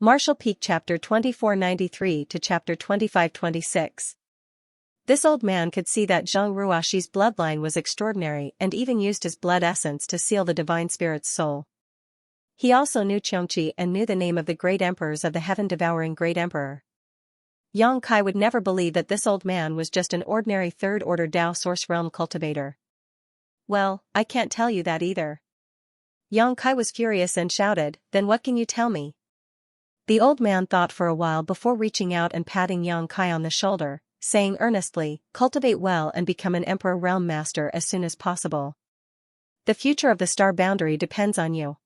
Martial Peak Chapter 2493 to Chapter 2526. This old man could see that Zhang Ruoxi's bloodline was extraordinary and even used his blood essence to seal the divine spirit's soul. He also knew Xianxia and knew the name of the great emperors of the heaven-devouring great emperor. Yang Kai would never believe that this old man was just an ordinary third-order Dao Source Realm cultivator. Well, I can't tell you that either. Yang Kai was furious and shouted, "Then what can you tell me?" The old man thought for a while before reaching out and patting Yang Kai on the shoulder, saying earnestly, "Cultivate well and become an Emperor Realm Master as soon as possible. The future of the star boundary depends on you.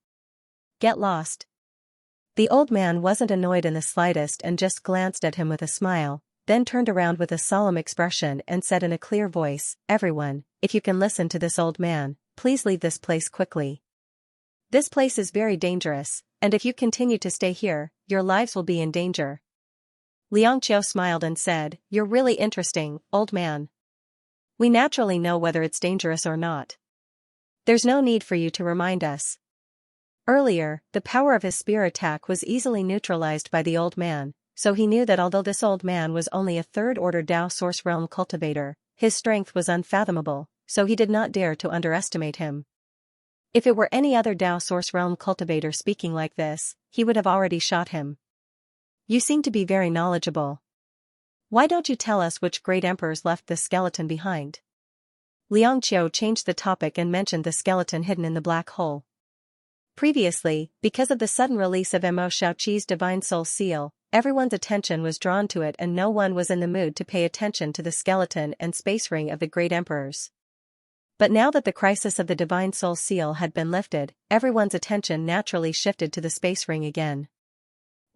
Get lost." The old man wasn't annoyed in the slightest and just glanced at him with a smile, then turned around with a solemn expression and said in a clear voice, "Everyone, if you can listen to this old man, please leave this place quickly. This place is very dangerous, and if you continue to stay here, your lives will be in danger." Xianxia smiled and said, "You're really interesting, old man. We naturally know whether it's dangerous or not. There's no need for you to remind us." Earlier, the power of his spear attack was easily neutralized by the old man, so he knew that although this old man was only a third-order Dao Source Realm cultivator, his strength was unfathomable, so he did not dare to underestimate him. If it were any other Dao Source Realm cultivator speaking like this, he would have already shot him. "You seem to be very knowledgeable. Why don't you tell us which great emperors left this skeleton behind?" Xianxia changed the topic and mentioned the skeleton hidden in the black hole. Previously, because of the sudden release of Mo Shaoqi's Divine Soul Seal, everyone's attention was drawn to it and no one was in the mood to pay attention to the skeleton and space ring of the great emperors. But now that the crisis of the Divine Soul Seal had been lifted, everyone's attention naturally shifted to the space ring again.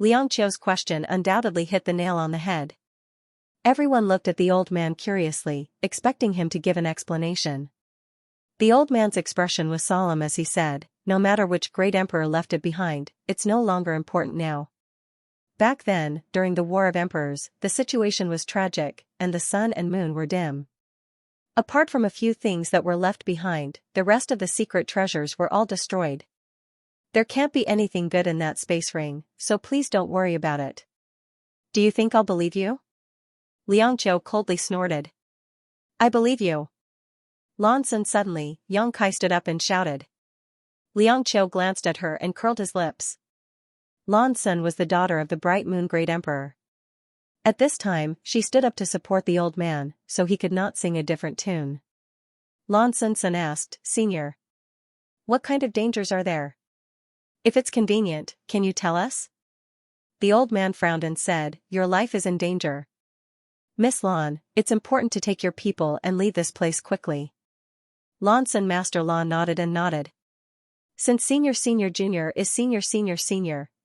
Xianxia's question undoubtedly hit the nail on the head. Everyone looked at the old man curiously, expecting him to give an explanation. The old man's expression was solemn as he said, "No matter which great emperor left it behind, it's no longer important now. Back then, during the War of Emperors, the situation was tragic, and the sun and moon were dim. Apart from a few things that were left behind, the rest of the secret treasures were all destroyed. There can't be anything good in that space ring, so please don't worry about it." "Do you think I'll believe you?" Xianxia coldly snorted. "I believe you." Suddenly, Yang Kai stood up and shouted. Xianxia glanced at her and curled his lips. Sun was the daughter of the Bright Moon Great Emperor. At this time, she stood up to support the old man, so he could not sing a different tune. Sun asked, "Senior, what kind of dangers are there? If it's convenient, can you tell us?" The old man frowned and said, "Your life is in danger. Miss Lan, it's important to take your people and leave this place quickly." Sun Master Lan nodded and nodded. "Since Senior Junior is Senior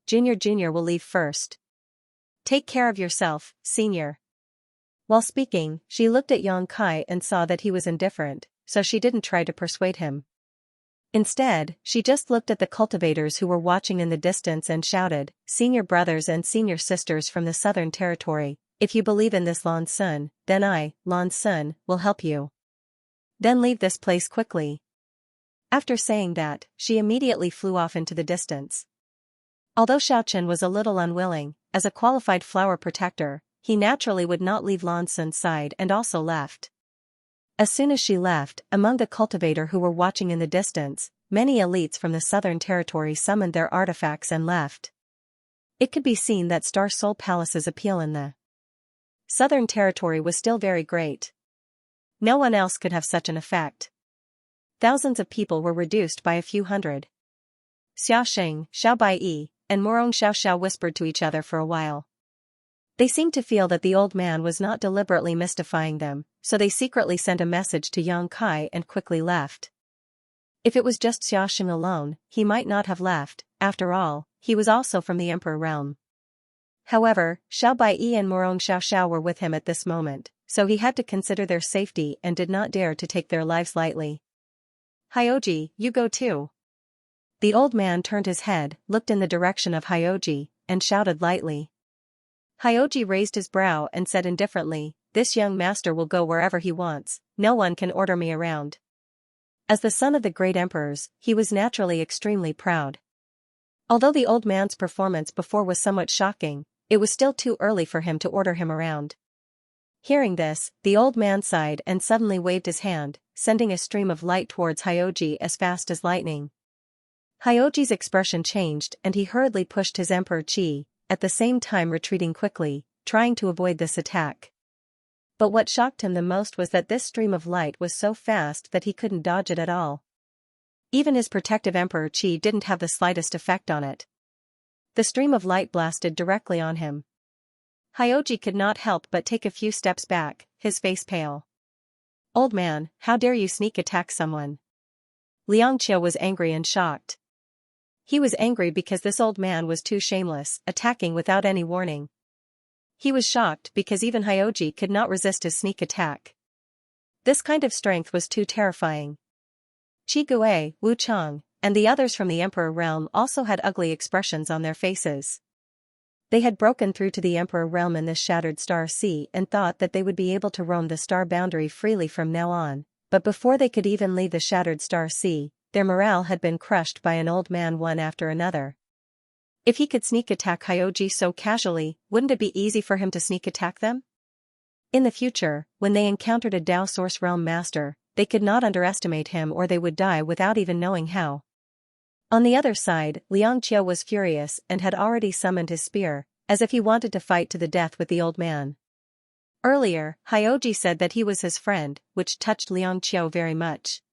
Junior will leave first. Take care of yourself, Senior." While speaking, she looked at Yang Kai and saw that he was indifferent, so she didn't try to persuade him. Instead, she just looked at the cultivators who were watching in the distance and shouted, "Senior brothers and senior sisters from the Southern Territory, if you believe in this Lan Sun, then I, Lan Sun, will help you. Then leave this place quickly." After saying that, she immediately flew off into the distance. Although Xiaochen was a little unwilling, as a qualified flower protector, he naturally would not leave Lan Sun's side and also left. As soon as she left, among the cultivator who were watching in the distance, many elites from the Southern Territory summoned their artifacts and left. It could be seen that Star Soul Palace's appeal in the Southern Territory was still very great. No one else could have such an effect. Thousands of people were reduced by a few hundred. Xiaosheng, Xiao Baiyi, and Morong Xiao whispered to each other for a while. They seemed to feel that the old man was not deliberately mystifying them, so they secretly sent a message to Yang Kai and quickly left. If it was just Xiaosheng alone, he might not have left. After all, he was also from the Emperor realm. However, Xiao Baiyi and Morong Xiao were with him at this moment, so he had to consider their safety and did not dare to take their lives lightly. "Hyoji, you go too." The old man turned his head, looked in the direction of Hyoji, and shouted lightly. Hyoji raised his brow and said indifferently, "This young master will go wherever he wants, no one can order me around." As the son of the great emperors, he was naturally extremely proud. Although the old man's performance before was somewhat shocking, it was still too early for him to order him around. Hearing this, the old man sighed and suddenly waved his hand, sending a stream of light towards Hyoji as fast as lightning. Hyoji's expression changed and he hurriedly pushed his Emperor Qi, at the same time retreating quickly, trying to avoid this attack. But what shocked him the most was that this stream of light was so fast that he couldn't dodge it at all. Even his protective Emperor Qi didn't have the slightest effect on it. The stream of light blasted directly on him. Hyoji could not help but take a few steps back, his face pale. "Old man, how dare you sneak attack someone?" Xianxia was angry and shocked. He was angry because this old man was too shameless, attacking without any warning. He was shocked because even Hyoji could not resist his sneak attack. This kind of strength was too terrifying. Qi Gui, Wu Chang, and the others from the Emperor realm also had ugly expressions on their faces. They had broken through to the Emperor realm in this shattered star sea and thought that they would be able to roam the star boundary freely from now on, but before they could even leave the shattered star sea, their morale had been crushed by an old man one after another. If he could sneak attack Hyoji so casually, wouldn't it be easy for him to sneak attack them? In the future, when they encountered a Dao Source Realm master, they could not underestimate him or they would die without even knowing how. On the other side, Xianxia was furious and had already summoned his spear, as if he wanted to fight to the death with the old man. Earlier, Hyoji said that he was his friend, which touched Xianxia very much.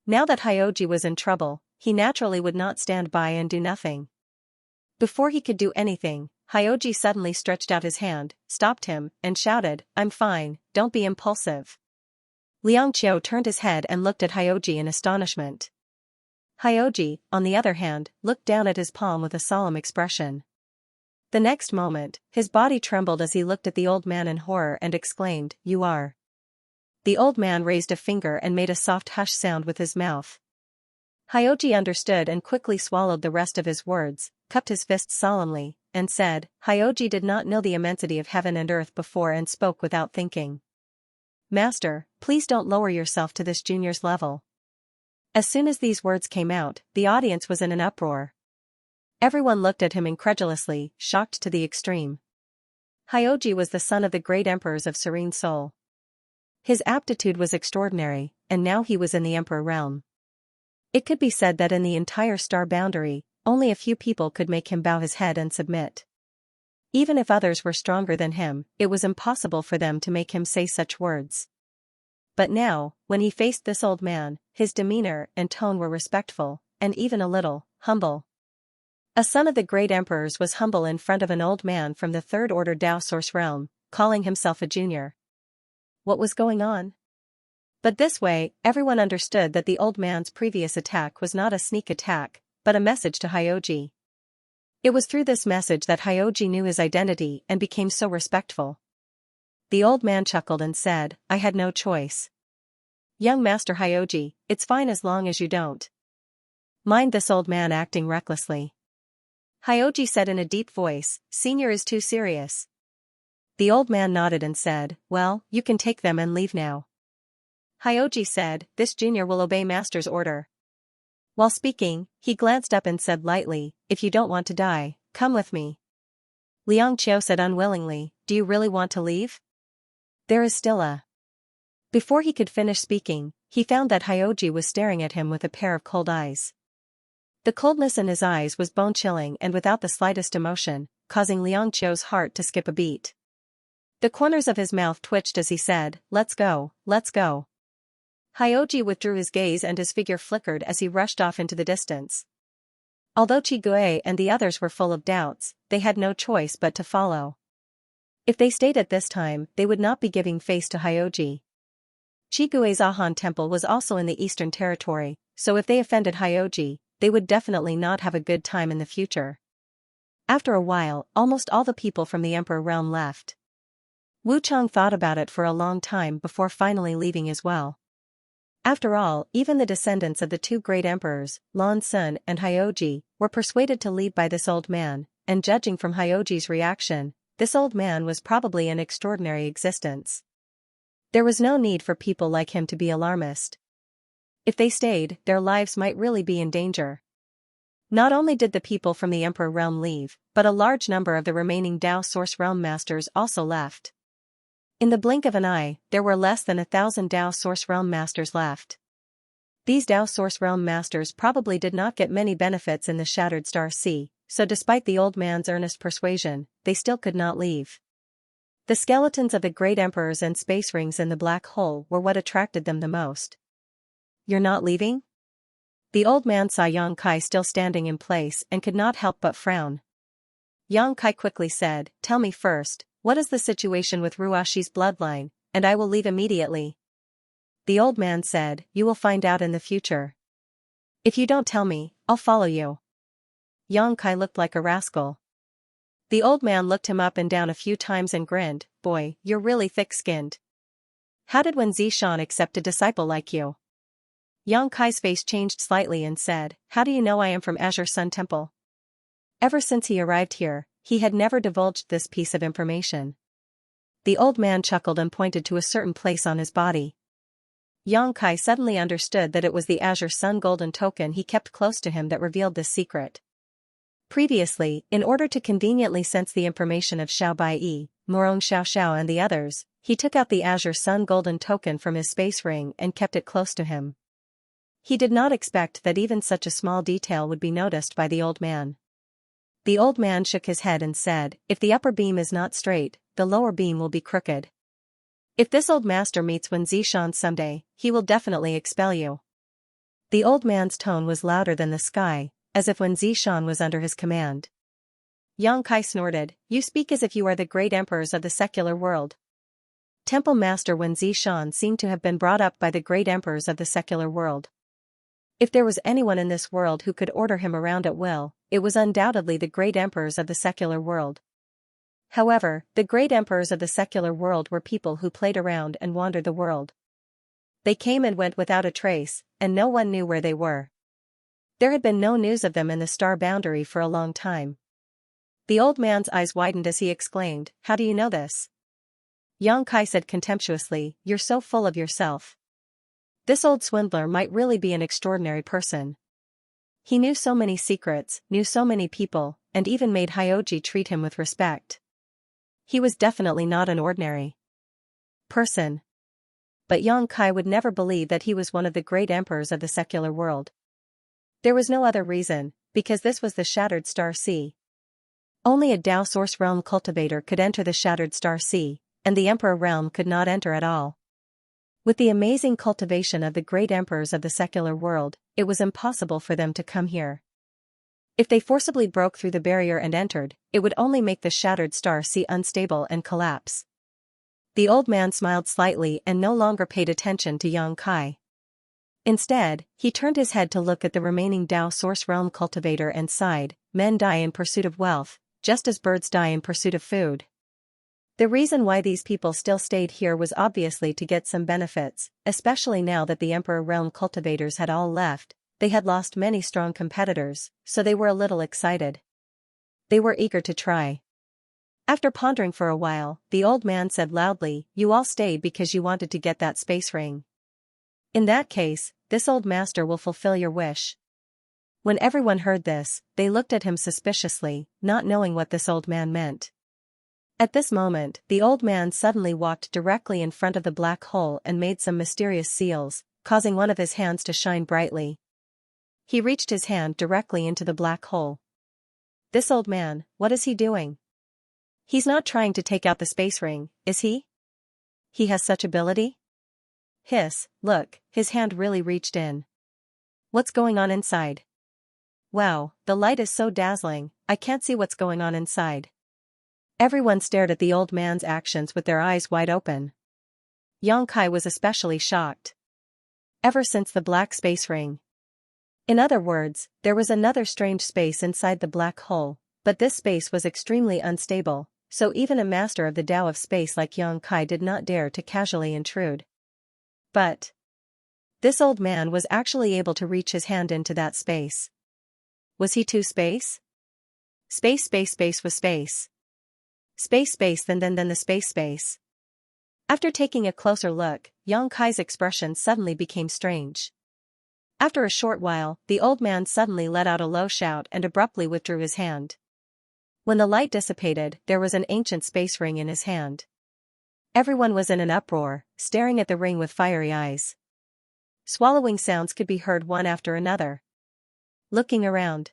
Now that Hyoji was in trouble, he naturally would not stand by and do nothing. Before he could do anything, Hyoji suddenly stretched out his hand, stopped him, and shouted, "I'm fine, don't be impulsive." Xianxia turned his head and looked at Hyoji in astonishment. Hyoji, on the other hand, looked down at his palm with a solemn expression. The next moment, his body trembled as he looked at the old man in horror and exclaimed, "You are..." The old man raised a finger and made a soft hush sound with his mouth. Hyoji understood and quickly swallowed the rest of his words, cupped his fists solemnly, and said, Hyoji did not know the immensity of heaven and earth before and spoke without thinking. "Master, please don't lower yourself to this junior's level." As soon as these words came out, the audience was in an uproar. Everyone looked at him incredulously, shocked to the extreme. Hyoji was the son of the great emperors of Serene Soul. His aptitude was extraordinary, and now he was in the Emperor realm. It could be said that in the entire star boundary, only a few people could make him bow his head and submit. Even if others were stronger than him, it was impossible for them to make him say such words. But now, when he faced this old man, his demeanor and tone were respectful, and even a little humble. A son of the great emperors was humble in front of an old man from the third order Dao Source realm, calling himself a junior. What was going on? But this way, everyone understood that the old man's previous attack was not a sneak attack, but a message to Hyoji. It was through this message that Hyoji knew his identity and became so respectful. The old man chuckled and said, "I had no choice. Young Master Hyoji, it's fine as long as you don't mind this old man acting recklessly." Hyoji said in a deep voice, "Senior is too serious." The old man nodded and said, "Well, you can take them and leave now." Hyoji said, "This junior will obey Master's order." While speaking, he glanced up and said lightly, "If you don't want to die, come with me." Xianxia said unwillingly, "Do you really want to leave? There is still a..." Before he could finish speaking, he found that Hyoji was staring at him with a pair of cold eyes. The coldness in his eyes was bone-chilling and without the slightest emotion, causing Xianxia's heart to skip a beat. The corners of his mouth twitched as he said, "Let's go, let's go." Hyoji withdrew his gaze and his figure flickered as he rushed off into the distance. Although Qi Gui and the others were full of doubts, they had no choice but to follow. If they stayed at this time, they would not be giving face to Hyoji. Qi Gui's Ahan temple was also in the Eastern Territory, so if they offended Hyoji, they would definitely not have a good time in the future. After a while, almost all the people from the Emperor realm left. Wu Chang thought about it for a long time before finally leaving as well. After all, even the descendants of the two great emperors, Lan Sun and Hyoji, were persuaded to lead by this old man, and judging from Hyoji's reaction, this old man was probably an extraordinary existence. There was no need for people like him to be alarmist. If they stayed, their lives might really be in danger. Not only did the people from the Emperor realm leave, but a large number of the remaining Dao Source realm masters also left. In the blink of an eye, there were less than 1,000 Dao Source realm masters left. These Dao Source realm masters probably did not get many benefits in the Shattered Star Sea, so despite the old man's earnest persuasion, they still could not leave. The skeletons of the great emperors and space rings in the black hole were what attracted them the most. "You're not leaving?" The old man saw Yang Kai still standing in place and could not help but frown. Yang Kai quickly said, "Tell me first, what is the situation with Ruashi's bloodline, and I will leave immediately." The old man said, "You will find out in the future. If you don't tell me, I'll follow you." Yang Kai looked like a rascal. The old man looked him up and down a few times and grinned, "Boy, you're really thick-skinned. How did Wen Zishan accept a disciple like you?" Yang Kai's face changed slightly and said, "How do you know I am from Azure Sun Temple?" Ever since he arrived here, he had never divulged this piece of information. The old man chuckled and pointed to a certain place on his body. Yang Kai suddenly understood that it was the Azure Sun golden token he kept close to him that revealed this secret. Previously, in order to conveniently sense the information of Xiao Baiyi, Morong Xiao and the others, he took out the Azure Sun golden token from his space ring and kept it close to him. He did not expect that even such a small detail would be noticed by the old man. The old man shook his head and said, "If the upper beam is not straight, the lower beam will be crooked. If this old master meets Wen Zishan someday, he will definitely expel you." The old man's tone was louder than the sky, as if Wen Zishan was under his command. Yang Kai snorted, "You speak as if you are the great emperors of the secular world." Temple Master Wen Zishan seemed to have been brought up by the great emperors of the secular world. If there was anyone in this world who could order him around at will, it was undoubtedly the great emperors of the secular world. However, the great emperors of the secular world were people who played around and wandered the world. They came and went without a trace, and no one knew where they were. There had been no news of them in the star boundary for a long time. The old man's eyes widened as he exclaimed, "How do you know this?" Yang Kai said contemptuously, "You're so full of yourself. This old swindler might really be an extraordinary person. He knew so many secrets, knew so many people, and even made Hyoji treat him with respect. He was definitely not an ordinary person." But Yang Kai would never believe that he was one of the great emperors of the secular world. There was no other reason, because this was the Shattered Star Sea. Only a Dao Source Realm cultivator could enter the Shattered Star Sea, and the Emperor Realm could not enter at all. With the amazing cultivation of the great emperors of the secular world, it was impossible for them to come here. If they forcibly broke through the barrier and entered, it would only make the Shattered Star Sea unstable and collapse. The old man smiled slightly and no longer paid attention to Yang Kai. Instead, he turned his head to look at the remaining Dao Source Realm cultivator and sighed, "Men die in pursuit of wealth, just as birds die in pursuit of food." The reason why these people still stayed here was obviously to get some benefits, especially now that the Emperor Realm cultivators had all left. They had lost many strong competitors, so they were a little excited. They were eager to try. After pondering for a while, the old man said loudly, "You all stayed because you wanted to get that space ring. In that case, this old master will fulfill your wish." When everyone heard this, they looked at him suspiciously, not knowing what this old man meant. At this moment, the old man suddenly walked directly in front of the black hole and made some mysterious seals, causing one of his hands to shine brightly. He reached his hand directly into the black hole. This old man, what is he doing? He's not trying to take out the space ring, is he? He has such ability? Hiss, look, his hand really reached in. What's going on inside? Wow, the light is so dazzling, I can't see what's going on inside. Everyone stared at the old man's actions with their eyes wide open. Yang Kai was especially shocked. Ever since the black space ring. In other words, there was another strange space inside the black hole, but this space was extremely unstable, so even a master of the Tao of space like Yang Kai did not dare to casually intrude. But this old man was actually able to reach his hand into that space. Was he too space? Space was space. Space then the space. After taking a closer look, Yang Kai's expression suddenly became strange. After a short while, the old man suddenly let out a low shout and abruptly withdrew his hand. When the light dissipated, there was an ancient space ring in his hand. Everyone was in an uproar, staring at the ring with fiery eyes. Swallowing sounds could be heard one after another. Looking around,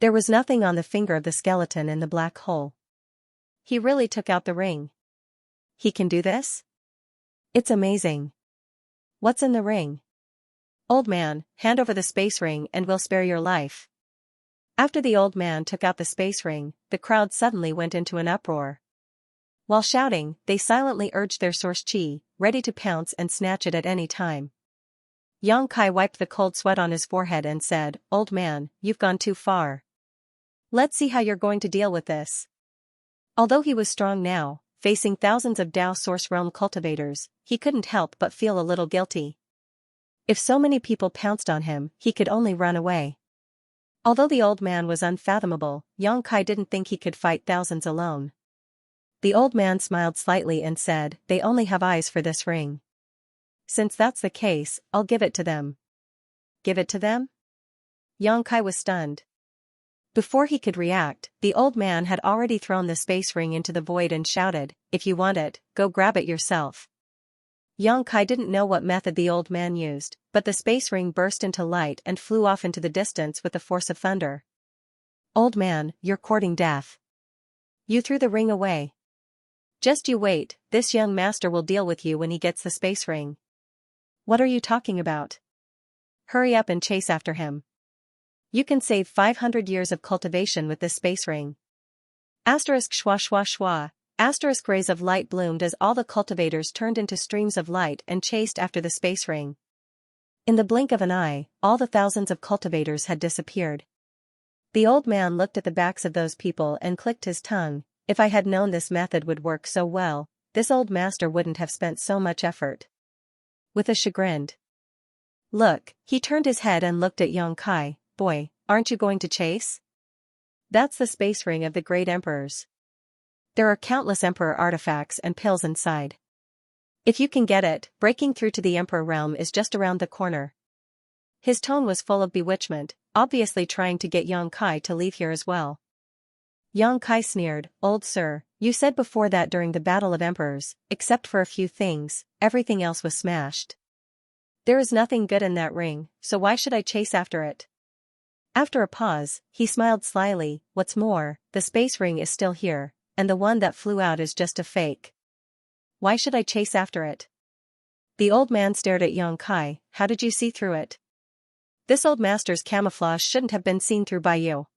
there was nothing on the finger of the skeleton in the black hole. He really took out the ring. He can do this? It's amazing. What's in the ring? Old man, hand over the space ring and we'll spare your life. After the old man took out the space ring, the crowd suddenly went into an uproar. While shouting, they silently urged their source chi, ready to pounce and snatch it at any time. Xianxia wiped the cold sweat on his forehead and said, "Old man, you've gone too far. Let's see how you're going to deal with this." Although he was strong now, facing thousands of Dao Source Realm cultivators, he couldn't help but feel a little guilty. If so many people pounced on him, he could only run away. Although the old man was unfathomable, Xianxia didn't think he could fight thousands alone. The old man smiled slightly and said, "They only have eyes for this ring. Since that's the case, I'll give it to them." Give it to them? Xianxia was stunned. Before he could react, the old man had already thrown the space ring into the void and shouted, "If you want it, go grab it yourself." Xianxia didn't know what method the old man used, but the space ring burst into light and flew off into the distance with the force of thunder. "Old man, you're courting death. You threw the ring away. Just you wait, this young master will deal with you when he gets the space ring." "What are you talking about? Hurry up and chase after him. You can save 500 years of cultivation with this space ring." Asterisk schwa schwa schwa. Asterisk rays of light bloomed as all the cultivators turned into streams of light and chased after the space ring. In the blink of an eye, all the thousands of cultivators had disappeared. The old man looked at the backs of those people and clicked his tongue. If I had known this method would work so well, this old master wouldn't have spent so much effort. With a chagrined look, he turned his head and looked at Xianxia. "Boy, aren't you going to chase? That's the space ring of the great emperors. There are countless emperor artifacts and pills inside. If you can get it, breaking through to the emperor realm is just around the corner." His tone was full of bewitchment, obviously trying to get Xianxia to leave here as well. Xianxia sneered, "Old sir, you said before that during the Battle of Emperors, except for a few things, everything else was smashed. There is nothing good in that ring, so why should I chase after it?" After a pause, he smiled slyly. "What's more, the space ring is still here, and the one that flew out is just a fake. Why should I chase after it?" The old man stared at Xianxia. "How did you see through it? This old master's camouflage shouldn't have been seen through by you."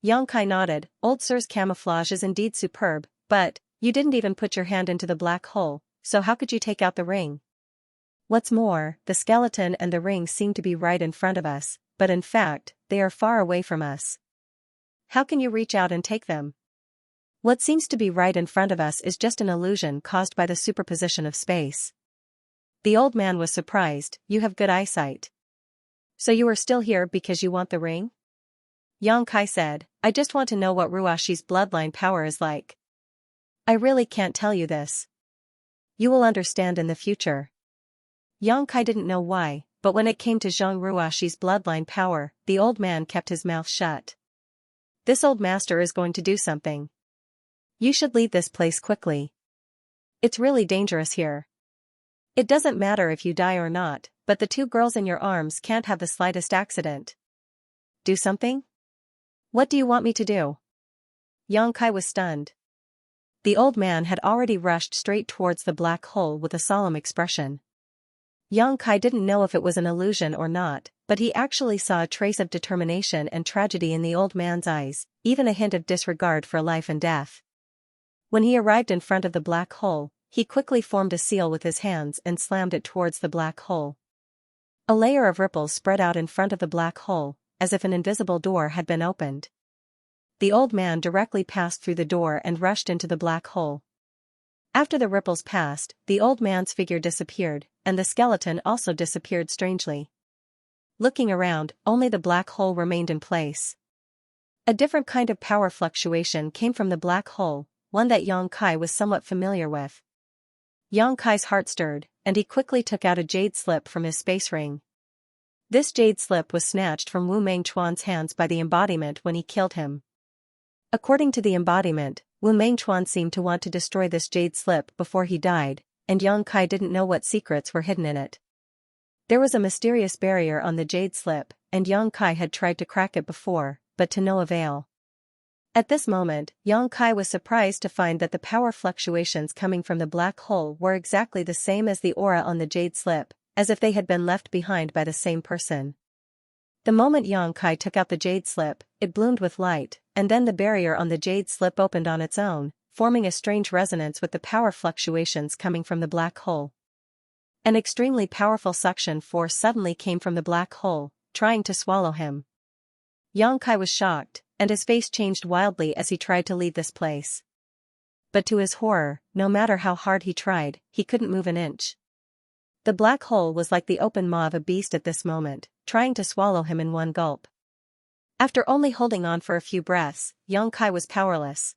Xianxia nodded. "Old sir's camouflage is indeed superb, but you didn't even put your hand into the black hole, so how could you take out the ring? What's more, the skeleton and the ring seem to be right in front of us, but in fact, they are far away from us. How can you reach out and take them? What seems to be right in front of us is just an illusion caused by the superposition of space." The old man was surprised. "You have good eyesight. So you are still here because you want the ring?" Xianxia said, "I just want to know what Ruashi's bloodline power is like. I really can't tell you this. You will understand in the future." Xianxia didn't know why, but when it came to Zhang Ruashi's bloodline power, the old man kept his mouth shut. "This old master is going to do something. You should leave this place quickly. It's really dangerous here. It doesn't matter if you die or not, but the two girls in your arms can't have the slightest accident." "Do something? What do you want me to do?" Xianxia was stunned. The old man had already rushed straight towards the black hole with a solemn expression. Xianxia didn't know if it was an illusion or not, but he actually saw a trace of determination and tragedy in the old man's eyes, even a hint of disregard for life and death. When he arrived in front of the black hole, he quickly formed a seal with his hands and slammed it towards the black hole. A layer of ripples spread out in front of the black hole, as if an invisible door had been opened. The old man directly passed through the door and rushed into the black hole. After the ripples passed, the old man's figure disappeared, and the skeleton also disappeared strangely. Looking around, only the black hole remained in place. A different kind of power fluctuation came from the black hole, one that Xianxia was somewhat familiar with. Xianxia's heart stirred, and he quickly took out a jade slip from his space ring. This jade slip was snatched from Wu Mengchuan's hands by the embodiment when he killed him. According to the embodiment, Wu Mengchuan seemed to want to destroy this jade slip before he died, and Yang Kai didn't know what secrets were hidden in it. There was a mysterious barrier on the jade slip, and Yang Kai had tried to crack it before, but to no avail. At this moment, Yang Kai was surprised to find that the power fluctuations coming from the black hole were exactly the same as the aura on the jade slip, as if they had been left behind by the same person. The moment Yang Kai took out the jade slip, it bloomed with light, and then the barrier on the jade slip opened on its own, forming a strange resonance with the power fluctuations coming from the black hole. An extremely powerful suction force suddenly came from the black hole, trying to swallow him. Yang Kai was shocked, and his face changed wildly as he tried to leave this place. But to his horror, no matter how hard he tried, he couldn't move an inch. The black hole was like the open maw of a beast at this moment, trying to swallow him in one gulp. After only holding on for a few breaths, Yang Kai was powerless.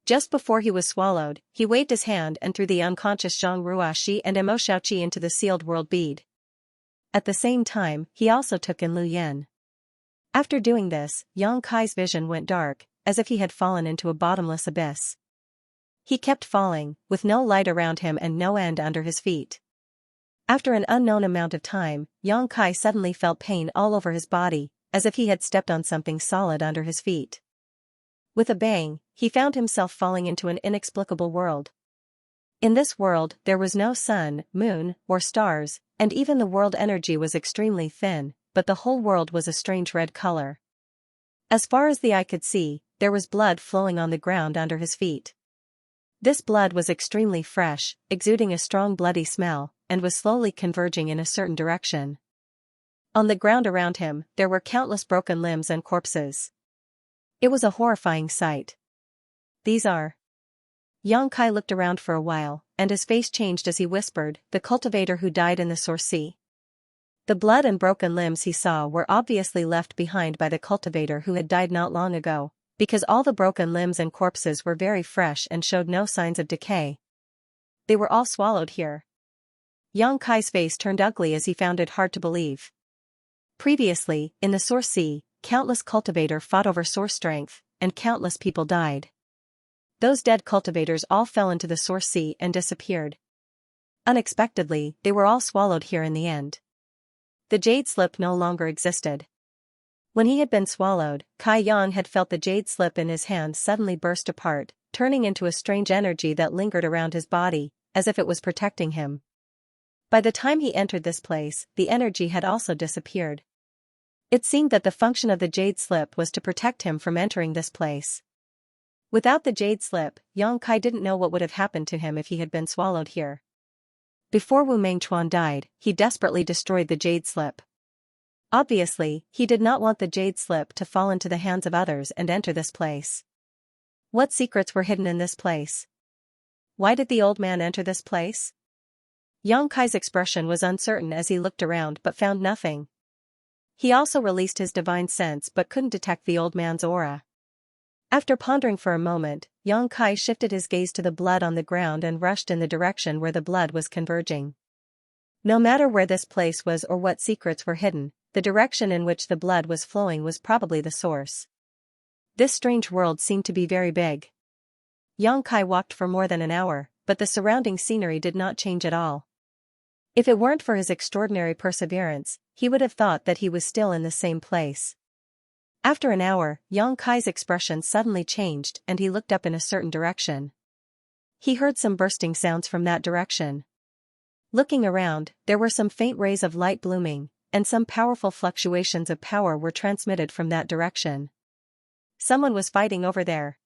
Just before he was swallowed, he waved his hand and threw the unconscious Zhang Ruoxi and Mo Xiaoqi into the sealed world bead. At the same time, he also took in Lu Yan. After doing this, Yang Kai's vision went dark, as if he had fallen into a bottomless abyss. He kept falling, with no light around him and no end under his feet. After an unknown amount of time, Yang Kai suddenly felt pain all over his body, as if he had stepped on something solid under his feet. With a bang, he found himself falling into an inexplicable world. In this world, there was no sun, moon, or stars, and even the world energy was extremely thin, but the whole world was a strange red color. As far as the eye could see, there was blood flowing on the ground under his feet. This blood was extremely fresh, exuding a strong bloody smell, and was slowly converging in a certain direction. On the ground around him, there were countless broken limbs and corpses. It was a horrifying sight. These are... Yang Kai looked around for a while, and his face changed as he whispered, "The cultivator who died in the Source Sea." The blood and broken limbs he saw were obviously left behind by the cultivator who had died not long ago, because all the broken limbs and corpses were very fresh and showed no signs of decay. They were all swallowed here. Yang Kai's face turned ugly as he found it hard to believe. Previously, in the Source Sea, countless cultivators fought over source strength, and countless people died. Those dead cultivators all fell into the Source Sea and disappeared. Unexpectedly, they were all swallowed here in the end. The jade slip no longer existed. When he had been swallowed, Kai Yang had felt the jade slip in his hand suddenly burst apart, turning into a strange energy that lingered around his body, as if it was protecting him. By the time he entered this place, the energy had also disappeared. It seemed that the function of the jade slip was to protect him from entering this place. Without the jade slip, Yang Kai didn't know what would have happened to him if he had been swallowed here. Before Wu Mengchuan died, he desperately destroyed the jade slip. Obviously, he did not want the jade slip to fall into the hands of others and enter this place. What secrets were hidden in this place? Why did the old man enter this place? Yang Kai's expression was uncertain as he looked around but found nothing. He also released his divine sense but couldn't detect the old man's aura. After pondering for a moment, Yang Kai shifted his gaze to the blood on the ground and rushed in the direction where the blood was converging. No matter where this place was or what secrets were hidden, the direction in which the blood was flowing was probably the source. This strange world seemed to be very big. Yang Kai walked for more than an hour, but the surrounding scenery did not change at all. If it weren't for his extraordinary perseverance, he would have thought that he was still in the same place. After an hour, Yang Kai's expression suddenly changed and he looked up in a certain direction. He heard some bursting sounds from that direction. Looking around, there were some faint rays of light blooming, and some powerful fluctuations of power were transmitted from that direction. Someone was fighting over there.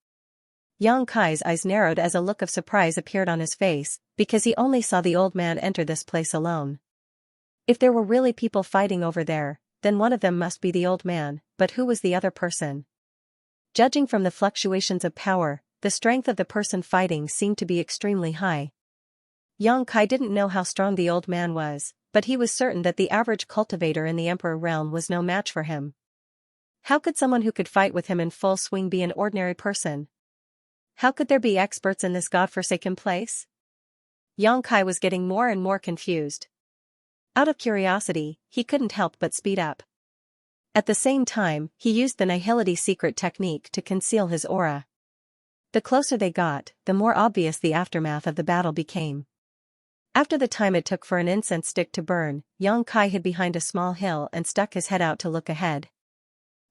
Yang Kai's eyes narrowed as a look of surprise appeared on his face, because he only saw the old man enter this place alone. If there were really people fighting over there, then one of them must be the old man, but who was the other person? Judging from the fluctuations of power, the strength of the person fighting seemed to be extremely high. Yang Kai didn't know how strong the old man was, but he was certain that the average cultivator in the Emperor realm was no match for him. How could someone who could fight with him in full swing be an ordinary person? How could there be experts in this godforsaken place? Yang Kai was getting more and more confused. Out of curiosity, he couldn't help but speed up. At the same time, he used the Nihility secret technique to conceal his aura. The closer they got, the more obvious the aftermath of the battle became. After the time it took for an incense stick to burn, Xianxia hid behind a small hill and stuck his head out to look ahead.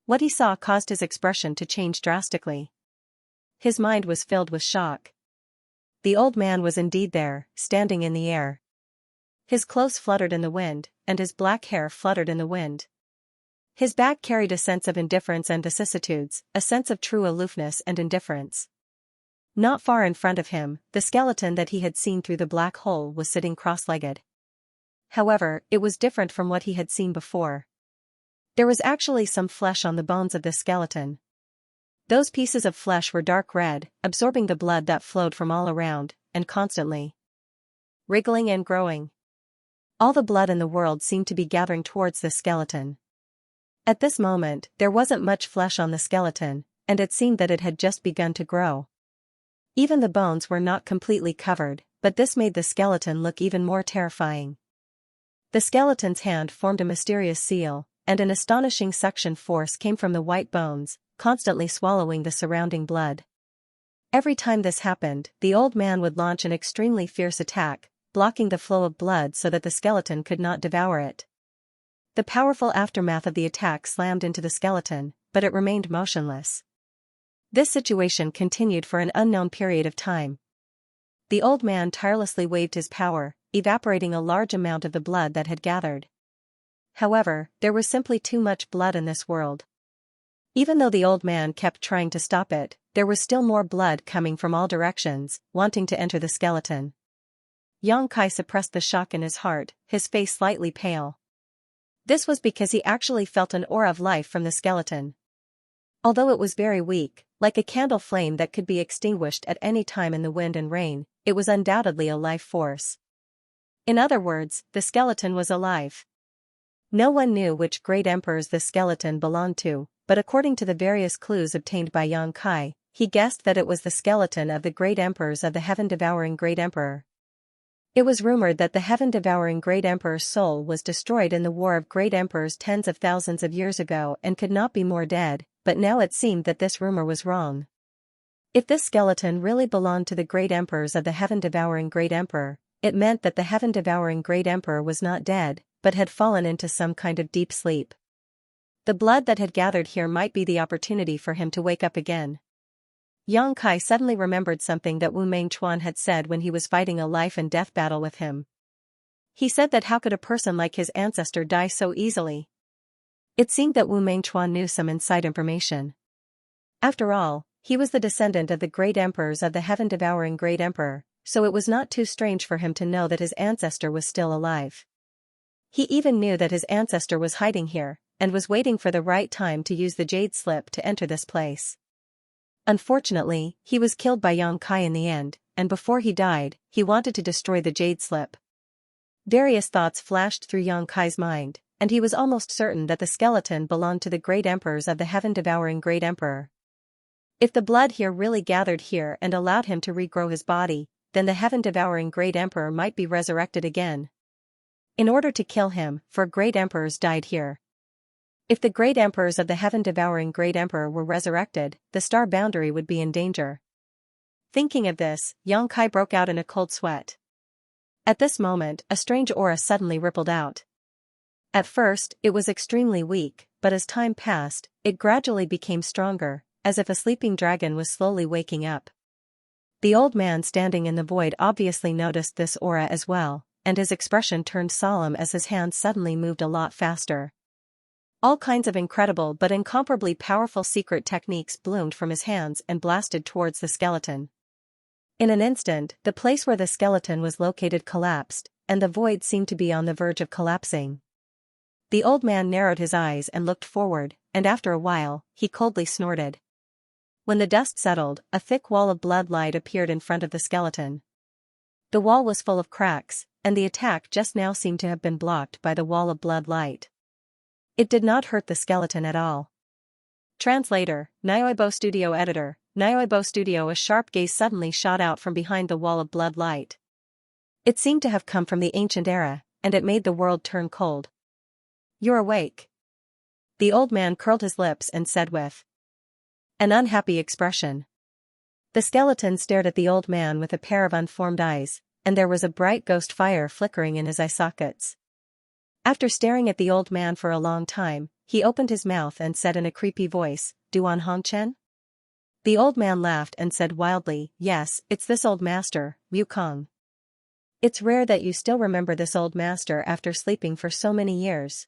What he saw caused his expression to change drastically. His mind was filled with shock. The old man was indeed there, standing in the air. His clothes fluttered in the wind, and his black hair fluttered in the wind. His back carried a sense of indifference and vicissitudes, a sense of true aloofness and indifference. Not far in front of him, the skeleton that he had seen through the black hole was sitting cross-legged. However, it was different from what he had seen before. There was actually some flesh on the bones of this skeleton. Those pieces of flesh were dark red, absorbing the blood that flowed from all around, and constantly wriggling and growing. All the blood in the world seemed to be gathering towards this skeleton. At this moment, there wasn't much flesh on the skeleton, and it seemed that it had just begun to grow. Even the bones were not completely covered, but this made the skeleton look even more terrifying. The skeleton's hand formed a mysterious seal, and an astonishing suction force came from the white bones, constantly swallowing the surrounding blood. Every time this happened, the old man would launch an extremely fierce attack, blocking the flow of blood so that the skeleton could not devour it. The powerful aftermath of the attack slammed into the skeleton, but it remained motionless. This situation continued for an unknown period of time. The old man tirelessly waved his power, evaporating a large amount of the blood that had gathered. However, there was simply too much blood in this world. Even though the old man kept trying to stop it, there was still more blood coming from all directions, wanting to enter the skeleton. Xianxia suppressed the shock in his heart, his face slightly pale. This was because he actually felt an aura of life from the skeleton. Although it was very weak, like a candle flame that could be extinguished at any time in the wind and rain, it was undoubtedly a life force. In other words, the skeleton was alive. No one knew which great emperors the skeleton belonged to, but according to the various clues obtained by Xianxia, he guessed that it was the skeleton of the great emperors of the heaven-devouring great emperor. It was rumored that the heaven-devouring great emperor's soul was destroyed in the war of great emperors tens of thousands of years ago and could not be more dead, but now it seemed that this rumor was wrong. If this skeleton really belonged to the great emperors of the heaven-devouring great emperor, it meant that the heaven-devouring great emperor was not dead, but had fallen into some kind of deep sleep. The blood that had gathered here might be the opportunity for him to wake up again. Xianxia suddenly remembered something that Wu Mengchuan had said when he was fighting a life-and-death battle with him. He said that how could a person like his ancestor die so easily? It seemed that Wu Mengchuan knew some inside information. After all, he was the descendant of the great emperors of the heaven-devouring great emperor, so it was not too strange for him to know that his ancestor was still alive. He even knew that his ancestor was hiding here, and was waiting for the right time to use the jade slip to enter this place. Unfortunately, he was killed by Xianxia in the end, and before he died, he wanted to destroy the jade slip. Various thoughts flashed through Xianxia's mind, and he was almost certain that the skeleton belonged to the great emperors of the heaven-devouring great emperor. If the blood here really gathered here and allowed him to regrow his body, then the heaven-devouring great emperor might be resurrected again. In order to kill him, for great emperors died here. If the great emperors of the heaven-devouring great emperor were resurrected, the star boundary would be in danger. Thinking of this, Xianxia broke out in a cold sweat. At this moment, a strange aura suddenly rippled out. At first, it was extremely weak, but as time passed, it gradually became stronger, as if a sleeping dragon was slowly waking up. The old man standing in the void obviously noticed this aura as well, and his expression turned solemn as his hands suddenly moved a lot faster. All kinds of incredible but incomparably powerful secret techniques bloomed from his hands and blasted towards the skeleton. In an instant, the place where the skeleton was located collapsed, and the void seemed to be on the verge of collapsing. The old man narrowed his eyes and looked forward, and after a while, he coldly snorted. When the dust settled, a thick wall of blood light appeared in front of the skeleton. The wall was full of cracks, and the attack just now seemed to have been blocked by the wall of blood light. It did not hurt the skeleton at all. Translator, Nioibo Studio Editor, Nioibo Studio. A sharp gaze suddenly shot out from behind the wall of blood light. It seemed to have come from the ancient era, and it made the world turn cold. You're awake. The old man curled his lips and said with an unhappy expression. The skeleton stared at the old man with a pair of unformed eyes, and there was a bright ghost fire flickering in his eye sockets. After staring at the old man for a long time, he opened his mouth and said in a creepy voice, "Duan Hongchen?" The old man laughed and said wildly, "Yes, it's this old master, Wu Kong. It's rare that you still remember this old master after sleeping for so many years."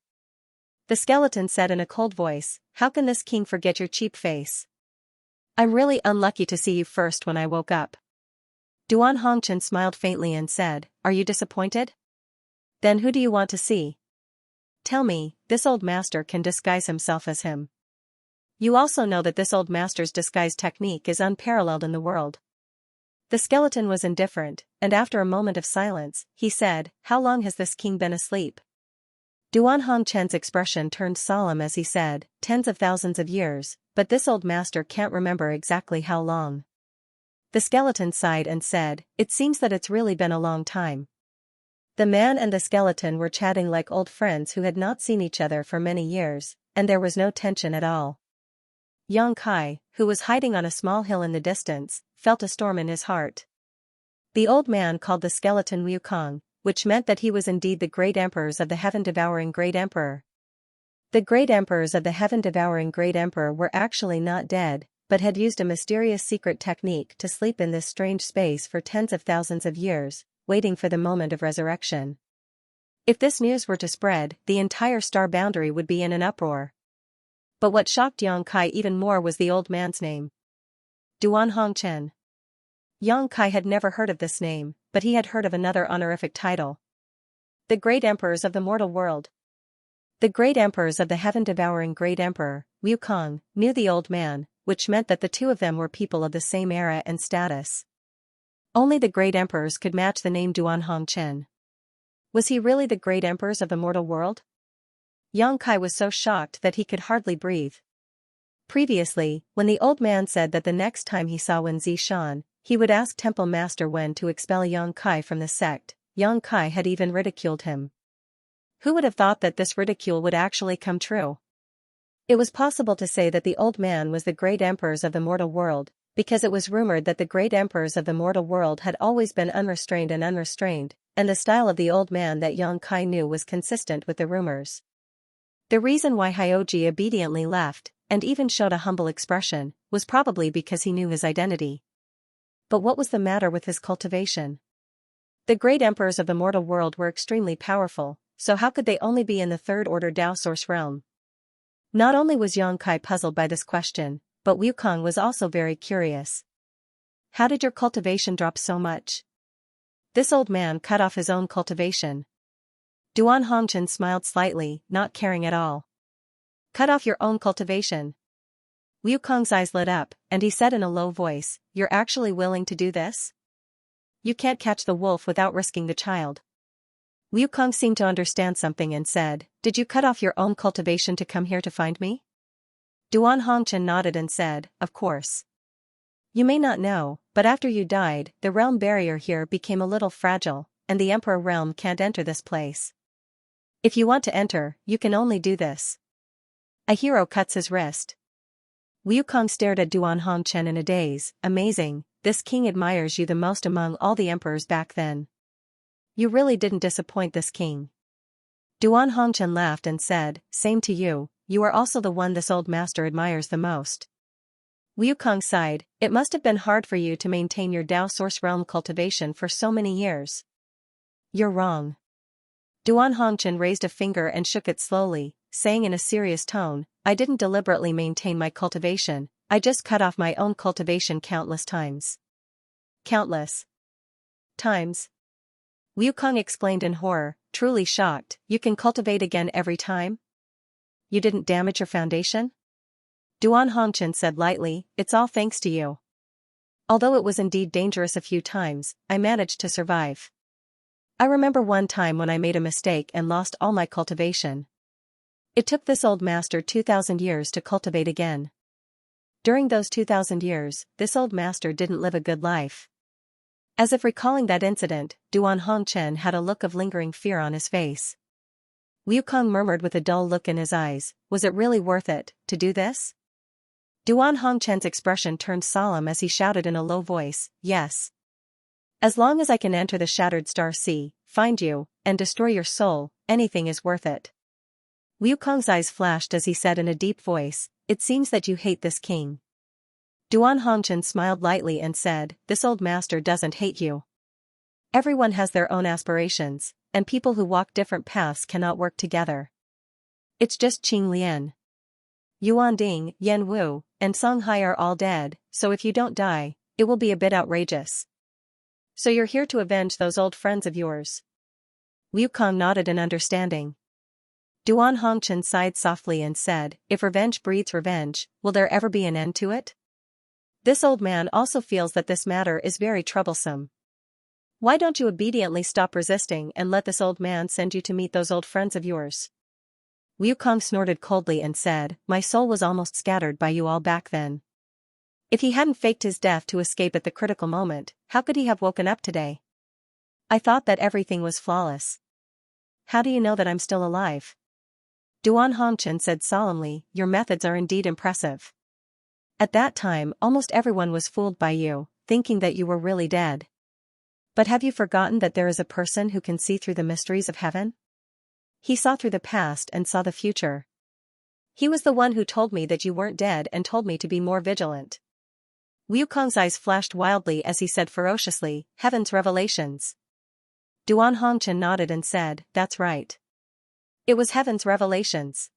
The skeleton said in a cold voice, "How can this king forget your cheap face? I'm really unlucky to see you first when I woke up." Duan Hongchen smiled faintly and said, "Are you disappointed? Then who do you want to see? Tell me, this old master can disguise himself as him. You also know that this old master's disguise technique is unparalleled in the world." The skeleton was indifferent, and after a moment of silence, he said, "How long has this king been asleep?" Duan Hongchen's expression turned solemn as he said, "Tens of thousands of years, but this old master can't remember exactly how long." The skeleton sighed and said, "It seems that it's really been a long time." The man and the skeleton were chatting like old friends who had not seen each other for many years, and there was no tension at all. Yang Kai, who was hiding on a small hill in the distance, felt a storm in his heart. The old man called the skeleton Wu Kong, which meant that he was indeed the great emperors of the heaven-devouring great emperor. The great emperors of the heaven-devouring great emperor were actually not dead, but had used a mysterious secret technique to sleep in this strange space for tens of thousands of years, waiting for the moment of resurrection. If this news were to spread, the entire star boundary would be in an uproar. But what shocked Yang Kai even more was the old man's name. Duan Hongchen. Yang Kai had never heard of this name, but he had heard of another honorific title. The Great Emperors of the Mortal World. The Great Emperors of the Heaven-Devouring Great Emperor, Wu Kong, knew the old man, which meant that the two of them were people of the same era and status. Only the Great Emperors could match the name Duan Hongchen. Was he really the Great Emperors of the Mortal World? Yang Kai was so shocked that he could hardly breathe. Previously, when the old man said that the next time he saw Wen Zishan, he would ask Temple Master Wen to expel Yang Kai from the sect, Yang Kai had even ridiculed him. Who would have thought that this ridicule would actually come true? It was possible to say that the old man was the great emperors of the mortal world, because it was rumored that the great emperors of the mortal world had always been unrestrained, and the style of the old man that Yang Kai knew was consistent with the rumors. The reason why Hyoji obediently left, and even showed a humble expression, was probably because he knew his identity. But what was the matter with his cultivation? The great emperors of the mortal world were extremely powerful, so how could they only be in the third-order Tao Source realm? Not only was Yang Kai puzzled by this question, but Wu Kong was also very curious. How did your cultivation drop so much? This old man cut off his own cultivation. Duan Hongchen smiled slightly, not caring at all. Cut off your own cultivation. Wu Kong's eyes lit up, and he said in a low voice, "You're actually willing to do this? You can't catch the wolf without risking the child." Wu Kong seemed to understand something and said, "Did you cut off your own cultivation to come here to find me?" Duan Hongchen nodded and said, "Of course. You may not know, but after you died, the realm barrier here became a little fragile, and the Emperor realm can't enter this place. If you want to enter, you can only do this. A hero cuts his wrist." Wu Kong stared at Duan Hongchen in a daze. "Amazing, this king admires you the most among all the emperors back then. You really didn't disappoint this king." Duan Hongchen laughed and said, "Same to you, you are also the one this old master admires the most." Wu Kong sighed, "It must have been hard for you to maintain your Tao Source realm cultivation for so many years." "You're wrong." Duan Hongchen raised a finger and shook it slowly, saying in a serious tone, "I didn't deliberately maintain my cultivation, I just cut off my own cultivation countless times." "Countless times?" Wu Kong explained in horror, truly shocked. "You can cultivate again every time? You didn't damage your foundation?" Duan Hongchen said lightly, "It's all thanks to you. Although it was indeed dangerous a few times, I managed to survive. I remember one time when I made a mistake and lost all my cultivation. It took this old master 2,000 years to cultivate again. During those 2,000 years, this old master didn't live a good life. As if recalling that incident, Duan Hongchen had a look of lingering fear on his face. Wukong murmured with a dull look in his eyes, was it really worth it, to do this? Duan Hongchen's expression turned solemn as he shouted in a low voice, yes. As long as I can enter the Shattered Star Sea, find you, and destroy your soul, anything is worth it. Wukong's eyes flashed as he said in a deep voice, it seems that you hate this king. Duan Hongchen smiled lightly and said, this old master doesn't hate you. Everyone has their own aspirations, and people who walk different paths cannot work together. It's just Qing Lian. Yuan Ding, Yan Wu, and Song Hai are all dead, so if you don't die, it will be a bit outrageous. So you're here to avenge those old friends of yours? Wukong nodded in understanding. Duan Hongchen sighed softly and said, if revenge breeds revenge, will there ever be an end to it? This old man also feels that this matter is very troublesome. Why don't you obediently stop resisting and let this old man send you to meet those old friends of yours? Wukong snorted coldly and said, my soul was almost scattered by you all back then. If he hadn't faked his death to escape at the critical moment, how could he have woken up today? I thought that everything was flawless. How do you know that I'm still alive? Duan Hongchen said solemnly, your methods are indeed impressive. At that time, almost everyone was fooled by you, thinking that you were really dead. But have you forgotten that there is a person who can see through the mysteries of heaven? He saw through the past and saw the future. He was the one who told me that you weren't dead and told me to be more vigilant. Wukong's eyes flashed wildly as he said ferociously, heaven's revelations. Duan Hongchen nodded and said, that's right. It was heaven's revelations.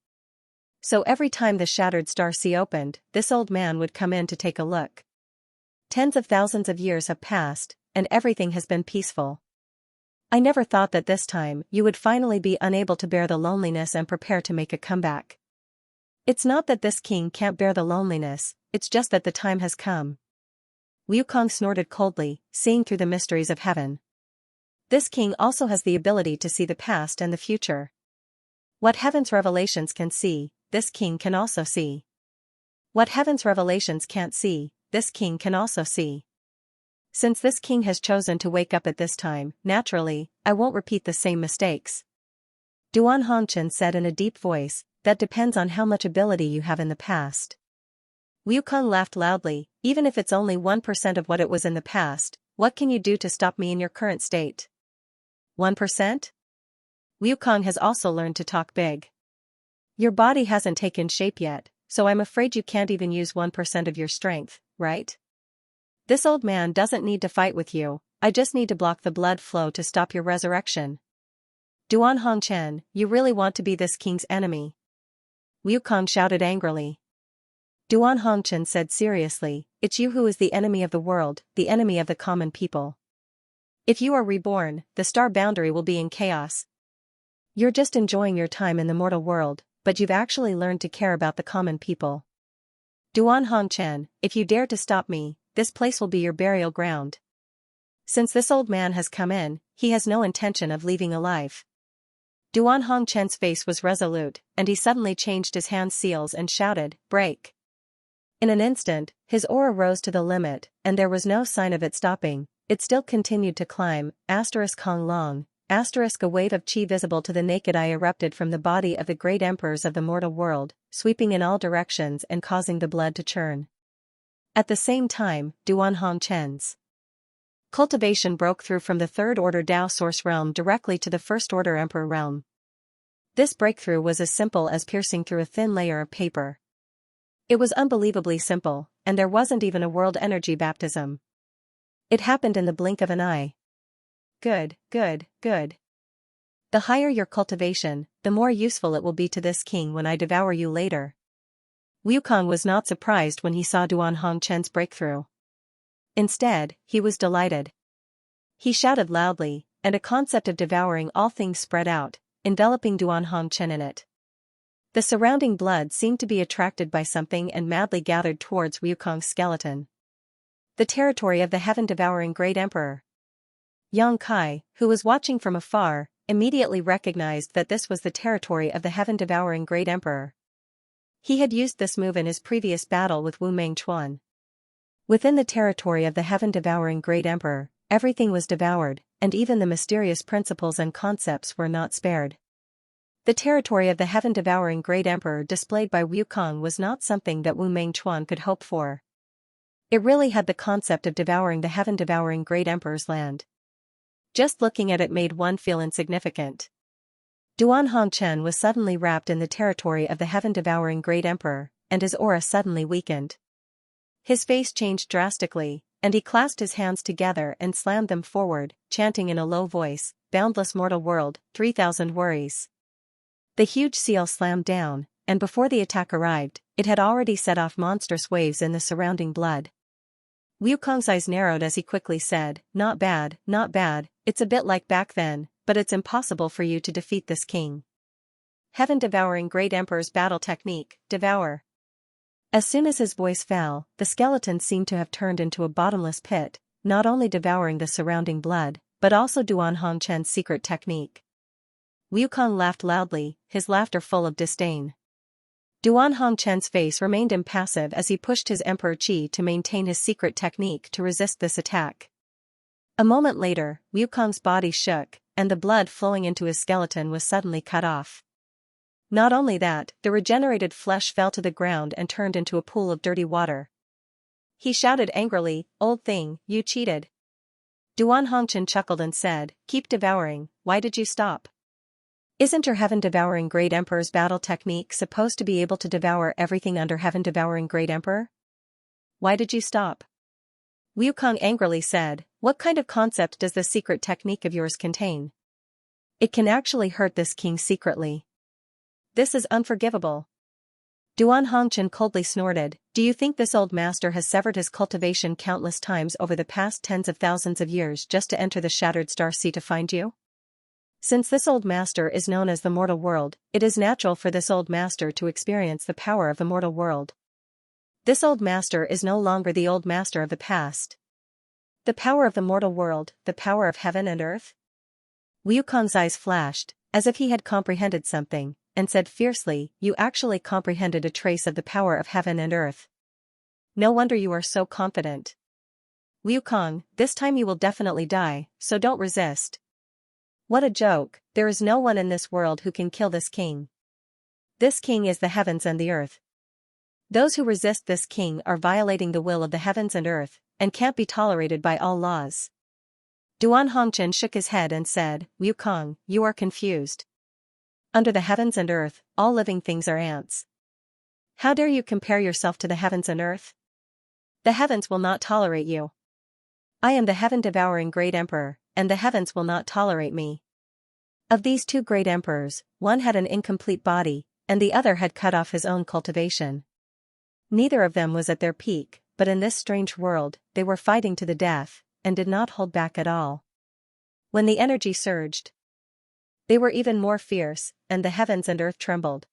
So every time the Shattered Star Sea opened, this old man would come in to take a look. Tens of thousands of years have passed, and everything has been peaceful. I never thought that this time you would finally be unable to bear the loneliness and prepare to make a comeback. It's not that this king can't bear the loneliness, it's just that the time has come. Wukong snorted coldly, seeing through the mysteries of heaven. This king also has the ability to see the past and the future. What heaven's revelations can see, this king can also see. What heaven's revelations can't see, this king can also see. Since this king has chosen to wake up at this time, naturally, I won't repeat the same mistakes. Duan Hongchen said in a deep voice, that depends on how much ability you have in the past. Wukong laughed loudly, even if it's only 1% of what it was in the past, what can you do to stop me in your current state? 1%? Wukong has also learned to talk big. Your body hasn't taken shape yet, so I'm afraid you can't even use 1% of your strength, right? This old man doesn't need to fight with you, I just need to block the blood flow to stop your resurrection. Duan Hongchen, you really want to be this king's enemy? Wukong shouted angrily. Duan Hongchen said seriously, it's you who is the enemy of the world, the enemy of the common people. If you are reborn, the star boundary will be in chaos. You're just enjoying your time in the mortal world, but you've actually learned to care about the common people. Duan Hongchen, if you dare to stop me, this place will be your burial ground. Since this old man has come in, he has no intention of leaving alive. Duan Hongchen's face was resolute, and he suddenly changed his hand seals and shouted, break. In an instant, his aura rose to the limit, and there was no sign of it stopping. It still continued to climb, Hong Long, a wave of qi visible to the naked eye erupted from the body of the great emperors of the mortal world, sweeping in all directions and causing the blood to churn. At the same time, Duan Hongchen's cultivation broke through from the Third Order Dao Source realm directly to the First Order Emperor realm. This breakthrough was as simple as piercing through a thin layer of paper. It was unbelievably simple, and there wasn't even a world energy baptism. It happened in the blink of an eye. Good, good, good. The higher your cultivation, the more useful it will be to this king when I devour you later. Wukong was not surprised when he saw Duan Hongchen's breakthrough. Instead, he was delighted. He shouted loudly, and a concept of devouring all things spread out, enveloping Duan Hongchen in it. The surrounding blood seemed to be attracted by something and madly gathered towards Wukong's skeleton. The territory of the heaven-devouring Great Emperor. Yang Kai, who was watching from afar, immediately recognized that this was the territory of the heaven-devouring Great Emperor. He had used this move in his previous battle with Wu Mengchuan. Within the territory of the heaven-devouring Great Emperor, everything was devoured, and even the mysterious principles and concepts were not spared. The territory of the heaven-devouring Great Emperor displayed by Wukong was not something that Wu Mengchuan could hope for. It really had the concept of devouring the heaven-devouring Great Emperor's land. Just looking at it made one feel insignificant. Duan Hongchen was suddenly wrapped in the territory of the heaven-devouring Great Emperor, and his aura suddenly weakened. His face changed drastically, and he clasped his hands together and slammed them forward, chanting in a low voice, "Boundless mortal world, 3,000 worries." The huge seal slammed down, and before the attack arrived, it had already set off monstrous waves in the surrounding blood. Wukong's eyes narrowed as he quickly said, "Not bad, not bad, it's a bit like back then, but it's impossible for you to defeat this king." Heaven-devouring Great Emperor's battle technique, devour. As soon as his voice fell, the skeleton seemed to have turned into a bottomless pit, not only devouring the surrounding blood, but also Duan Hongchen's secret technique. Wukong laughed loudly, his laughter full of disdain. Duan Hongchen's face remained impassive as he pushed his Emperor Qi to maintain his secret technique to resist this attack. A moment later, Wukong's body shook, and the blood flowing into his skeleton was suddenly cut off. Not only that, the regenerated flesh fell to the ground and turned into a pool of dirty water. He shouted angrily, "Old thing, you cheated." Duan Hongchen chuckled and said, "Keep devouring, why did you stop? Isn't your heaven-devouring Great Emperor's battle technique supposed to be able to devour everything under heaven-devouring Great Emperor? Why did you stop?" Wukong angrily said, "What kind of concept does this secret technique of yours contain? It can actually hurt this king secretly. This is unforgivable." Duan Hongchen coldly snorted, "Do you think this old master has severed his cultivation countless times over the past tens of thousands of years just to enter the Shattered Star Sea to find you? Since this old master is known as the mortal world, it is natural for this old master to experience the power of the mortal world. This old master is no longer the old master of the past. The power of the mortal world, the power of heaven and earth?" Wukong's eyes flashed, as if he had comprehended something, and said fiercely, "You actually comprehended a trace of the power of heaven and earth. No wonder you are so confident. Wukong, this time you will definitely die, so don't resist." What a joke, there is no one in this world who can kill this king. This king is the heavens and the earth. Those who resist this king are violating the will of the heavens and earth, and can't be tolerated by all laws. Duan Hongchen shook his head and said, "Wukong, you are confused. Under the heavens and earth, all living things are ants. How dare you compare yourself to the heavens and earth? The heavens will not tolerate you. I am the heaven-devouring Great Emperor, and the heavens will not tolerate me." Of these two great emperors, one had an incomplete body, and the other had cut off his own cultivation. Neither of them was at their peak, but in this strange world, they were fighting to the death, and did not hold back at all. When the energy surged, they were even more fierce, and the heavens and earth trembled.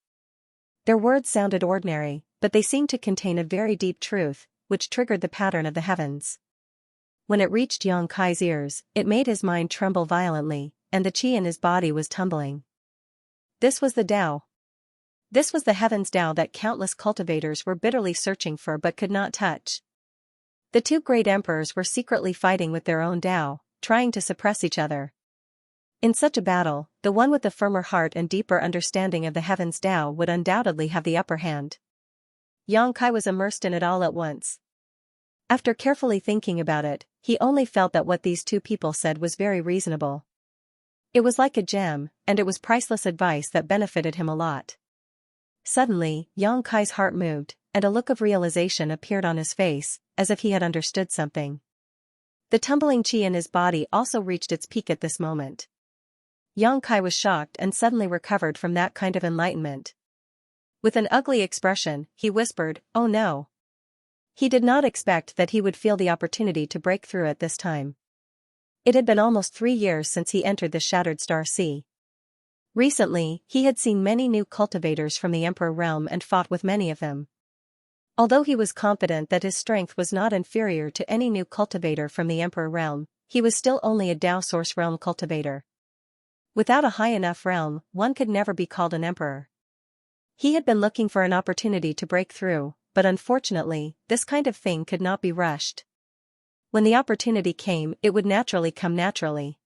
Their words sounded ordinary, but they seemed to contain a very deep truth, which triggered the pattern of the heavens. When it reached Yang Kai's ears, it made his mind tremble violently, and the qi in his body was tumbling. This was the Tao. This was the heavens Tao that countless cultivators were bitterly searching for but could not touch. The two great emperors were secretly fighting with their own Tao, trying to suppress each other. In such a battle, the one with the firmer heart and deeper understanding of the heavens Tao would undoubtedly have the upper hand. Yang Kai was immersed in it all at once. After carefully thinking about it, he only felt that what these two people said was very reasonable. It was like a gem, and it was priceless advice that benefited him a lot. Suddenly, Yang Kai's heart moved, and a look of realization appeared on his face, as if he had understood something. The tumbling qi in his body also reached its peak at this moment. Yang Kai was shocked and suddenly recovered from that kind of enlightenment. With an ugly expression, he whispered, "Oh no." He did not expect that he would feel the opportunity to break through at this time. It had been almost 3 years since he entered the Shattered Star Sea. Recently, he had seen many new cultivators from the Emperor realm and fought with many of them. Although he was confident that his strength was not inferior to any new cultivator from the Emperor realm, he was still only a Tao Source realm cultivator. Without a high enough realm, one could never be called an emperor. He had been looking for an opportunity to break through, but unfortunately, this kind of thing could not be rushed. When the opportunity came, it would naturally come naturally.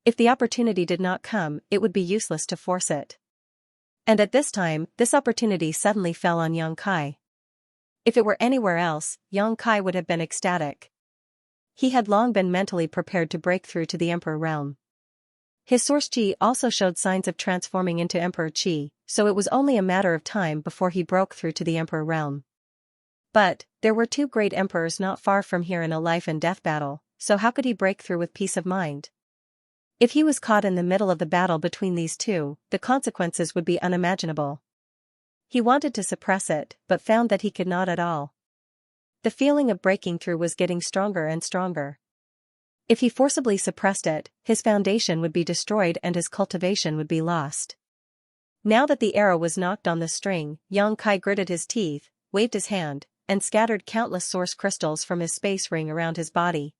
If the opportunity did not come, it would be useless to force it. And at this time, this opportunity suddenly fell on Yang Kai. If it were anywhere else, Yang Kai would have been ecstatic. He had long been mentally prepared to break through to the Emperor realm. His source Qi also showed signs of transforming into Emperor Qi, so it was only a matter of time before he broke through to the Emperor realm. But, there were two great emperors not far from here in a life and death battle, so how could he break through with peace of mind? If he was caught in the middle of the battle between these two, the consequences would be unimaginable. He wanted to suppress it, but found that he could not at all. The feeling of breaking through was getting stronger and stronger. If he forcibly suppressed it, his foundation would be destroyed and his cultivation would be lost. Now that the arrow was knocked on the string, Yang Kai gritted his teeth, waved his hand, and scattered countless source crystals from his space ring around his body.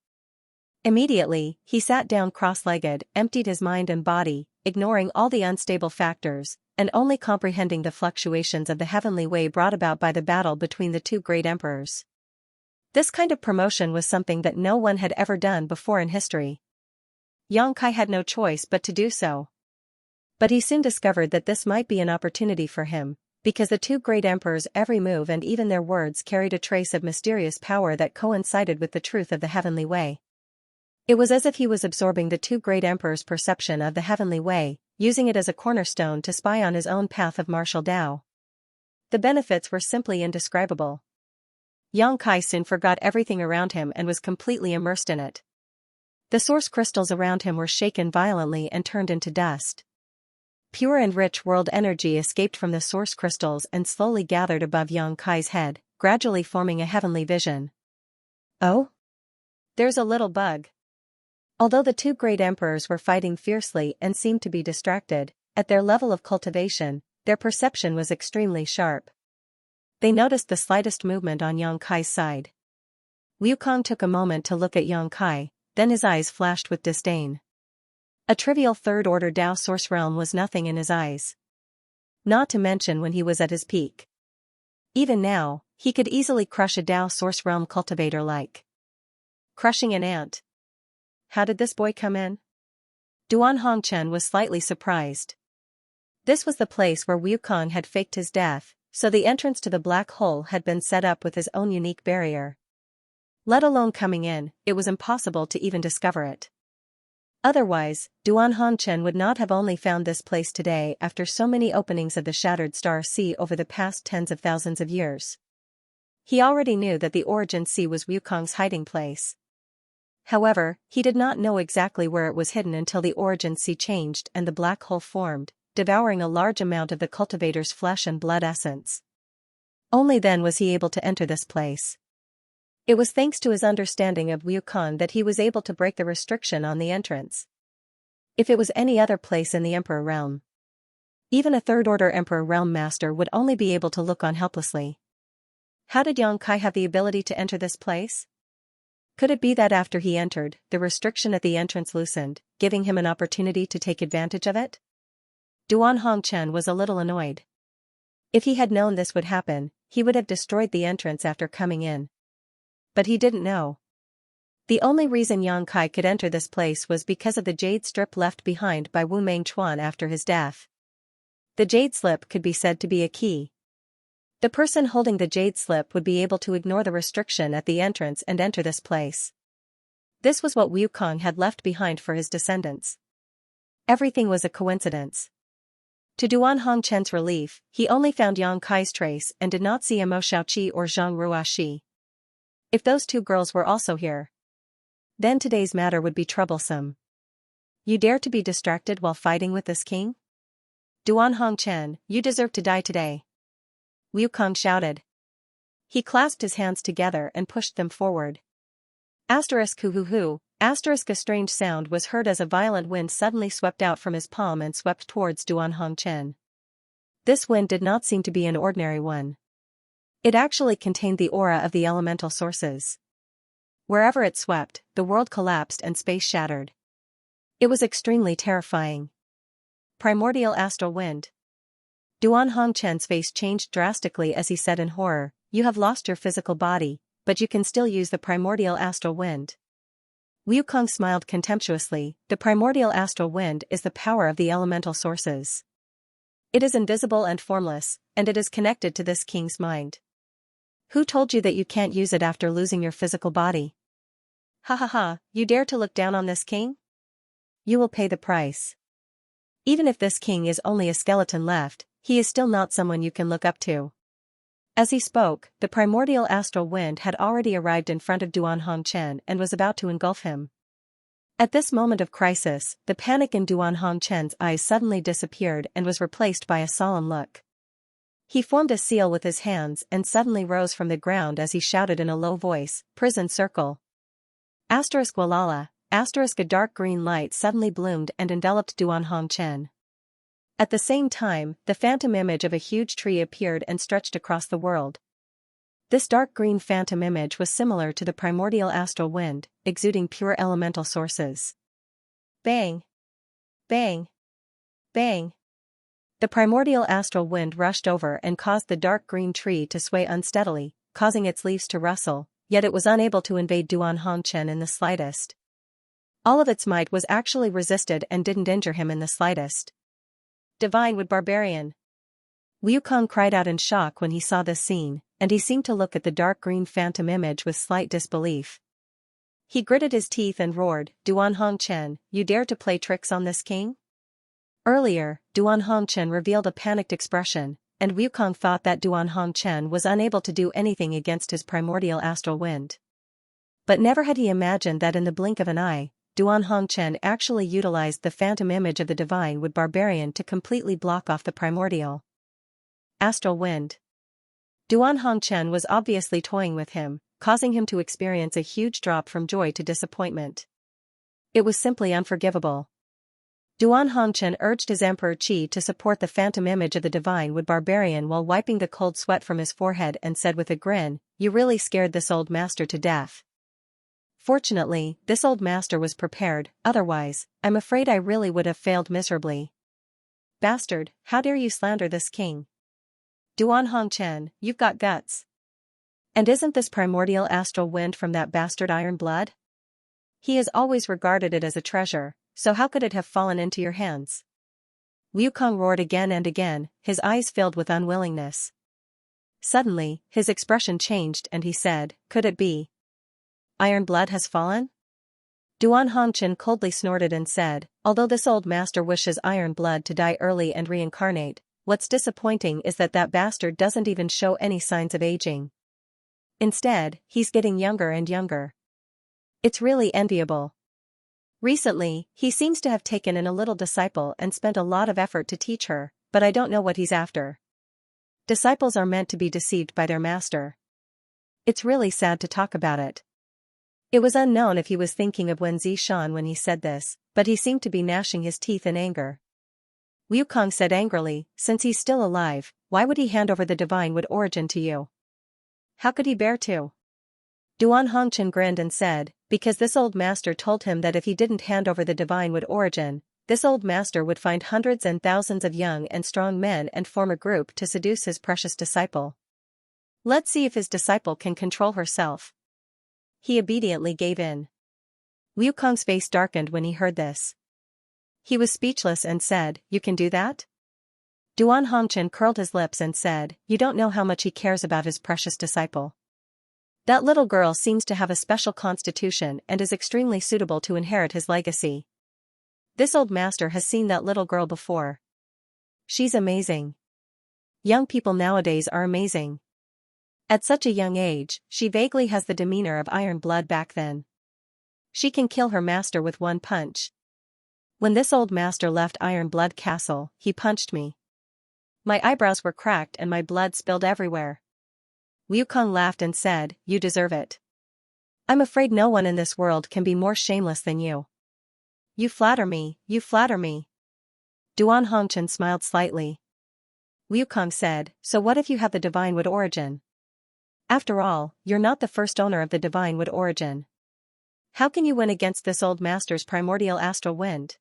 Immediately, he sat down cross-legged, emptied his mind and body, ignoring all the unstable factors, and only comprehending the fluctuations of the heavenly way brought about by the battle between the two great emperors. This kind of promotion was something that no one had ever done before in history. Yang Kai had no choice but to do so. But he soon discovered that this might be an opportunity for him, because the two great emperors' every move and even their words carried a trace of mysterious power that coincided with the truth of the heavenly way. It was as if he was absorbing the two great emperors' perception of the heavenly way, using it as a cornerstone to spy on his own path of martial Tao. The benefits were simply indescribable. Yang Kai soon forgot everything around him and was completely immersed in it. The source crystals around him were shaken violently and turned into dust. Pure and rich world energy escaped from the source crystals and slowly gathered above Yang Kai's head, gradually forming a heavenly vision. Oh? There's a little bug. Although the two great emperors were fighting fiercely and seemed to be distracted, at their level of cultivation, their perception was extremely sharp. They noticed the slightest movement on Yang Kai's side. Wukong took a moment to look at Yang Kai, then his eyes flashed with disdain. A trivial third-order Tao source realm was nothing in his eyes. Not to mention when he was at his peak. Even now, he could easily crush a Tao source realm cultivator like crushing an ant. How did this boy come in? Duan Hongchen was slightly surprised. This was the place where Wukong had faked his death, so the entrance to the black hole had been set up with his own unique barrier. Let alone coming in, it was impossible to even discover it. Otherwise, Duan Hongchen would not have only found this place today after so many openings of the Shattered Star Sea over the past tens of thousands of years. He already knew that the Origin Sea was Wukong's hiding place. However, he did not know exactly where it was hidden until the Origin Sea changed and the black hole formed, devouring a large amount of the cultivator's flesh and blood essence. Only then was he able to enter this place. It was thanks to his understanding of Wukong that he was able to break the restriction on the entrance. If it was any other place in the Emperor realm, even a third-order Emperor realm master would only be able to look on helplessly. How did Yang Kai have the ability to enter this place? Could it be that after he entered, the restriction at the entrance loosened, giving him an opportunity to take advantage of it? Duan Hongchen was a little annoyed. If he had known this would happen, he would have destroyed the entrance after coming in. But he didn't know. The only reason Yang Kai could enter this place was because of the jade strip left behind by Wu Mengchuan after his death. The jade slip could be said to be a key. The person holding the jade slip would be able to ignore the restriction at the entrance and enter this place. This was what Wukong had left behind for his descendants. Everything was a coincidence. To Duan Hongchen's relief, he only found Yang Kai's trace and did not see Mo Shaoqi or Zhang Ruaxi. If those two girls were also here, then today's matter would be troublesome. You dare to be distracted while fighting with this king? Duan Hongchen, you deserve to die today. Wukong shouted. He clasped his hands together and pushed them forward. Asterisk hoo-hoo-hoo, asterisk a strange sound was heard as a violent wind suddenly swept out from his palm and swept towards Duan Hongchen. This wind did not seem to be an ordinary one. It actually contained the aura of the elemental sources. Wherever it swept, the world collapsed and space shattered. It was extremely terrifying. Primordial astral wind. Duan Hongchen's face changed drastically as he said in horror, "You have lost your physical body, but you can still use the primordial astral wind. Wukong smiled contemptuously. The primordial astral wind is the power of the elemental sources. It is invisible and formless, and it is connected to this king's mind. Who told you that you can't use it after losing your physical body? Ha ha ha, you dare to look down on this king? You will pay the price. Even if this king is only a skeleton left, he is still not someone you can look up to. As he spoke, the primordial astral wind had already arrived in front of Duan Hongchen and was about to engulf him. At this moment of crisis, the panic in Duan Hongchen's eyes suddenly disappeared and was replaced by a solemn look. He formed a seal with his hands and suddenly rose from the ground as he shouted in a low voice, "Prison circle." Asterisk walala, asterisk a dark green light suddenly bloomed and enveloped Duan Hongchen. At the same time, the phantom image of a huge tree appeared and stretched across the world. This dark green phantom image was similar to the primordial astral wind, exuding pure elemental sources. Bang! Bang! Bang! The primordial astral wind rushed over and caused the dark green tree to sway unsteadily, causing its leaves to rustle, yet it was unable to invade Duan Hongchen in the slightest. All of its might was actually resisted and didn't injure him in the slightest. Divine Wood Barbarian! Wukong cried out in shock when he saw this scene, and he seemed to look at the dark green phantom image with slight disbelief. He gritted his teeth and roared, "Duan Hongchen, you dare to play tricks on this king?" Earlier, Duan Hongchen revealed a panicked expression, and Wukong thought that Duan Hongchen was unable to do anything against his primordial astral wind. But never had he imagined that in the blink of an eye, Duan Hongchen actually utilized the phantom image of the Divine Wood Barbarian to completely block off the primordial astral wind. Duan Hongchen was obviously toying with him, causing him to experience a huge drop from joy to disappointment. It was simply unforgivable. Duan Hongchen urged his Emperor Qi to support the phantom image of the Divine Wood Barbarian while wiping the cold sweat from his forehead and said with a grin, "You really scared this old master to death." Fortunately, this old master was prepared, otherwise, I'm afraid I really would have failed miserably. Bastard, how dare you slander this king? Duan Hongchen, you've got guts. And isn't this primordial astral wind from that bastard Iron Blood? He has always regarded it as a treasure, so how could it have fallen into your hands? Wukong roared again and again, his eyes filled with unwillingness. Suddenly, his expression changed and he said, "Could it be? Iron Blood has fallen?" Duan Hongchen coldly snorted and said, "Although this old master wishes Iron Blood to die early and reincarnate, what's disappointing is that bastard doesn't even show any signs of aging. Instead, he's getting younger and younger. It's really enviable. Recently, he seems to have taken in a little disciple and spent a lot of effort to teach her, but I don't know what he's after. Disciples are meant to be deceived by their master. It's really sad to talk about it." It was unknown if he was thinking of Wen Zishan when he said this, but he seemed to be gnashing his teeth in anger. Wukong said angrily, "Since he's still alive, why would he hand over the Divine Wood Origin to you? How could he bear to?" Duan Hongchen grinned and said, "Because this old master told him that if he didn't hand over the Divine Wood Origin, this old master would find hundreds and thousands of young and strong men and form a group to seduce his precious disciple. Let's see if his disciple can control herself." He obediently gave in. Wukong's face darkened when he heard this. He was speechless and said, "You can do that?" Duan Hongchen curled his lips and said, "You don't know how much he cares about his precious disciple. That little girl seems to have a special constitution and is extremely suitable to inherit his legacy. This old master has seen that little girl before. She's amazing. Young people nowadays are amazing. At such a young age, she vaguely has the demeanor of Iron Blood back then. She can kill her master with one punch. When this old master left Iron Blood Castle, he punched me. My eyebrows were cracked and my blood spilled everywhere." Wukong laughed and said, "You deserve it. I'm afraid no one in this world can be more shameless than you. You flatter me, you flatter me." Duan Hongchen smiled slightly. Wukong said, "So what if you have the Divine Wood Origin? After all, you're not the first owner of the Divine Wood Origin. How can you win against this old master's primordial astral wind?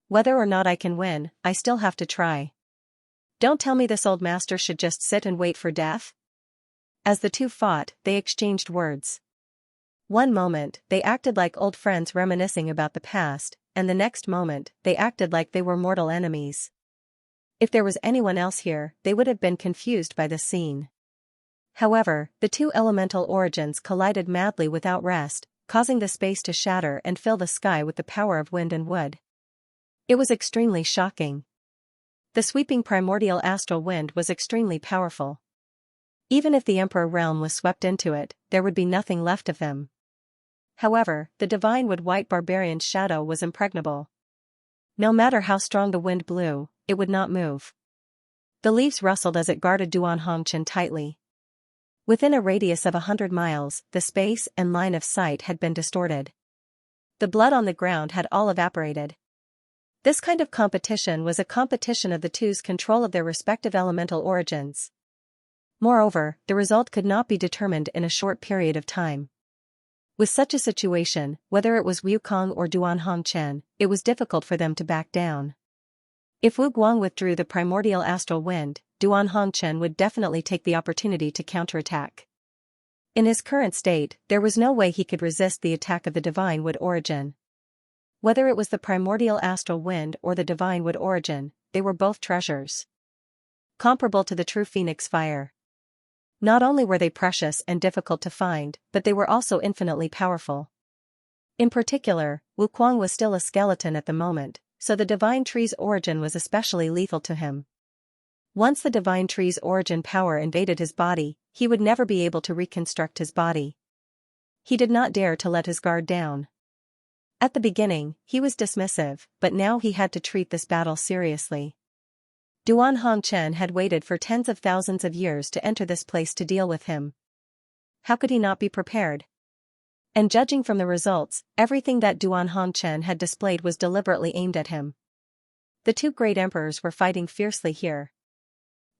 Whether or not I can win, I still have to try. Don't tell me this old master should just sit and wait for death." As the two fought, they exchanged words. One moment, they acted like old friends reminiscing about the past, and the next moment, they acted like they were mortal enemies. If there was anyone else here, they would have been confused by this scene. However, the two elemental origins collided madly without rest, causing the space to shatter and fill the sky with the power of wind and wood. It was extremely shocking. The sweeping primordial astral wind was extremely powerful. Even if the Emperor realm was swept into it, there would be nothing left of them. However, the divine wood-white barbarian's shadow was impregnable. No matter how strong the wind blew, it would not move. The leaves rustled as it guarded Duan Hongqian tightly. Within a radius of 100 miles, the space and line of sight had been distorted. The blood on the ground had all evaporated. This kind of competition was a competition of the two's control of their respective elemental origins. Moreover, the result could not be determined in a short period of time. With such a situation, whether it was Wukong or Duan Hongqian, it was difficult for them to back down. If Wu Guang withdrew the primordial astral wind, Duan Hongqian would definitely take the opportunity to counterattack. In his current state, there was no way he could resist the attack of the divine wood origin. Whether it was the primordial astral wind or the divine wood origin, they were both treasures. Comparable to the true phoenix fire. Not only were they precious and difficult to find, but they were also infinitely powerful. In particular, Wu Guang was still a skeleton at the moment, so the divine tree's origin was especially lethal to him. Once the divine tree's origin power invaded his body, he would never be able to reconstruct his body. He did not dare to let his guard down. At the beginning, he was dismissive, but now he had to treat this battle seriously. Duan Hongqian had waited for tens of thousands of years to enter this place to deal with him. How could he not be prepared? And judging from the results, everything that Duan Hongqian had displayed was deliberately aimed at him. The two great emperors were fighting fiercely here.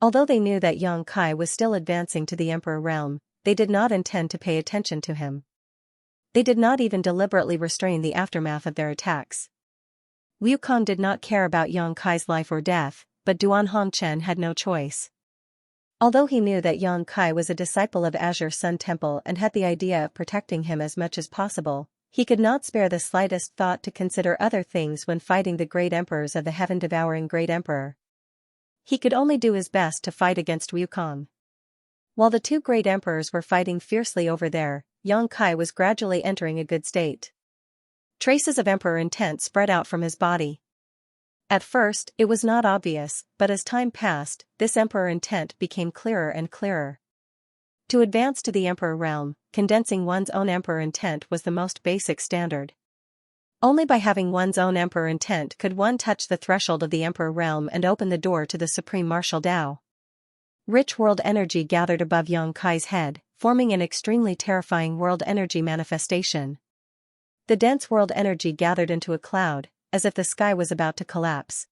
Although they knew that Yang Kai was still advancing to the emperor realm, they did not intend to pay attention to him. They did not even deliberately restrain the aftermath of their attacks. Wukong did not care about Yang Kai's life or death, but Duan Hongqian had no choice. Although he knew that Yang Kai was a disciple of Azure Sun Temple and had the idea of protecting him as much as possible, he could not spare the slightest thought to consider other things when fighting the great emperors of the heaven-devouring great emperor. He could only do his best to fight against Wukong. While the two great emperors were fighting fiercely over there, Yang Kai was gradually entering a good state. Traces of emperor intent spread out from his body. At first, it was not obvious, but as time passed, this emperor intent became clearer and clearer. To advance to the emperor realm, condensing one's own emperor intent was the most basic standard. Only by having one's own emperor intent could one touch the threshold of the emperor realm and open the door to the supreme martial Tao. Rich world energy gathered above Yang Kai's head, forming an extremely terrifying world energy manifestation. The dense world energy gathered into a cloud, as if the sky was about to collapse.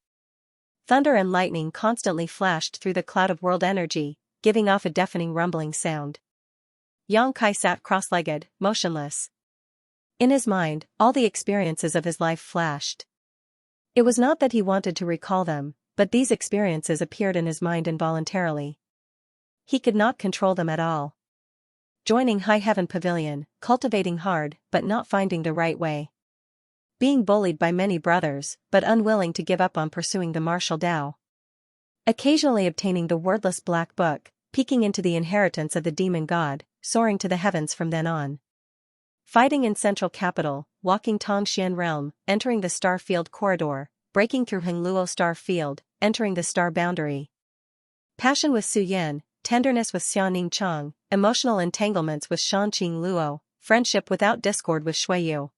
Thunder and lightning constantly flashed through the cloud of world energy, giving off a deafening rumbling sound. Yang Kai sat cross-legged, motionless. In his mind, all the experiences of his life flashed. It was not that he wanted to recall them, but these experiences appeared in his mind involuntarily. He could not control them at all. Joining High Heaven Pavilion, cultivating hard, but not finding the right way. Being bullied by many brothers, but unwilling to give up on pursuing the martial Tao. Occasionally obtaining the wordless black book, peeking into the inheritance of the demon god, soaring to the heavens from then on. Fighting in Central Capital, walking Tongxian realm, entering the star field corridor, breaking through Hengluo star field, entering the star boundary. Passion with Su Yan, tenderness with Xianing Chang, emotional entanglements with Shanqing Luo, friendship without discord with Shuiyu.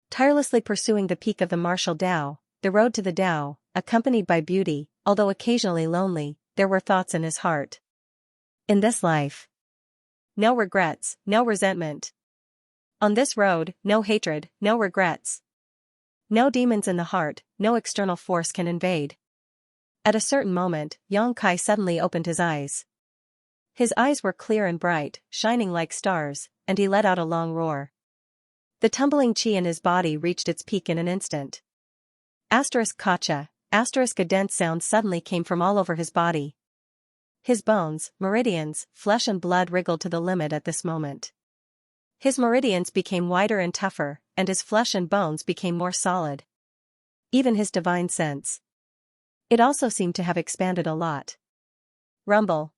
Tirelessly pursuing the peak of the martial Tao, the road to the Tao, accompanied by beauty, although occasionally lonely, there were thoughts in his heart. In this life, no regrets, no resentment. On this road, no hatred, no regrets. No demons in the heart, no external force can invade. At a certain moment, Yang Kai suddenly opened his eyes. His eyes were clear and bright, shining like stars, and he let out a long roar. The tumbling chi in his body reached its peak in an instant. Kacha, a dense sound suddenly came from all over his body. His bones, meridians, flesh and blood wriggled to the limit at this moment. His meridians became wider and tougher, and his flesh and bones became more solid. Even his divine sense. It also seemed to have expanded a lot. Rumble.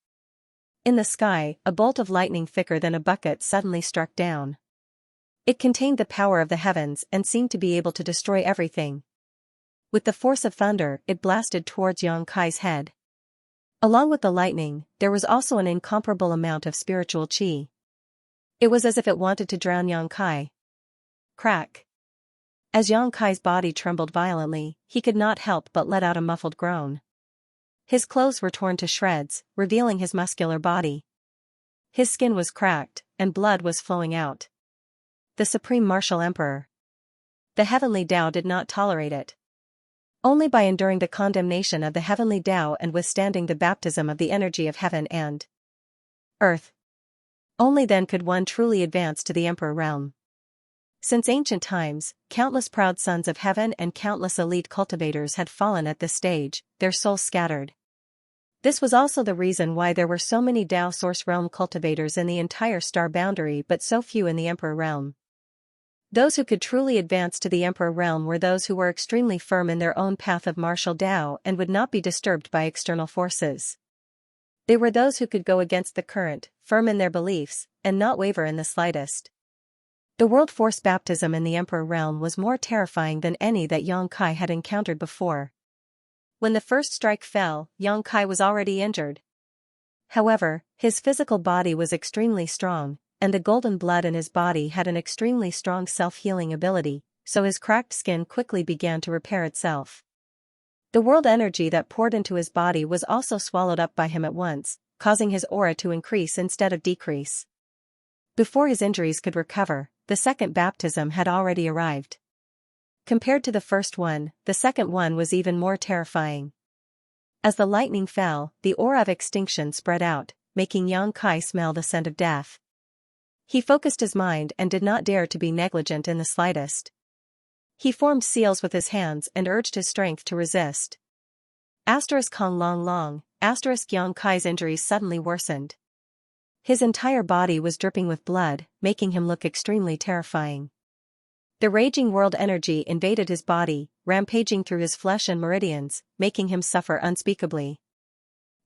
In the sky, a bolt of lightning thicker than a bucket suddenly struck down. It contained the power of the heavens and seemed to be able to destroy everything. With the force of thunder, it blasted towards Xianxia's head. Along with the lightning, there was also an incomparable amount of spiritual qi. It was as if it wanted to drown Xianxia. Crack. As Xianxia's body trembled violently, he could not help but let out a muffled groan. His clothes were torn to shreds, revealing his muscular body. His skin was cracked, and blood was flowing out. The Supreme Martial Emperor. The heavenly Tao did not tolerate it. Only by enduring the condemnation of the heavenly Tao and withstanding the baptism of the energy of heaven and earth. Only then could one truly advance to the Emperor realm. Since ancient times, countless proud sons of heaven and countless elite cultivators had fallen at this stage, their souls scattered. This was also the reason why there were so many Tao Source Realm cultivators in the entire star boundary but so few in the Emperor realm. Those who could truly advance to the Emperor realm were those who were extremely firm in their own path of martial Tao and would not be disturbed by external forces. They were those who could go against the current, firm in their beliefs, and not waver in the slightest. The world force baptism in the Emperor realm was more terrifying than any that Xianxia had encountered before. When the first strike fell, Xianxia was already injured. However, his physical body was extremely strong, and the golden blood in his body had an extremely strong self-healing ability, so his cracked skin quickly began to repair itself. The world energy that poured into his body was also swallowed up by him at once, causing his aura to increase instead of decrease. Before his injuries could recover, the second baptism had already arrived. Compared to the first one, the second one was even more terrifying. As the lightning fell, the aura of extinction spread out, making Xianxia smell the scent of death. He focused his mind and did not dare to be negligent in the slightest. He formed seals with his hands and urged his strength to resist. Kong long long, Xianxia's injuries suddenly worsened. His entire body was dripping with blood, making him look extremely terrifying. The raging world energy invaded his body, rampaging through his flesh and meridians, making him suffer unspeakably.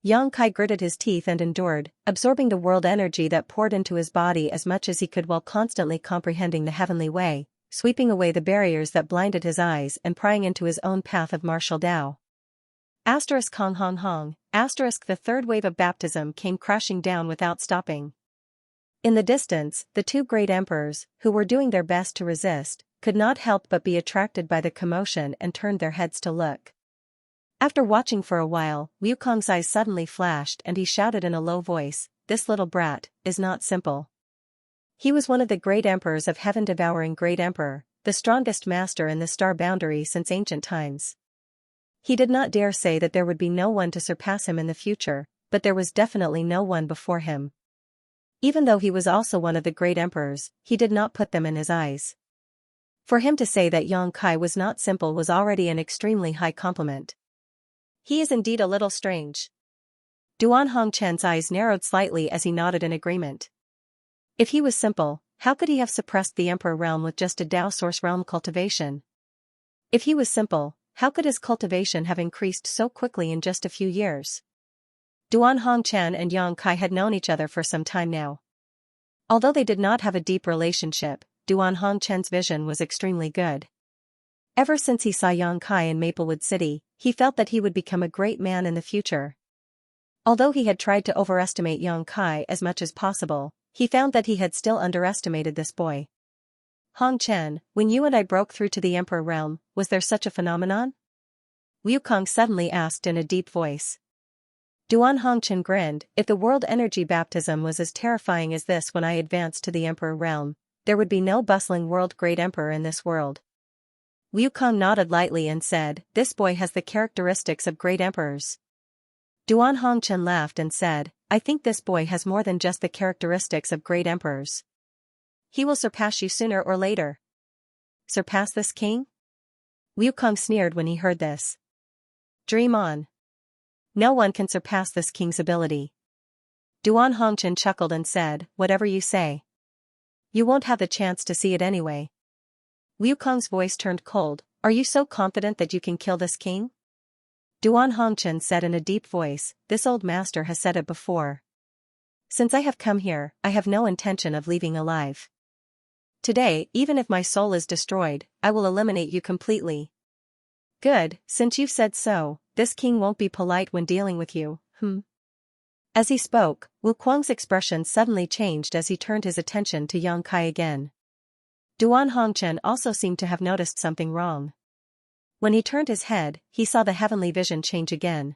Xianxia gritted his teeth and endured, absorbing the world energy that poured into his body as much as he could while constantly comprehending the heavenly way, sweeping away the barriers that blinded his eyes and prying into his own path of martial Tao. Hong hong hong, the third wave of baptism came crashing down without stopping. In the distance, the two great emperors, who were doing their best to resist, could not help but be attracted by the commotion and turned their heads to look. After watching for a while, Wukong's eyes suddenly flashed and he shouted in a low voice, "This little brat is not simple." He was one of the great emperors of heaven, devouring great emperor, the strongest master in the star boundary since ancient times. He did not dare say that there would be no one to surpass him in the future, but there was definitely no one before him. Even though he was also one of the great emperors, he did not put them in his eyes. For him to say that Xianxia was not simple was already an extremely high compliment. He is indeed a little strange. Duan Hongchen's eyes narrowed slightly as he nodded in agreement. If he was simple, how could he have suppressed the Emperor realm with just a Tao Source realm cultivation? If he was simple, how could his cultivation have increased so quickly in just a few years? Duan Hongchen and Xianxia had known each other for some time now. Although they did not have a deep relationship, Duan Hongchen's vision was extremely good. Ever since he saw Xianxia in Maplewood City, he felt that he would become a great man in the future. Although he had tried to overestimate Xianxia as much as possible, he found that he had still underestimated this boy. Hongchen, when you and I broke through to the Emperor realm, was there such a phenomenon? Wukong suddenly asked in a deep voice. Duan Hongchen grinned. If the world energy baptism was as terrifying as this when I advanced to the Emperor realm, there would be no bustling world great emperor in this world. Wukong nodded lightly and said, "This boy has the characteristics of great emperors." Duan Hongchen laughed and said, "I think this boy has more than just the characteristics of great emperors. He will surpass you sooner or later." Surpass this king? Wukong sneered when he heard this. Dream on. No one can surpass this king's ability. Duan Hongchen chuckled and said, "Whatever you say. You won't have the chance to see it anyway." Liu Kong's voice turned cold. "Are you so confident that you can kill this king?" Duan Hongchen said in a deep voice, "This old master has said it before. Since I have come here, I have no intention of leaving alive. Today, even if my soul is destroyed, I will eliminate you completely." "Good, since you've said so, this king won't be polite when dealing with you, As he spoke, Wu Kuang's expression suddenly changed as he turned his attention to Yang Kai again. Duan Hongchen also seemed to have noticed something wrong. When he turned his head, he saw the heavenly vision change again.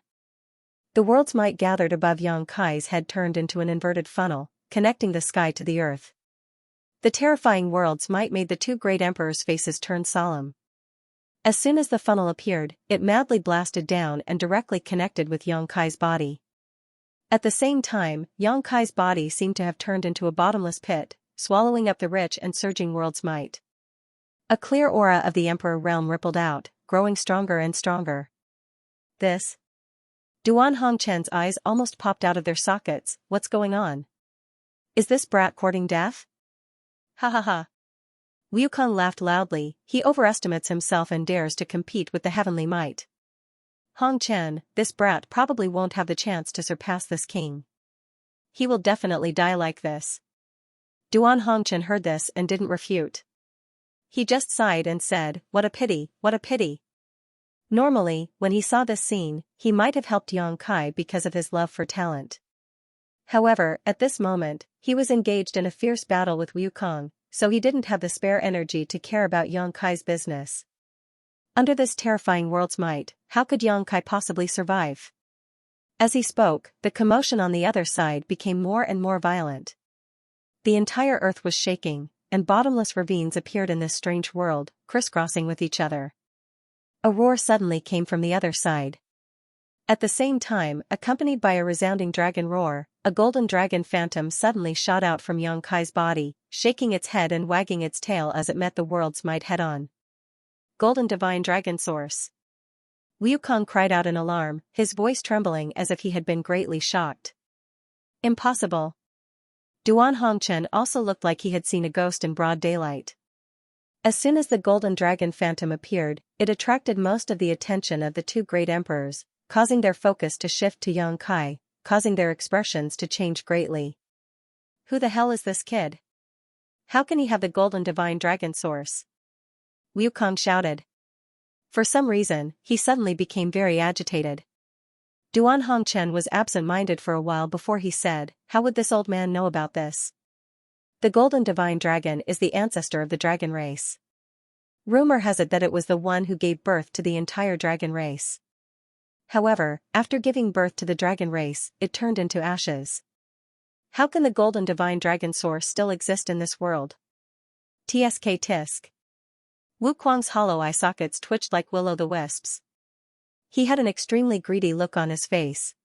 The world's might gathered above Yang Kai's head turned into an inverted funnel, connecting the sky to the earth. The terrifying world's might made the two great emperors' faces turn solemn. As soon as the funnel appeared, it madly blasted down and directly connected with Yang Kai's body. At the same time, Yang Kai's body seemed to have turned into a bottomless pit, swallowing up the rich and surging world's might. A clear aura of the Emperor realm rippled out, growing stronger and stronger. This? Duan Hongchen's eyes almost popped out of their sockets. What's going on? Is this brat courting death? Ha ha ha. Liu Kong laughed loudly. He overestimates himself and dares to compete with the heavenly might. Hongchen, this brat probably won't have the chance to surpass this king. He will definitely die like this. Duan Hongchen heard this and didn't refute. He just sighed and said, "What a pity, what a pity." Normally, when he saw this scene, he might have helped Yang Kai because of his love for talent. However, at this moment, he was engaged in a fierce battle with Liu Kong, so he didn't have the spare energy to care about Yang Kai's business. Under this terrifying world's might, how could Yang Kai possibly survive? As he spoke, the commotion on the other side became more and more violent. The entire earth was shaking, and bottomless ravines appeared in this strange world, crisscrossing with each other. A roar suddenly came from the other side. At the same time, accompanied by a resounding dragon roar, a golden dragon phantom suddenly shot out from Yang Kai's body, shaking its head and wagging its tail as it met the world's might head-on. Golden Divine Dragon Source. Liu Kong cried out in alarm, his voice trembling as if he had been greatly shocked. Impossible. Duan Hongchen also looked like he had seen a ghost in broad daylight. As soon as the golden dragon phantom appeared, it attracted most of the attention of the two great emperors, causing their focus to shift to Yang Kai, causing their expressions to change greatly. Who the hell is this kid? How can he have the golden divine dragon source? Liu Kong shouted. For some reason, he suddenly became very agitated. Duan Hongchen was absent-minded for a while before he said, "How would this old man know about this?" The golden divine dragon is the ancestor of the dragon race. Rumor has it that it was the one who gave birth to the entire dragon race. However, after giving birth to the dragon race, it turned into ashes. How can the golden divine dragon source still exist in this world? Tsk tisk. Wu Kuang's hollow eye sockets twitched like will-o'-the-wisps. He had an extremely greedy look on his face.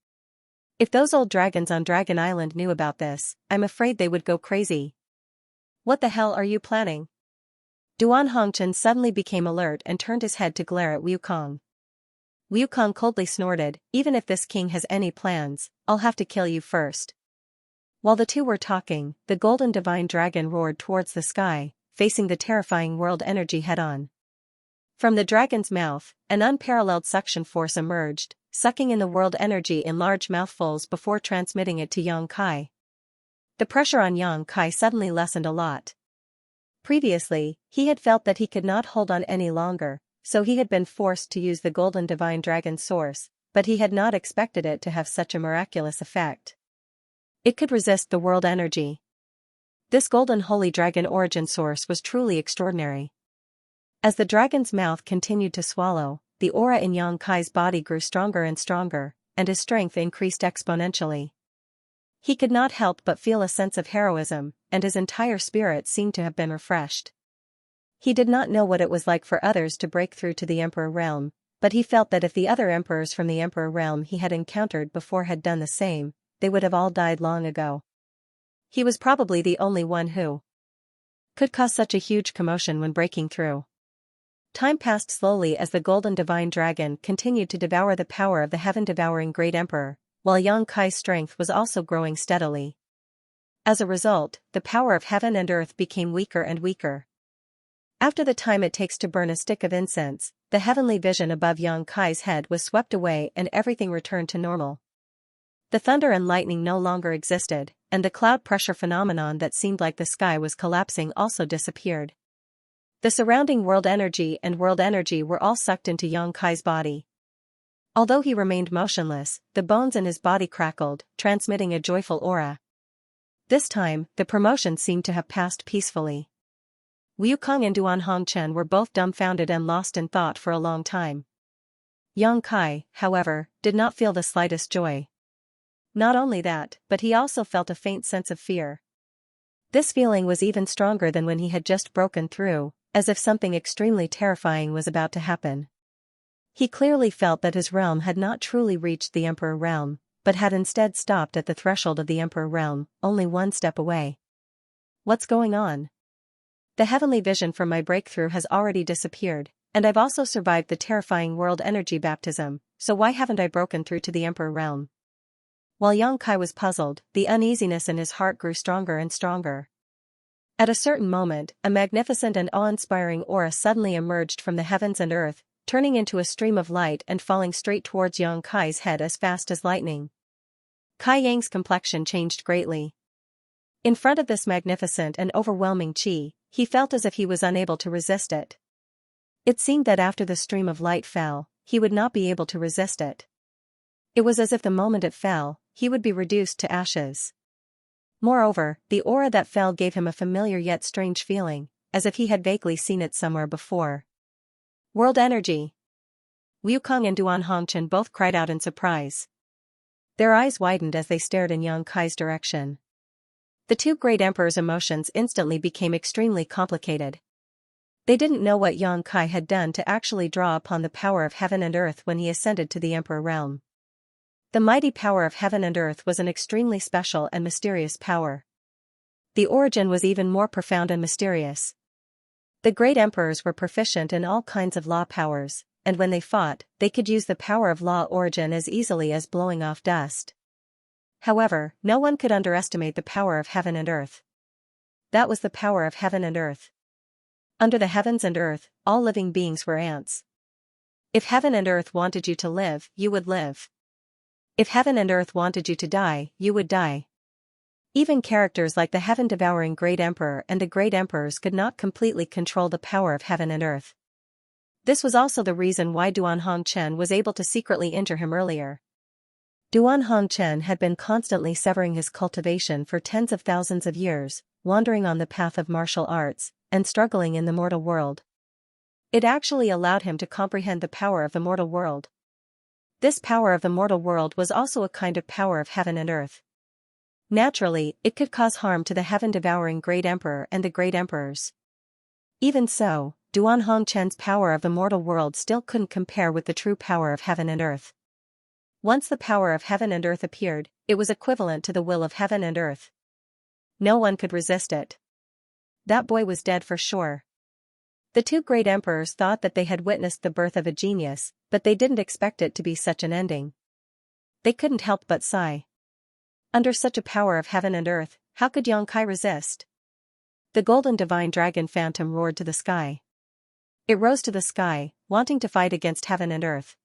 If those old dragons on Dragon Island knew about this, I'm afraid they would go crazy. What the hell are you planning? Duan Hongchen suddenly became alert and turned his head to glare at Liu Kong. Liu Kong coldly snorted, "Even if this king has any plans, I'll have to kill you first." While the two were talking, the golden divine dragon roared towards the sky, facing the terrifying world energy head-on. From the dragon's mouth, an unparalleled suction force emerged, sucking in the world energy in large mouthfuls before transmitting it to Yang Kai. The pressure on Yang Kai suddenly lessened a lot. Previously, he had felt that he could not hold on any longer, so he had been forced to use the golden divine dragon source, but he had not expected it to have such a miraculous effect. It could resist the world energy. This golden holy dragon origin source was truly extraordinary. As the dragon's mouth continued to swallow, the aura in Yang Kai's body grew stronger and stronger, and his strength increased exponentially. He could not help but feel a sense of heroism, and his entire spirit seemed to have been refreshed. He did not know what it was like for others to break through to the Emperor realm, but he felt that if the other emperors from the Emperor realm he had encountered before had done the same, they would have all died long ago. He was probably the only one who could cause such a huge commotion when breaking through. Time passed slowly as the golden divine dragon continued to devour the power of the heaven-devouring great emperor, while Yang Kai's strength was also growing steadily. As a result, the power of heaven and earth became weaker and weaker. After the time it takes to burn a stick of incense, the heavenly vision above Yang Kai's head was swept away and everything returned to normal. The thunder and lightning no longer existed, and the cloud pressure phenomenon that seemed like the sky was collapsing also disappeared. The surrounding world energy were all sucked into Yang Kai's body. Although he remained motionless, the bones in his body crackled, transmitting a joyful aura. This time, the promotion seemed to have passed peacefully. Wukong and Duan Hongchen were both dumbfounded and lost in thought for a long time. Yang Kai, however, did not feel the slightest joy. Not only that, but he also felt a faint sense of fear. This feeling was even stronger than when he had just broken through, as if something extremely terrifying was about to happen. He clearly felt that his realm had not truly reached the Emperor realm, but had instead stopped at the threshold of the Emperor realm, only one step away. What's going on? The heavenly vision from my breakthrough has already disappeared, and I've also survived the terrifying world energy baptism, so why haven't I broken through to the Emperor realm? While Yang Kai was puzzled, the uneasiness in his heart grew stronger and stronger. At a certain moment, a magnificent and awe-inspiring aura suddenly emerged from the heavens and earth, turning into a stream of light and falling straight towards Yang Kai's head as fast as lightning. Kai Yang's complexion changed greatly. In front of this magnificent and overwhelming qi, he felt as if he was unable to resist it. It seemed that after the stream of light fell, he would not be able to resist it. It was as if the moment it fell, he would be reduced to ashes. Moreover, the aura that fell gave him a familiar yet strange feeling, as if he had vaguely seen it somewhere before. World energy! Wukong and Duan Hongchen both cried out in surprise. Their eyes widened as they stared in Yang Kai's direction. The two great emperors' emotions instantly became extremely complicated. They didn't know what Yang Kai had done to actually draw upon the power of heaven and earth when he ascended to the Emperor realm. The mighty power of heaven and earth was an extremely special and mysterious power. The origin was even more profound and mysterious. The great emperors were proficient in all kinds of law powers, and when they fought, they could use the power of law origin as easily as blowing off dust. However, no one could underestimate the power of heaven and earth. That was the power of heaven and earth. Under the heavens and earth, all living beings were ants. If heaven and earth wanted you to live, you would live. If heaven and earth wanted you to die, you would die. Even characters like the heaven-devouring great emperor and the great emperors could not completely control the power of heaven and earth. This was also the reason why Duan Hongchen was able to secretly injure him earlier. Duan Hongchen had been constantly severing his cultivation for tens of thousands of years, wandering on the path of martial arts, and struggling in the mortal world. It actually allowed him to comprehend the power of the mortal world. This power of the mortal world was also a kind of power of heaven and earth. Naturally, it could cause harm to the heaven-devouring great emperor and the great emperors. Even so, Duan Hongchen's power of the mortal world still couldn't compare with the true power of heaven and earth. Once the power of heaven and earth appeared, it was equivalent to the will of heaven and earth. No one could resist it. That boy was dead for sure. The two great emperors thought that they had witnessed the birth of a genius, but they didn't expect it to be such an ending. They couldn't help but sigh. Under such a power of heaven and earth, how could Yang Kai resist? The golden divine dragon phantom roared to the sky. It rose to the sky, wanting to fight against heaven and earth.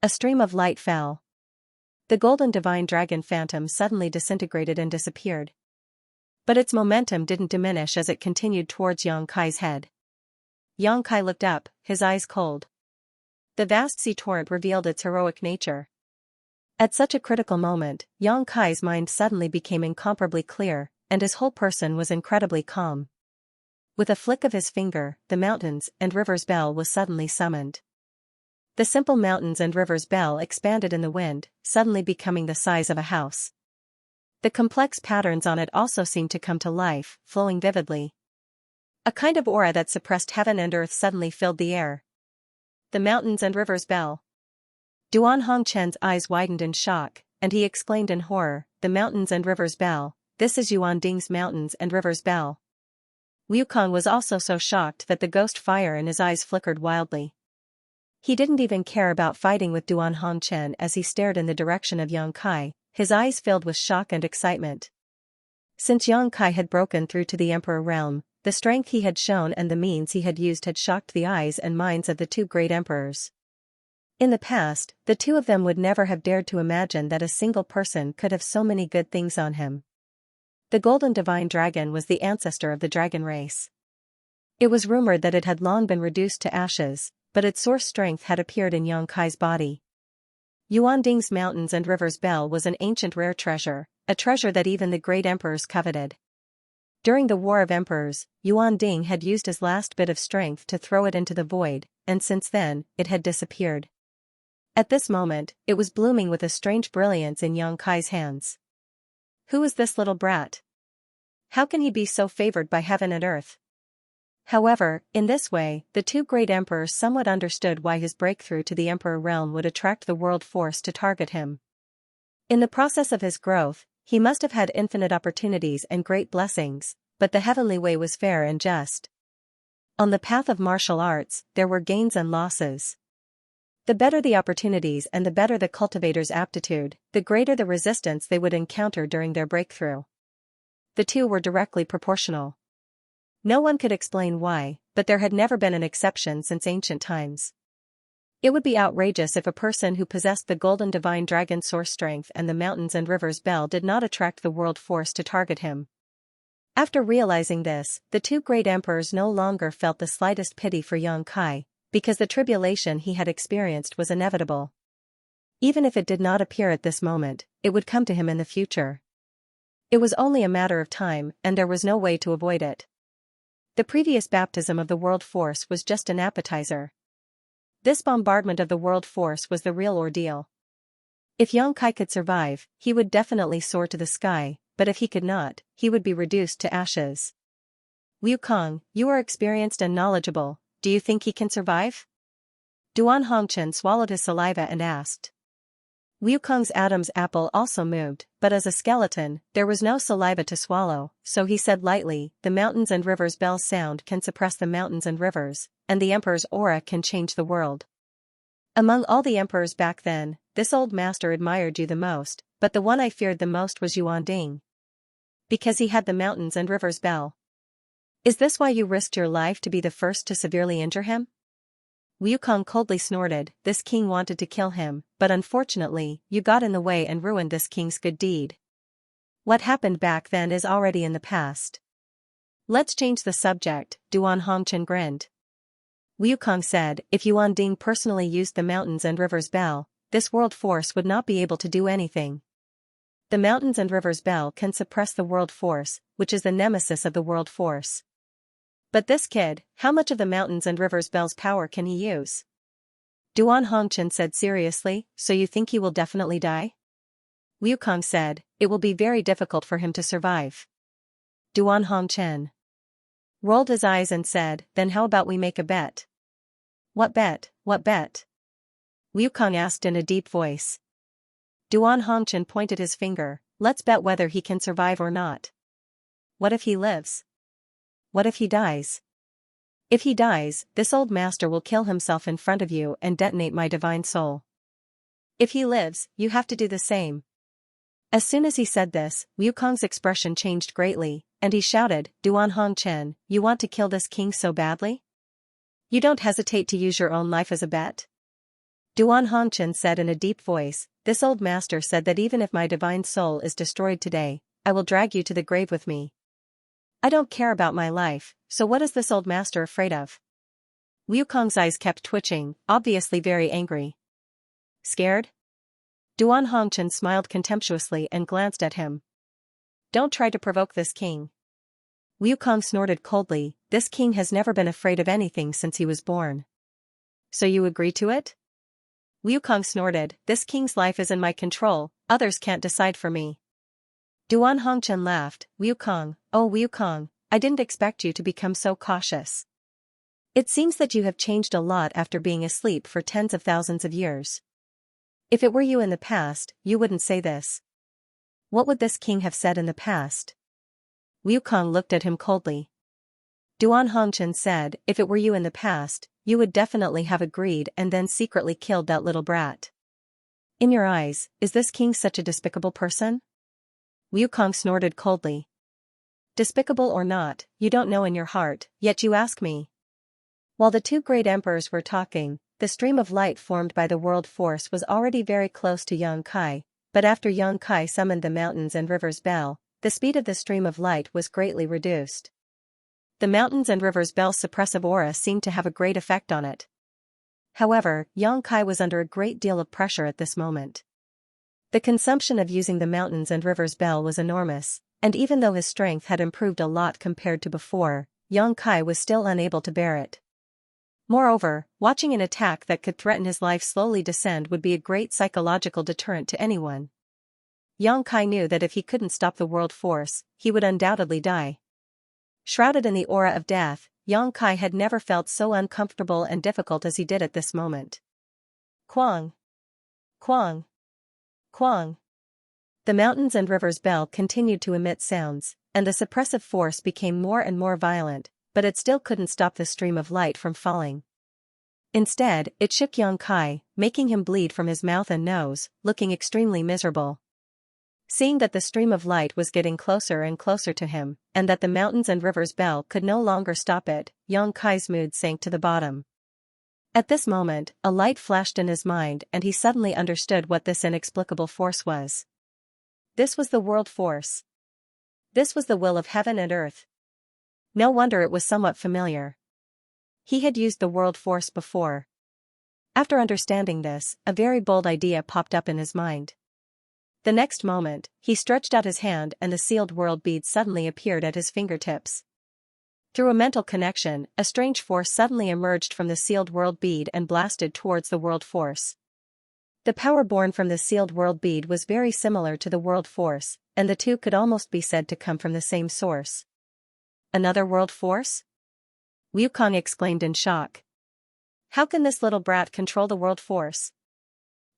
A stream of light fell. The golden divine dragon phantom suddenly disintegrated and disappeared. But its momentum didn't diminish as it continued towards Yang Kai's head. Yang Kai looked up, his eyes cold. The vast sea torrent revealed its heroic nature. At such a critical moment, Yang Kai's mind suddenly became incomparably clear, and his whole person was incredibly calm. With a flick of his finger, the mountains and rivers bell was suddenly summoned. The simple mountains and rivers bell expanded in the wind, suddenly becoming the size of a house. The complex patterns on it also seemed to come to life, flowing vividly. A kind of aura that suppressed heaven and earth suddenly filled the air. The mountains and rivers bell. Duan Hongchen's eyes widened in shock, and he exclaimed in horror, "The mountains and rivers bell, this is Yuan Ding's mountains and rivers bell." Wukong was also so shocked that the ghost fire in his eyes flickered wildly. He didn't even care about fighting with Duan Hongchen as he stared in the direction of Yang Kai, his eyes filled with shock and excitement. Since Yang Kai had broken through to the Emperor realm, the strength he had shown and the means he had used had shocked the eyes and minds of the two great emperors. In the past, the two of them would never have dared to imagine that a single person could have so many good things on him. The Golden Divine Dragon was the ancestor of the dragon race. It was rumored that it had long been reduced to ashes, but its source strength had appeared in Yang Kai's body. Yuan Ding's Mountains and Rivers Bell was an ancient rare treasure, a treasure that even the great emperors coveted. During the War of Emperors, Yuan Ding had used his last bit of strength to throw it into the void, and since then, it had disappeared. At this moment, it was blooming with a strange brilliance in Yang Kai's hands. Who is this little brat? How can he be so favored by heaven and earth? However, in this way, the two great emperors somewhat understood why his breakthrough to the emperor realm would attract the world force to target him. In the process of his growth, he must have had infinite opportunities and great blessings, but the heavenly way was fair and just. On the path of martial arts, there were gains and losses. The better the opportunities and the better the cultivator's aptitude, the greater the resistance they would encounter during their breakthrough. The two were directly proportional. No one could explain why, but there had never been an exception since ancient times. It would be outrageous if a person who possessed the Golden Divine Dragon source strength and the Mountains and Rivers Bell did not attract the world force to target him. After realizing this, the two great emperors no longer felt the slightest pity for Yang Kai, because the tribulation he had experienced was inevitable. Even if it did not appear at this moment, it would come to him in the future. It was only a matter of time, and there was no way to avoid it. The previous baptism of the world force was just an appetizer. This bombardment of the world force was the real ordeal. If Yang Kai could survive, he would definitely soar to the sky, but if he could not, he would be reduced to ashes. Wukong, you are experienced and knowledgeable, do you think he can survive? Duan Hongchen swallowed his saliva and asked. Wukong's Adam's apple also moved, but as a skeleton, there was no saliva to swallow, so he said lightly, the Mountains and Rivers Bell sound can suppress the mountains and rivers, and the Emperor's aura can change the world. Among all the emperors back then, this old master admired you the most, but the one I feared the most was Yuan Ding. Because he had the Mountains and Rivers Bell. Is this why you risked your life to be the first to severely injure him? Wukong coldly snorted, this king wanted to kill him, but unfortunately, you got in the way and ruined this king's good deed. What happened back then is already in the past. Let's change the subject, Duan Hongchen grinned. Wukong said, if Yuan Ding personally used the Mountains and Rivers Bell, this world force would not be able to do anything. The Mountains and Rivers Bell can suppress the world force, which is the nemesis of the world force. But this kid, how much of the Mountains and Rivers Bell's power can he use? Duan Hongchen said seriously, so you think he will definitely die? Wukong said, it will be very difficult for him to survive. Duan Hongchen rolled his eyes and said, then how about we make a bet? What bet, what bet? Wukong asked in a deep voice. Duan Hongchen pointed his finger, let's bet whether he can survive or not. What if he lives? What if he dies? If he dies, this old master will kill himself in front of you and detonate my divine soul. If he lives, you have to do the same. As soon as he said this, Wukong's expression changed greatly, and he shouted, Duan Hongchen, you want to kill this king so badly? You don't hesitate to use your own life as a bet? Duan Hongchen said in a deep voice, this old master said that even if my divine soul is destroyed today, I will drag you to the grave with me. I don't care about my life, so what is this old master afraid of? Wukong's eyes kept twitching, obviously very angry. Scared? Duan Hongchen smiled contemptuously and glanced at him. Don't try to provoke this king. Wukong snorted coldly, this king has never been afraid of anything since he was born. So you agree to it? Wukong snorted, this king's life is in my control, others can't decide for me. Duan Hongchen laughed, Wukong, oh Wukong, I didn't expect you to become so cautious. It seems that you have changed a lot after being asleep for tens of thousands of years. If it were you in the past, you wouldn't say this. What would this king have said in the past? Wukong looked at him coldly. Duan Hongchen said, if it were you in the past, you would definitely have agreed and then secretly killed that little brat. In your eyes, is this king such a despicable person? Wukong snorted coldly. Despicable or not, you don't know in your heart, yet you ask me. While the two great emperors were talking, the stream of light formed by the world force was already very close to Yang Kai, but after Yang Kai summoned the mountains and rivers bell, the speed of the stream of light was greatly reduced. The mountains and rivers bell's suppressive aura seemed to have a great effect on it. However, Yang Kai was under a great deal of pressure at this moment. The consumption of using the mountains and rivers bell was enormous, and even though his strength had improved a lot compared to before, Yang Kai was still unable to bear it. Moreover, watching an attack that could threaten his life slowly descend would be a great psychological deterrent to anyone. Yang Kai knew that if he couldn't stop the world force, he would undoubtedly die. Shrouded in the aura of death, Yang Kai had never felt so uncomfortable and difficult as he did at this moment. Quang! Quang! Quang! The mountains and rivers bell continued to emit sounds, and the suppressive force became more and more violent, but it still couldn't stop the stream of light from falling. Instead, it shook Yang Kai, making him bleed from his mouth and nose, looking extremely miserable. Seeing that the stream of light was getting closer and closer to him, and that the mountains and rivers bell could no longer stop it, Yang Kai's mood sank to the bottom. At this moment, a light flashed in his mind and he suddenly understood what this inexplicable force was. This was the world force. This was the will of heaven and earth. No wonder it was somewhat familiar. He had used the world force before. After understanding this, a very bold idea popped up in his mind. The next moment, he stretched out his hand and the sealed world bead suddenly appeared at his fingertips. Through a mental connection, a strange force suddenly emerged from the sealed world bead and blasted towards the world force. The power born from the sealed world bead was very similar to the world force, and the two could almost be said to come from the same source. Another world force? Wukong exclaimed in shock. How can this little brat control the world force?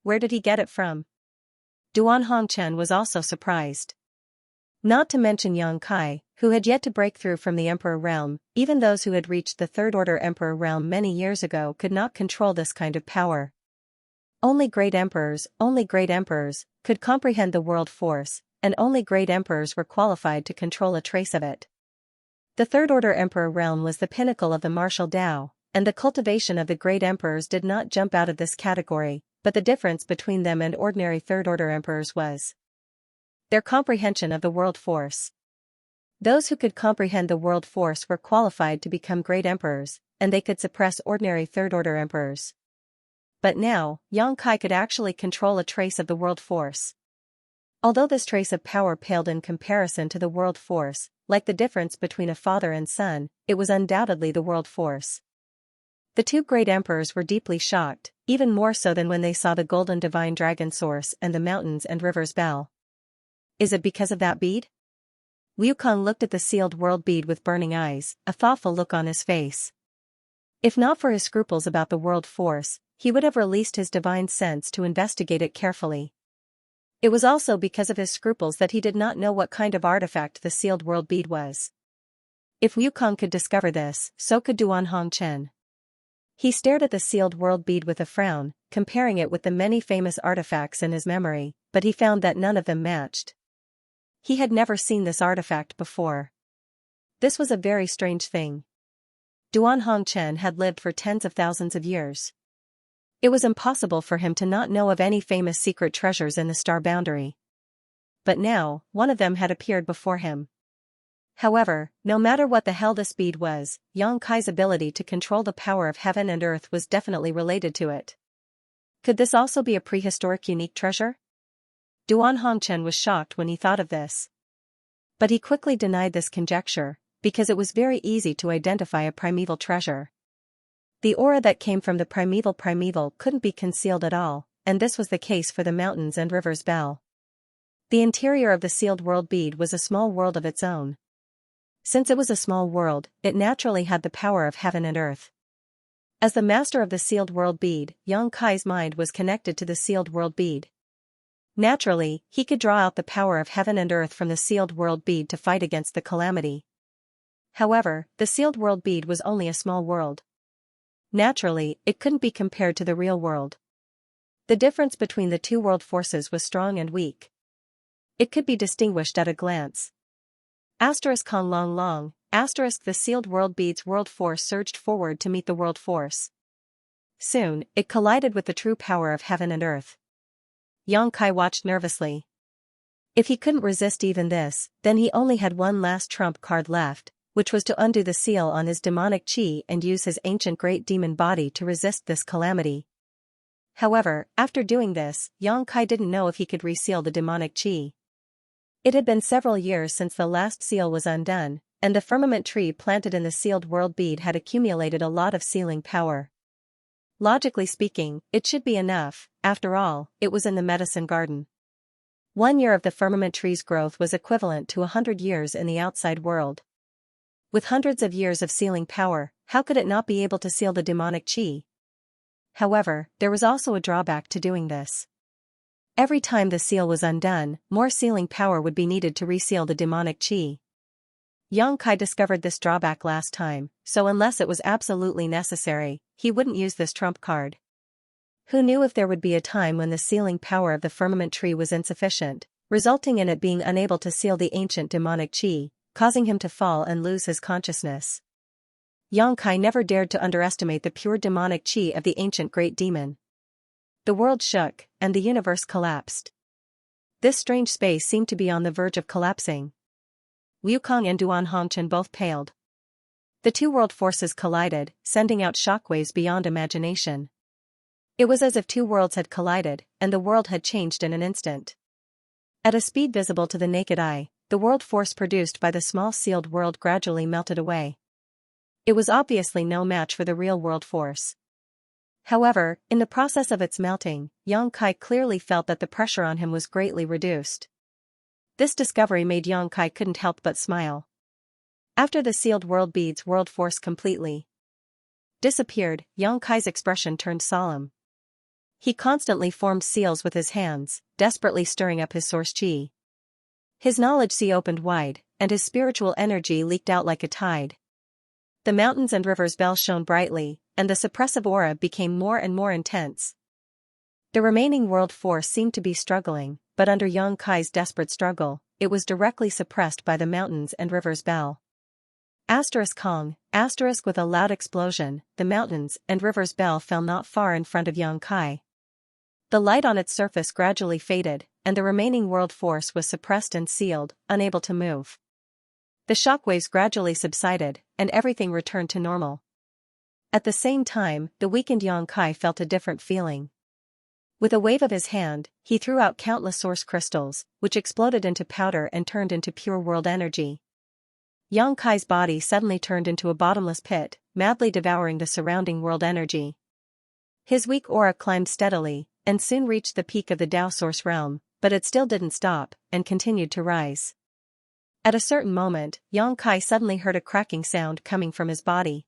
Where did he get it from? Duan Hongchen was also surprised. Not to mention Yang Kai, who had yet to break through from the Emperor realm, even those who had reached the Third Order Emperor realm many years ago could not control this kind of power. Only great emperors, could comprehend the world force, and only great emperors were qualified to control a trace of it. The Third Order Emperor realm was the pinnacle of the martial Tao, and the cultivation of the great emperors did not jump out of this category, but the difference between them and ordinary Third Order emperors was their comprehension of the world force. Those who could comprehend the world force were qualified to become great emperors, and they could suppress ordinary Third Order emperors. But now, Yang Kai could actually control a trace of the world force. Although this trace of power paled in comparison to the world force, like the difference between a father and son, it was undoubtedly the world force. The two great emperors were deeply shocked, even more so than when they saw the golden divine dragon source and the mountains and rivers bell. Is it because of that bead? Wukong looked at the sealed world bead with burning eyes, a thoughtful look on his face. If not for his scruples about the world force, he would have released his divine sense to investigate it carefully. It was also because of his scruples that he did not know what kind of artifact the sealed world bead was. If Wukong could discover this, so could Duan Hongchen. He stared at the sealed world bead with a frown, comparing it with the many famous artifacts in his memory, but he found that none of them matched. He had never seen this artifact before. This was a very strange thing. Duan Hongchen had lived for tens of thousands of years. It was impossible for him to not know of any famous secret treasures in the star boundary. But now, one of them had appeared before him. However, no matter what the hell this bead was, Yang Kai's ability to control the power of heaven and earth was definitely related to it. Could this also be a prehistoric unique treasure? Duan Hongchen was shocked when he thought of this. But he quickly denied this conjecture, because it was very easy to identify a primeval treasure. The aura that came from the primeval couldn't be concealed at all, and this was the case for the mountains and rivers bell. The interior of the sealed world bead was a small world of its own. Since it was a small world, it naturally had the power of heaven and earth. As the master of the sealed world bead, Yang Kai's mind was connected to the sealed world bead. Naturally, he could draw out the power of heaven and earth from the sealed world bead to fight against the calamity. However, the sealed world bead was only a small world. Naturally, it couldn't be compared to the real world. The difference between the two world forces was strong and weak. It could be distinguished at a glance. Con long long, the sealed world bead's world force surged forward to meet the world force. Soon, it collided with the true power of heaven and earth. Yang Kai watched nervously. If he couldn't resist even this, then he only had one last trump card left, which was to undo the seal on his demonic chi and use his ancient great demon body to resist this calamity. However, after doing this, Yang Kai didn't know if he could reseal the demonic chi. It had been several years since the last seal was undone, and the firmament tree planted in the sealed world bead had accumulated a lot of sealing power. Logically speaking, it should be enough. After all, it was in the medicine garden. 1 year of the firmament tree's growth was equivalent to 100 years in the outside world. With hundreds of years of sealing power, how could it not be able to seal the demonic chi? However, there was also a drawback to doing this. Every time the seal was undone, more sealing power would be needed to reseal the demonic chi. Yang Kai discovered this drawback last time, so unless it was absolutely necessary, he wouldn't use this trump card. Who knew if there would be a time when the sealing power of the firmament tree was insufficient, resulting in it being unable to seal the ancient demonic chi, causing him to fall and lose his consciousness. Yang Kai never dared to underestimate the pure demonic chi of the ancient great demon. The world shook, and the universe collapsed. This strange space seemed to be on the verge of collapsing. Wukong and Duan Hongchen both paled. The two world forces collided, sending out shockwaves beyond imagination. It was as if two worlds had collided, and the world had changed in an instant. At a speed visible to the naked eye, the world force produced by the small sealed world gradually melted away. It was obviously no match for the real world force. However, in the process of its melting, Yang Kai clearly felt that the pressure on him was greatly reduced. This discovery made Yang Kai couldn't help but smile. After the sealed world bead's world force completely disappeared, Yang Kai's expression turned solemn. He constantly formed seals with his hands, desperately stirring up his source chi. His knowledge sea opened wide, and his spiritual energy leaked out like a tide. The mountains and rivers' bells shone brightly, and the suppressive aura became more and more intense. The remaining world force seemed to be struggling, but under Yang Kai's desperate struggle, it was directly suppressed by the mountains and rivers' bell. Kong, with a loud explosion, the mountains and rivers' bell fell not far in front of Yang Kai. The light on its surface gradually faded, and the remaining world force was suppressed and sealed, unable to move. The shockwaves gradually subsided, and everything returned to normal. At the same time, the weakened Yang Kai felt a different feeling. With a wave of his hand, he threw out countless source crystals, which exploded into powder and turned into pure world energy. Yang Kai's body suddenly turned into a bottomless pit, madly devouring the surrounding world energy. His weak aura climbed steadily, and soon reached the peak of the Tao Source realm, but it still didn't stop, and continued to rise. At a certain moment, Yang Kai suddenly heard a cracking sound coming from his body.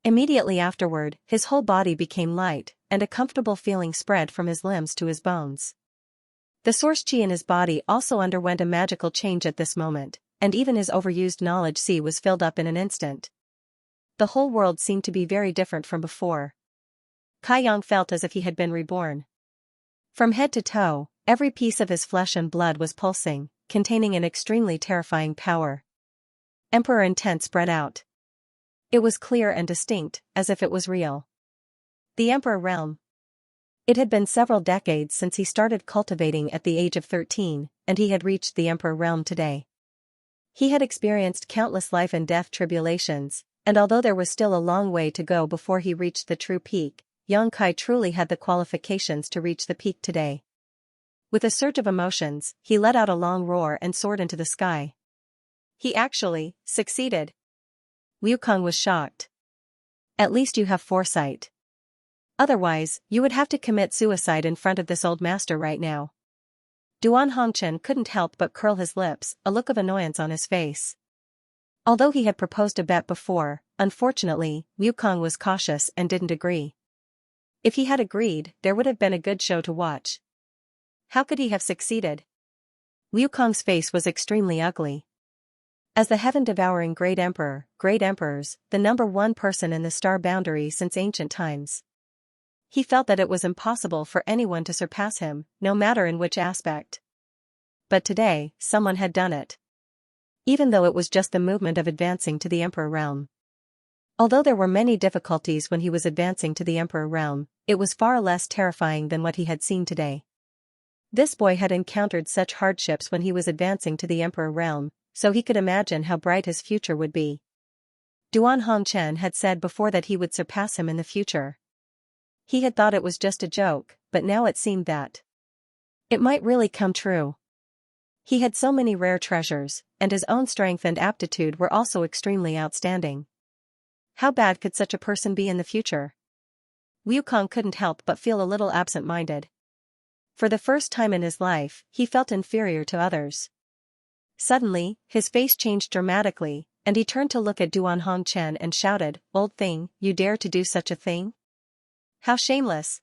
Immediately afterward, his whole body became light, and a comfortable feeling spread from his limbs to his bones. The source chi in his body also underwent a magical change at this moment, and even his overused knowledge sea was filled up in an instant. The whole world seemed to be very different from before. Kai Yang felt as if he had been reborn. From head to toe, every piece of his flesh and blood was pulsing, containing an extremely terrifying power. Emperor intent spread out. It was clear and distinct, as if it was real. The Emperor realm. It had been several decades since he started cultivating at the age of 13, and he had reached the Emperor realm today. He had experienced countless life and death tribulations, and although there was still a long way to go before he reached the true peak, Yang Kai truly had the qualifications to reach the peak today. With a surge of emotions, he let out a long roar and soared into the sky. He actually succeeded. Wukong was shocked. At least you have foresight. Otherwise, you would have to commit suicide in front of this old master right now. Duan Hongchen couldn't help but curl his lips, a look of annoyance on his face. Although he had proposed a bet before, unfortunately, Wukong was cautious and didn't agree. If he had agreed, there would have been a good show to watch. How could he have succeeded? Wukong's face was extremely ugly. As the heaven-devouring great emperor, great emperors, the number one person in the star boundary since ancient times. He felt that it was impossible for anyone to surpass him, no matter in which aspect. But today, someone had done it. Even though it was just the movement of advancing to the emperor realm. Although there were many difficulties when he was advancing to the emperor realm, it was far less terrifying than what he had seen today. This boy had encountered such hardships when he was advancing to the emperor realm, so he could imagine how bright his future would be. Duan Hongchen had said before that he would surpass him in the future. He had thought it was just a joke, but now it seemed that it might really come true. He had so many rare treasures, and his own strength and aptitude were also extremely outstanding. How bad could such a person be in the future? Wukong couldn't help but feel a little absent-minded. For the first time in his life, he felt inferior to others. Suddenly, his face changed dramatically, and he turned to look at Duan Hongchen and shouted, "Old thing, you dare to do such a thing? How shameless!"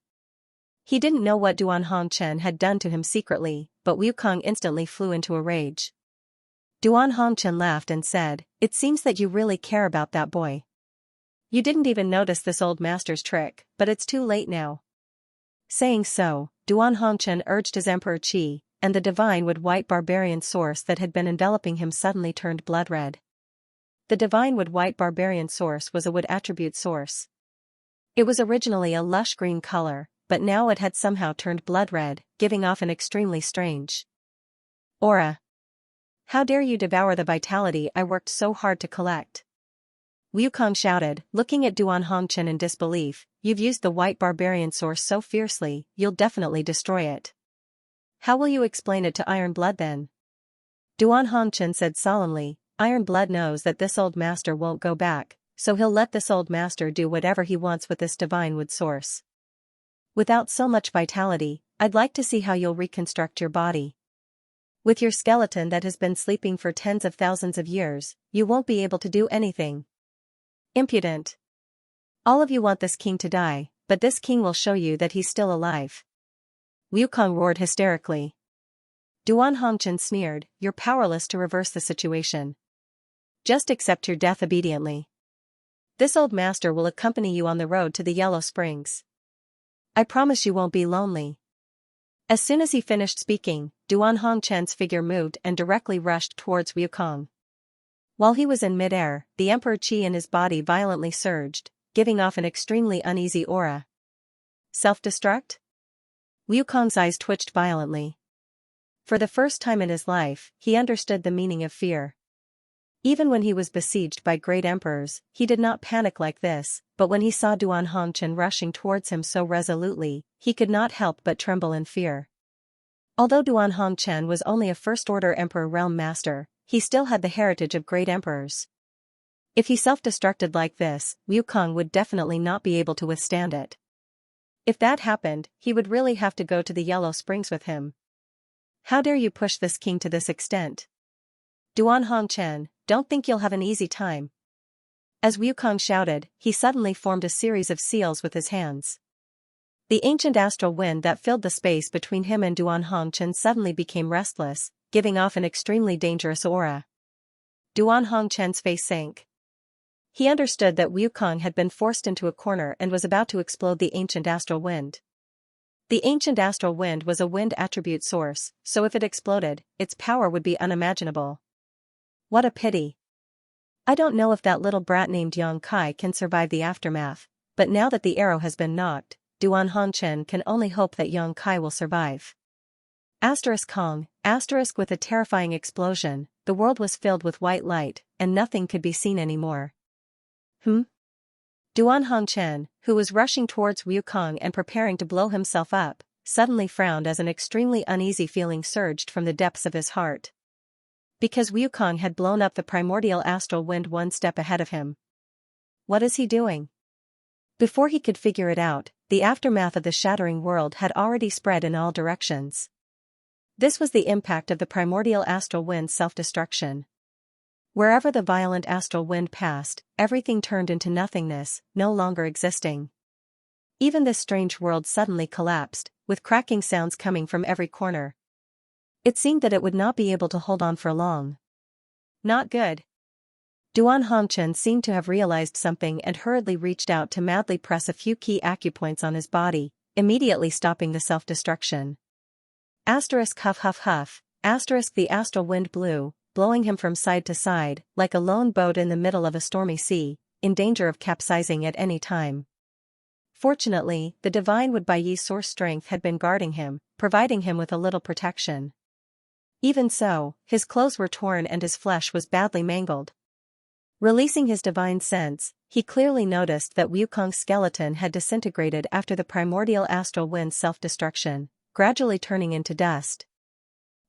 He didn't know what Duan Hongchen had done to him secretly, but Wukong instantly flew into a rage. Duan Hongchen laughed and said, "It seems that you really care about that boy. You didn't even notice this old master's trick, but it's too late now." Saying so, Duan Hongchen urged his Emperor Qi, and the divine wood-white barbarian source that had been enveloping him suddenly turned blood-red. The divine wood-white barbarian source was a wood attribute source. It was originally a lush green color, but now it had somehow turned blood-red, giving off an extremely strange aura. "How dare you devour the vitality I worked so hard to collect?" Wukong shouted, looking at Duan Hongchen in disbelief. "You've used the white barbarian source so fiercely, you'll definitely destroy it. How will you explain it to Iron Blood then?" Duan Hongchen said solemnly, "Iron Blood knows that this old master won't go back, so he'll let this old master do whatever he wants with this divine wood source. Without so much vitality, I'd like to see how you'll reconstruct your body. With your skeleton that has been sleeping for tens of thousands of years, you won't be able to do anything. Impudent. All of you want this king to die, but this king will show you that he's still alive." Wukong roared hysterically. Duan Hongchen sneered, "You're powerless to reverse the situation. Just accept your death obediently. This old master will accompany you on the road to the Yellow Springs. I promise you won't be lonely." As soon as he finished speaking, Duan Hongchen's figure moved and directly rushed towards Wukong. While he was in midair, the Emperor Qi in his body violently surged, giving off an extremely uneasy aura. Self-destruct? Wukong's eyes twitched violently. For the first time in his life, he understood the meaning of fear. Even when he was besieged by great emperors, he did not panic like this, but when he saw Duan Hongchen rushing towards him so resolutely, he could not help but tremble in fear. Although Duan Hongchen was only a first-order Emperor Realm Master, he still had the heritage of great emperors. If he self-destructed like this, Wukong would definitely not be able to withstand it. If that happened, he would really have to go to the Yellow Springs with him. "How dare you push this king to this extent? Duan Hongchen, don't think you'll have an easy time." As Wukong shouted, he suddenly formed a series of seals with his hands. The ancient astral wind that filled the space between him and Duan Hongchen suddenly became restless, giving off an extremely dangerous aura. Duan Hongchen's face sank. He understood that Wukong had been forced into a corner and was about to explode the ancient astral wind. The ancient astral wind was a wind attribute source, so if it exploded, its power would be unimaginable. What a pity. I don't know if that little brat named Yang Kai can survive the aftermath, but now that the arrow has been knocked, Duan Hongchen can only hope that Yang Kai will survive. Kong, with a terrifying explosion, the world was filled with white light, and nothing could be seen anymore. Duan Hongchen, who was rushing towards Wukong and preparing to blow himself up, suddenly frowned as an extremely uneasy feeling surged from the depths of his heart. Because Wukong had blown up the primordial astral wind one step ahead of him. What is he doing? Before he could figure it out, the aftermath of the shattering world had already spread in all directions. This was the impact of the primordial astral wind's self-destruction. Wherever the violent astral wind passed, everything turned into nothingness, no longer existing. Even this strange world suddenly collapsed, with cracking sounds coming from every corner. It seemed that it would not be able to hold on for long. Not good. Duan Hongchen seemed to have realized something and hurriedly reached out to madly press a few key acupoints on his body, immediately stopping the self-destruction. Asterisk huff huff huff, asterisk the astral wind blew, blowing him from side to side, like a lone boat in the middle of a stormy sea, in danger of capsizing at any time. Fortunately, the divine Wood Baiyi's source strength had been guarding him, providing him with a little protection. Even so, his clothes were torn and his flesh was badly mangled. Releasing his divine sense, he clearly noticed that Wukong's skeleton had disintegrated after the primordial astral wind's self-destruction, gradually turning into dust.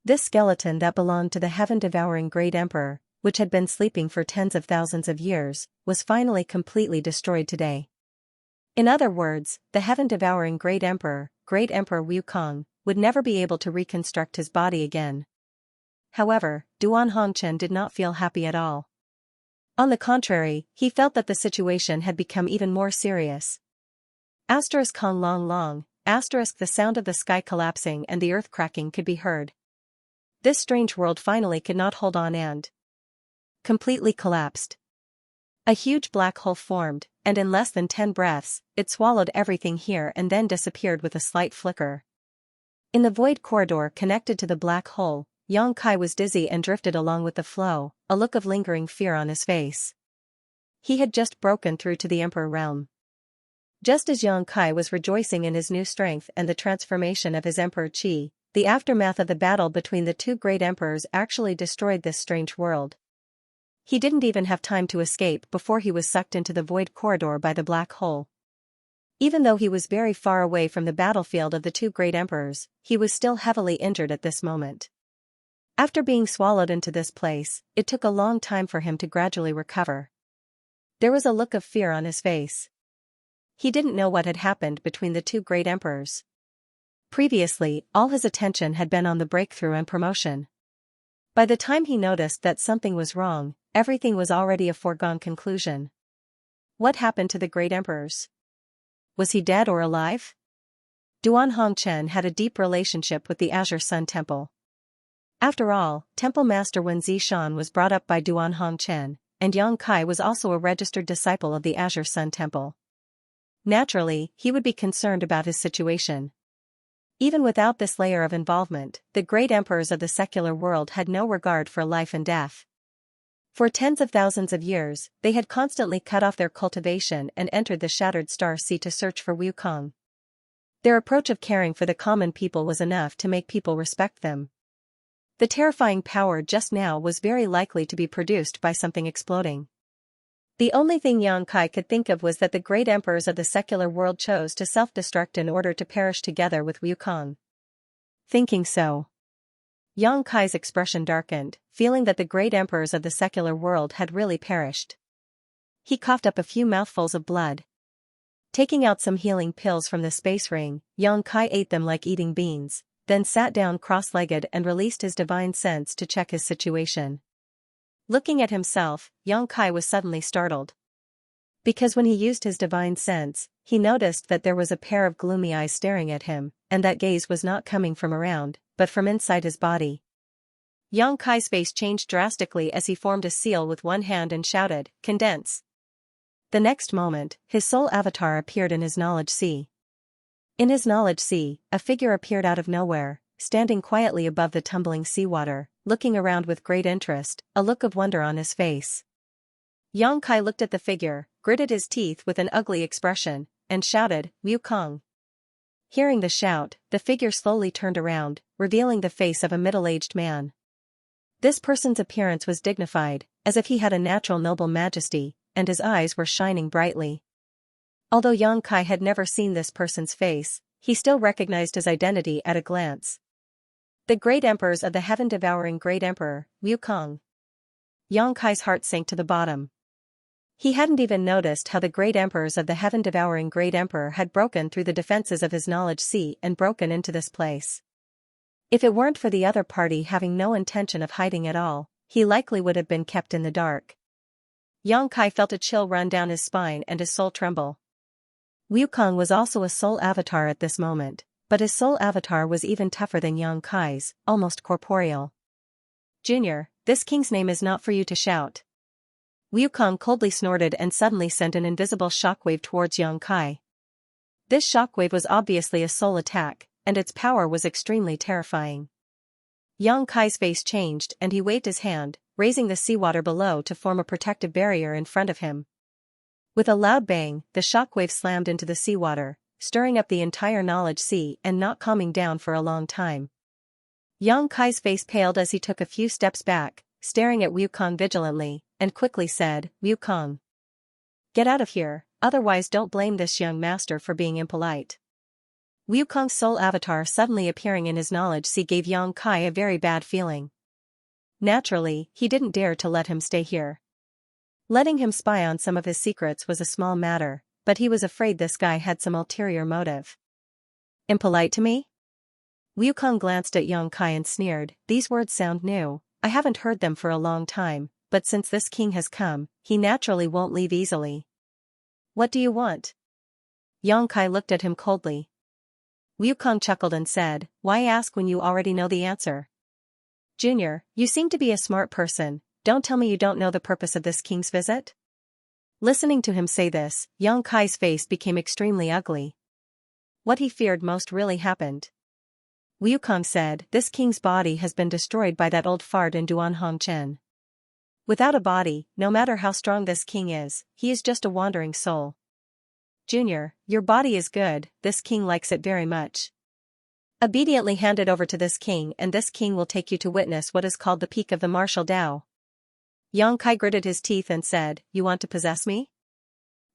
This skeleton that belonged to the heaven-devouring Great Emperor, which had been sleeping for tens of thousands of years, was finally completely destroyed today. In other words, the heaven-devouring Great Emperor Wukong, would never be able to reconstruct his body again. However, Duan Hongchen did not feel happy at all. On the contrary, he felt that the situation had become even more serious. Asterisk Hong Long Long, asterisk the sound of the sky collapsing and the earth cracking could be heard. This strange world finally could not hold on and completely collapsed. A huge black hole formed, and in less than 10 breaths, it swallowed everything here and then disappeared with a slight flicker. In the void corridor connected to the black hole, Yang Kai was dizzy and drifted along with the flow, a look of lingering fear on his face. He had just broken through to the Emperor realm. Just as Yang Kai was rejoicing in his new strength and the transformation of his Emperor Qi, the aftermath of the battle between the two great emperors actually destroyed this strange world. He didn't even have time to escape before he was sucked into the void corridor by the black hole. Even though he was very far away from the battlefield of the two great emperors, he was still heavily injured at this moment. After being swallowed into this place, it took a long time for him to gradually recover. There was a look of fear on his face. He didn't know what had happened between the two great emperors. Previously, all his attention had been on the breakthrough and promotion. By the time he noticed that something was wrong, everything was already a foregone conclusion. What happened to the great emperors? Was he dead or alive? Duan Hongchen had a deep relationship with the Azure Sun Temple. After all, Temple Master Wen Zishan was brought up by Duan Hongchen, and Yang Kai was also a registered disciple of the Azure Sun Temple. Naturally, he would be concerned about his situation. Even without this layer of involvement, the great emperors of the secular world had no regard for life and death. For tens of thousands of years, they had constantly cut off their cultivation and entered the shattered star sea to search for Wukong. Their approach of caring for the common people was enough to make people respect them. The terrifying power just now was very likely to be produced by something exploding. The only thing Yang Kai could think of was that the great emperors of the secular world chose to self-destruct in order to perish together with Wukong. Thinking so, Yang Kai's expression darkened, feeling that the great emperors of the secular world had really perished. He coughed up a few mouthfuls of blood. Taking out some healing pills from the space ring, Yang Kai ate them like eating beans, then sat down cross-legged and released his divine sense to check his situation. Looking at himself, Yang Kai was suddenly startled. Because when he used his divine sense, he noticed that there was a pair of gloomy eyes staring at him, and that gaze was not coming from around, but from inside his body. Yang Kai's face changed drastically as he formed a seal with one hand and shouted, "Condense!" The next moment, his soul avatar appeared in his knowledge sea. In his knowledge sea, a figure appeared out of nowhere, standing quietly above the tumbling seawater, looking around with great interest, a look of wonder on his face. Yang Kai looked at the figure, gritted his teeth with an ugly expression, and shouted, "Wukong!" Hearing the shout, the figure slowly turned around, revealing the face of a middle-aged man. This person's appearance was dignified, as if he had a natural noble majesty, and his eyes were shining brightly. Although Yang Kai had never seen this person's face, he still recognized his identity at a glance. The great emperors of the heaven-devouring Great Emperor, Wukong. Yang Kai's heart sank to the bottom. He hadn't even noticed how the great emperors of the heaven-devouring Great Emperor had broken through the defenses of his knowledge sea and broken into this place. If it weren't for the other party having no intention of hiding at all, he likely would have been kept in the dark. Yang Kai felt a chill run down his spine and his soul tremble. Wukong was also a soul avatar at this moment, but his soul avatar was even tougher than Yang Kai's, almost corporeal. "Junior, this king's name is not for you to shout. Wukong coldly snorted and suddenly sent an invisible shockwave towards Yang Kai. This shockwave was obviously a soul attack, and its power was extremely terrifying. Yang Kai's face changed and he waved his hand, raising the seawater below to form a protective barrier in front of him. With a loud bang, the shockwave slammed into the seawater, stirring up the entire knowledge sea and not calming down for a long time. Yang Kai's face paled as he took a few steps back, staring at Wukong vigilantly, and quickly said, "Wukong, get out of here, otherwise don't blame this young master for being impolite." Wukong's soul avatar suddenly appearing in his knowledge sea gave Yang Kai a very bad feeling. Naturally, he didn't dare to let him stay here. Letting him spy on some of his secrets was a small matter, but he was afraid this guy had some ulterior motive. Impolite to me? Wukong glanced at Yang Kai and sneered, "These words sound new, I haven't heard them for a long time, but since this king has come, he naturally won't leave easily. What do you want?" Yang Kai looked at him coldly. Wukong chuckled and said, "Why ask when you already know the answer? Junior, you seem to be a smart person, don't tell me you don't know the purpose of this king's visit?" Listening to him say this, Yang Kai's face became extremely ugly. What he feared most really happened. Wukong said, "This king's body has been destroyed by that old fart in Duanhongchen. Without a body, no matter how strong this king is, he is just a wandering soul. Junior, your body is good, this king likes it very much. Obediently hand it over to this king and this king will take you to witness what is called the peak of the martial Tao." Yang Kai gritted his teeth and said, "You want to possess me?"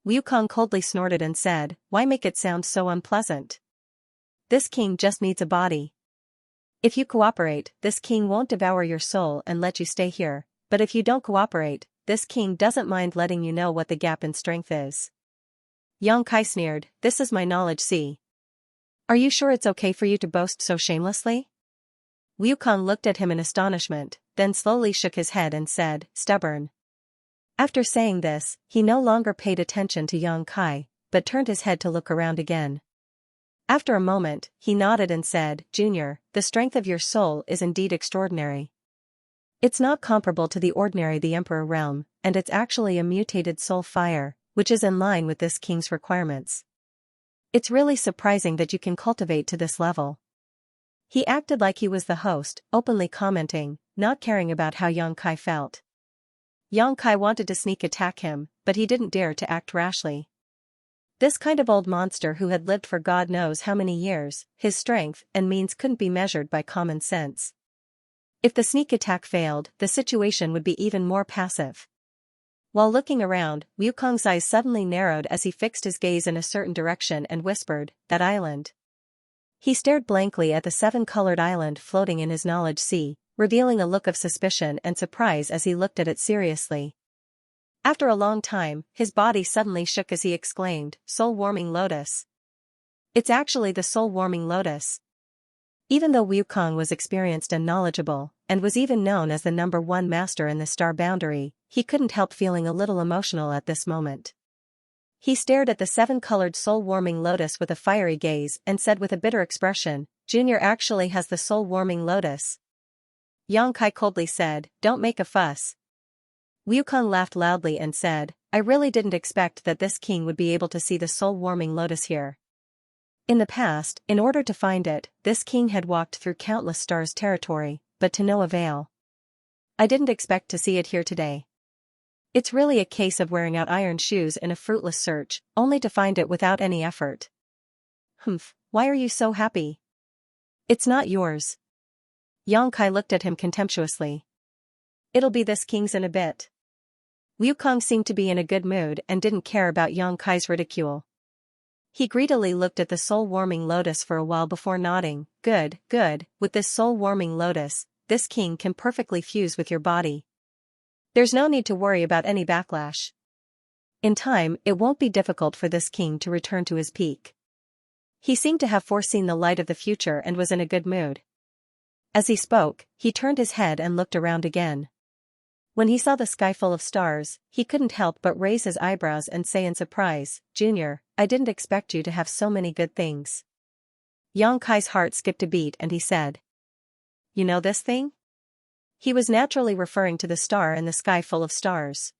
Wukong coldly snorted and said, "Why make it sound so unpleasant? This king just needs a body. If you cooperate, this king won't devour your soul and let you stay here, but if you don't cooperate, this king doesn't mind letting you know what the gap in strength is." Yang Kai sneered, "This is my knowledge sea. Are you sure it's okay for you to boast so shamelessly?" Wukong looked at him in astonishment, then slowly shook his head and said, "Stubborn." After saying this, he no longer paid attention to Yang Kai, but turned his head to look around again. After a moment, he nodded and said, "Junior, the strength of your soul is indeed extraordinary. It's not comparable to the ordinary the Emperor realm, and it's actually a mutated soul fire, which is in line with this king's requirements. It's really surprising that you can cultivate to this level." He acted like he was the host, openly commenting, not caring about how Yang Kai felt. Yang Kai wanted to sneak attack him, but he didn't dare to act rashly. This kind of old monster who had lived for God knows how many years, his strength and means couldn't be measured by common sense. If the sneak attack failed, the situation would be even more passive. While looking around, Wukong's eyes suddenly narrowed as he fixed his gaze in a certain direction and whispered, "That island." He stared blankly at the seven-colored island floating in his knowledge sea, revealing a look of suspicion and surprise as he looked at it seriously. After a long time, his body suddenly shook as he exclaimed, "Soul-warming lotus. It's actually the soul-warming lotus." Even though Wukong was experienced and knowledgeable, and was even known as the #1 master in the star boundary, he couldn't help feeling a little emotional at this moment. He stared at the seven-colored soul-warming lotus with a fiery gaze and said with a bitter expression, "Junior actually has the soul-warming lotus." Yang Kai coldly said, "Don't make a fuss." Wukong laughed loudly and said, "I really didn't expect that this king would be able to see the soul-warming lotus here. In the past, in order to find it, this king had walked through countless stars' territory, but to no avail. I didn't expect to see it here today. It's really a case of wearing out iron shoes in a fruitless search, only to find it without any effort." "Humph, why are you so happy? It's not yours." Yang Kai looked at him contemptuously. "It'll be this king's in a bit." Wukong seemed to be in a good mood and didn't care about Yang Kai's ridicule. He greedily looked at the soul-warming lotus for a while before nodding, "Good, good, with this soul-warming lotus, this king can perfectly fuse with your body. There's no need to worry about any backlash. In time, it won't be difficult for this king to return to his peak." He seemed to have foreseen the light of the future and was in a good mood. As he spoke, he turned his head and looked around again. When he saw the sky full of stars, he couldn't help but raise his eyebrows and say in surprise, "Junior, I didn't expect you to have so many good things." Yang Kai's heart skipped a beat and he said, "You know this thing?" He was naturally referring to the star in the sky full of stars.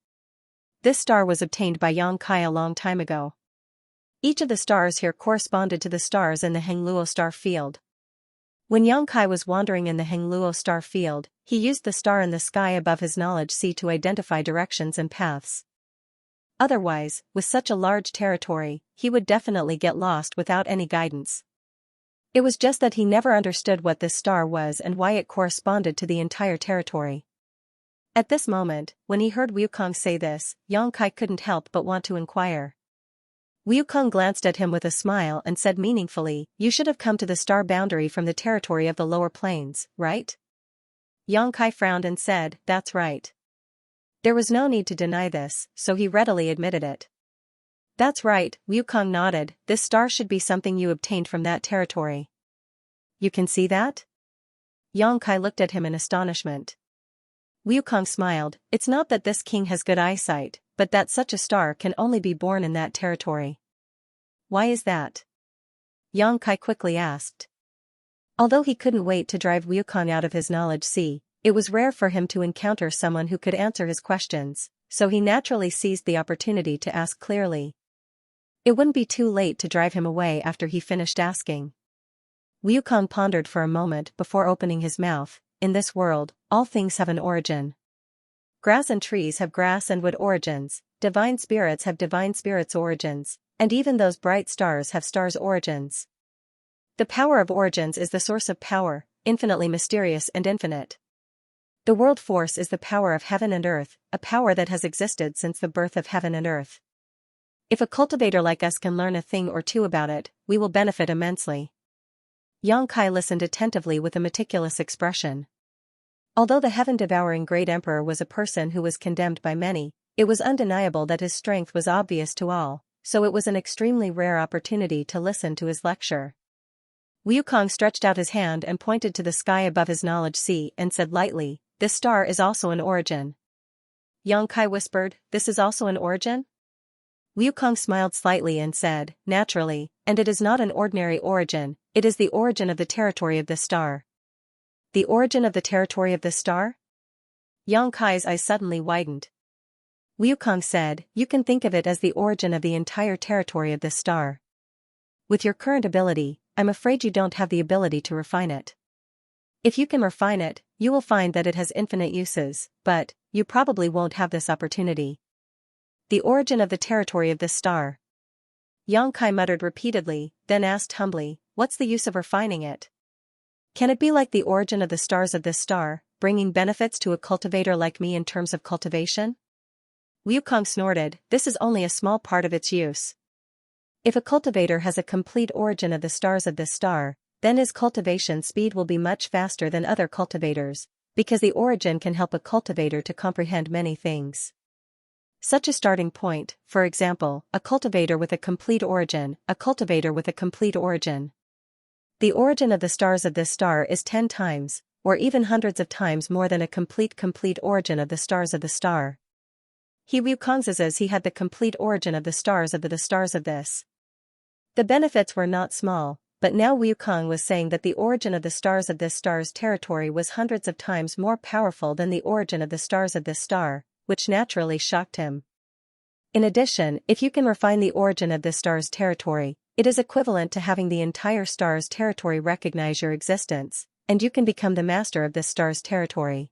This star was obtained by Yang Kai a long time ago. Each of the stars here corresponded to the stars in the Hengluo star field. When Yang Kai was wandering in the Hengluo star field, he used the star in the sky above his knowledge sea to identify directions and paths. Otherwise, with such a large territory, he would definitely get lost without any guidance. It was just that he never understood what this star was and why it corresponded to the entire territory. At this moment, when he heard Wukong say this, Yang Kai couldn't help but want to inquire. Wukong glanced at him with a smile and said meaningfully, "You should have come to the star boundary from the territory of the lower plains, right?" Yang Kai frowned and said, "That's right." There was no need to deny this, so he readily admitted it. "That's right," Wukong nodded, "this star should be something you obtained from that territory." "You can see that?" Yang Kai looked at him in astonishment. Wukong smiled, "It's not that this king has good eyesight, but that such a star can only be born in that territory." "Why is that?" Yang Kai quickly asked. Although he couldn't wait to drive Wukong out of his knowledge sea, it was rare for him to encounter someone who could answer his questions, so he naturally seized the opportunity to ask clearly. It wouldn't be too late to drive him away after he finished asking. Wukong pondered for a moment before opening his mouth. "In this world, all things have an origin. Grass and trees have grass and wood origins, divine spirits have divine spirits origins, and even those bright stars have stars origins. The power of origins is the source of power, infinitely mysterious and infinite. The world force is the power of heaven and earth, a power that has existed since the birth of heaven and earth. If a cultivator like us can learn a thing or two about it, we will benefit immensely." Yang Kai listened attentively with a meticulous expression. Although the heaven-devouring great emperor was a person who was condemned by many, it was undeniable that his strength was obvious to all, so it was an extremely rare opportunity to listen to his lecture. Wukong stretched out his hand and pointed to the sky above his knowledge sea and said lightly, "This star is also an origin." Yang Kai whispered, "This is also an origin?" Wukong smiled slightly and said, "Naturally, and it is not an ordinary origin, it is the origin of the territory of this star." "The origin of the territory of this star?" Yang Kai's eyes suddenly widened. Wukong said, "You can think of it as the origin of the entire territory of this star. With your current ability, I'm afraid you don't have the ability to refine it. If you can refine it, you will find that it has infinite uses, but you probably won't have this opportunity." "The origin of the territory of this star." Yang Kai muttered repeatedly, then asked humbly, "What's the use of refining it? Can it be like the origin of the stars of this star, bringing benefits to a cultivator like me in terms of cultivation?" Wukong snorted, "This is only a small part of its use. If a cultivator has a complete origin of the stars of this star, then his cultivation speed will be much faster than other cultivators, because the origin can help a cultivator to comprehend many things. Such a starting point, for example, a cultivator with a complete origin, a cultivator with a complete origin. The origin of the stars of this star is 10 times, or even hundreds of times more than a complete origin of the stars of the star. Wukong says he had the complete origin of the stars of the stars of this. The benefits were not small, but now Wukong was saying that the origin of the stars of this star's territory was hundreds of times more powerful than the origin of the stars of this star, which naturally shocked him. In addition, if you can refine the origin of this star's territory, it is equivalent to having the entire star's territory recognize your existence, and you can become the master of this star's territory.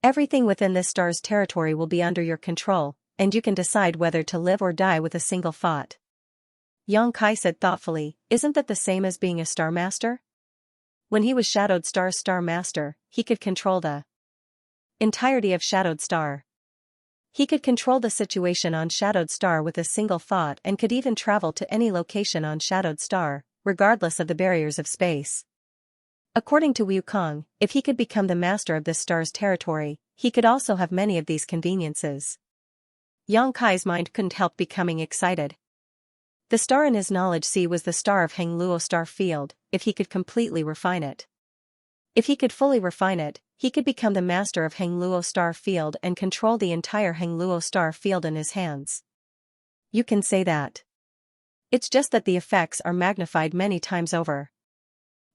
Everything within this star's territory will be under your control, and you can decide whether to live or die with a single thought." Yang Kai said thoughtfully, "Isn't that the same as being a star master?" When he was Shadowed Star's star master, he could control the entirety of Shadowed Star. He could control the situation on Shadowed Star with a single thought and could even travel to any location on Shadowed Star, regardless of the barriers of space. According to Wukong, if he could become the master of this star's territory, he could also have many of these conveniences. Yang Kai's mind couldn't help becoming excited. The star in his knowledge sea was the star of Hengluo star field, if he could completely refine it. If he could fully refine it, he could become the master of Hengluo star field and control the entire Hengluo star field in his hands. "You can say that. It's just that the effects are magnified many times over."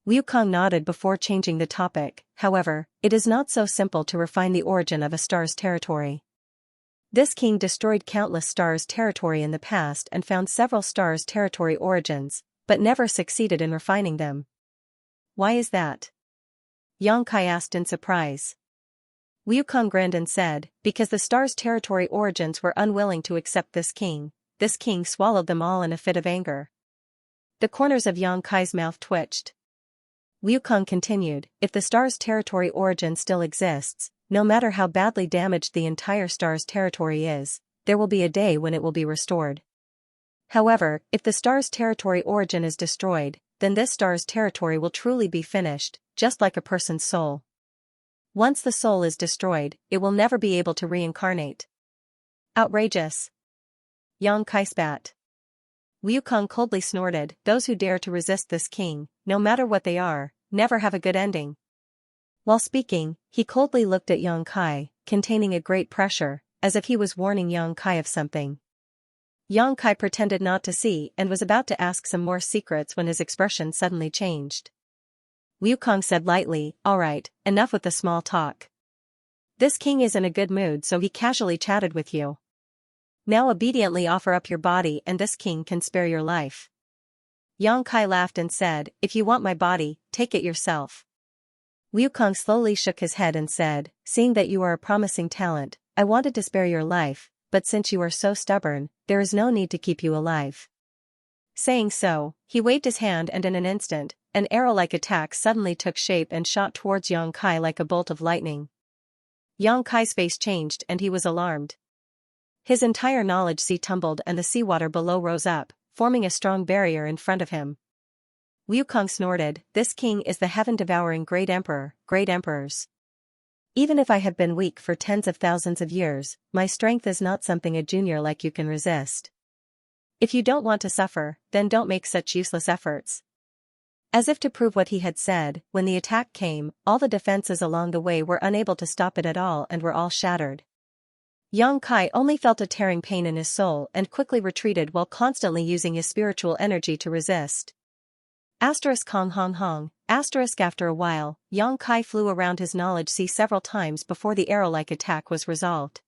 Wukong nodded before changing the topic. However, it is not so simple to refine the origin of a star's territory. This king destroyed countless stars' territory in the past and found several stars' territory origins, but never succeeded in refining them. Why is that? Xianxia asked in surprise. Wukong grinned and said, because the stars' territory origins were unwilling to accept this king. This king swallowed them all in a fit of anger. The corners of Xianxia's mouth twitched. Wukong continued, if the star's territory origin still exists, no matter how badly damaged the entire star's territory is, there will be a day when it will be restored. However, if the star's territory origin is destroyed, then this star's territory will truly be finished, just like a person's soul. Once the soul is destroyed, it will never be able to reincarnate. Outrageous. Xianxia spat. Wukong coldly snorted, those who dare to resist this king, no matter what they are, never have a good ending. While speaking, he coldly looked at Xianxia, containing a great pressure, as if he was warning Xianxia of something. Xianxia pretended not to see and was about to ask some more secrets when his expression suddenly changed. Wukong said lightly, all right, enough with the small talk. This king is in a good mood, so he casually chatted with you. Now obediently offer up your body and this king can spare your life. Xianxia laughed and said, if you want my body, take it yourself. Wukong slowly shook his head and said, seeing that you are a promising talent, I wanted to spare your life, but since you are so stubborn, there is no need to keep you alive. Saying so, he waved his hand and in an instant, an arrow-like attack suddenly took shape and shot towards Xianxia like a bolt of lightning. Xianxia's face changed and he was alarmed. His entire knowledge sea tumbled and the seawater below rose up, forming a strong barrier in front of him. Wukong snorted, this king is the heaven-devouring great emperor, great emperors. Even if I have been weak for tens of thousands of years, my strength is not something a junior like you can resist. If you don't want to suffer, then don't make such useless efforts. As if to prove what he had said, when the attack came, all the defenses along the way were unable to stop it at all and were all shattered. Xianxia only felt a tearing pain in his soul and quickly retreated while constantly using his spiritual energy to resist. Hong hong hong, after a while, Xianxia flew around his knowledge sea several times before the arrow-like attack was resolved.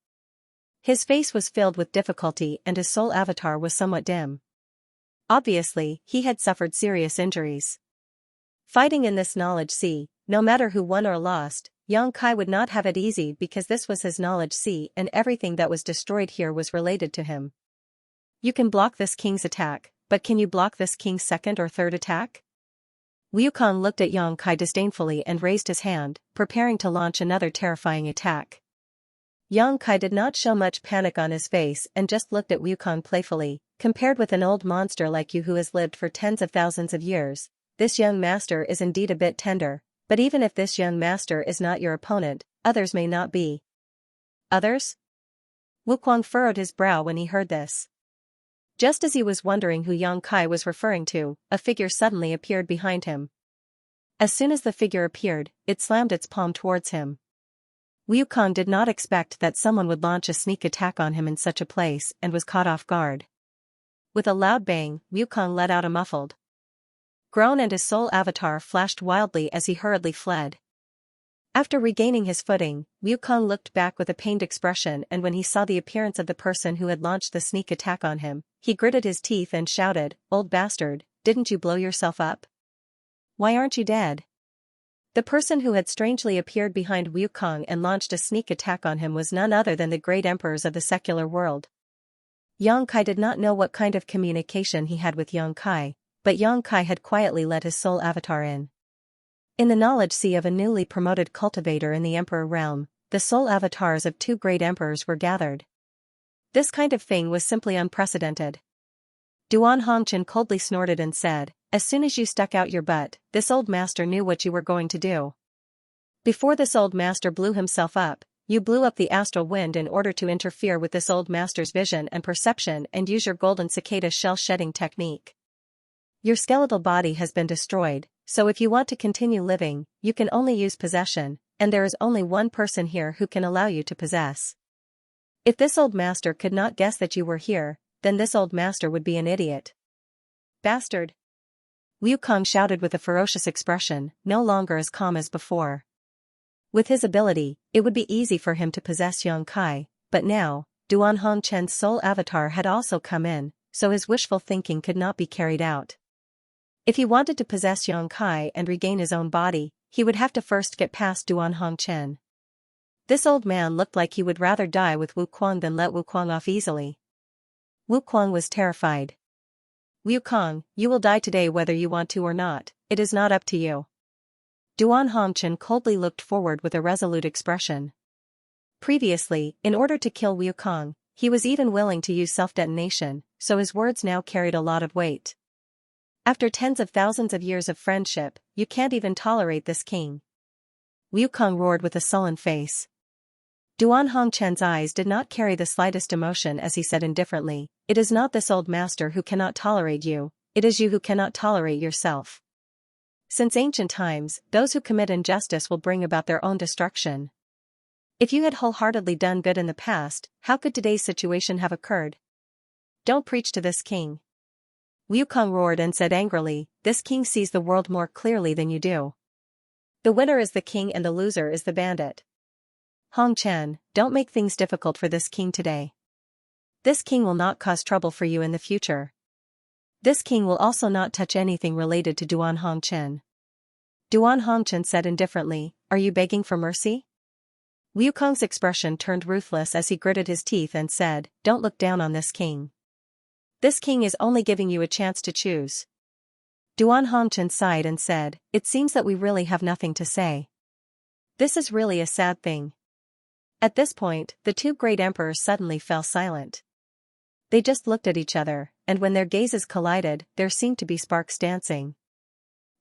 His face was filled with difficulty and his soul avatar was somewhat dim. Obviously, he had suffered serious injuries. Fighting in this knowledge sea, no matter who won or lost, Xianxia would not have it easy because this was his knowledge sea and everything that was destroyed here was related to him. You can block this king's attack, but can you block this king's second or third attack? Wukong looked at Xianxia disdainfully and raised his hand, preparing to launch another terrifying attack. Xianxia did not show much panic on his face and just looked at Wukong playfully, compared with an old monster like you who has lived for tens of thousands of years. This young master is indeed a bit tender, but even if this young master is not your opponent, others may not be. Others? Wukong furrowed his brow when he heard this. Just as he was wondering who Xianxia was referring to, a figure suddenly appeared behind him. As soon as the figure appeared, it slammed its palm towards him. Wukong did not expect that someone would launch a sneak attack on him in such a place and was caught off guard. With a loud bang, Wukong let out a muffled groan and his soul avatar flashed wildly as he hurriedly fled. After regaining his footing, Wukong looked back with a pained expression and when he saw the appearance of the person who had launched the sneak attack on him, he gritted his teeth and shouted, "Old bastard, didn't you blow yourself up? Why aren't you dead?" The person who had strangely appeared behind Wukong and launched a sneak attack on him was none other than the great emperors of the secular world. Xianxia did not know what kind of communication he had with Xianxia, but Xianxia had quietly let his soul avatar in. In the knowledge sea of a newly promoted cultivator in the emperor realm, the soul avatars of two great emperors were gathered. This kind of thing was simply unprecedented. Duan Hongchen coldly snorted and said, "As soon as you stuck out your butt, this old master knew what you were going to do. Before this old master blew himself up, you blew up the astral wind in order to interfere with this old master's vision and perception and use your golden cicada shell-shedding technique. Your skeletal body has been destroyed, so if you want to continue living, you can only use possession, and there is only one person here who can allow you to possess. If this old master could not guess that you were here, then this old master would be an idiot." Bastard! Wukong shouted with a ferocious expression, no longer as calm as before. With his ability, it would be easy for him to possess Yongkai, but now, Duan Hongchen's soul avatar had also come in, so his wishful thinking could not be carried out. If he wanted to possess Yongkai and regain his own body, he would have to first get past Duan Hongchen. This old man looked like he would rather die with Wukong than let Wukong off easily. Wukong was terrified. Wukong, you will die today whether you want to or not, it is not up to you. Duan Hongchen coldly looked forward with a resolute expression. Previously, in order to kill Wukong, he was even willing to use self-detonation, so his words now carried a lot of weight. After tens of thousands of years of friendship, you can't even tolerate this king. Wukong roared with a sullen face. Duan Hongchen's eyes did not carry the slightest emotion as he said indifferently, "It is not this old master who cannot tolerate you, it is you who cannot tolerate yourself. Since ancient times, those who commit injustice will bring about their own destruction. If you had wholeheartedly done good in the past, how could today's situation have occurred? Don't preach to this king." Wukong roared and said angrily, "This king sees the world more clearly than you do. The winner is the king and the loser is the bandit. Hongchen, don't make things difficult for this king today. This king will not cause trouble for you in the future. This king will also not touch anything related to Duan Hongchen." Duan Hongchen said indifferently, "Are you begging for mercy?" Wukong's expression turned ruthless as he gritted his teeth and said, "Don't look down on this king. This king is only giving you a chance to choose." Duan Hongchen sighed and said, "It seems that we really have nothing to say. This is really a sad thing." At this point, the two great emperors suddenly fell silent. They just looked at each other, and when their gazes collided, there seemed to be sparks dancing.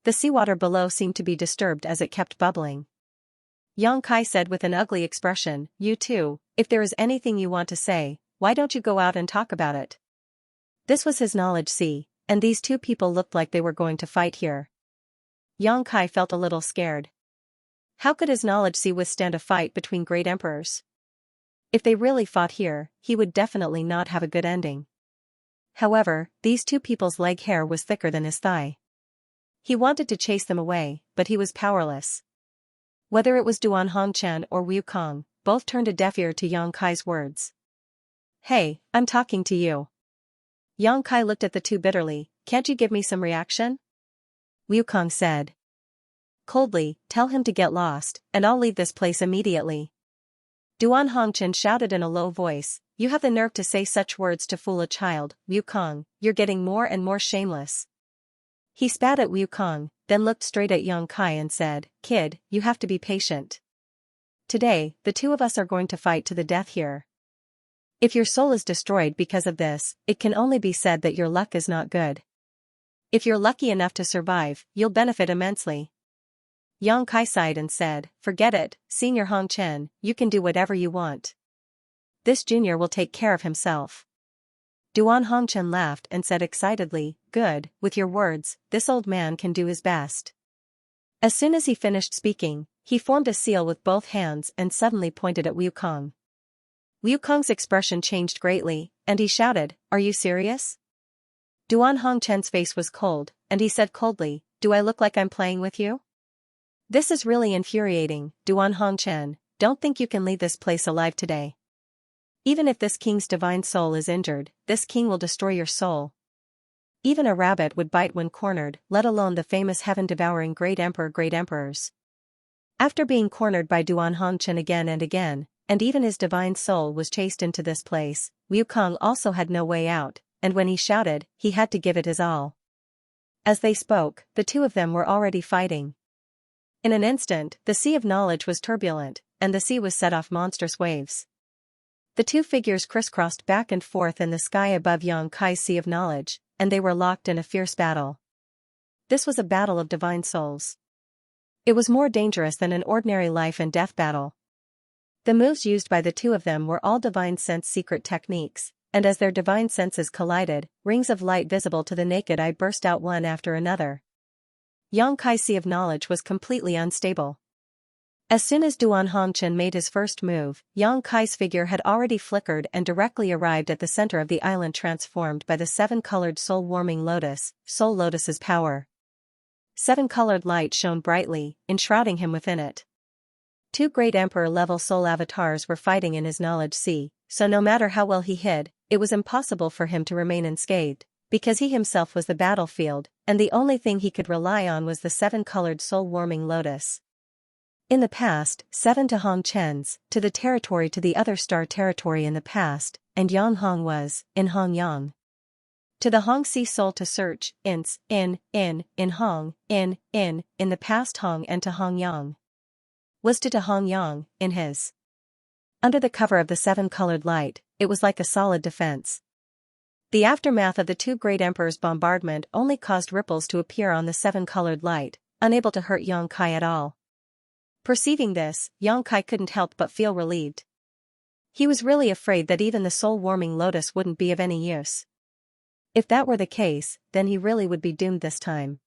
The seawater below seemed to be disturbed as it kept bubbling. Yongkai said with an ugly expression, "You too, if there is anything you want to say, why don't you go out and talk about it?" This was his knowledge sea, and these two people looked like they were going to fight here. Yongkai felt a little scared. How could his knowledge sea withstand a fight between great emperors? If they really fought here, he would definitely not have a good ending. However, these two people's leg hair was thicker than his thigh. He wanted to chase them away, but he was powerless. Whether it was Duan Hongchen or Wukong, both turned a deaf ear to Yongkai's words. "Hey, I'm talking to you." Yongkai looked at the two bitterly, "Can't you give me some reaction?" Wukong said coldly, "Tell him to get lost, and I'll leave this place immediately." Duan Hongchen shouted in a low voice, "You have the nerve to say such words to fool a child, Wukong, you're getting more and more shameless." He spat at Wukong, then looked straight at Yongkai and said, "Kid, you have to be patient. Today, the two of us are going to fight to the death here. If your soul is destroyed because of this, it can only be said that your luck is not good. If you're lucky enough to survive, you'll benefit immensely." Yongkai sighed and said, "Forget it, Senior Hongchen, you can do whatever you want. This junior will take care of himself." Duan Hongchen laughed and said excitedly, "Good, with your words, this old man can do his best." As soon as he finished speaking, he formed a seal with both hands and suddenly pointed at Wukong. Wukong's expression changed greatly, and he shouted, "Are you serious?" Duan Hongchen's face was cold, and he said coldly, "Do I look like I'm playing with you? This is really infuriating, Duan Hongchen, don't think you can leave this place alive today. Even if this king's divine soul is injured, this king will destroy your soul. Even a rabbit would bite when cornered, let alone the famous heaven-devouring great emperors." After being cornered by Duan Hongchen again and again, and even his divine soul was chased into this place, Wukong also had no way out, and when he shouted, he had to give it his all. As they spoke, the two of them were already fighting. In an instant, the sea of knowledge was turbulent, and the sea was set off monstrous waves. The two figures crisscrossed back and forth in the sky above Yongkai's sea of knowledge, and they were locked in a fierce battle. This was a battle of divine souls. It was more dangerous than an ordinary life and death battle. The moves used by the two of them were all divine sense secret techniques, and as their divine senses collided, rings of light visible to the naked eye burst out one after another. Yongkai's sea of knowledge was completely unstable. As soon as Duan Hongchen made his first move, Yongkai's figure had already flickered and directly arrived at the center of the island transformed by the seven-colored soul-warming lotus, Soul Lotus's power. seven-colored light shone brightly, enshrouding him within it. Two great Emperor-level soul avatars were fighting in his knowledge sea, so no matter how well he hid, it was impossible for him to remain unscathed, because he himself was the battlefield, and the only thing he could rely on was the seven-colored soul-warming lotus. In the past, 7 to Hong Chen's, to the territory to the other star territory in the past, and Yang Hong was, in Hong Yang. To the Hong Sea soul to search, in Hong, in the past Hong and to Hong Yang. Was to Hong Yang, in his. Under the cover of the seven-colored light, it was like a solid defense. The aftermath of the two great emperors' bombardment only caused ripples to appear on the seven-colored light, unable to hurt Yang Kai at all. Perceiving this, Yang Kai couldn't help but feel relieved. He was really afraid that even the soul-warming lotus wouldn't be of any use. If that were the case, then he really would be doomed this time.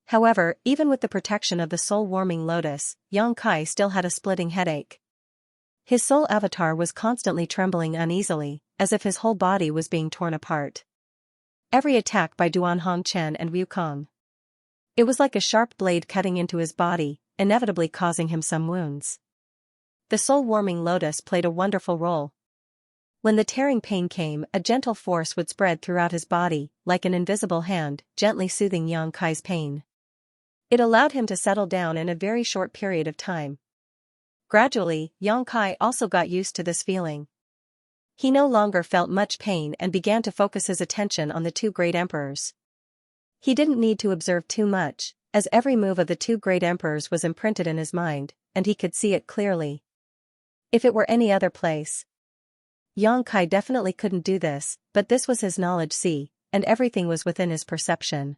However, even with the protection of the soul-warming lotus, Yang Kai still had a splitting headache. His soul avatar was constantly trembling uneasily, as if his whole body was being torn apart. Every attack by Duan Hongchen and Wukong. It was like a sharp blade cutting into his body, inevitably causing him some wounds. The soul-warming lotus played a wonderful role. When the tearing pain came, a gentle force would spread throughout his body, like an invisible hand, gently soothing Yang Kai's pain. It allowed him to settle down in a very short period of time. Gradually, Yang Kai also got used to this feeling. He no longer felt much pain and began to focus his attention on the two great emperors. He didn't need to observe too much, as every move of the two great emperors was imprinted in his mind, and he could see it clearly. If it were any other place, Yang Kai definitely couldn't do this, but this was his knowledge sea, and everything was within his perception.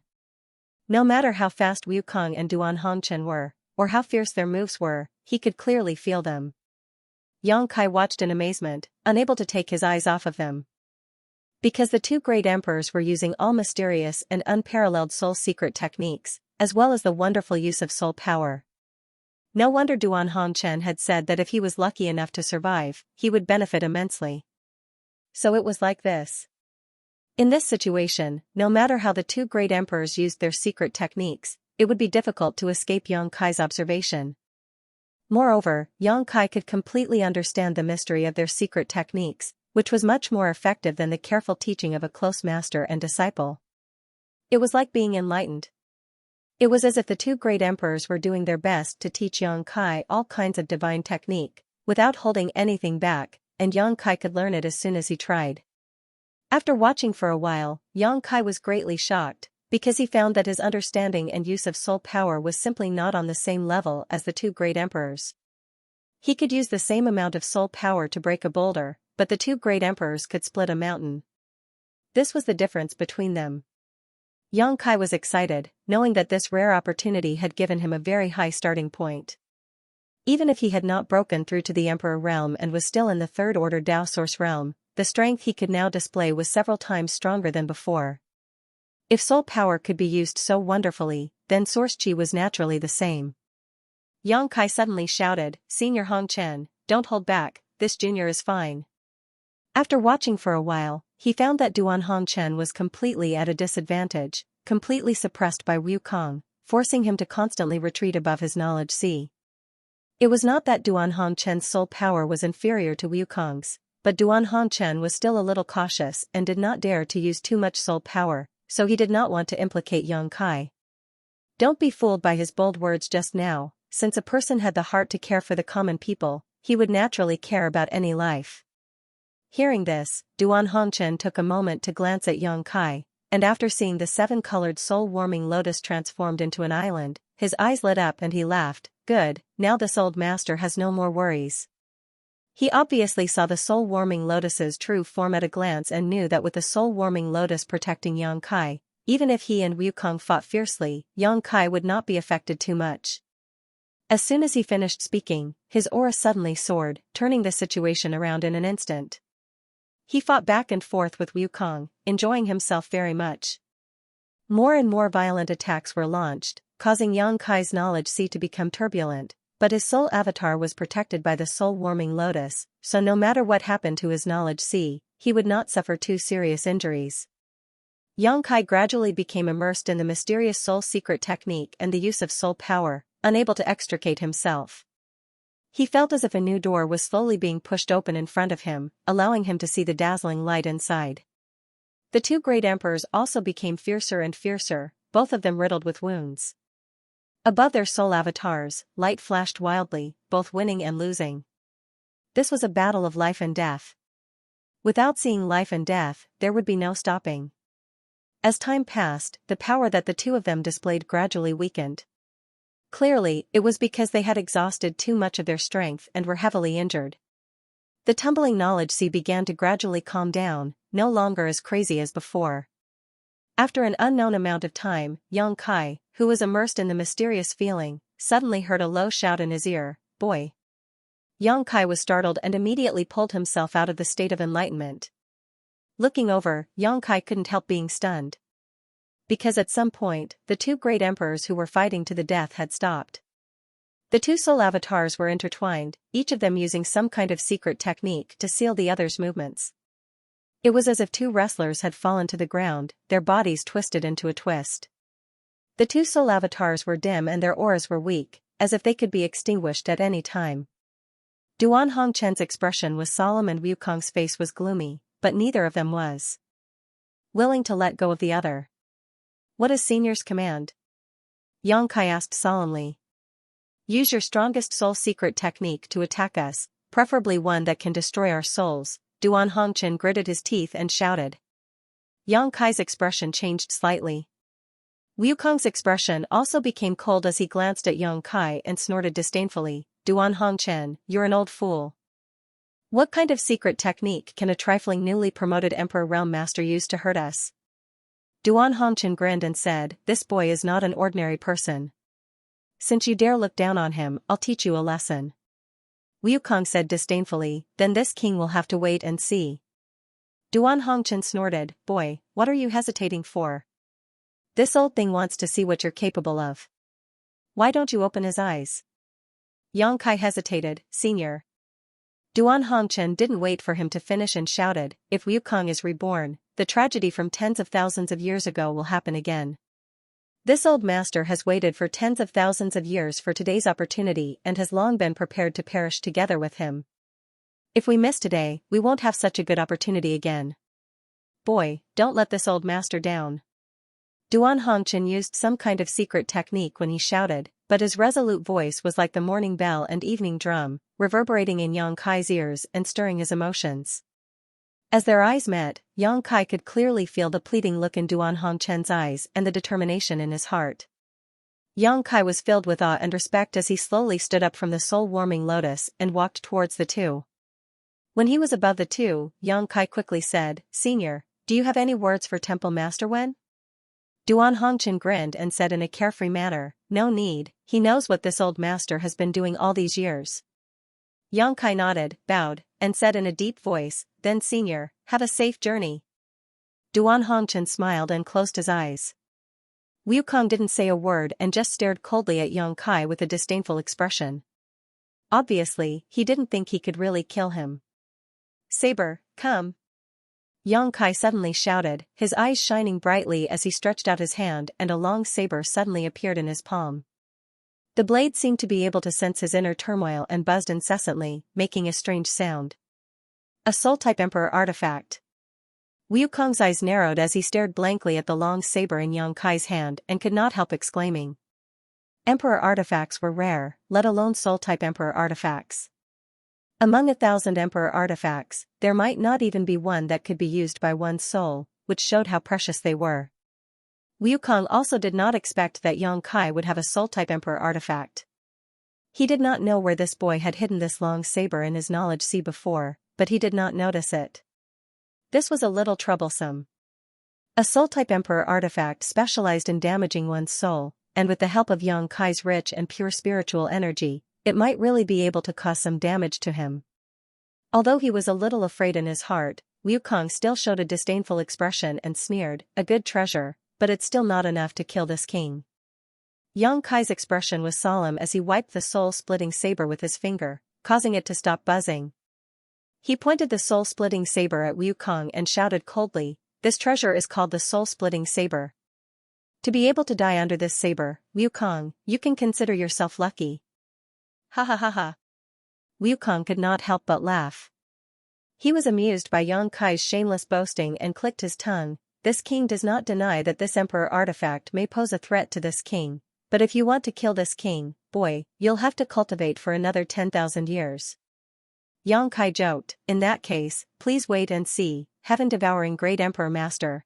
No matter how fast Wukong and Duan Hongchen were, or how fierce their moves were, he could clearly feel them. Yang Kai watched in amazement, unable to take his eyes off of them. Because the two great emperors were using all mysterious and unparalleled soul secret techniques, as well as the wonderful use of soul power. No wonder Duan Hongchen had said that if he was lucky enough to survive, he would benefit immensely. So it was like this. In this situation, no matter how the two great emperors used their secret techniques, it would be difficult to escape Yang Kai's observation. Moreover, Yang Kai could completely understand the mystery of their secret techniques, which was much more effective than the careful teaching of a close master and disciple. It was like being enlightened. It was as if the two great emperors were doing their best to teach Yang Kai all kinds of divine technique, without holding anything back, and Yang Kai could learn it as soon as he tried. After watching for a while, Yang Kai was greatly shocked, because he found that his understanding and use of soul power was simply not on the same level as the two great emperors. He could use the same amount of soul power to break a boulder, but the two great emperors could split a mountain. This was the difference between them. Yang Kai was excited, knowing that this rare opportunity had given him a very high starting point. Even if he had not broken through to the Emperor realm and was still in the third-order Dao Source realm, the strength he could now display was several times stronger than before. If soul power could be used so wonderfully, then Source Chi was naturally the same. Yang Kai suddenly shouted, "Senior Hongchen, don't hold back, this junior is fine." After watching for a while, he found that Duan Hongchen was completely at a disadvantage, completely suppressed by Wukong, forcing him to constantly retreat above his knowledge sea. It was not that Duan Hongchen's soul power was inferior to Wukong's, but Duan Hongchen was still a little cautious and did not dare to use too much soul power, so he did not want to implicate Yang Kai. Don't be fooled by his bold words just now, since a person had the heart to care for the common people, he would naturally care about any life. Hearing this, Duan Hongchen took a moment to glance at Yang Kai, and after seeing the seven-colored soul-warming lotus transformed into an island, his eyes lit up and he laughed. Good, now this old master has no more worries. He obviously saw the soul-warming lotus's true form at a glance and knew that with the soul-warming lotus protecting Yang Kai, even if he and Wukong fought fiercely, Yang Kai would not be affected too much. As soon as he finished speaking, his aura suddenly soared, turning the situation around in an instant. He fought back and forth with Wukong, enjoying himself very much. More and more violent attacks were launched, causing Yang Kai's knowledge sea to become turbulent, but his soul avatar was protected by the soul-warming lotus, so no matter what happened to his knowledge sea, he would not suffer too serious injuries. Yang Kai gradually became immersed in the mysterious soul secret technique and the use of soul power, unable to extricate himself. He felt as if a new door was slowly being pushed open in front of him, allowing him to see the dazzling light inside. The two great emperors also became fiercer and fiercer, both of them riddled with wounds. Above their soul avatars, light flashed wildly, both winning and losing. This was a battle of life and death. Without seeing life and death, there would be no stopping. As time passed, the power that the two of them displayed gradually weakened. Clearly, it was because they had exhausted too much of their strength and were heavily injured. The tumbling knowledge sea began to gradually calm down, no longer as crazy as before. After an unknown amount of time, Yang Kai, who was immersed in the mysterious feeling, suddenly heard a low shout in his ear, "Boy!" Yang Kai was startled and immediately pulled himself out of the state of enlightenment. Looking over, Yang Kai couldn't help being stunned. Because at some point, the two great emperors who were fighting to the death had stopped. The two soul avatars were intertwined, each of them using some kind of secret technique to seal the other's movements. It was as if two wrestlers had fallen to the ground, their bodies twisted into a twist. The two soul avatars were dim and their auras were weak, as if they could be extinguished at any time. Duan Hongchen's expression was solemn and Wukong's face was gloomy, but neither of them was willing to let go of the other. "What is Senior's command?" Yang Kai asked solemnly. "Use your strongest soul secret technique to attack us, preferably one that can destroy our souls." Duan Hongchen gritted his teeth and shouted. Yang Kai's expression changed slightly. Wukong's expression also became cold as he glanced at Yang Kai and snorted disdainfully, "Duan Hongchen, you're an old fool. What kind of secret technique can a trifling newly promoted Emperor Realm Master use to hurt us?" Duan Hongchen grinned and said, "This boy is not an ordinary person. Since you dare look down on him, I'll teach you a lesson." Wukong said disdainfully, "Then this king will have to wait and see." Duan Hongchen snorted, "Boy, what are you hesitating for? This old thing wants to see what you're capable of. Why don't you open his eyes?" Yang Kai hesitated, "Senior." Duan Hongchen didn't wait for him to finish and shouted, "If Wukong is reborn, the tragedy from tens of thousands of years ago will happen again. This old master has waited for tens of thousands of years for today's opportunity and has long been prepared to perish together with him. If we miss today, we won't have such a good opportunity again. Boy, don't let this old master down." Duan Hongchen used some kind of secret technique when he shouted, but his resolute voice was like the morning bell and evening drum, reverberating in Yang Kai's ears and stirring his emotions. As their eyes met, Yang Kai could clearly feel the pleading look in Duan Hongchen's eyes and the determination in his heart. Yang Kai was filled with awe and respect as he slowly stood up from the soul-warming lotus and walked towards the two. When he was above the two, Yang Kai quickly said, "Senior, do you have any words for Temple Master Wen?" Duan Hongchen grinned and said in a carefree manner, "No need, he knows what this old master has been doing all these years." Yang Kai nodded, bowed, and said in a deep voice, "Then Senior, have a safe journey." Duan Hongchen smiled and closed his eyes. Wukong didn't say a word and just stared coldly at Yang Kai with a disdainful expression. Obviously, he didn't think he could really kill him. "Saber, come!" Yang Kai suddenly shouted, his eyes shining brightly as he stretched out his hand and a long saber suddenly appeared in his palm. The blade seemed to be able to sense his inner turmoil and buzzed incessantly, making a strange sound. A Soul-type Emperor artifact. Wukong's eyes narrowed as he stared blankly at the long saber in Yang Kai's hand and could not help exclaiming. Emperor artifacts were rare, let alone Soul-type Emperor artifacts. Among 1,000 Emperor artifacts, there might not even be one that could be used by one's soul, which showed how precious they were. Wukong also did not expect that Yang Kai would have a Soul-type Emperor artifact. He did not know where this boy had hidden this long saber in his knowledge sea before, but he did not notice it. This was a little troublesome. A Soul-type Emperor artifact specialized in damaging one's soul, and with the help of Yang Kai's rich and pure spiritual energy, it might really be able to cause some damage to him. Although he was a little afraid in his heart, Wukong still showed a disdainful expression and sneered, "A good treasure, but it's still not enough to kill this king." Yang Kai's expression was solemn as he wiped the soul-splitting saber with his finger, causing it to stop buzzing. He pointed the soul-splitting saber at Wukong and shouted coldly, This treasure is called the soul-splitting saber. To be able to die under this saber, Wukong, you can consider yourself lucky. Ha ha ha ha. Wukong could not help but laugh. He was amused by Yang Kai's shameless boasting and clicked his tongue. This king does not deny that this emperor artifact may pose a threat to this king, but if you want to kill this king, boy, you'll have to cultivate for another 10,000 years. Yang Kai joked, in that case, please wait and see, heaven-devouring great emperor master.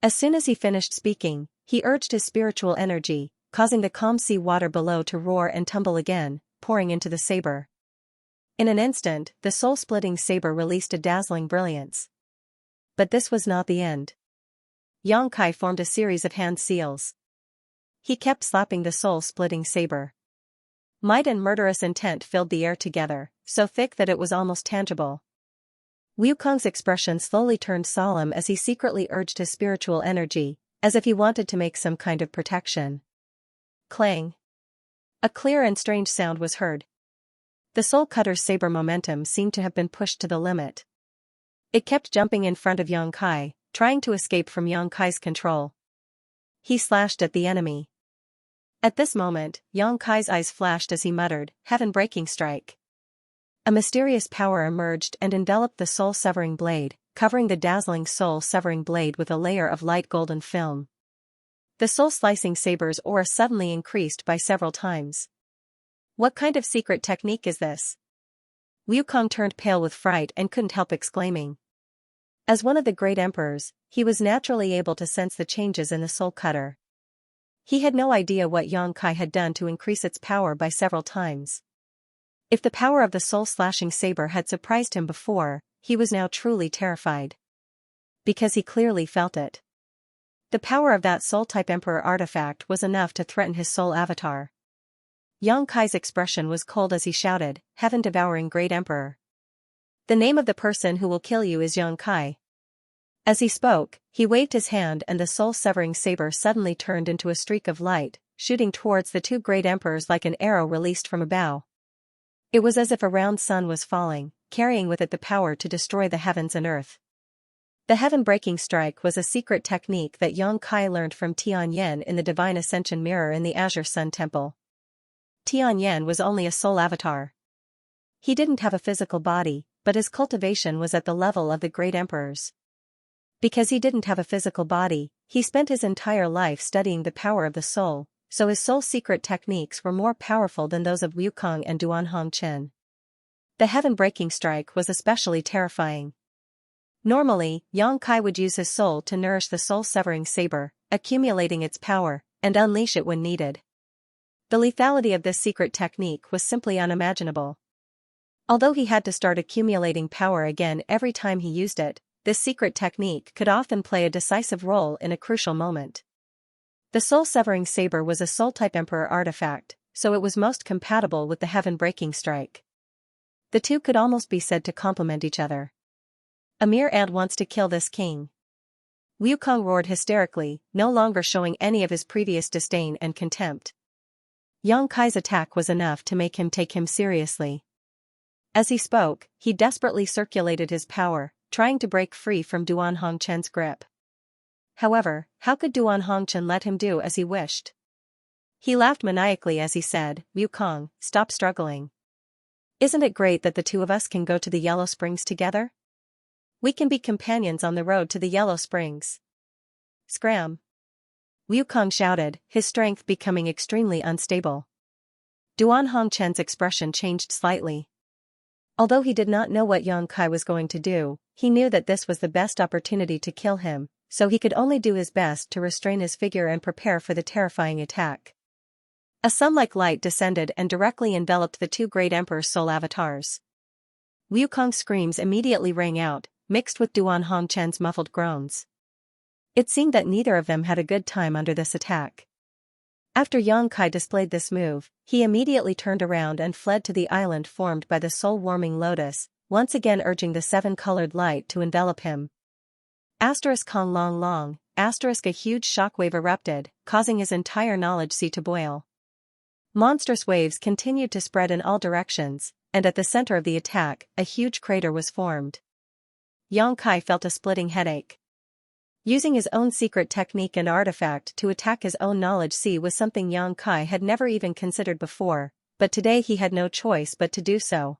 As soon as he finished speaking, he urged his spiritual energy, causing the calm sea water below to roar and tumble again, pouring into the saber. In an instant, the soul-splitting saber released a dazzling brilliance. But this was not the end. Yang Kai formed a series of hand seals. He kept slapping the soul-splitting saber. Might and murderous intent filled the air together, so thick that it was almost tangible. Wukong's expression slowly turned solemn as he secretly urged his spiritual energy, as if he wanted to make some kind of protection. Clang! A clear and strange sound was heard. The soul cutter's saber momentum seemed to have been pushed to the limit. It kept jumping in front of Yang Kai, trying to escape from Yang Kai's control. He slashed at the enemy. At this moment, Yang Kai's eyes flashed as he muttered, heaven-breaking strike. A mysterious power emerged and enveloped the soul-severing blade, covering the dazzling soul-severing blade with a layer of light golden film. The soul-slicing saber's aura suddenly increased by several times. What kind of secret technique is this? Wukong turned pale with fright and couldn't help exclaiming. As one of the great emperors, he was naturally able to sense the changes in the soul cutter. He had no idea what Yang Kai had done to increase its power by several times. If the power of the soul-slashing saber had surprised him before, he was now truly terrified. Because he clearly felt it. The power of that soul-type emperor artifact was enough to threaten his soul avatar. Yang Kai's expression was cold as he shouted, heaven-devouring great emperor. The name of the person who will kill you is Yang Kai. As he spoke, he waved his hand and the soul-severing saber suddenly turned into a streak of light, shooting towards the two great emperors like an arrow released from a bow. It was as if a round sun was falling, carrying with it the power to destroy the heavens and earth. The heaven-breaking strike was a secret technique that Yang Kai learned from Tianyan in the Divine Ascension Mirror in the Azure Sun Temple. Tianyan was only a soul avatar. He didn't have a physical body, but his cultivation was at the level of the great emperors. Because he didn't have a physical body, he spent his entire life studying the power of the soul, so his soul secret techniques were more powerful than those of Wukong and Duan Hongchen. The heaven-breaking strike was especially terrifying. Normally, Yang Kai would use his soul to nourish the soul-severing saber, accumulating its power, and unleash it when needed. The lethality of this secret technique was simply unimaginable. Although he had to start accumulating power again every time he used it, this secret technique could often play a decisive role in a crucial moment. The soul-severing saber was a soul-type emperor artifact, so it was most compatible with the heaven-breaking strike. The two could almost be said to complement each other. A mere ant wants to kill this king. Wukong roared hysterically, no longer showing any of his previous disdain and contempt. Yang Kai's attack was enough to make him take him seriously. As he spoke, he desperately circulated his power, trying to break free from Duan Hongchen's grip. However, how could Duan Hongchen let him do as he wished? He laughed maniacally as he said, Wukong, stop struggling. Isn't it great that the two of us can go to the Yellow Springs together? We can be companions on the road to the Yellow Springs. Scram! Wukong shouted, his strength becoming extremely unstable. Duan Hongchen's expression changed slightly. Although he did not know what Yang Kai was going to do, he knew that this was the best opportunity to kill him, so he could only do his best to restrain his figure and prepare for the terrifying attack. A sun-like light descended and directly enveloped the two great emperor's soul avatars. Wukong's screams immediately rang out, mixed with Duan Hongchen's muffled groans. It seemed that neither of them had a good time under this attack. After Yang Kai displayed this move, he immediately turned around and fled to the island formed by the soul-warming lotus, once again urging the seven-colored light to envelop him. Kong long long, a huge shockwave erupted, causing his entire knowledge sea to boil. Monstrous waves continued to spread in all directions, and at the center of the attack, a huge crater was formed. Yang Kai felt a splitting headache. Using his own secret technique and artifact to attack his own knowledge sea was something Yang Kai had never even considered before, but today he had no choice but to do so.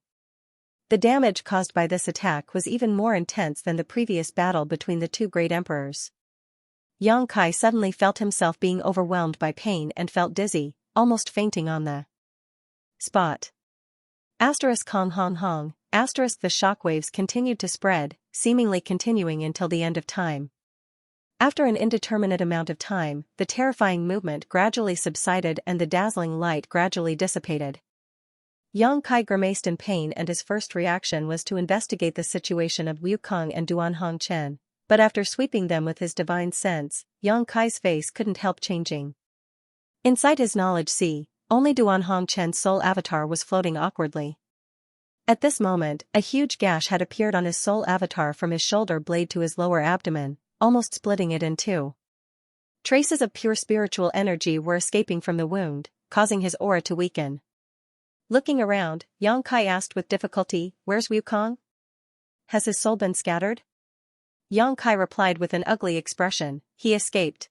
The damage caused by this attack was even more intense than the previous battle between the two great emperors. Yang Kai suddenly felt himself being overwhelmed by pain and felt dizzy, almost fainting on the spot. Hong Hong Hong, the shockwaves continued to spread, seemingly continuing until the end of time. After an indeterminate amount of time, the terrifying movement gradually subsided and the dazzling light gradually dissipated. Yang Kai grimaced in pain and his first reaction was to investigate the situation of Wukong and Duan Hongchen, but after sweeping them with his divine sense, Yang Kai's face couldn't help changing. Inside his knowledge sea, only Duan Hongchen's soul avatar was floating awkwardly. At this moment, a huge gash had appeared on his soul avatar from his shoulder blade to his lower abdomen, almost splitting it in two. Traces of pure spiritual energy were escaping from the wound, causing his aura to weaken. Looking around, Yang Kai asked with difficulty, "Where's Wukong? Has his soul been scattered?" Yang Kai replied with an ugly expression, "He escaped."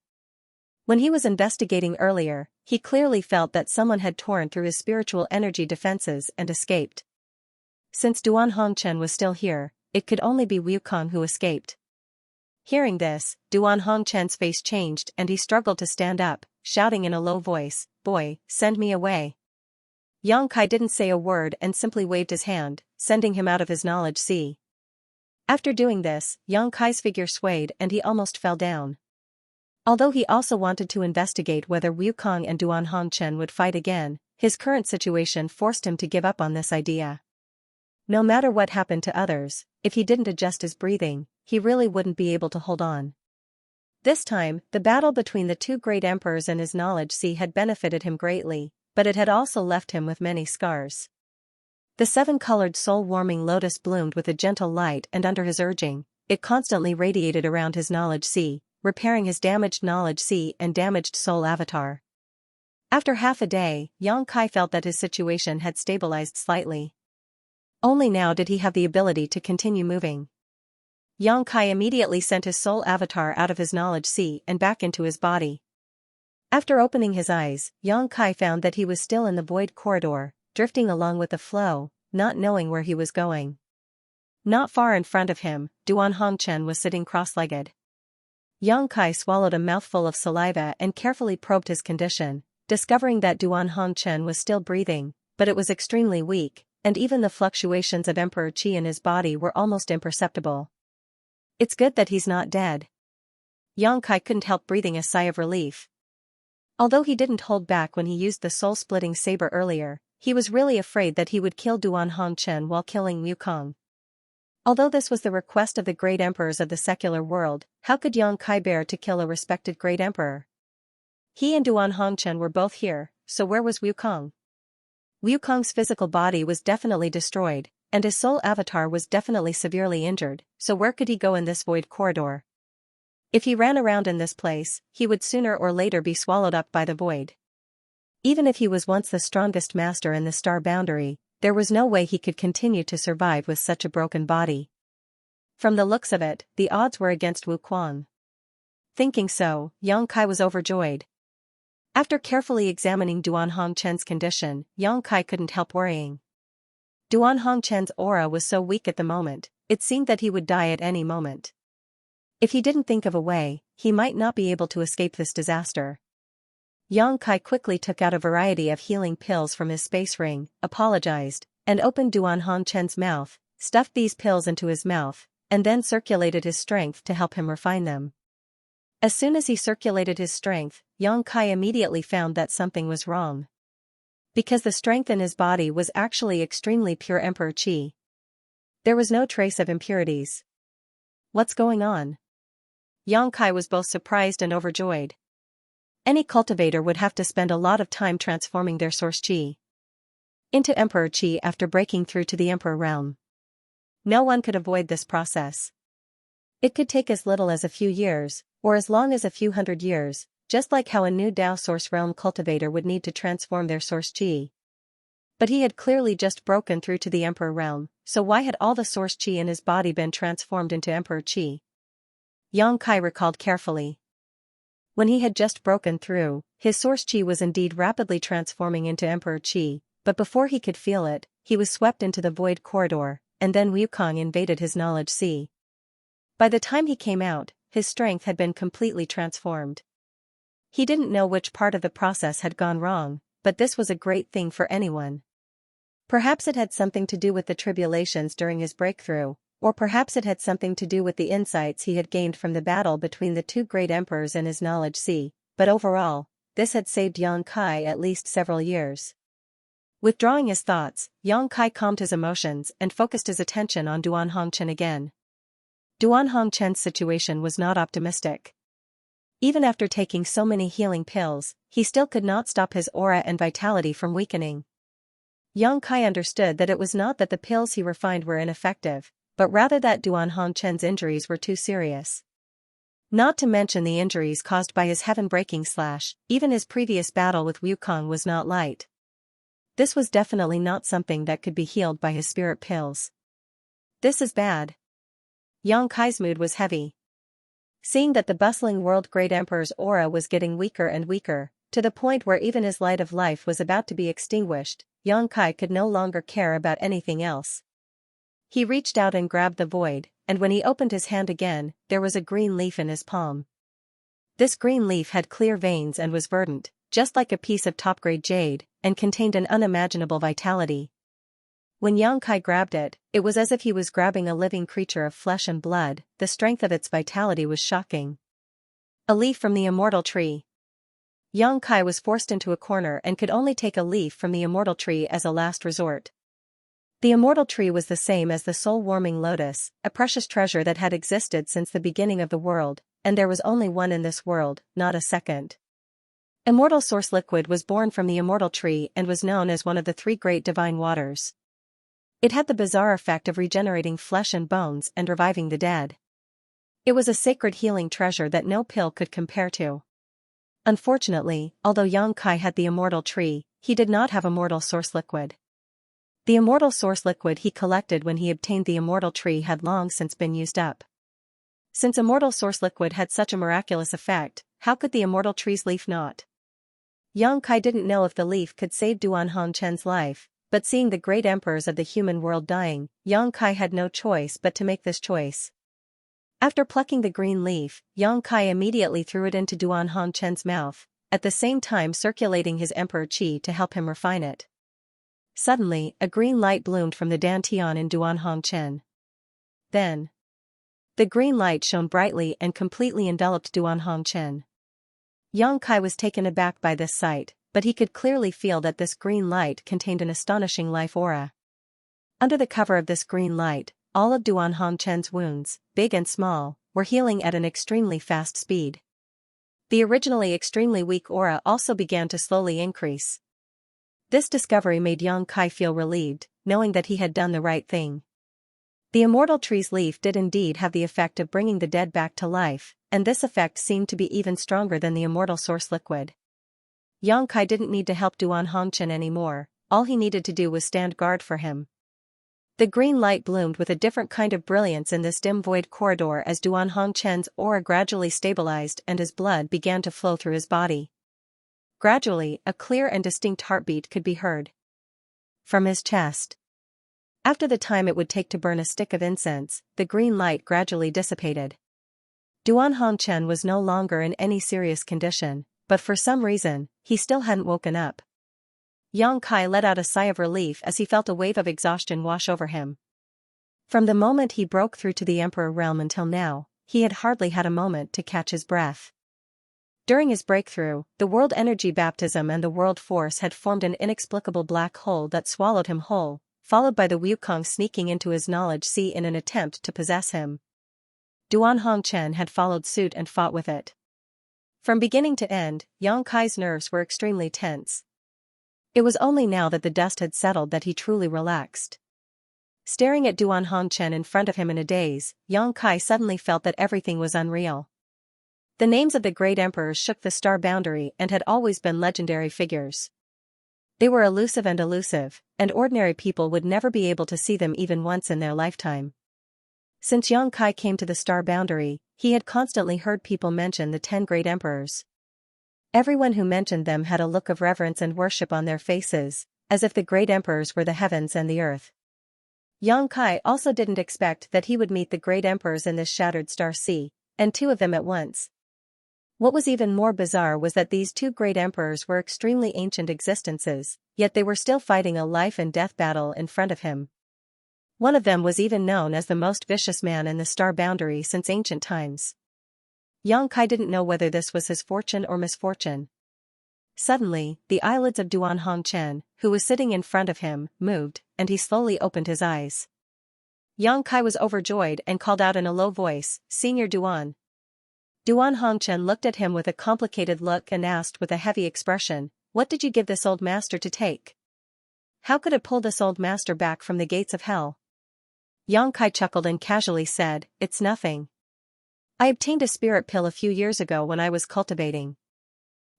When he was investigating earlier, he clearly felt that someone had torn through his spiritual energy defenses and escaped. Since Duan Hongchen was still here, it could only be Wukong who escaped. Hearing this, Duan Hongchen's face changed and he struggled to stand up, shouting in a low voice, "Boy, send me away." Yang Kai didn't say a word and simply waved his hand, sending him out of his knowledge sea. After doing this, Yang Kai's figure swayed and he almost fell down. Although he also wanted to investigate whether Wukong and Duan Hongchen would fight again, his current situation forced him to give up on this idea. No matter what happened to others, if he didn't adjust his breathing, he really wouldn't be able to hold on. This time, the battle between the two great emperors and his knowledge sea had benefited him greatly, but it had also left him with many scars. The seven-colored soul-warming lotus bloomed with a gentle light and under his urging, it constantly radiated around his knowledge sea, repairing his damaged knowledge sea and damaged soul avatar. After half a day, Yang Kai felt that his situation had stabilized slightly. Only now did he have the ability to continue moving. Yang Kai immediately sent his soul avatar out of his knowledge sea and back into his body. After opening his eyes, Yang Kai found that he was still in the void corridor, drifting along with the flow, not knowing where he was going. Not far in front of him, Duan Hongchen was sitting cross-legged. Yang Kai swallowed a mouthful of saliva and carefully probed his condition, discovering that Duan Hongchen was still breathing, but it was extremely weak, and even the fluctuations of Emperor Qi in his body were almost imperceptible. "It's good that he's not dead." Yang Kai couldn't help breathing a sigh of relief. Although he didn't hold back when he used the soul-splitting saber earlier, he was really afraid that he would kill Duan Hongchen while killing Wukong. Although this was the request of the great emperors of the secular world, how could Yang Kai bear to kill a respected great emperor? He and Duan Hongchen were both here, so where was Wukong? Wukong's physical body was definitely destroyed, and his soul avatar was definitely severely injured, so where could he go in this void corridor? If he ran around in this place, he would sooner or later be swallowed up by the void. Even if he was once the strongest master in the star boundary, there was no way he could continue to survive with such a broken body. From the looks of it, the odds were against Wukong. Thinking so, Yang Kai was overjoyed. After carefully examining Duan Hongchen's condition, Yang Kai couldn't help worrying. Duan Hongchen's aura was so weak at the moment, it seemed that he would die at any moment. If he didn't think of a way, he might not be able to escape this disaster. Yang Kai quickly took out a variety of healing pills from his space ring, apologized, and opened Duan Hongchen's mouth, stuffed these pills into his mouth, and then circulated his strength to help him refine them. As soon as he circulated his strength, Yang Kai immediately found that something was wrong. Because the strength in his body was actually extremely pure Emperor Qi. There was no trace of impurities. What's going on? Yang Kai was both surprised and overjoyed. Any cultivator would have to spend a lot of time transforming their source Qi into Emperor Qi after breaking through to the Emperor realm. No one could avoid this process. It could take as little as a few years, or as long as a few hundred years, just like how a new Dao source realm cultivator would need to transform their source Qi. But he had clearly just broken through to the Emperor realm, so why had all the source Qi in his body been transformed into Emperor Qi? Yang Kai recalled carefully. When he had just broken through, his source chi was indeed rapidly transforming into Emperor Chi, but before he could feel it, he was swept into the void corridor, and then Wukong invaded his knowledge sea. By the time he came out, his strength had been completely transformed. He didn't know which part of the process had gone wrong, but this was a great thing for anyone. Perhaps it had something to do with the tribulations during his breakthrough, or perhaps it had something to do with the insights he had gained from the battle between the two great emperors in his knowledge sea, but overall, this had saved Yang Kai at least several years. Withdrawing his thoughts, Yang Kai calmed his emotions and focused his attention on Duan Hongchen again. Duan Hongchen's situation was not optimistic. Even after taking so many healing pills, he still could not stop his aura and vitality from weakening. Yang Kai understood that it was not that the pills he refined were ineffective, but rather that Duan Hongchen's injuries were too serious. Not to mention the injuries caused by his heaven-breaking slash, even his previous battle with Wukong was not light. This was definitely not something that could be healed by his spirit pills. This is bad. Yang Kai's mood was heavy. Seeing that the bustling world great emperor's aura was getting weaker and weaker, to the point where even his light of life was about to be extinguished, Yang Kai could no longer care about anything else. He reached out and grabbed the void, and when he opened his hand again, there was a green leaf in his palm. This green leaf had clear veins and was verdant, just like a piece of top-grade jade, and contained an unimaginable vitality. When Yang Kai grabbed it, it was as if he was grabbing a living creature of flesh and blood. The strength of its vitality was shocking. A leaf from the immortal tree. Yang Kai was forced into a corner and could only take a leaf from the immortal tree as a last resort. The immortal tree was the same as the soul-warming lotus, a precious treasure that had existed since the beginning of the world, and there was only one in this world, not a second. Immortal source liquid was born from the immortal tree and was known as one of the three great divine waters. It had the bizarre effect of regenerating flesh and bones and reviving the dead. It was a sacred healing treasure that no pill could compare to. Unfortunately, although Yang Kai had the immortal tree, he did not have immortal source liquid. The immortal source liquid he collected when he obtained the immortal tree had long since been used up. Since immortal source liquid had such a miraculous effect, how could the immortal tree's leaf not? Yang Kai didn't know if the leaf could save Duan Hongchen's life, but seeing the great emperors of the human world dying, Yang Kai had no choice but to make this choice. After plucking the green leaf, Yang Kai immediately threw it into Duan Hongchen's mouth, at the same time circulating his emperor chi to help him refine it. Suddenly, a green light bloomed from the dantian in Duan Hongchen. Then, the green light shone brightly and completely enveloped Duan Hongchen. Yang Kai was taken aback by this sight, but he could clearly feel that this green light contained an astonishing life aura. Under the cover of this green light, all of Duan Hongchen's wounds, big and small, were healing at an extremely fast speed. The originally extremely weak aura also began to slowly increase. This discovery made Yang Kai feel relieved, knowing that he had done the right thing. The immortal tree's leaf did indeed have the effect of bringing the dead back to life, and this effect seemed to be even stronger than the immortal source liquid. Yang Kai didn't need to help Duan Hongchen anymore, all he needed to do was stand guard for him. The green light bloomed with a different kind of brilliance in this dim void corridor as Duan Hongchen's aura gradually stabilized and his blood began to flow through his body. Gradually, a clear and distinct heartbeat could be heard from his chest. After the time it would take to burn a stick of incense, the green light gradually dissipated. Duan Hongchen was no longer in any serious condition, but for some reason, he still hadn't woken up. Yang Kai let out a sigh of relief as he felt a wave of exhaustion wash over him. From the moment he broke through to the Emperor realm until now, he had hardly had a moment to catch his breath. During his breakthrough, the world energy baptism and the world force had formed an inexplicable black hole that swallowed him whole, followed by the Wukong sneaking into his knowledge sea in an attempt to possess him. Duan Hongchen had followed suit and fought with it. From beginning to end, Yang Kai's nerves were extremely tense. It was only now that the dust had settled that he truly relaxed. Staring at Duan Hongchen in front of him in a daze, Yang Kai suddenly felt that everything was unreal. The names of the great emperors shook the star boundary and had always been legendary figures. They were elusive, and ordinary people would never be able to see them even once in their lifetime. Since Yang Kai came to the star boundary, he had constantly heard people mention the 10 great emperors. Everyone who mentioned them had a look of reverence and worship on their faces, as if the great emperors were the heavens and the earth. Yang Kai also didn't expect that he would meet the great emperors in this shattered star sea, and 2 of them at once. What was even more bizarre was that these 2 great emperors were extremely ancient existences, yet they were still fighting a life and death battle in front of him. One of them was even known as the most vicious man in the star boundary since ancient times. Yang Kai didn't know whether this was his fortune or misfortune. Suddenly, the eyelids of Duan Hongchen, who was sitting in front of him, moved, and he slowly opened his eyes. Yang Kai was overjoyed and called out in a low voice, "Senior Duan." Duan Hongchen looked at him with a complicated look and asked with a heavy expression, "What did you give this old master to take? How could it pull this old master back from the gates of hell?" Yang Kai chuckled and casually said, "It's nothing. I obtained a spirit pill a few years ago when I was cultivating.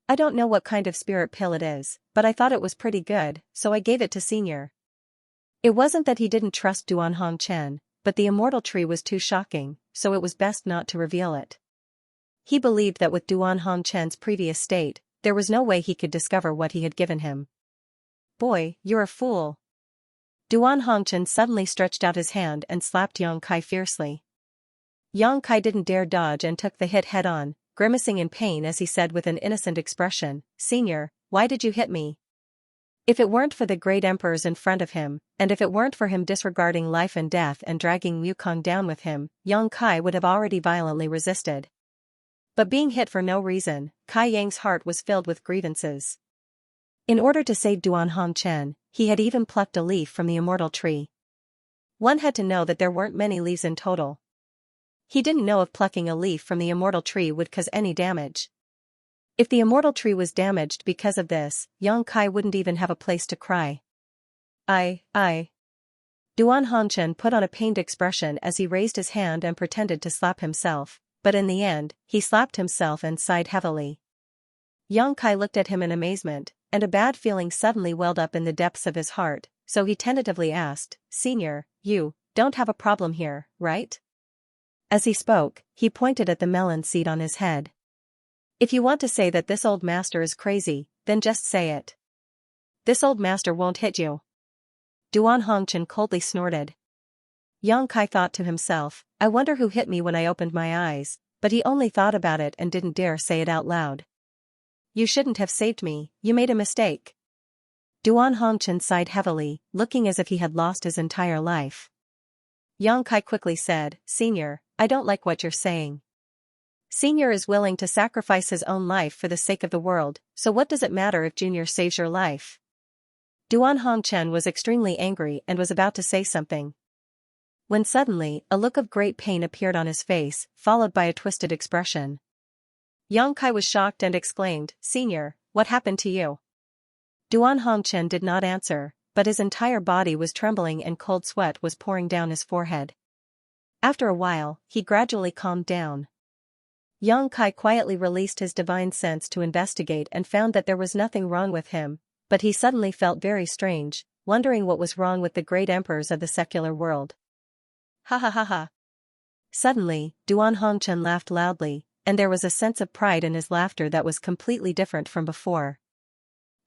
I don't know what kind of spirit pill it is, but I thought it was pretty good, so I gave it to Senior." It wasn't that he didn't trust Duan Hongchen, but the immortal tree was too shocking, so it was best not to reveal it. He believed that with Duan Hongchen's previous state, there was no way he could discover what he had given him. "Boy, you're a fool." Duan Hongchen suddenly stretched out his hand and slapped Yang Kai fiercely. Yang Kai didn't dare dodge and took the hit head-on, grimacing in pain as he said with an innocent expression, "Senior, why did you hit me?" If it weren't for the great emperors in front of him, and if it weren't for him disregarding life and death and dragging Wukong down with him, Yang Kai would have already violently resisted. But being hit for no reason, Kai Yang's heart was filled with grievances. In order to save Duan Hongchen, he had even plucked a leaf from the immortal tree. One had to know that there weren't many leaves in total. He didn't know if plucking a leaf from the immortal tree would cause any damage. If the immortal tree was damaged because of this, Yang Kai wouldn't even have a place to cry. I. Duan Hongchen put on a pained expression as he raised his hand and pretended to slap himself, but in the end, he slapped himself and sighed heavily. Yang Kai looked at him in amazement, and a bad feeling suddenly welled up in the depths of his heart, so he tentatively asked, "Senior, you don't have a problem here, right?" As he spoke, he pointed at the melon seed on his head. "If you want to say that this old master is crazy, then just say it. This old master won't hit you." Duan Hongchen coldly snorted. Yang Kai thought to himself, "I wonder who hit me when I opened my eyes," but he only thought about it and didn't dare say it out loud. "You shouldn't have saved me, you made a mistake." Duan Hongchen sighed heavily, looking as if he had lost his entire life. Yang Kai quickly said, "Senior, I don't like what you're saying. Senior is willing to sacrifice his own life for the sake of the world, so what does it matter if Junior saves your life?" Duan Hongchen was extremely angry and was about to say something, when suddenly, a look of great pain appeared on his face, followed by a twisted expression. Yang Kai was shocked and exclaimed, "Senior, what happened to you?" Duan Hongchen did not answer, but his entire body was trembling and cold sweat was pouring down his forehead. After a while, he gradually calmed down. Yang Kai quietly released his divine sense to investigate and found that there was nothing wrong with him, but he suddenly felt very strange, wondering what was wrong with the great emperors of the secular world. "Ha ha ha ha." Suddenly, Duan Hongchen laughed loudly, and there was a sense of pride in his laughter that was completely different from before.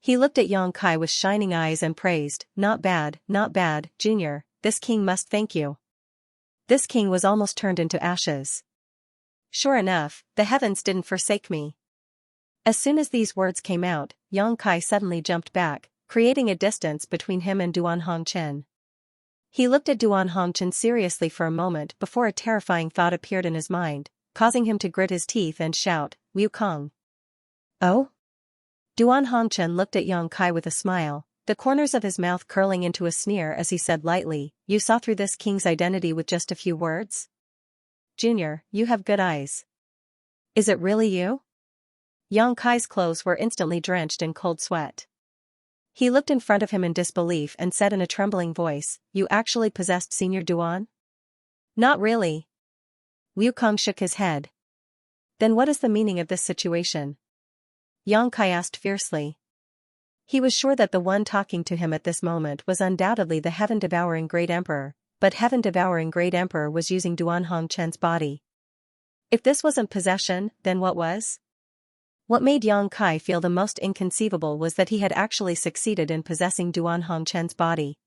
He looked at Yang Kai with shining eyes and praised, not bad, Junior, this king must thank you." This king was almost turned into ashes. Sure enough, the heavens didn't forsake me. As soon as these words came out, Yang Kai suddenly jumped back, creating a distance between him and Duan Hongchen. He looked at Duan Hongchen seriously for a moment before a terrifying thought appeared in his mind, causing him to grit his teeth and shout, "Wukong." "Oh?" Duan Hongchen looked at Yang Kai with a smile, the corners of his mouth curling into a sneer as he said lightly, "You saw through this king's identity with just a few words? Junior, you have good eyes. Is it really you?" Yang Kai's clothes were instantly drenched in cold sweat. He looked in front of him in disbelief and said in a trembling voice, "You actually possessed Senior Duan?" "Not really." Wukong shook his head. "Then what is the meaning of this situation?" Yang Kai asked fiercely. He was sure that the one talking to him at this moment was undoubtedly the heaven-devouring Great Emperor, but heaven-devouring Great Emperor was using Duan Hongchen's body. If this wasn't possession, then what was? What made Yang Kai feel the most inconceivable was that he had actually succeeded in possessing Duan Hongchen's body.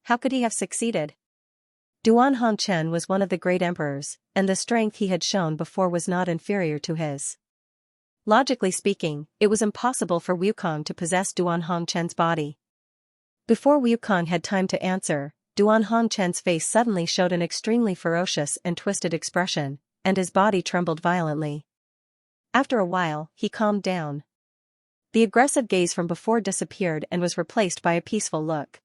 How could he have succeeded? Duan Hongchen was one of the great emperors, and the strength he had shown before was not inferior to his. Logically speaking, it was impossible for Wukong to possess Duan Hongchen's body. Before Wukong had time to answer, Duan Hongchen's face suddenly showed an extremely ferocious and twisted expression, and his body trembled violently. After a while, he calmed down. The aggressive gaze from before disappeared and was replaced by a peaceful look.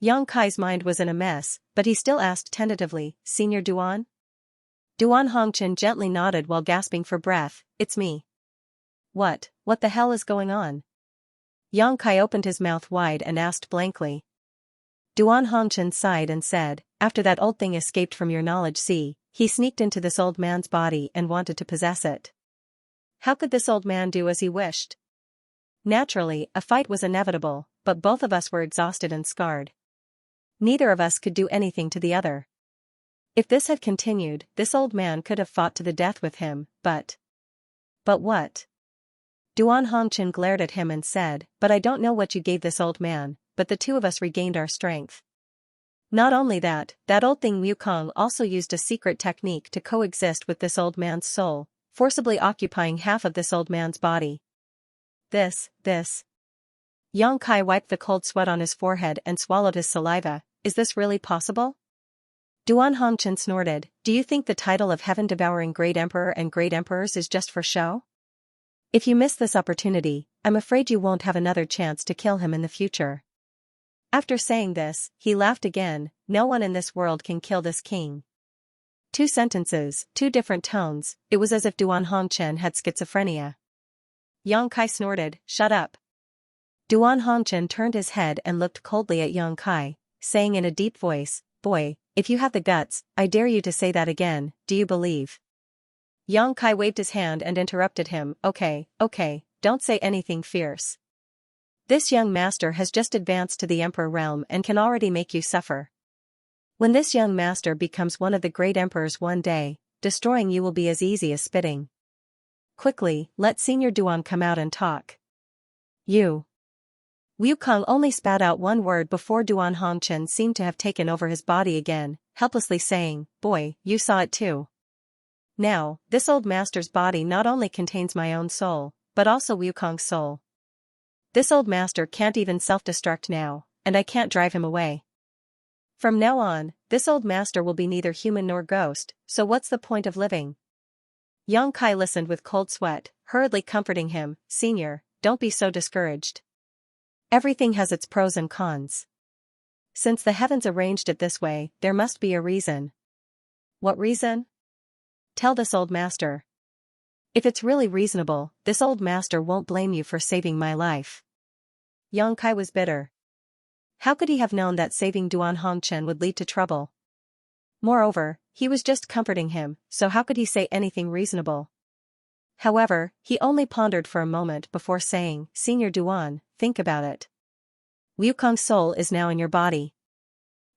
Yang Kai's mind was in a mess, but he still asked tentatively, "Senior Duan?" Duan Hongchen gently nodded while gasping for breath, "It's me." What the hell is going on? Yang Kai opened his mouth wide and asked blankly. Duan Hongchen sighed and said, "After that old thing escaped from your knowledge, see, he sneaked into this old man's body and wanted to possess it." How could this old man do as he wished? Naturally, a fight was inevitable, but both of us were exhausted and scarred. Neither of us could do anything to the other. If this had continued, this old man could have fought to the death with him, but what? Duan Hongchen glared at him and said, "But I don't know what you gave this old man, but the two of us regained our strength. Not only that old thing Wukong also used a secret technique to coexist with this old man's soul, forcibly occupying half of this old man's body." This. Yang Kai wiped the cold sweat on his forehead and swallowed his saliva. "Is this really possible?" Duan Hongchen snorted, "Do you think the title of heaven-devouring great emperor and great emperors is just for show? If you miss this opportunity, I'm afraid you won't have another chance to kill him in the future." After saying this, he laughed again. "No one in this world can kill this king." Two sentences, two different tones, it was as if Duan Hongchen had schizophrenia. Yang Kai snorted, "Shut up." Duan Hongchen turned his head and looked coldly at Yang Kai, saying in a deep voice, "Boy, if you have the guts, I dare you to say that again, do you believe?" Yang Kai waved his hand and interrupted him, Okay, don't say anything fierce. This young master has just advanced to the emperor realm and can already make you suffer. When this young master becomes one of the great emperors one day, destroying you will be as easy as spitting. Quickly, let Senior Duan come out and talk. You. Wukong only spat out one word before Duan Hongchen seemed to have taken over his body again, helplessly saying, "Boy, you saw it too. Now, this old master's body not only contains my own soul, but also Wukong's soul. This old master can't even self-destruct now, and I can't drive him away. From now on, this old master will be neither human nor ghost, so what's the point of living?" Yang Kai listened with cold sweat, hurriedly comforting him, "Senior, don't be so discouraged. Everything has its pros and cons. Since the heavens arranged it this way, there must be a reason." "What reason?" "Tell this old master. If it's really reasonable, this old master won't blame you for saving my life." Yang Kai was bitter. How could he have known that saving Duan Hongchen would lead to trouble? Moreover, he was just comforting him, so how could he say anything reasonable? However, he only pondered for a moment before saying, "Senior Duan, think about it. Wukong's soul is now in your body.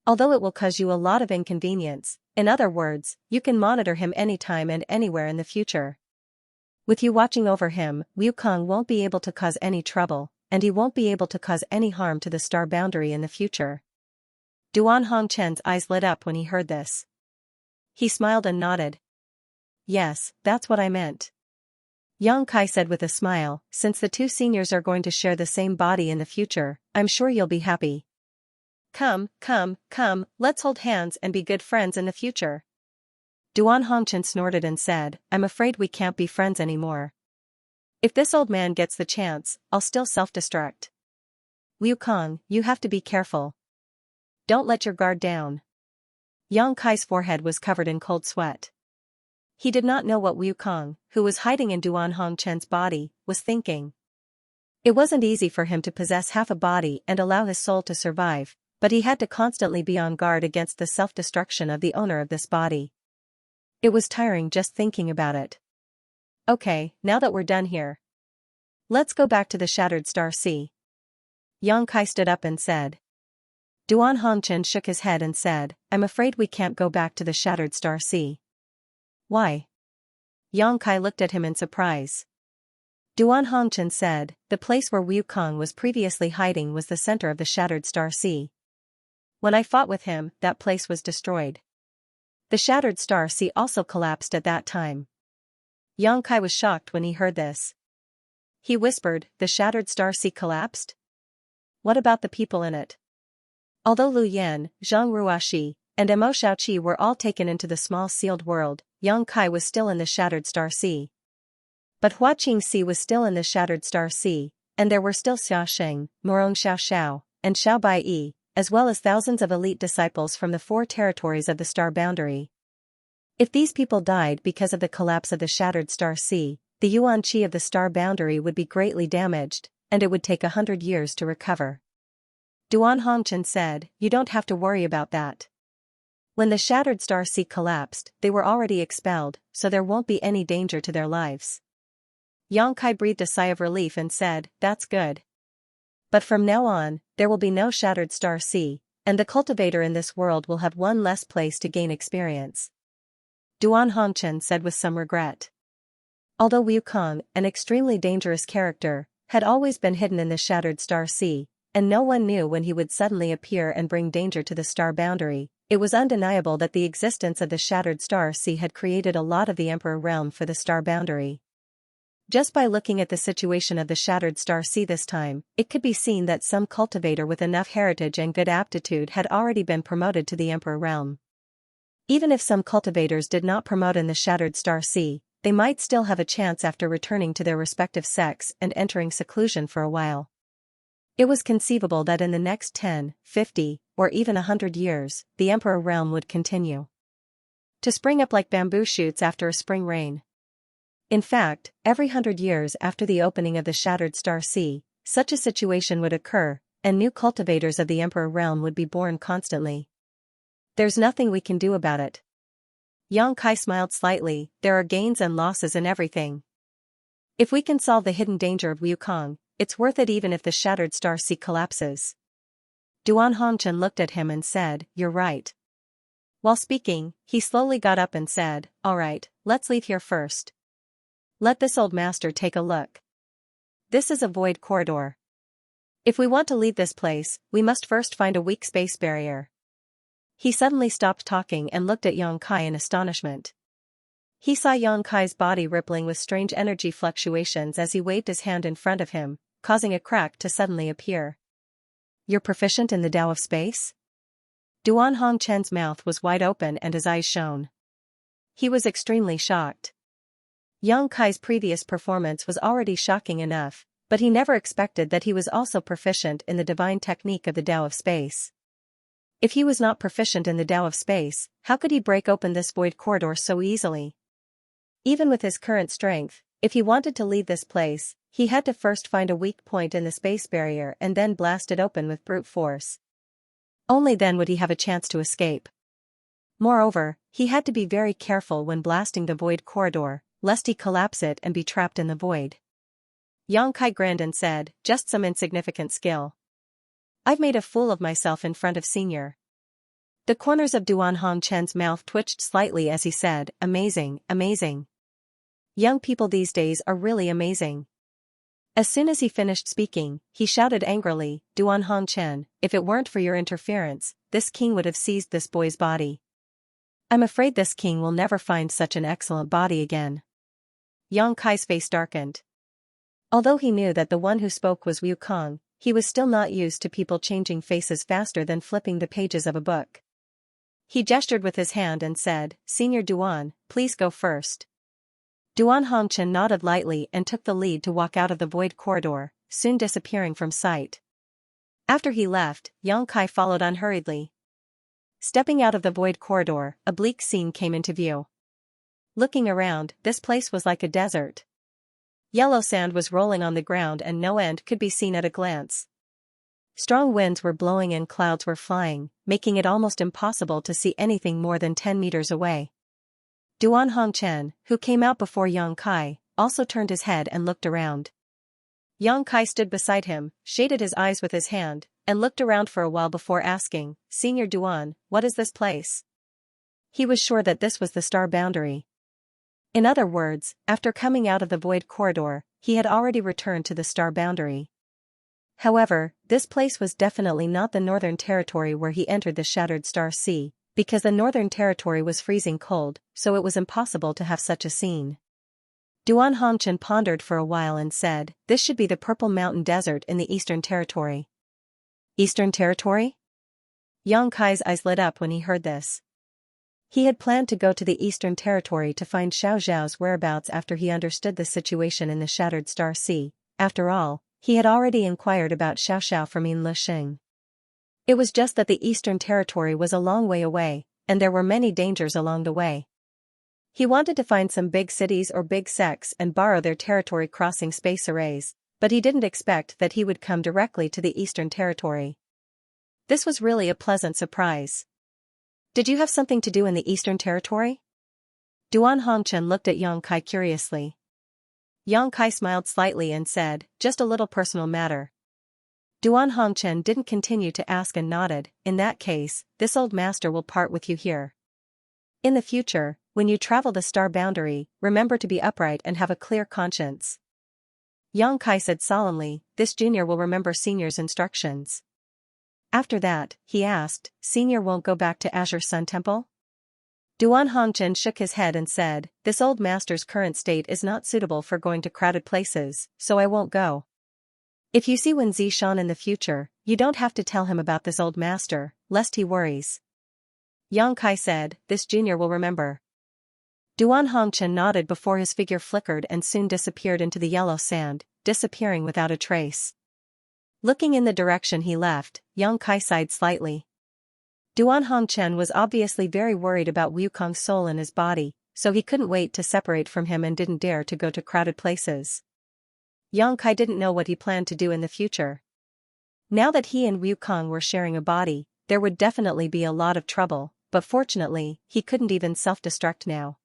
Although it will cause you a lot of inconvenience, in other words, you can monitor him anytime and anywhere in the future. With you watching over him, Wukong won't be able to cause any trouble, and he won't be able to cause any harm to the star boundary in the future." Duan Hongchen's eyes lit up when he heard this. He smiled and nodded. "Yes, that's what I meant." Yang Kai said with a smile, "Since the two seniors are going to share the same body in the future, I'm sure you'll be happy. Come, let's hold hands and be good friends in the future." Duan Hongchen snorted and said, "I'm afraid we can't be friends anymore. If this old man gets the chance, I'll still self-destruct. Wukong, you have to be careful. Don't let your guard down." Yang Kai's forehead was covered in cold sweat. He did not know what Wukong, who was hiding in Duan Hongchen's body, was thinking. It wasn't easy for him to possess half a body and allow his soul to survive, but he had to constantly be on guard against the self-destruction of the owner of this body. It was tiring just thinking about it. "Okay, now that we're done here, let's go back to the Shattered Star Sea." Yang Kai stood up and said. Duan Hongchen shook his head and said, "I'm afraid we can't go back to the Shattered Star Sea." "Why?" Yang Kai looked at him in surprise. Duan Hongchen said, the place where Wukong was previously hiding was the center of the Shattered Star Sea. When I fought with him, that place was destroyed. The Shattered Star Sea also collapsed at that time. Yang Kai was shocked when he heard this. He whispered, the Shattered Star Sea collapsed? What about the people in it? Although Lu Yan, Zhang Ruoxi, and Mo Shaoqi were all taken into the small sealed world, Yang Kai was still in the Shattered Star Sea. But Hua Qingxi was still in the Shattered Star Sea, and there were still Xia Sheng, Morong Xiaoxiao, and Xiao Baiyi, as well as thousands of elite disciples from the 4 territories of the Star Boundary. If these people died because of the collapse of the Shattered Star Sea, the Yuan Qi of the Star Boundary would be greatly damaged, and it would take 100 years to recover. Duan Hongchen said, you don't have to worry about that. When the Shattered Star Sea collapsed, they were already expelled, so there won't be any danger to their lives. Yang Kai breathed a sigh of relief and said, that's good. But from now on, there will be no Shattered Star Sea, and the cultivator in this world will have one less place to gain experience. Duan Hongchen said with some regret. Although Wukong, an extremely dangerous character, had always been hidden in the Shattered Star Sea, and no one knew when he would suddenly appear and bring danger to the Star Boundary, it was undeniable that the existence of the Shattered Star Sea had created a lot of the Emperor realm for the Star Boundary. Just by looking at the situation of the Shattered Star Sea this time, it could be seen that some cultivator with enough heritage and good aptitude had already been promoted to the Emperor realm. Even if some cultivators did not promote in the Shattered Star Sea, they might still have a chance after returning to their respective sects and entering seclusion for a while. It was conceivable that in the next 10, 50, or even 100 years, the Emperor realm would continue to spring up like bamboo shoots after a spring rain. In fact, every 100 years after the opening of the Shattered Star Sea, such a situation would occur, and new cultivators of the Emperor realm would be born constantly. There's nothing we can do about it. Yang Kai smiled slightly, there are gains and losses in everything. If we can solve the hidden danger of Wukong, it's worth it even if the Shattered Star Sea collapses. Duan Hongchen looked at him and said, you're right. While speaking, he slowly got up and said, all right, let's leave here first. Let this old master take a look. This is a void corridor. If we want to leave this place, we must first find a weak space barrier. He suddenly stopped talking and looked at Yang Kai in astonishment. He saw Yang Kai's body rippling with strange energy fluctuations as he waved his hand in front of him, causing a crack to suddenly appear. You're proficient in the Tao of space? Duan Hongchen's mouth was wide open and his eyes shone. He was extremely shocked. Yang Kai's previous performance was already shocking enough, but he never expected that he was also proficient in the divine technique of the Tao of space. If he was not proficient in the Tao of space, how could he break open this void corridor so easily? Even with his current strength, if he wanted to leave this place, he had to first find a weak point in the space barrier and then blast it open with brute force. Only then would he have a chance to escape. Moreover, he had to be very careful when blasting the void corridor, lest he collapse it and be trapped in the void. Yang Kai grinned and said, just some insignificant skill. I've made a fool of myself in front of Senior. The corners of Duan Hongchen's mouth twitched slightly as he said, amazing, amazing. Young people these days are really amazing. As soon as he finished speaking, he shouted angrily, Duan Hongchen, if it weren't for your interference, this king would have seized this boy's body. I'm afraid this king will never find such an excellent body again. Yang Kai's face darkened. Although he knew that the one who spoke was Wukong, he was still not used to people changing faces faster than flipping the pages of a book. He gestured with his hand and said, Senior Duan, please go first. Duan Hongchen nodded lightly and took the lead to walk out of the void corridor, soon disappearing from sight. After he left, Yang Kai followed unhurriedly. Stepping out of the void corridor, a bleak scene came into view. Looking around, this place was like a desert. Yellow sand was rolling on the ground and no end could be seen at a glance. Strong winds were blowing and clouds were flying, making it almost impossible to see anything more than 10 meters away. Duan Hongchen, who came out before Yang Kai, also turned his head and looked around. Yang Kai stood beside him, shaded his eyes with his hand, and looked around for a while before asking, Senior Duan, what is this place? He was sure that this was the Star Boundary. In other words, after coming out of the void corridor, he had already returned to the star boundary. However, this place was definitely not the Northern Territory where he entered the Shattered Star Sea, because the Northern Territory was freezing cold, so it was impossible to have such a scene. Duan Hongchen pondered for a while and said, "This should be the Purple Mountain Desert in the Eastern Territory." Eastern Territory? Yang Kai's eyes lit up when he heard this. He had planned to go to the Eastern Territory to find Xiao Zhao's whereabouts after he understood the situation in the Shattered Star Sea. After all, he had already inquired about Xiao Xiao from Yin Lixing. It was just that the Eastern Territory was a long way away, and there were many dangers along the way. He wanted to find some big cities or big sects and borrow their territory crossing space arrays, but he didn't expect that he would come directly to the Eastern Territory. This was really a pleasant surprise. "Did you have something to do in the Eastern Territory?" Duan Hongchen looked at Yang Kai curiously. Yang Kai smiled slightly and said, "Just a little personal matter." Duan Hongchen didn't continue to ask and nodded. "In that case, this old master will part with you here. In the future, when you travel the star boundary, remember to be upright and have a clear conscience." Yang Kai said solemnly, "This junior will remember senior's instructions." After that, he asked, "Senior won't go back to Azure Sun Temple?" Duan Hongchen shook his head and said, "This old master's current state is not suitable for going to crowded places, so I won't go. If you see Wen Zishan in the future, you don't have to tell him about this old master, lest he worries." Yang Kai said, "This junior will remember." Duan Hongchen nodded before his figure flickered and soon disappeared into the yellow sand, disappearing without a trace. Looking in the direction he left, Yang Kai sighed slightly. Duan Hongchen was obviously very worried about Wukong's soul in his body, so he couldn't wait to separate from him and didn't dare to go to crowded places. Yang Kai didn't know what he planned to do in the future. Now that he and Wukong were sharing a body, there would definitely be a lot of trouble, but fortunately, he couldn't even self-destruct now.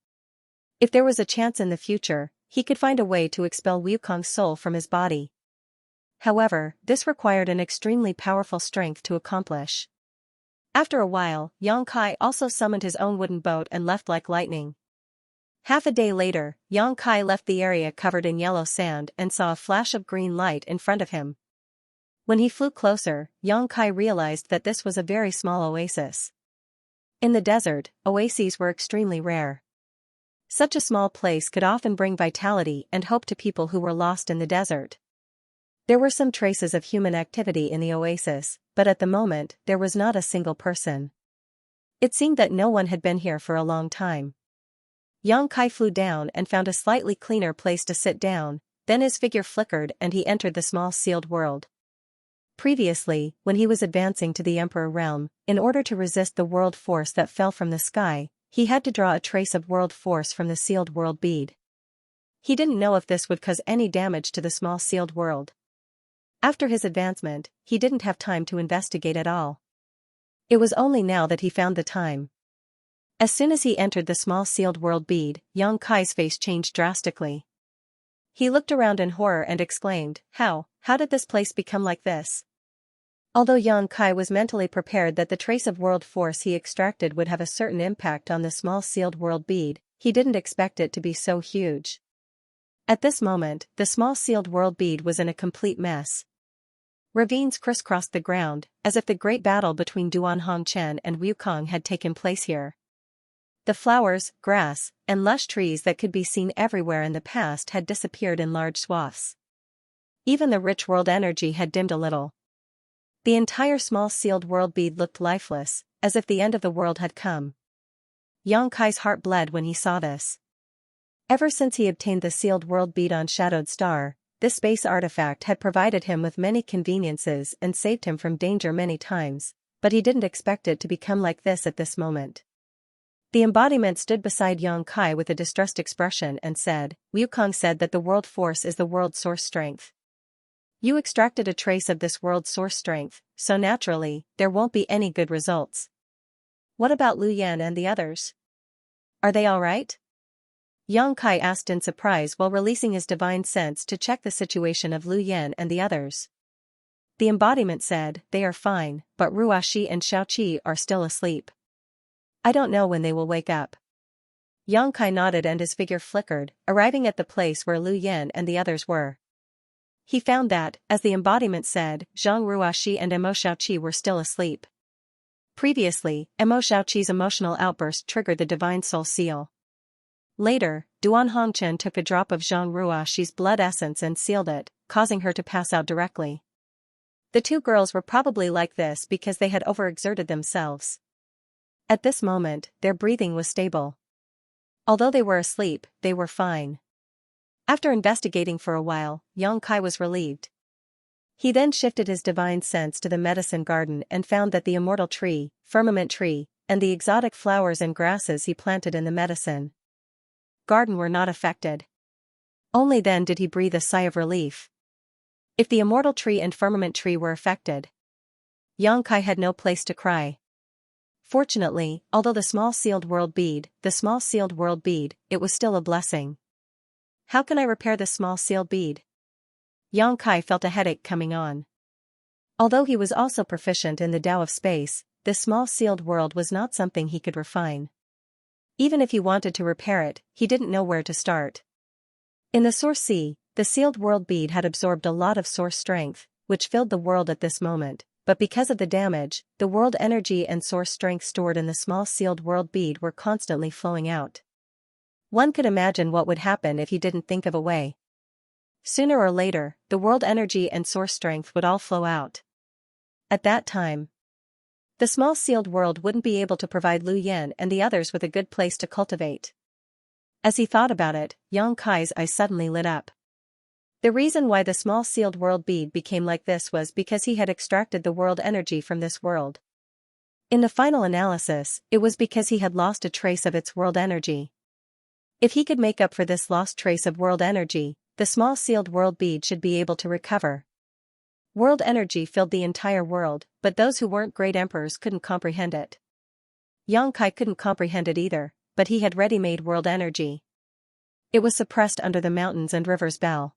If there was a chance in the future, he could find a way to expel Wukong's soul from his body. However, this required an extremely powerful strength to accomplish. After a while, Yang Kai also summoned his own wooden boat and left like lightning. Half a day later, Yang Kai left the area covered in yellow sand and saw a flash of green light in front of him. When he flew closer, Yang Kai realized that this was a very small oasis. In the desert, oases were extremely rare. Such a small place could often bring vitality and hope to people who were lost in the desert. There were some traces of human activity in the oasis, but at the moment, there was not a single person. It seemed that no one had been here for a long time. Yang Kai flew down and found a slightly cleaner place to sit down, then his figure flickered and he entered the small sealed world. Previously, when he was advancing to the Emperor Realm, in order to resist the world force that fell from the sky, he had to draw a trace of world force from the sealed world bead. He didn't know if this would cause any damage to the small sealed world. After his advancement, he didn't have time to investigate at all. It was only now that he found the time. As soon as he entered the small sealed world bead, Yang Kai's face changed drastically. He looked around in horror and exclaimed, How did this place become like this?" Although Yang Kai was mentally prepared that the trace of world force he extracted would have a certain impact on the small sealed world bead, he didn't expect it to be so huge. At this moment, the small sealed world bead was in a complete mess. Ravines crisscrossed the ground, as if the great battle between Duan Hongchen and Wukong had taken place here. The flowers, grass, and lush trees that could be seen everywhere in the past had disappeared in large swaths. Even the rich world energy had dimmed a little. The entire small sealed world bead looked lifeless, as if the end of the world had come. Yang Kai's heart bled when he saw this. Ever since he obtained the sealed world bead on Shadowed Star, this space artifact had provided him with many conveniences and saved him from danger many times, but he didn't expect it to become like this at this moment. The embodiment stood beside Yang Kai with a distressed expression and said, Wukong said that the world force is the world source strength. You extracted a trace of this world source strength, so naturally, there won't be any good results. What about Lu Yan and the others? Are they all right? Yang Kai asked in surprise while releasing his divine sense to check the situation of Lu Yan and the others. The embodiment said, They are fine, but Ruashi and Xiaoqi are still asleep. I don't know when they will wake up. Yang Kai nodded and his figure flickered, arriving at the place where Lu Yan and the others were. He found that, as the embodiment said, Zhang Ruoxi and Emo Xiaoqi were still asleep. Previously, Emo Xiaoqi's emotional outburst triggered the Divine Soul Seal. Later, Duan Hongchen took a drop of Zhang Ruoxi's blood essence and sealed it, causing her to pass out directly. The two girls were probably like this because they had overexerted themselves. At this moment, their breathing was stable. Although they were asleep, they were fine. After investigating for a while, Yang Kai was relieved. He then shifted his divine sense to the medicine garden and found that the immortal tree, firmament tree, and the exotic flowers and grasses he planted in the medicine garden were not affected. Only then did he breathe a sigh of relief. If the immortal tree and firmament tree were affected, Yang Kai had no place to cry. Fortunately, although the small sealed world bead, it was still a blessing. How can I repair the small sealed bead? Yang Kai felt a headache coming on. Although he was also proficient in the Tao of space, this small sealed world was not something he could refine. Even if he wanted to repair it, he didn't know where to start. In the Source Sea, the sealed world bead had absorbed a lot of source strength, which filled the world at this moment, but because of the damage, the world energy and source strength stored in the small sealed world bead were constantly flowing out. One could imagine what would happen if he didn't think of a way. Sooner or later, the world energy and source strength would all flow out. At that time, the small sealed world wouldn't be able to provide Lu Yan and the others with a good place to cultivate. As he thought about it, Yang Kai's eyes suddenly lit up. The reason why the small sealed world bead became like this was because he had extracted the world energy from this world. In the final analysis, it was because he had lost a trace of its world energy. If he could make up for this lost trace of world energy, the small sealed world bead should be able to recover. World energy filled the entire world, but those who weren't great emperors couldn't comprehend it. Yang Kai couldn't comprehend it either, but he had ready-made world energy. It was suppressed under the mountains and rivers bell.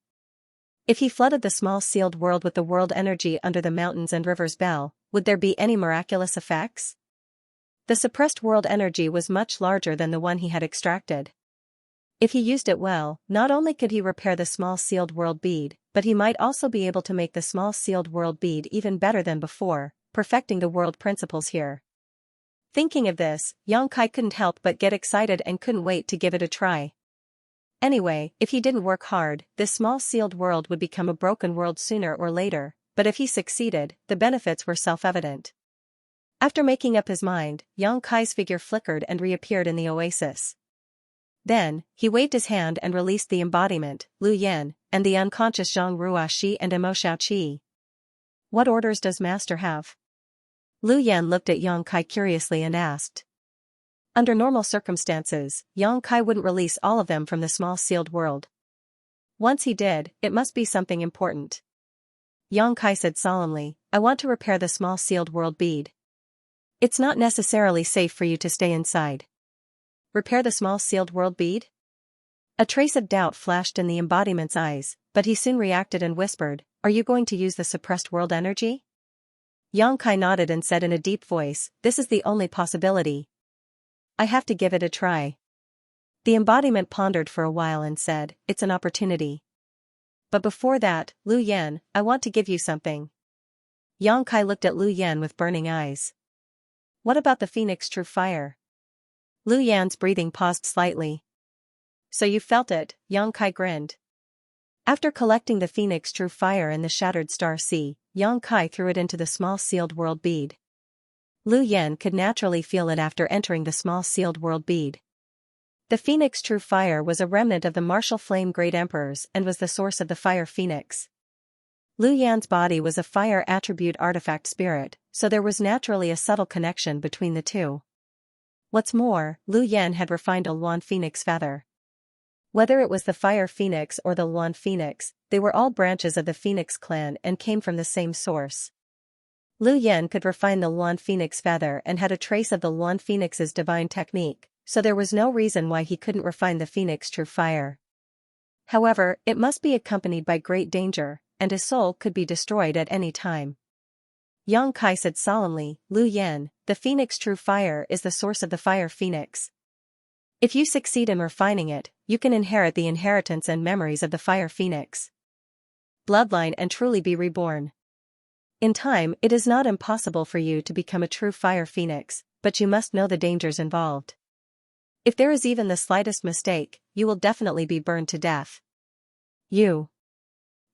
If he flooded the small sealed world with the world energy under the mountains and rivers bell, would there be any miraculous effects? The suppressed world energy was much larger than the one he had extracted. If he used it well, not only could he repair the small sealed world bead, but he might also be able to make the small sealed world bead even better than before, perfecting the world principles here. Thinking of this, Yang Kai couldn't help but get excited and couldn't wait to give it a try. Anyway, if he didn't work hard, this small sealed world would become a broken world sooner or later, but if he succeeded, the benefits were self-evident. After making up his mind, Yang Kai's figure flickered and reappeared in the oasis. Then, he waved his hand and released the embodiment, Lu Yan, and the unconscious Zhang Ruoxi and Emo Xiaoqi. What orders does Master have? Lu Yan looked at Yang Kai curiously and asked. Under normal circumstances, Yang Kai wouldn't release all of them from the small sealed world. Once he did, it must be something important. Yang Kai said solemnly, I want to repair the small sealed world bead. It's not necessarily safe for you to stay inside. Repair the small sealed world bead? A trace of doubt flashed in the embodiment's eyes, but he soon reacted and whispered, Are you going to use the suppressed world energy? Yang Kai nodded and said in a deep voice, This is the only possibility. I have to give it a try. The embodiment pondered for a while and said, It's an opportunity. But before that, Lu Yan, I want to give you something. Yang Kai looked at Lu Yan with burning eyes. What about the Phoenix True Fire? Lu Yan's breathing paused slightly. So you felt it, Yang Kai grinned. After collecting the Phoenix True Fire in the Shattered Star Sea, Yang Kai threw it into the small sealed world bead. Lu Yan could naturally feel it after entering the small sealed world bead. The Phoenix True Fire was a remnant of the martial flame Great Emperors and was the source of the fire phoenix. Lu Yan's body was a fire attribute artifact spirit, so there was naturally a subtle connection between the two. What's more, Lu Yan had refined a Luan Phoenix feather. Whether it was the Fire Phoenix or the Luan Phoenix, they were all branches of the Phoenix clan and came from the same source. Lu Yan could refine the Luan Phoenix feather and had a trace of the Luan Phoenix's divine technique, so there was no reason why he couldn't refine the Phoenix True Fire. However, it must be accompanied by great danger, and his soul could be destroyed at any time. Yang Kai said solemnly, Lu Yan, the Phoenix True Fire is the source of the Fire Phoenix. If you succeed in refining it, you can inherit the inheritance and memories of the fire phoenix bloodline and truly be reborn. In time, it is not impossible for you to become a true fire phoenix, but you must know the dangers involved. If there is even the slightest mistake, you will definitely be burned to death. You.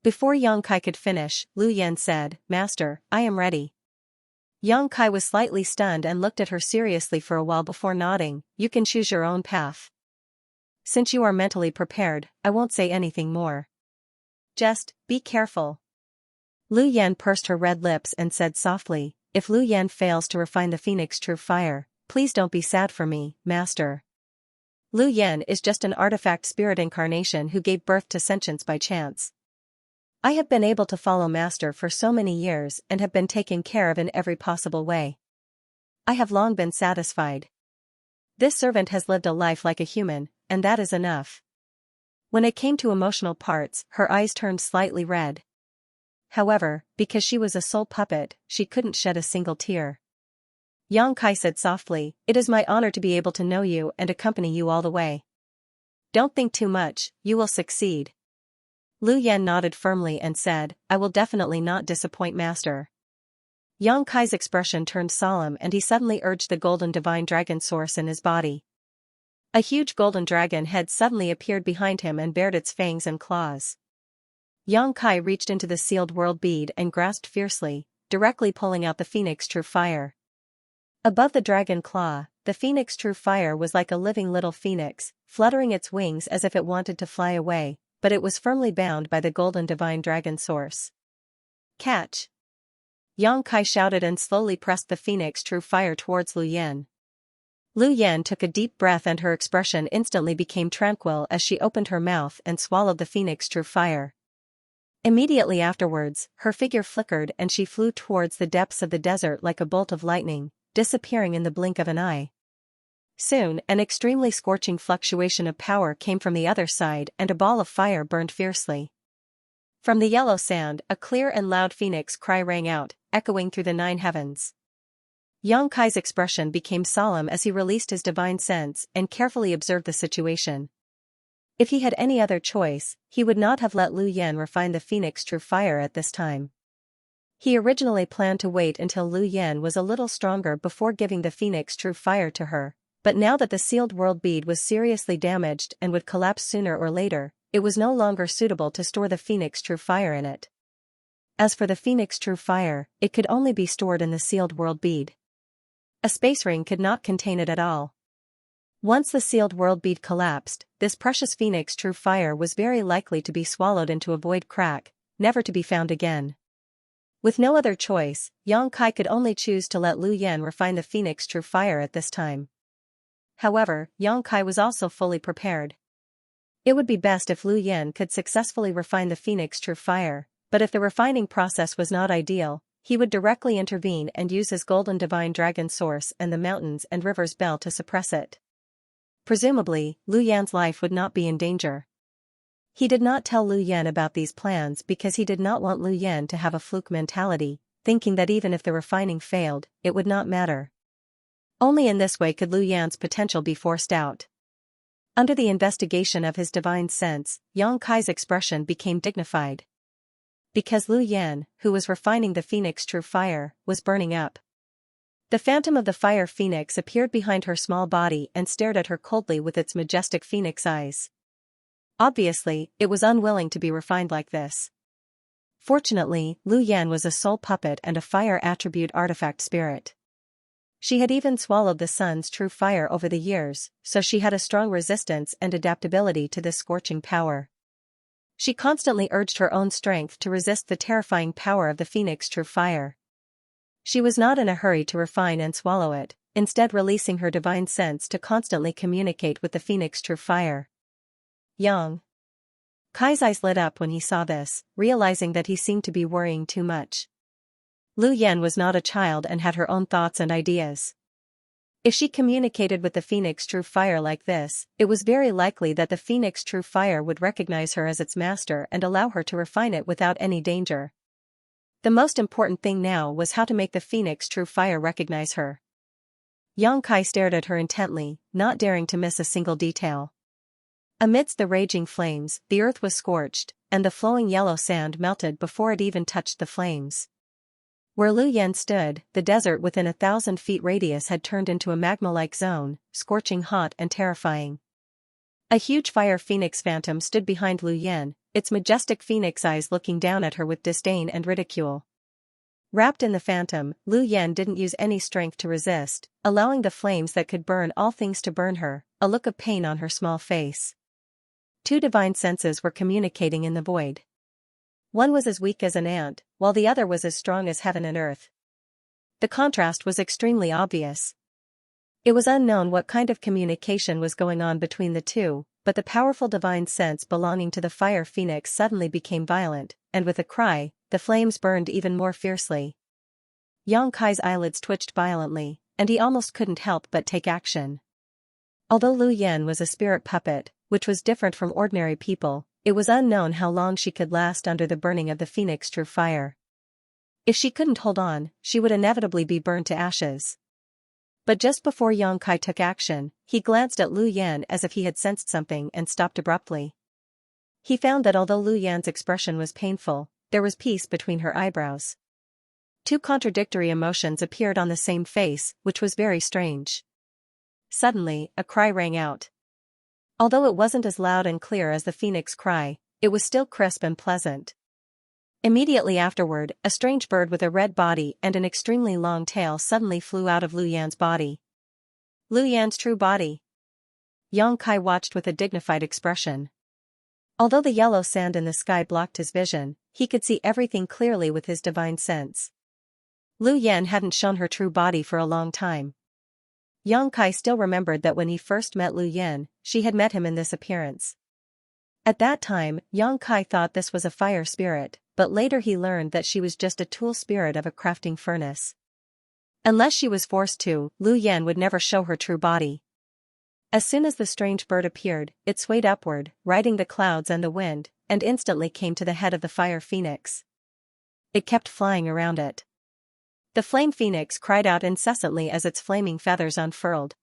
Before Yang Kai could finish, Lu Yan said, "Master, I am ready." Yang Kai was slightly stunned and looked at her seriously for a while before nodding. "You can choose your own path. Since you are mentally prepared, I won't say anything more. Just, be careful." Lu Yan pursed her red lips and said softly, "If Lu Yan fails to refine the phoenix true fire, please don't be sad for me, Master. Lu Yan is just an artifact spirit incarnation who gave birth to sentience by chance. I have been able to follow Master for so many years and have been taken care of in every possible way. I have long been satisfied. This servant has lived a life like a human, and that is enough." When it came to emotional parts, her eyes turned slightly red. However, because she was a soul puppet, she couldn't shed a single tear. Yang Kai said softly, "It is my honor to be able to know you and accompany you all the way. Don't think too much, you will succeed." Lu Yan nodded firmly and said, "I will definitely not disappoint Master." Yang Kai's expression turned solemn and he suddenly urged the golden divine dragon source in his body. A huge golden dragon head suddenly appeared behind him and bared its fangs and claws. Yang Kai reached into the sealed world bead and grasped fiercely, directly pulling out the phoenix true fire. Above the dragon claw, the phoenix true fire was like a living little phoenix, fluttering its wings as if it wanted to fly away, but it was firmly bound by the golden divine dragon source. "Catch!" Yang Kai shouted and slowly pressed the phoenix true fire towards Lu Yan. Lu Yan took a deep breath and her expression instantly became tranquil as she opened her mouth and swallowed the phoenix true fire. Immediately afterwards, her figure flickered and she flew towards the depths of the desert like a bolt of lightning, disappearing in the blink of an eye. Soon, an extremely scorching fluctuation of power came from the other side and a ball of fire burned fiercely. From the yellow sand, a clear and loud phoenix cry rang out, echoing through the 9 heavens. Yang Kai's expression became solemn as he released his divine sense and carefully observed the situation. If he had any other choice, he would not have let Lu Yan refine the phoenix true fire at this time. He originally planned to wait until Lu Yan was a little stronger before giving the phoenix true fire to her, but now that the sealed world bead was seriously damaged and would collapse sooner or later, it was no longer suitable to store the phoenix true fire in it. As for the phoenix true fire, it could only be stored in the sealed world bead. A space ring could not contain it at all. Once the sealed world bead collapsed, this precious phoenix true fire was very likely to be swallowed into a void crack, never to be found again. With no other choice, Yang Kai could only choose to let Lu Yan refine the phoenix true fire at this time. However, Yang Kai was also fully prepared. It would be best if Lu Yan could successfully refine the phoenix true fire, but if the refining process was not ideal, he would directly intervene and use his golden divine dragon source and the mountains and rivers bell to suppress it. Presumably, Lu Yan's life would not be in danger. He did not tell Lu Yan about these plans because he did not want Lu Yan to have a fluke mentality, thinking that even if the refining failed, it would not matter. Only in this way could Lu Yan's potential be forced out. Under the investigation of his divine sense, Yang Kai's expression became dignified. Because Lu Yan, who was refining the phoenix true fire, was burning up. The phantom of the fire phoenix appeared behind her small body and stared at her coldly with its majestic phoenix eyes. Obviously, it was unwilling to be refined like this. Fortunately, Lu Yan was a soul puppet and a fire attribute artifact spirit. She had even swallowed the sun's true fire over the years, so she had a strong resistance and adaptability to this scorching power. She constantly urged her own strength to resist the terrifying power of the phoenix true fire. She was not in a hurry to refine and swallow it, instead releasing her divine sense to constantly communicate with the phoenix true fire. Yang Kai's eyes lit up when he saw this, realizing that he seemed to be worrying too much. Lu Yan was not a child and had her own thoughts and ideas. If she communicated with the phoenix true fire like this, it was very likely that the phoenix true fire would recognize her as its master and allow her to refine it without any danger. The most important thing now was how to make the phoenix true fire recognize her. Yang Kai stared at her intently, not daring to miss a single detail. Amidst the raging flames, the earth was scorched, and the flowing yellow sand melted before it even touched the flames. Where Lu Yan stood, the desert within 1,000 feet radius had turned into a magma-like zone, scorching hot and terrifying. A huge fire phoenix phantom stood behind Lu Yan, its majestic phoenix eyes looking down at her with disdain and ridicule. Wrapped in the phantom, Lu Yan didn't use any strength to resist, allowing the flames that could burn all things to burn her, a look of pain on her small face. Two divine senses were communicating in the void. One was as weak as an ant, while the other was as strong as heaven and earth. The contrast was extremely obvious. It was unknown what kind of communication was going on between the two, but the powerful divine sense belonging to the fire phoenix suddenly became violent, and with a cry, the flames burned even more fiercely. Yang Kai's eyelids twitched violently, and he almost couldn't help but take action. Although Lu Yan was a spirit puppet, which was different from ordinary people, it was unknown how long she could last under the burning of the phoenix true fire. If she couldn't hold on, she would inevitably be burned to ashes. But just before Yang Kai took action, he glanced at Lu Yan as if he had sensed something and stopped abruptly. He found that although Lu Yan's expression was painful, there was peace between her eyebrows. Two contradictory emotions appeared on the same face, which was very strange. Suddenly, a cry rang out. Although it wasn't as loud and clear as the phoenix cry, it was still crisp and pleasant. Immediately afterward, a strange bird with a red body and an extremely long tail suddenly flew out of Lu Yan's body. Lu Yan's true body. Yang Kai watched with a dignified expression. Although the yellow sand in the sky blocked his vision, he could see everything clearly with his divine sense. Lu Yan hadn't shown her true body for a long time. Yang Kai still remembered that when he first met Lu Yan, she had met him in this appearance. At that time, Yang Kai thought this was a fire spirit, but later he learned that she was just a tool spirit of a crafting furnace. Unless she was forced to, Lu Yan would never show her true body. As soon as the strange bird appeared, it swayed upward, riding the clouds and the wind, and instantly came to the head of the fire phoenix. It kept flying around it. The flame phoenix cried out incessantly as its flaming feathers unfurled.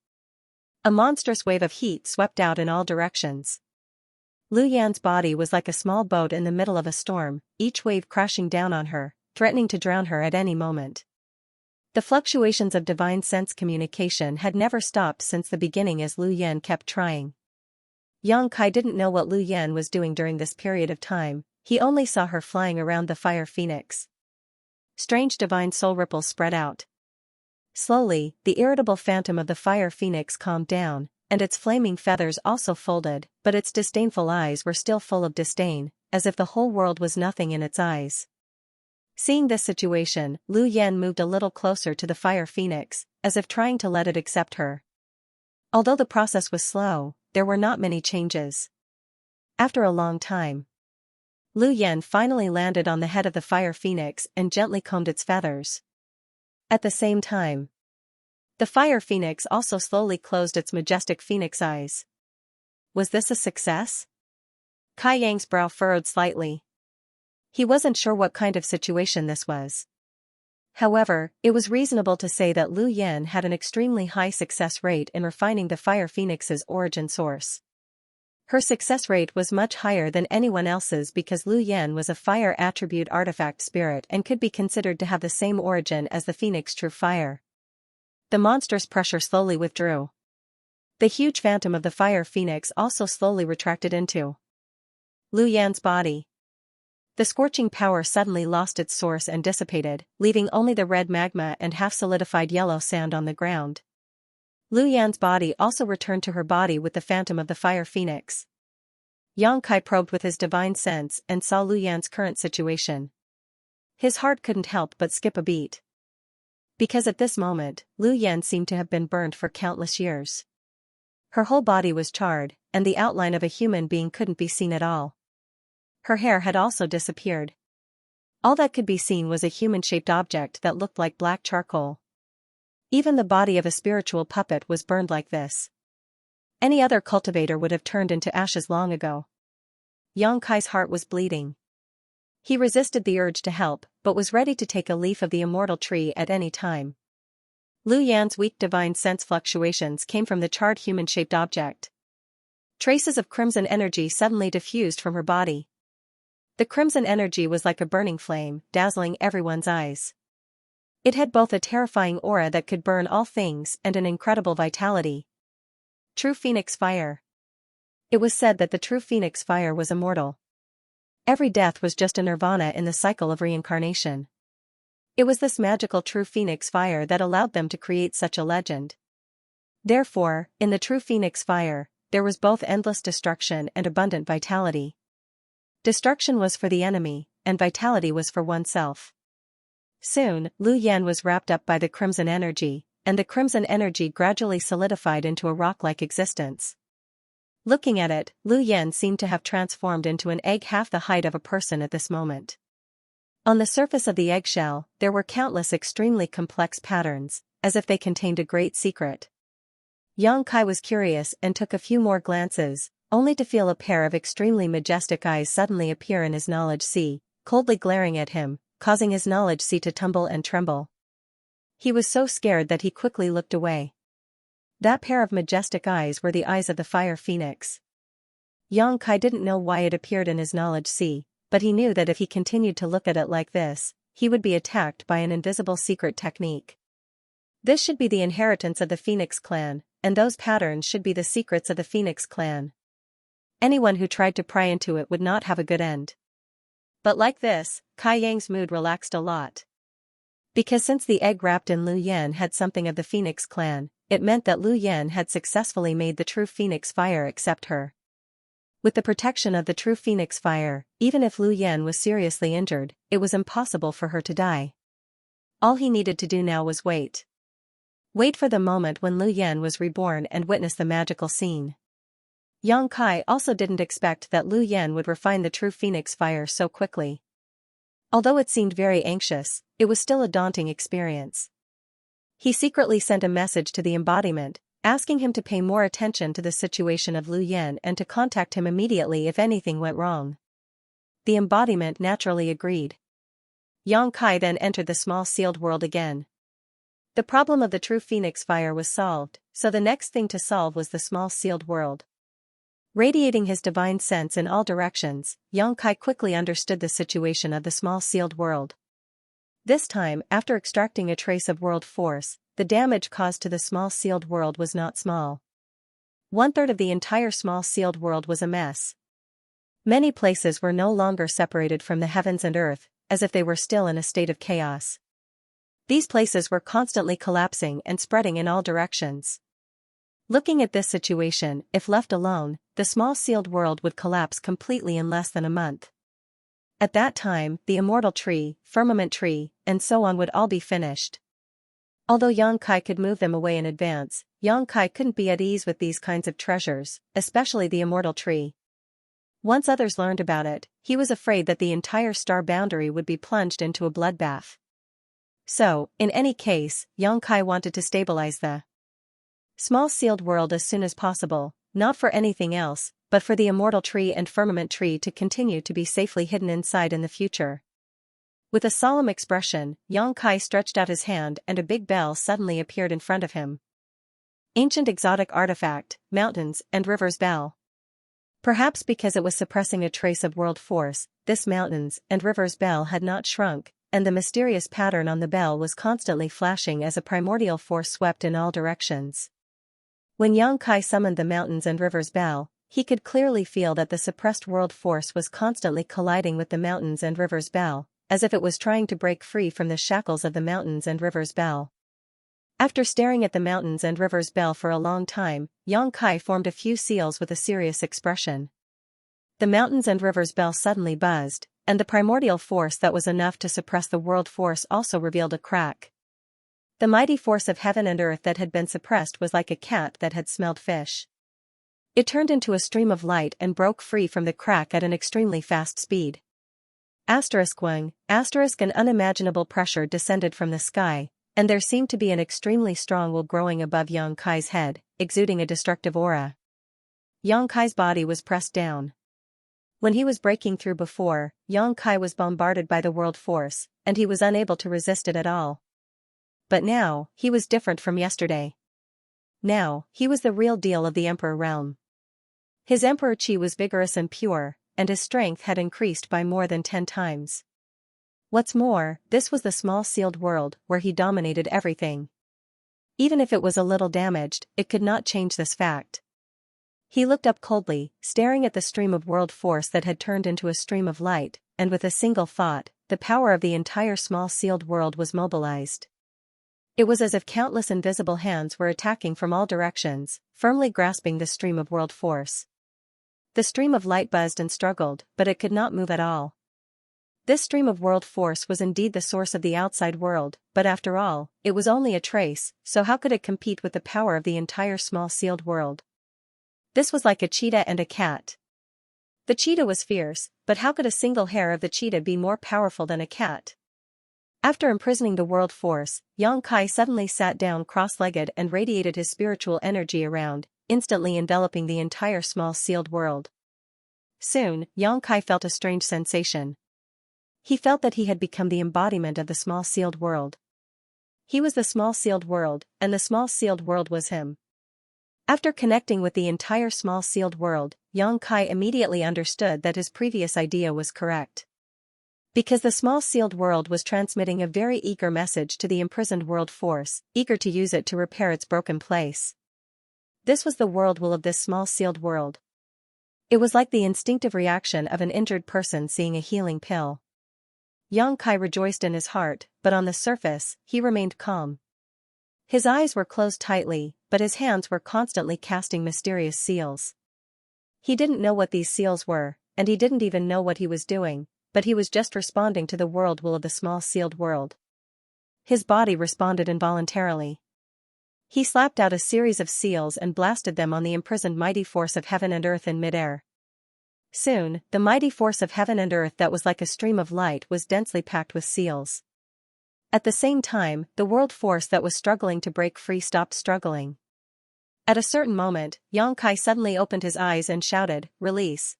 A monstrous wave of heat swept out in all directions. Lu Yan's body was like a small boat in the middle of a storm, each wave crashing down on her, threatening to drown her at any moment. The fluctuations of divine sense communication had never stopped since the beginning as Lu Yan kept trying. Yang Kai didn't know what Lu Yan was doing during this period of time, he only saw her flying around the fire phoenix. Strange divine soul ripples spread out. Slowly, the irritable phantom of the fire phoenix calmed down, and its flaming feathers also folded, but its disdainful eyes were still full of disdain, as if the whole world was nothing in its eyes. Seeing this situation, Lu Yan moved a little closer to the fire phoenix, as if trying to let it accept her. Although the process was slow, there were not many changes. After a long time, Lu Yan finally landed on the head of the fire phoenix and gently combed its feathers. At the same time, the fire phoenix also slowly closed its majestic phoenix eyes. Was this a success? Kai Yang's brow furrowed slightly. He wasn't sure what kind of situation this was. However, it was reasonable to say that Lu Yan had an extremely high success rate in refining the fire phoenix's origin source. Her success rate was much higher than anyone else's because Lu Yan was a fire attribute artifact spirit and could be considered to have the same origin as the phoenix true fire. The monstrous pressure slowly withdrew. The huge phantom of the fire phoenix also slowly retracted into Lu Yan's body. The scorching power suddenly lost its source and dissipated, leaving only the red magma and half-solidified yellow sand on the ground. Lu Yan's body also returned to her body with the phantom of the fire phoenix. Yang Kai probed with his divine sense and saw Lu Yan's current situation. His heart couldn't help but skip a beat. Because at this moment, Lu Yan seemed to have been burnt for countless years. Her whole body was charred, and the outline of a human being couldn't be seen at all. Her hair had also disappeared. All that could be seen was a human-shaped object that looked like black charcoal. Even the body of a spiritual puppet was burned like this. Any other cultivator would have turned into ashes long ago. Yang Kai's heart was bleeding. He resisted the urge to help, but was ready to take a leaf of the immortal tree at any time. Lu Yan's weak divine sense fluctuations came from the charred human-shaped object. Traces of crimson energy suddenly diffused from her body. The crimson energy was like a burning flame, dazzling everyone's eyes. It had both a terrifying aura that could burn all things and an incredible vitality. True Phoenix Fire. It was said that the true Phoenix Fire was immortal. Every death was just a nirvana in the cycle of reincarnation. It was this magical true Phoenix Fire that allowed them to create such a legend. Therefore, in the true Phoenix Fire, there was both endless destruction and abundant vitality. Destruction was for the enemy, and vitality was for oneself. Soon, Lu Yan was wrapped up by the crimson energy, and the crimson energy gradually solidified into a rock-like existence. Looking at it, Lu Yan seemed to have transformed into an egg half the height of a person at this moment. On the surface of the eggshell, there were countless extremely complex patterns, as if they contained a great secret. Xianxia was curious and took a few more glances, only to feel a pair of extremely majestic eyes suddenly appear in his knowledge sea, coldly glaring at him, causing his knowledge sea to tumble and tremble. He was so scared that he quickly looked away. That pair of majestic eyes were the eyes of the fire phoenix. Xianxia didn't know why it appeared in his knowledge sea, but he knew that if he continued to look at it like this, he would be attacked by an invisible secret technique. This should be the inheritance of the Phoenix clan, and those patterns should be the secrets of the Phoenix clan. Anyone who tried to pry into it would not have a good end. But like this, Kai Yang's mood relaxed a lot. Because since the egg wrapped in Lu Yan had something of the Phoenix clan, it meant that Lu Yan had successfully made the true Phoenix Fire accept her. With the protection of the true Phoenix Fire, even if Lu Yan was seriously injured, it was impossible for her to die. All he needed to do now was wait. Wait for the moment when Lu Yan was reborn and witness the magical scene. Xianxia also didn't expect that Lu Yan would refine the true Phoenix Fire so quickly. Although it seemed very anxious, it was still a daunting experience. He secretly sent a message to the embodiment, asking him to pay more attention to the situation of Lu Yan and to contact him immediately if anything went wrong. The embodiment naturally agreed. Xianxia then entered the small sealed world again. The problem of the true Phoenix Fire was solved, so the next thing to solve was the small sealed world. Radiating his divine sense in all directions, Xianxia quickly understood the situation of the small sealed world. This time, after extracting a trace of world force, the damage caused to the small sealed world was not small. 1/3 of the entire small sealed world was a mess. Many places were no longer separated from the heavens and earth, as if they were still in a state of chaos. These places were constantly collapsing and spreading in all directions. Looking at this situation, if left alone, the small sealed world would collapse completely in less than a month. At that time, the immortal tree, firmament tree, and so on would all be finished. Although Xianxia could move them away in advance, Xianxia couldn't be at ease with these kinds of treasures, especially the immortal tree. Once others learned about it, he was afraid that the entire star boundary would be plunged into a bloodbath. So, in any case, Xianxia wanted to stabilize the small sealed world as soon as possible, not for anything else, but for the immortal tree and firmament tree to continue to be safely hidden inside in the future. With a solemn expression, Xianxia stretched out his hand and a big bell suddenly appeared in front of him. Ancient exotic artifact, Mountains and Rivers Bell. Perhaps because it was suppressing a trace of world force, this Mountains and Rivers Bell had not shrunk, and the mysterious pattern on the bell was constantly flashing as a primordial force swept in all directions. When Xianxia summoned the Mountains and Rivers Bell, he could clearly feel that the suppressed world force was constantly colliding with the Mountains and Rivers Bell, as if it was trying to break free from the shackles of the Mountains and Rivers Bell. After staring at the Mountains and Rivers Bell for a long time, Xianxia formed a few seals with a serious expression. The Mountains and Rivers Bell suddenly buzzed, and the primordial force that was enough to suppress the world force also revealed a crack. The mighty force of heaven and earth that had been suppressed was like a cat that had smelled fish. It turned into a stream of light and broke free from the crack at an extremely fast speed. *1, an unimaginable pressure descended from the sky, and there seemed to be an extremely strong will growing above Xianxia's head, exuding a destructive aura. Xianxia's body was pressed down. When he was breaking through before, Xianxia was bombarded by the world force, and he was unable to resist it at all. But now, he was different from yesterday. Now, he was the real deal of the Emperor realm. His Emperor Qi was vigorous and pure, and his strength had increased by more than 10 times. What's more, this was the small sealed world where he dominated everything. Even if it was a little damaged, it could not change this fact. He looked up coldly, staring at the stream of world force that had turned into a stream of light, and with a single thought, the power of the entire small sealed world was mobilized. It was as if countless invisible hands were attacking from all directions, firmly grasping the stream of world force. The stream of light buzzed and struggled, but it could not move at all. This stream of world force was indeed the source of the outside world, but after all, it was only a trace, so how could it compete with the power of the entire small sealed world? This was like a cheetah and a cat. The cheetah was fierce, but how could a single hair of the cheetah be more powerful than a cat? After imprisoning the world force, Yang Kai suddenly sat down cross-legged and radiated his spiritual energy around, instantly enveloping the entire small sealed world. Soon, Yang Kai felt a strange sensation. He felt that he had become the embodiment of the small sealed world. He was the small sealed world, and the small sealed world was him. After connecting with the entire small sealed world, Yang Kai immediately understood that his previous idea was correct. Because the small sealed world was transmitting a very eager message to the imprisoned world force, eager to use it to repair its broken place. This was the world will of this small sealed world. It was like the instinctive reaction of an injured person seeing a healing pill. Yang Kai rejoiced in his heart, but on the surface, he remained calm. His eyes were closed tightly, but his hands were constantly casting mysterious seals. He didn't know what these seals were, and he didn't even know what he was doing, but he was just responding to the world will of the small sealed world. His body responded involuntarily. He slapped out a series of seals and blasted them on the imprisoned mighty force of heaven and earth in midair. Soon, the mighty force of heaven and earth that was like a stream of light was densely packed with seals. At the same time, the world force that was struggling to break free stopped struggling. At a certain moment, Yang Kai suddenly opened his eyes and shouted, "Release."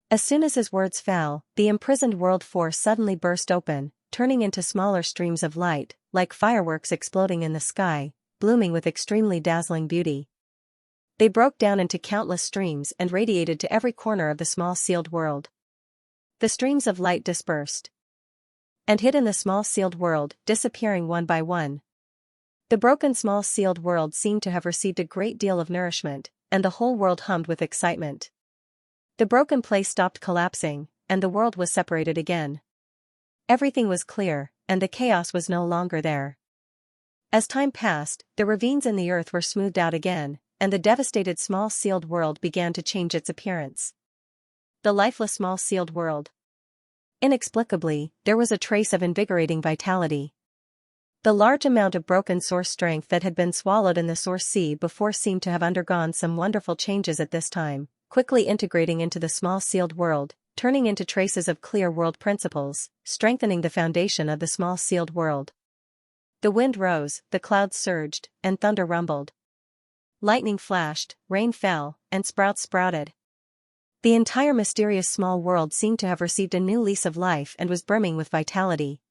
As soon as his words fell, the imprisoned world force suddenly burst open, turning into smaller streams of light, like fireworks exploding in the sky, blooming with extremely dazzling beauty. They broke down into countless streams and radiated to every corner of the small sealed world. The streams of light dispersed and hid in the small sealed world, disappearing one by one. The broken small sealed world seemed to have received a great deal of nourishment, and the whole world hummed with excitement. The broken place stopped collapsing, and the world was separated again. Everything was clear, and the chaos was no longer there. As time passed, the ravines in the earth were smoothed out again, and the devastated small sealed world began to change its appearance. The lifeless small sealed world. Inexplicably, there was a trace of invigorating vitality. The large amount of broken source strength that had been swallowed in the source sea before seemed to have undergone some wonderful changes at this time, quickly integrating into the small sealed world, turning into traces of clear world principles, strengthening the foundation of the small sealed world. The wind rose, the clouds surged, and thunder rumbled. Lightning flashed, rain fell, and sprouts sprouted. The entire mysterious small world seemed to have received a new lease of life and was brimming with vitality.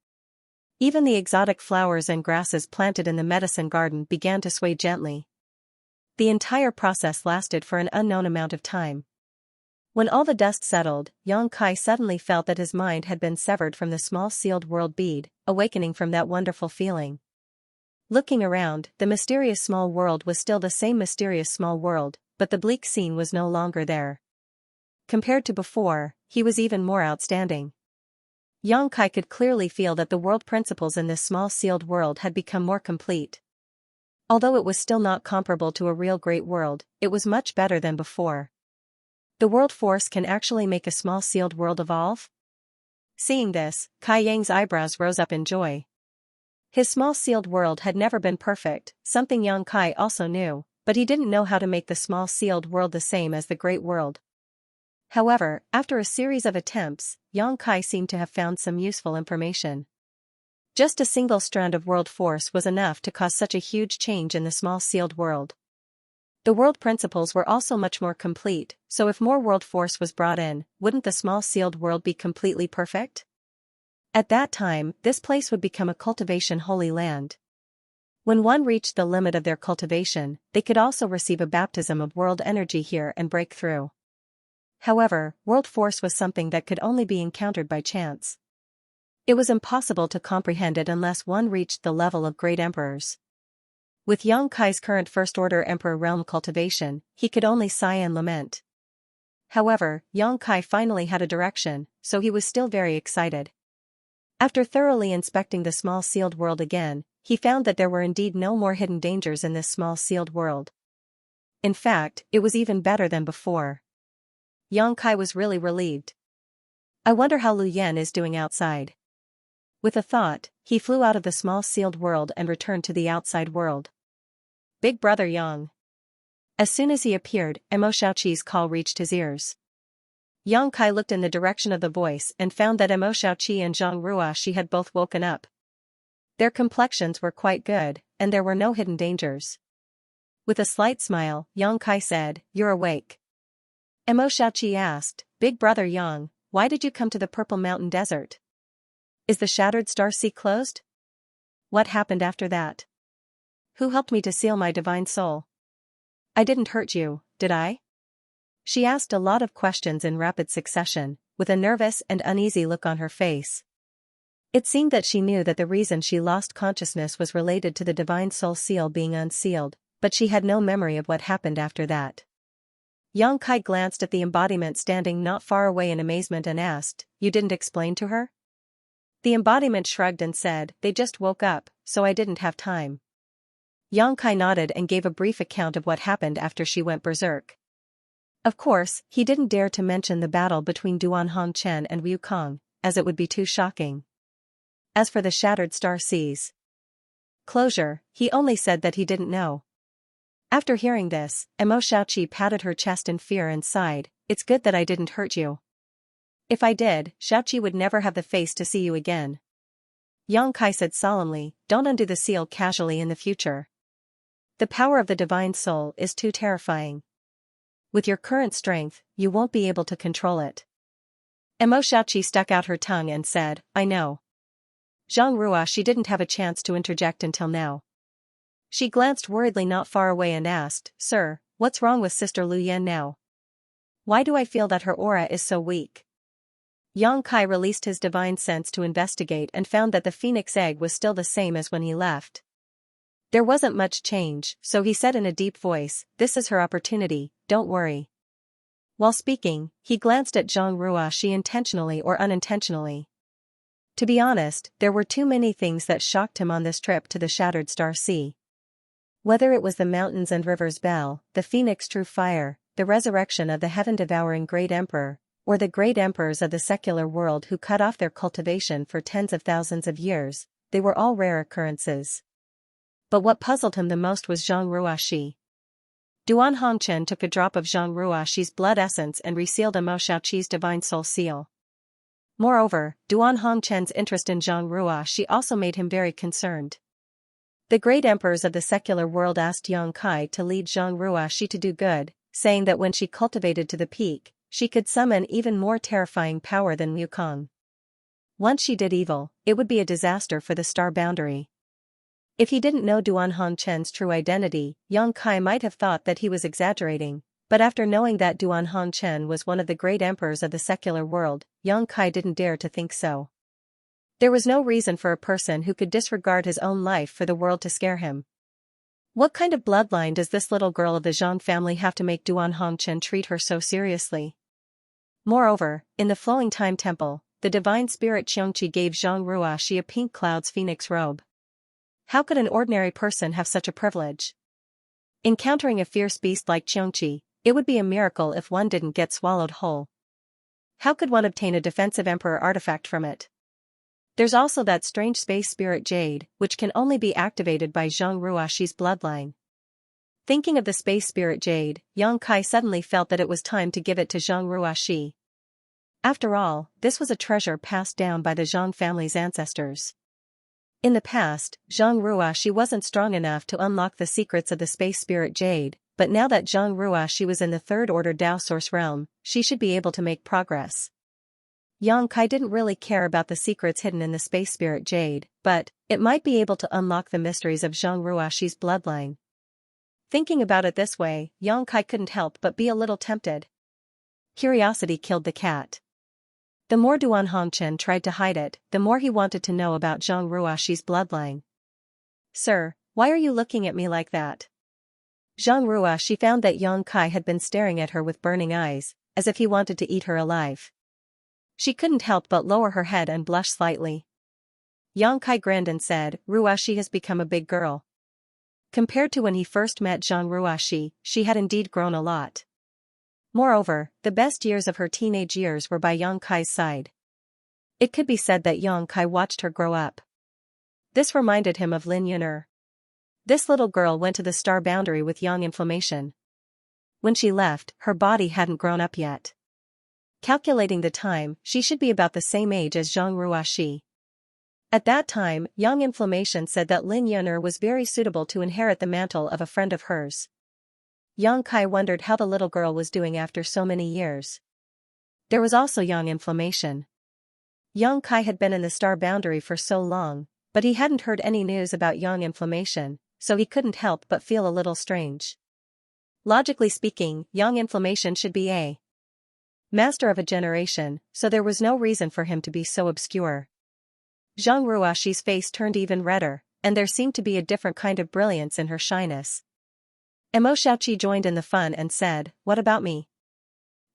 Even the exotic flowers and grasses planted in the medicine garden began to sway gently. The entire process lasted for an unknown amount of time. When all the dust settled, Yang Kai suddenly felt that his mind had been severed from the small sealed world bead, awakening from that wonderful feeling. Looking around, the mysterious small world was still the same mysterious small world, but the bleak scene was no longer there. Compared to before, he was even more outstanding. Yang Kai could clearly feel that the world principles in this small sealed world had become more complete. Although it was still not comparable to a real great world, it was much better than before. The world force can actually make a small sealed world evolve? Seeing this, Kai Yang's eyebrows rose up in joy. His small sealed world had never been perfect, something Yang Kai also knew, but he didn't know how to make the small sealed world the same as the great world. However, after a series of attempts, Yang Kai seemed to have found some useful information. Just a single strand of world force was enough to cause such a huge change in the small sealed world. The world principles were also much more complete, so if more world force was brought in, wouldn't the small sealed world be completely perfect? At that time, this place would become a cultivation holy land. When one reached the limit of their cultivation, they could also receive a baptism of world energy here and break through. However, world force was something that could only be encountered by chance. It was impossible to comprehend it unless one reached the level of great emperors. With Yang Kai's current first-order emperor realm cultivation, he could only sigh and lament. However, Yang Kai finally had a direction, so he was still very excited. After thoroughly inspecting the small sealed world again, he found that there were indeed no more hidden dangers in this small sealed world. In fact, it was even better than before. Yang Kai was really relieved. I wonder how Lu Yan is doing outside. With a thought, he flew out of the small sealed world and returned to the outside world. Big brother Yang. As soon as he appeared, Mo Xiaoqi's call reached his ears. Yang Kai looked in the direction of the voice and found that Mo Xiaoqi and Zhang Ruoxi had both woken up. Their complexions were quite good, and there were no hidden dangers. With a slight smile, Yang Kai said, "You're awake." Mo Xiaoqi asked, "Big brother Yang, why did you come to the Purple Mountain Desert? Is the Shattered Star Sea closed? What happened after that? Who helped me to seal my divine soul? I didn't hurt you, did I?" She asked a lot of questions in rapid succession, with a nervous and uneasy look on her face. It seemed that she knew that the reason she lost consciousness was related to the divine soul seal being unsealed, but she had no memory of what happened after that. Yang Kai glanced at the embodiment standing not far away in amazement and asked, "You didn't explain to her?" The embodiment shrugged and said, "They just woke up, so I didn't have time." Yang Kai nodded and gave a brief account of what happened after she went berserk. Of course, he didn't dare to mention the battle between Duan Hongchen and Wu Kong, as it would be too shocking. As for the Shattered Star Sea's closure, he only said that he didn't know. After hearing this, Mo Xiaoqi patted her chest in fear and sighed, "It's good that I didn't hurt you. If I did, Xiaoqi would never have the face to see you again." Yang Kai said solemnly, "Don't undo the seal casually in the future. The power of the divine soul is too terrifying. With your current strength, you won't be able to control it." Mo Xiaoqi stuck out her tongue and said, "I know." Zhang Ruoxi didn't have a chance to interject until now. She glanced worriedly not far away and asked, "Sir, what's wrong with Sister Lu Yan now? Why do I feel that her aura is so weak?" Yang Kai released his divine sense to investigate and found that the phoenix egg was still the same as when he left. There wasn't much change, so he said in a deep voice, "This is her opportunity, don't worry." While speaking, he glanced at Zhang Ruoxi intentionally or unintentionally. To be honest, there were too many things that shocked him on this trip to the Shattered Star Sea. Whether it was the mountains and rivers bell, the phoenix true fire, the resurrection of the heaven-devouring great emperor, or the great emperors of the secular world who cut off their cultivation for tens of thousands of years, they were all rare occurrences. But what puzzled him the most was Zhang Ruoxi. Duan Hongchen took a drop of Zhang Ruoxi's blood essence and resealed Mo Xiaoqi's divine soul seal. Moreover, Duan Hongchen's interest in Zhang Ruoxi also made him very concerned. The great emperors of the secular world asked Yang Kai to lead Zhang Ruoxi to do good, saying that when she cultivated to the peak, she could summon even more terrifying power than Wu Kong. Once she did evil, it would be a disaster for the star boundary. If he didn't know Duan Hongchen's true identity, Yang Kai might have thought that he was exaggerating, but after knowing that Duan Hongchen was one of the great emperors of the secular world, Yang Kai didn't dare to think so. There was no reason for a person who could disregard his own life for the world to scare him. What kind of bloodline does this little girl of the Zhang family have to make Duan Hongchen treat her so seriously? Moreover, in the Flowing Time Temple, the divine spirit Xianxia gave Zhang Ruoxi a pink cloud's phoenix robe. How could an ordinary person have such a privilege? Encountering a fierce beast like Xianxia, it would be a miracle if one didn't get swallowed whole. How could one obtain a defensive emperor artifact from it? There's also that strange space spirit jade, which can only be activated by Zhang Ruoxi's bloodline. Thinking of the space spirit jade, Yang Kai suddenly felt that it was time to give it to Zhang Ruoxi. After all, this was a treasure passed down by the Zhang family's ancestors. In the past, Zhang Ruoxi wasn't strong enough to unlock the secrets of the space spirit jade, but now that Zhang Ruoxi was in the third order Dao Source realm, she should be able to make progress. Yang Kai didn't really care about the secrets hidden in the space spirit jade, but it might be able to unlock the mysteries of Zhang Ruoxi's bloodline. Thinking about it this way, Yang Kai couldn't help but be a little tempted. Curiosity killed the cat. The more Duan Hongchen tried to hide it, the more he wanted to know about Zhang Ruoxi's bloodline. "Sir, why are you looking at me like that?" Zhang Ruoxi found that Yang Kai had been staring at her with burning eyes, as if he wanted to eat her alive. She couldn't help but lower her head and blush slightly. Yang Kai grinned and said, "Ruoxi has become a big girl." Compared to when he first met Zhang Ruoxi, she had indeed grown a lot. Moreover, the best years of her teenage years were by Yang Kai's side. It could be said that Yang Kai watched her grow up. This reminded him of Lin Yuner. This little girl went to the star boundary with Yang Inflammation. When she left, her body hadn't grown up yet. Calculating the time, she should be about the same age as Zhang Ruoxi. At that time, Yang Inflammation said that Lin Yuner was very suitable to inherit the mantle of a friend of hers. Yang Kai wondered how the little girl was doing after so many years. There was also Yang Inflammation. Yang Kai had been in the star boundary for so long, but he hadn't heard any news about Yang Inflammation, so he couldn't help but feel a little strange. Logically speaking, Yang Inflammation should be a master of a generation, so there was no reason for him to be so obscure. Zhang Ruoxi's face turned even redder, and there seemed to be a different kind of brilliance in her shyness. Mo Xiaoqi joined in the fun and said, "What about me?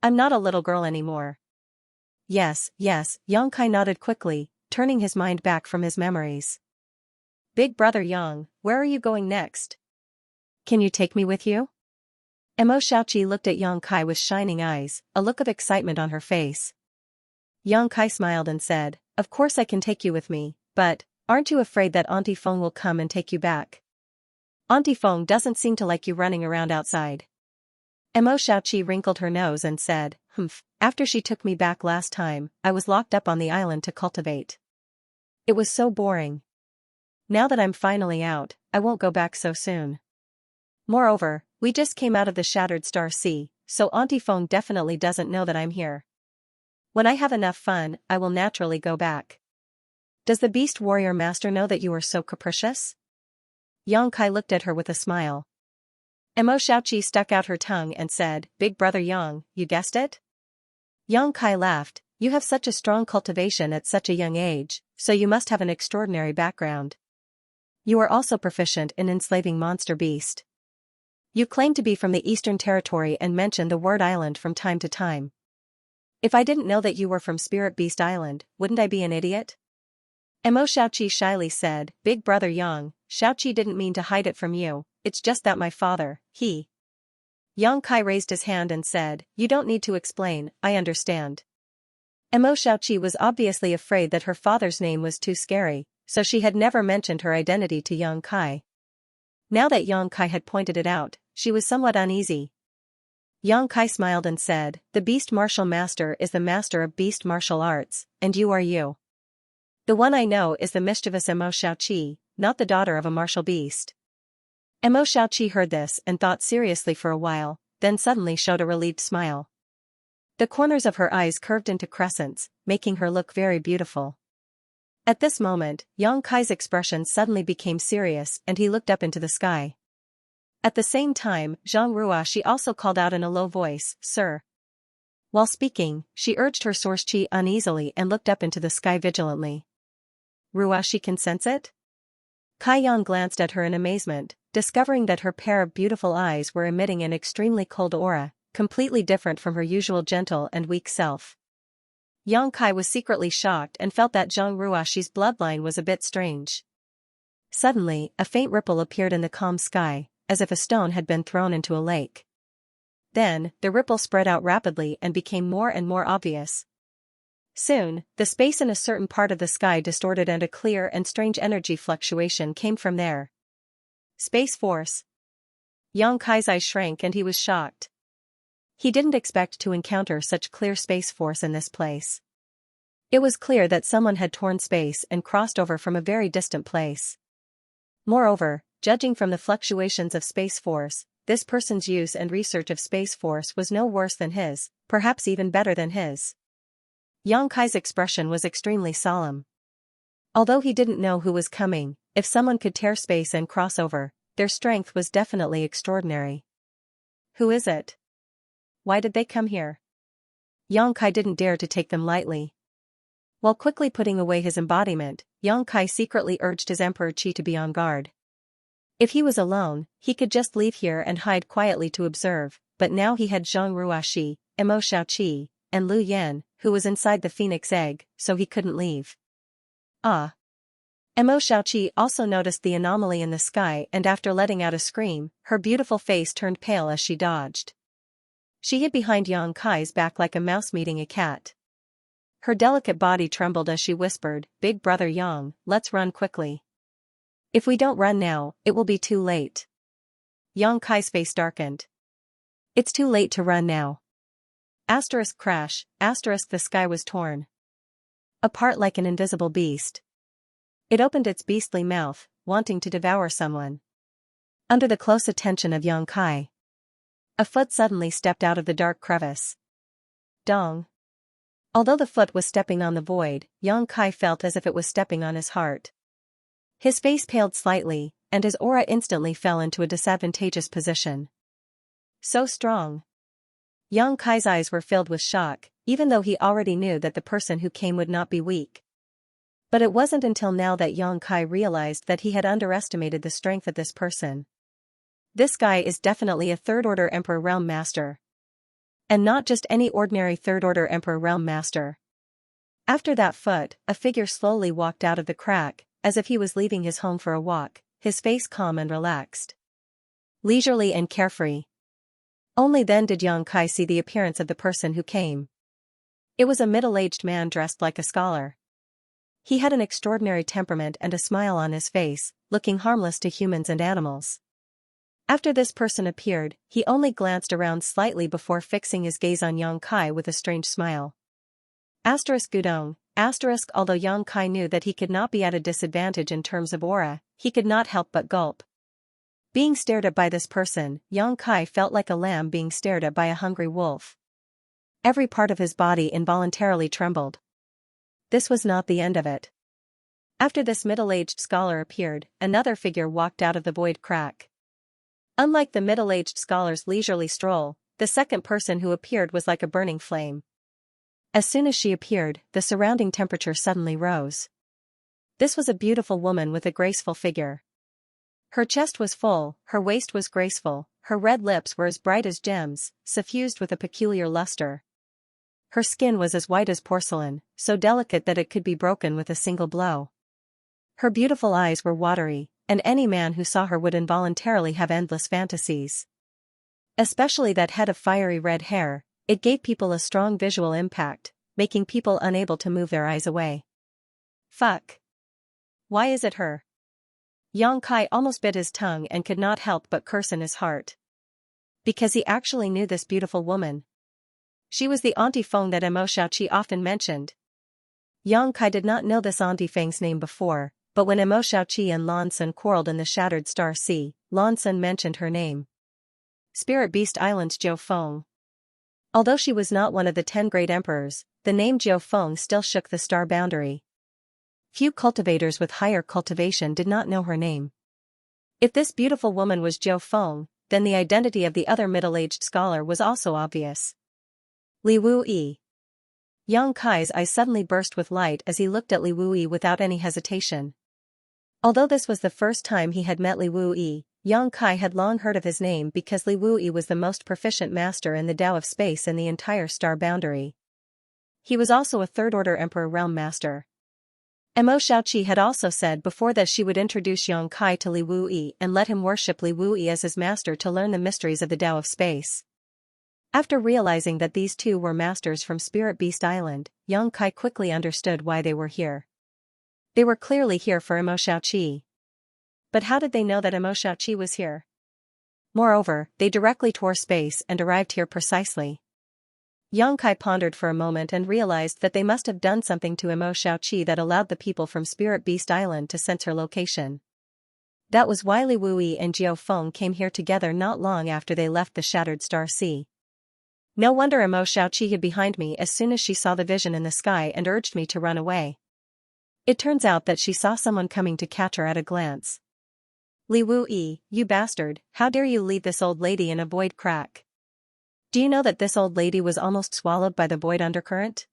I'm not a little girl anymore." Yes, Yang Kai nodded quickly, turning his mind back from his memories. "Big brother Yang, where are you going next? Can you take me with you?" Mo Xiaoqi looked at Yang Kai with shining eyes, a look of excitement on her face. Yang Kai smiled and said, "Of course I can take you with me, but aren't you afraid that Auntie Feng will come and take you back? Auntie Feng doesn't seem to like you running around outside." Mo Xiaoqi wrinkled her nose and said, After she took me back last time, I was locked up on the island to cultivate. It was so boring. Now that I'm finally out, I won't go back so soon. Moreover, we just came out of the Shattered Star Sea, so Auntie Feng definitely doesn't know that I'm here. When I have enough fun, I will naturally go back. Does the Beast Warrior Master know that you are so capricious?" Yang Kai looked at her with a smile. Mo Xiaoqi stuck out her tongue and said, "Big brother Yang, you guessed it?" Yang Kai laughed, "You have such a strong cultivation at such a young age, so you must have an extraordinary background. You are also proficient in enslaving monster beast. You claim to be from the Eastern Territory and mention the word island from time to time. If I didn't know that you were from Spirit Beast Island, wouldn't I be an idiot?" Mo Xiaoqi shyly said, "Big brother Yang, Xiaoqi didn't mean to hide it from you, it's just that my father, he..." Yang Kai raised his hand and said, "You don't need to explain, I understand." Mo Xiaoqi was obviously afraid that her father's name was too scary, so she had never mentioned her identity to Yang Kai. Now that Yang Kai had pointed it out, she was somewhat uneasy. Yang Kai smiled and said, "The Beast Martial Master is the master of beast martial arts, and you are you. The one I know is the mischievous Mo Xiaoqi, not the daughter of a martial beast." Mo Xiaoqi heard this and thought seriously for a while, then suddenly showed a relieved smile. The corners of her eyes curved into crescents, making her look very beautiful. At this moment, Yang Kai's expression suddenly became serious and he looked up into the sky. At the same time, Zhang Ruoxi also called out in a low voice, "Sir." While speaking, she urged her source qi uneasily and looked up into the sky vigilantly. "Ruoxi can sense it?" Kai Yang glanced at her in amazement, discovering that her pair of beautiful eyes were emitting an extremely cold aura, completely different from her usual gentle and weak self. Yang Kai was secretly shocked and felt that Zhang Ruoxi's bloodline was a bit strange. Suddenly, a faint ripple appeared in the calm sky, as if a stone had been thrown into a lake. Then, the ripple spread out rapidly and became more and more obvious. Soon, the space in a certain part of the sky distorted and a clear and strange energy fluctuation came from there. Space force. Yang Kai's eyes shrank and he was shocked. He didn't expect to encounter such clear space force in this place. It was clear that someone had torn space and crossed over from a very distant place. Moreover, judging from the fluctuations of space force, this person's use and research of space force was no worse than his, perhaps even better than his. Yang Kai's expression was extremely solemn. Although he didn't know who was coming, if someone could tear space and cross over, their strength was definitely extraordinary. Who is it? Why did they come here? Yang Kai didn't dare to take them lightly. While quickly putting away his embodiment, Yang Kai secretly urged his Emperor Qi to be on guard. If he was alone, he could just leave here and hide quietly to observe, but now he had Zhang Ruoxi, Emo Xiaoqi, and Lu Yan, who was inside the phoenix egg, so he couldn't leave. Ah! Emo Xiaoqi also noticed the anomaly in the sky, and after letting out a scream, her beautiful face turned pale as she dodged. She hid behind Yang Kai's back like a mouse meeting a cat. Her delicate body trembled as she whispered, "Big brother Yang, let's run quickly. If we don't run now, it will be too late." Yang Kai's face darkened. It's too late to run now. Asterisk crash, asterisk the sky was torn apart like an invisible beast. It opened its beastly mouth, wanting to devour someone. Under the close attention of Yang Kai, a foot suddenly stepped out of the dark crevice. Dong. Although the foot was stepping on the void, Yang Kai felt as if it was stepping on his heart. His face paled slightly, and his aura instantly fell into a disadvantageous position. So strong. Yang Kai's eyes were filled with shock, even though he already knew that the person who came would not be weak. But it wasn't until now that Yang Kai realized that he had underestimated the strength of this person. This guy is definitely a third-order Emperor Realm Master. And not just any ordinary third-order Emperor Realm Master. After that foot, a figure slowly walked out of the crack, as if he was leaving his home for a walk, his face calm and relaxed. Leisurely and carefree. Only then did Yang Kai see the appearance of the person who came. It was a middle-aged man dressed like a scholar. He had an extraordinary temperament and a smile on his face, looking harmless to humans and animals. After this person appeared, he only glanced around slightly before fixing his gaze on Yang Kai with a strange smile. Asterisk Gudong, asterisk although Yang Kai knew that he could not be at a disadvantage in terms of aura, he could not help but gulp. Being stared at by this person, Yang Kai felt like a lamb being stared at by a hungry wolf. Every part of his body involuntarily trembled. This was not the end of it. After this middle-aged scholar appeared, another figure walked out of the void crack. Unlike the middle-aged scholar's leisurely stroll, the second person who appeared was like a burning flame. As soon as she appeared, the surrounding temperature suddenly rose. This was a beautiful woman with a graceful figure. Her chest was full, her waist was graceful, her red lips were as bright as gems, suffused with a peculiar luster. Her skin was as white as porcelain, so delicate that it could be broken with a single blow. Her beautiful eyes were watery, and any man who saw her would involuntarily have endless fantasies. Especially that head of fiery red hair, it gave people a strong visual impact, making people unable to move their eyes away. Fuck. Why is it her? Yang Kai almost bit his tongue and could not help but curse in his heart. Because he actually knew this beautiful woman. She was the Auntie Feng that Emo Xiaoqi often mentioned. Yang Kai did not know this Auntie Feng's name before, but when Emo Xiaoqi and Lan Sun quarreled in the Shattered Star Sea, Lan Sun mentioned her name. Spirit Beast Island's Jiu Feng. Although she was not one of the 10 great emperors, the name Jiu Feng still shook the star boundary. Few cultivators with higher cultivation did not know her name. If this beautiful woman was Jiu Feng, then the identity of the other middle-aged scholar was also obvious. Li Wuyi. Yang Kai's eyes suddenly burst with light as he looked at Li Wuyi without any hesitation. Although this was the first time he had met Li Wuyi, Yang Kai had long heard of his name because Li Wuyi was the most proficient master in the Tao of space in the entire star boundary. He was also a third-order Emperor Realm Master. Emo Xiaoqi had also said before that she would introduce Yang Kai to Li Wuyi and let him worship Li Wuyi as his master to learn the mysteries of the Tao of space. After realizing that these two were masters from Spirit Beast Island, Yang Kai quickly understood why they were here. They were clearly here for Emo Xiaoqi. But how did they know that Emo Xiaoqi was here? Moreover, they directly tore space and arrived here precisely. Yang Kai pondered for a moment and realized that they must have done something to Emo Xiaoqi that allowed the people from Spirit Beast Island to sense her location. That was why Li Wuyi and Jiu Feng came here together not long after they left the Shattered Star Sea. No wonder Imo Xiaoqi hid behind me as soon as she saw the vision in the sky and urged me to run away. It turns out that she saw someone coming to catch her at a glance. Li Wuyi, you bastard, how dare you lead this old lady in a void crack? Do you know that this old lady was almost swallowed by the void undercurrent?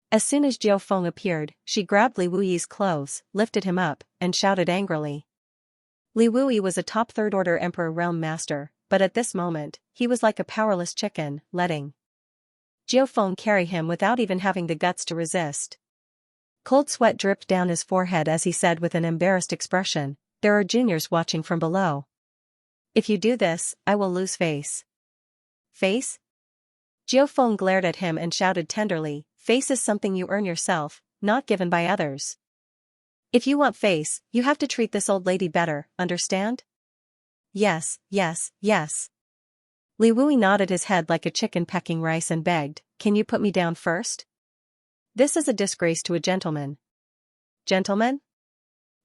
As soon as Jiao Feng appeared, she grabbed Li Wuyi's clothes, lifted him up, and shouted angrily. Li Wuyi was a top third-order Emperor realm master, but at this moment, he was like a powerless chicken, letting Jiao Feng carry him without even having the guts to resist. Cold sweat dripped down his forehead as he said with an embarrassed expression, "There are juniors watching from below. If you do this, I will lose face." Face? Jiao Feng glared at him and shouted tenderly, "Face is something you earn yourself, not given by others. If you want face, you have to treat this old lady better, understand?" Yes, yes, yes. Li Wuyi nodded his head like a chicken pecking rice and begged, "Can you put me down first? This is a disgrace to a gentleman." Gentleman?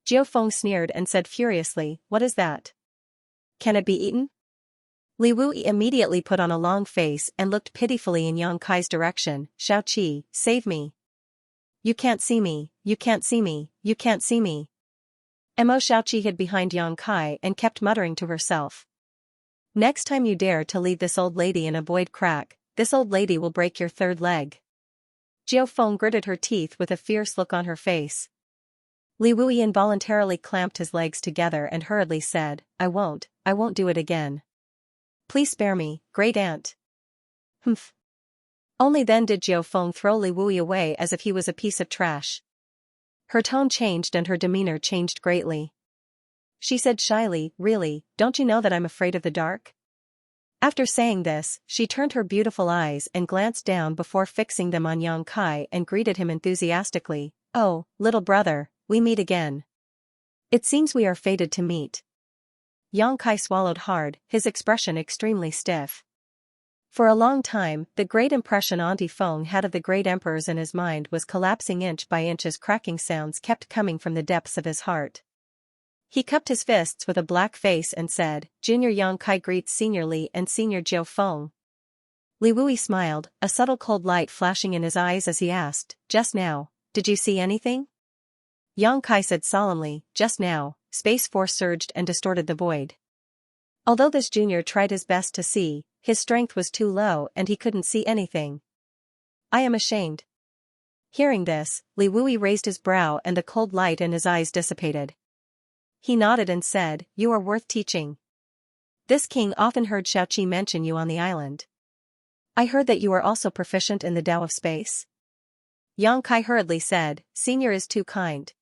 Jiao Feng sneered and said furiously, "What is that? Can it be eaten?" Li Wuyi immediately put on a long face and looked pitifully in Yang Kai's direction. "Xiaoqi, save me. You can't see me, you can't see me, you can't see me." Imo Xiaoqi hid behind Yang Kai and kept muttering to herself. "Next time you dare to lead this old lady in a void crack, this old lady will break your third leg." Jiao Feng gritted her teeth with a fierce look on her face. Li Wuyi involuntarily clamped his legs together and hurriedly said, I won't do it again. Please spare me, great aunt." Humph. Only then did Jiao Feng throw Li Wuyi away as if he was a piece of trash. Her tone changed and her demeanor changed greatly. She said shyly, "Really, don't you know that I'm afraid of the dark?" After saying this, she turned her beautiful eyes and glanced down before fixing them on Yang Kai and greeted him enthusiastically, "Oh, little brother, we meet again. It seems we are fated to meet." Yang Kai swallowed hard, his expression extremely stiff. For a long time, the great impression Auntie Feng had of the great emperors in his mind was collapsing inch by inch as cracking sounds kept coming from the depths of his heart. He cupped his fists with a black face and said, "Junior Yang Kai greets Senior Li and Senior Jiao Feng." Li Wuyi smiled, a subtle cold light flashing in his eyes as he asked, "Just now, did you see anything?" Yang Kai said solemnly, "Just now, space force surged and distorted the void." Although this junior tried his best to see, his strength was too low and he couldn't see anything. "I am ashamed." Hearing this, Li Wuyi raised his brow and the cold light in his eyes dissipated. He nodded and said, "You are worth teaching. This king often heard Xiaoqi mention you on the island. I heard that you are also proficient in the Tao of space." Yang Kai hurriedly said, "Senior is too kind.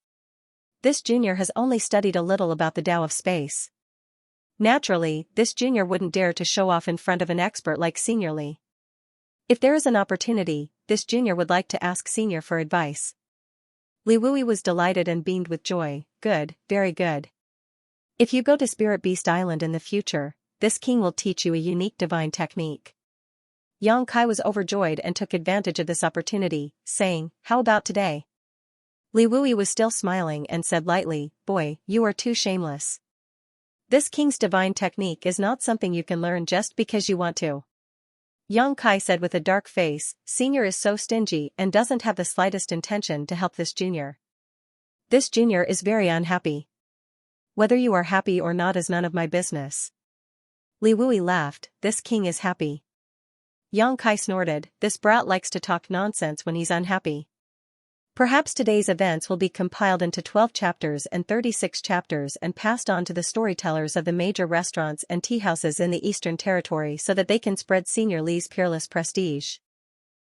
This junior has only studied a little about the Tao of space." Naturally, this junior wouldn't dare to show off in front of an expert like Senior Li. If there is an opportunity, this junior would like to ask Senior for advice. Li Wuyi was delighted and beamed with joy. "Good, very good. If you go to Spirit Beast Island in the future, this king will teach you a unique divine technique." Yang Kai was overjoyed and took advantage of this opportunity, saying, "How about today?" Li Wuyi was still smiling and said lightly, "Boy, you are too shameless. This king's divine technique is not something you can learn just because you want to." Yang Kai said with a dark face, "Senior is so stingy and doesn't have the slightest intention to help this junior. This junior is very unhappy. Whether you are happy or not is none of my business." Li Wuyi laughed, "This king is happy." Yang Kai snorted, "This brat likes to talk nonsense when he's unhappy." Perhaps today's events will be compiled into 12 chapters and 36 chapters and passed on to the storytellers of the major restaurants and tea houses in the Eastern Territory so that they can spread Senior Li's peerless prestige.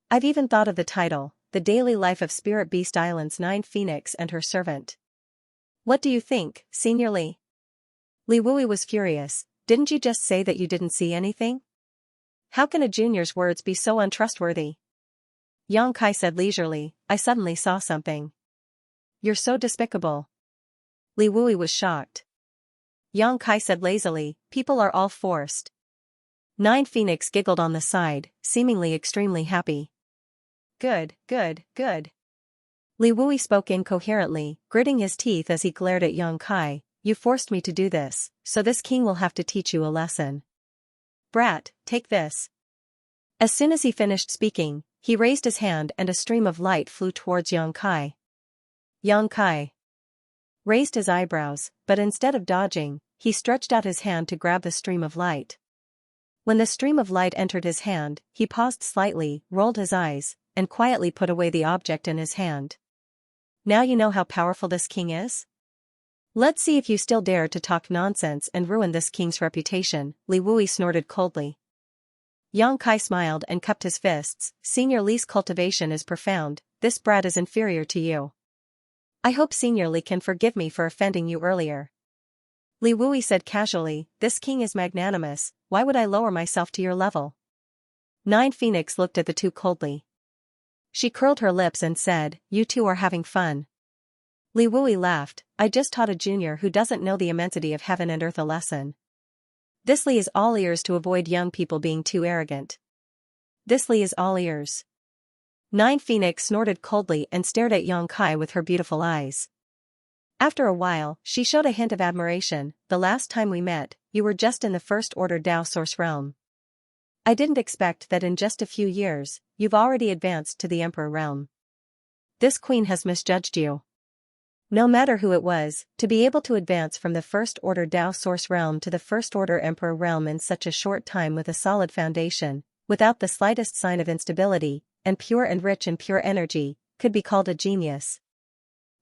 I've even thought of the title, The Daily Life of Spirit Beast Island's 9 Phoenix and Her Servant. What do you think, Senior Li? Li Wuyi was furious. "Didn't you just say that you didn't see anything? How can a junior's words be so untrustworthy?" Yang Kai said leisurely, "I suddenly saw something." "You're so despicable." Li Wuyi was shocked. Yang Kai said lazily, "People are all forced." 9 Phoenix giggled on the side, seemingly extremely happy. Good, good, good." Li Wuyi spoke incoherently, gritting his teeth as he glared at Yang Kai, "You forced me to do this, so this king will have to teach you a lesson. Brat, take this." As soon as he finished speaking, he raised his hand and a stream of light flew towards Yang Kai. Yang Kai raised his eyebrows, but instead of dodging, he stretched out his hand to grab the stream of light. When the stream of light entered his hand, he paused slightly, rolled his eyes, and quietly put away the object in his hand. Now you know how powerful this king is? Let's see if you still dare to talk nonsense and ruin this king's reputation, Li Wui snorted coldly. Yang Kai smiled and cupped his fists. Senior Li's cultivation is profound, this brat is inferior to you. I hope Senior Li can forgive me for offending you earlier. Li Wui said casually, this king is magnanimous, why would I lower myself to your level? Nine Phoenix looked at the two coldly. She curled her lips and said, you two are having fun. Li Wui laughed, I just taught a junior who doesn't know the immensity of heaven and earth a lesson. This Li is all ears to avoid young people being too arrogant. This Li is all ears. Nine Phoenix snorted coldly and stared at Yang Kai with her beautiful eyes. After a while, she showed a hint of admiration. The last time we met, you were just in the first order Dao Source realm. I didn't expect that in just a few years, you've already advanced to the Emperor realm. This queen has misjudged you. No matter who it was, to be able to advance from the First Order Dao Source realm to the First Order Emperor realm in such a short time with a solid foundation, without the slightest sign of instability, and pure and rich in pure energy, could be called a genius.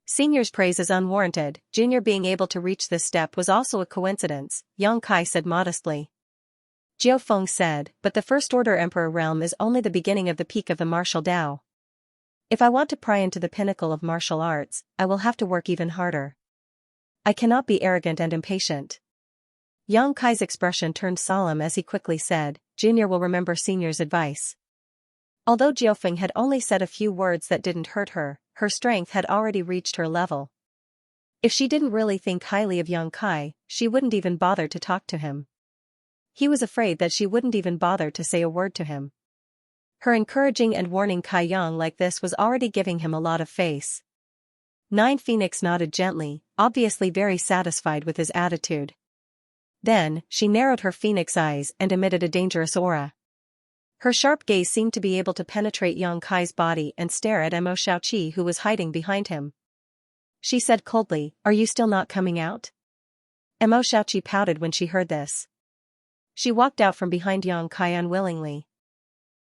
Senior's praise is unwarranted, Junior being able to reach this step was also a coincidence, Yang Kai said modestly. Jiao Feng said, but the First Order Emperor realm is only the beginning of the peak of the martial Dao. If I want to pry into the pinnacle of martial arts, I will have to work even harder. I cannot be arrogant and impatient. Yang Kai's expression turned solemn as he quickly said, Junior will remember Senior's advice. Although Jiaofeng had only said a few words that didn't hurt her, her strength had already reached her level. If she didn't really think highly of Yang Kai, she wouldn't even bother to talk to him. He was afraid that she wouldn't even bother to say a word to him. Her encouraging and warning Kai Yang like this was already giving him a lot of face. Nine Phoenix nodded gently, obviously very satisfied with his attitude. Then, she narrowed her phoenix eyes and emitted a dangerous aura. Her sharp gaze seemed to be able to penetrate Yang Kai's body and stare at Mo Xiaoqi who was hiding behind him. She said coldly, are you still not coming out? Mo Xiaoqi pouted when she heard this. She walked out from behind Yang Kai unwillingly.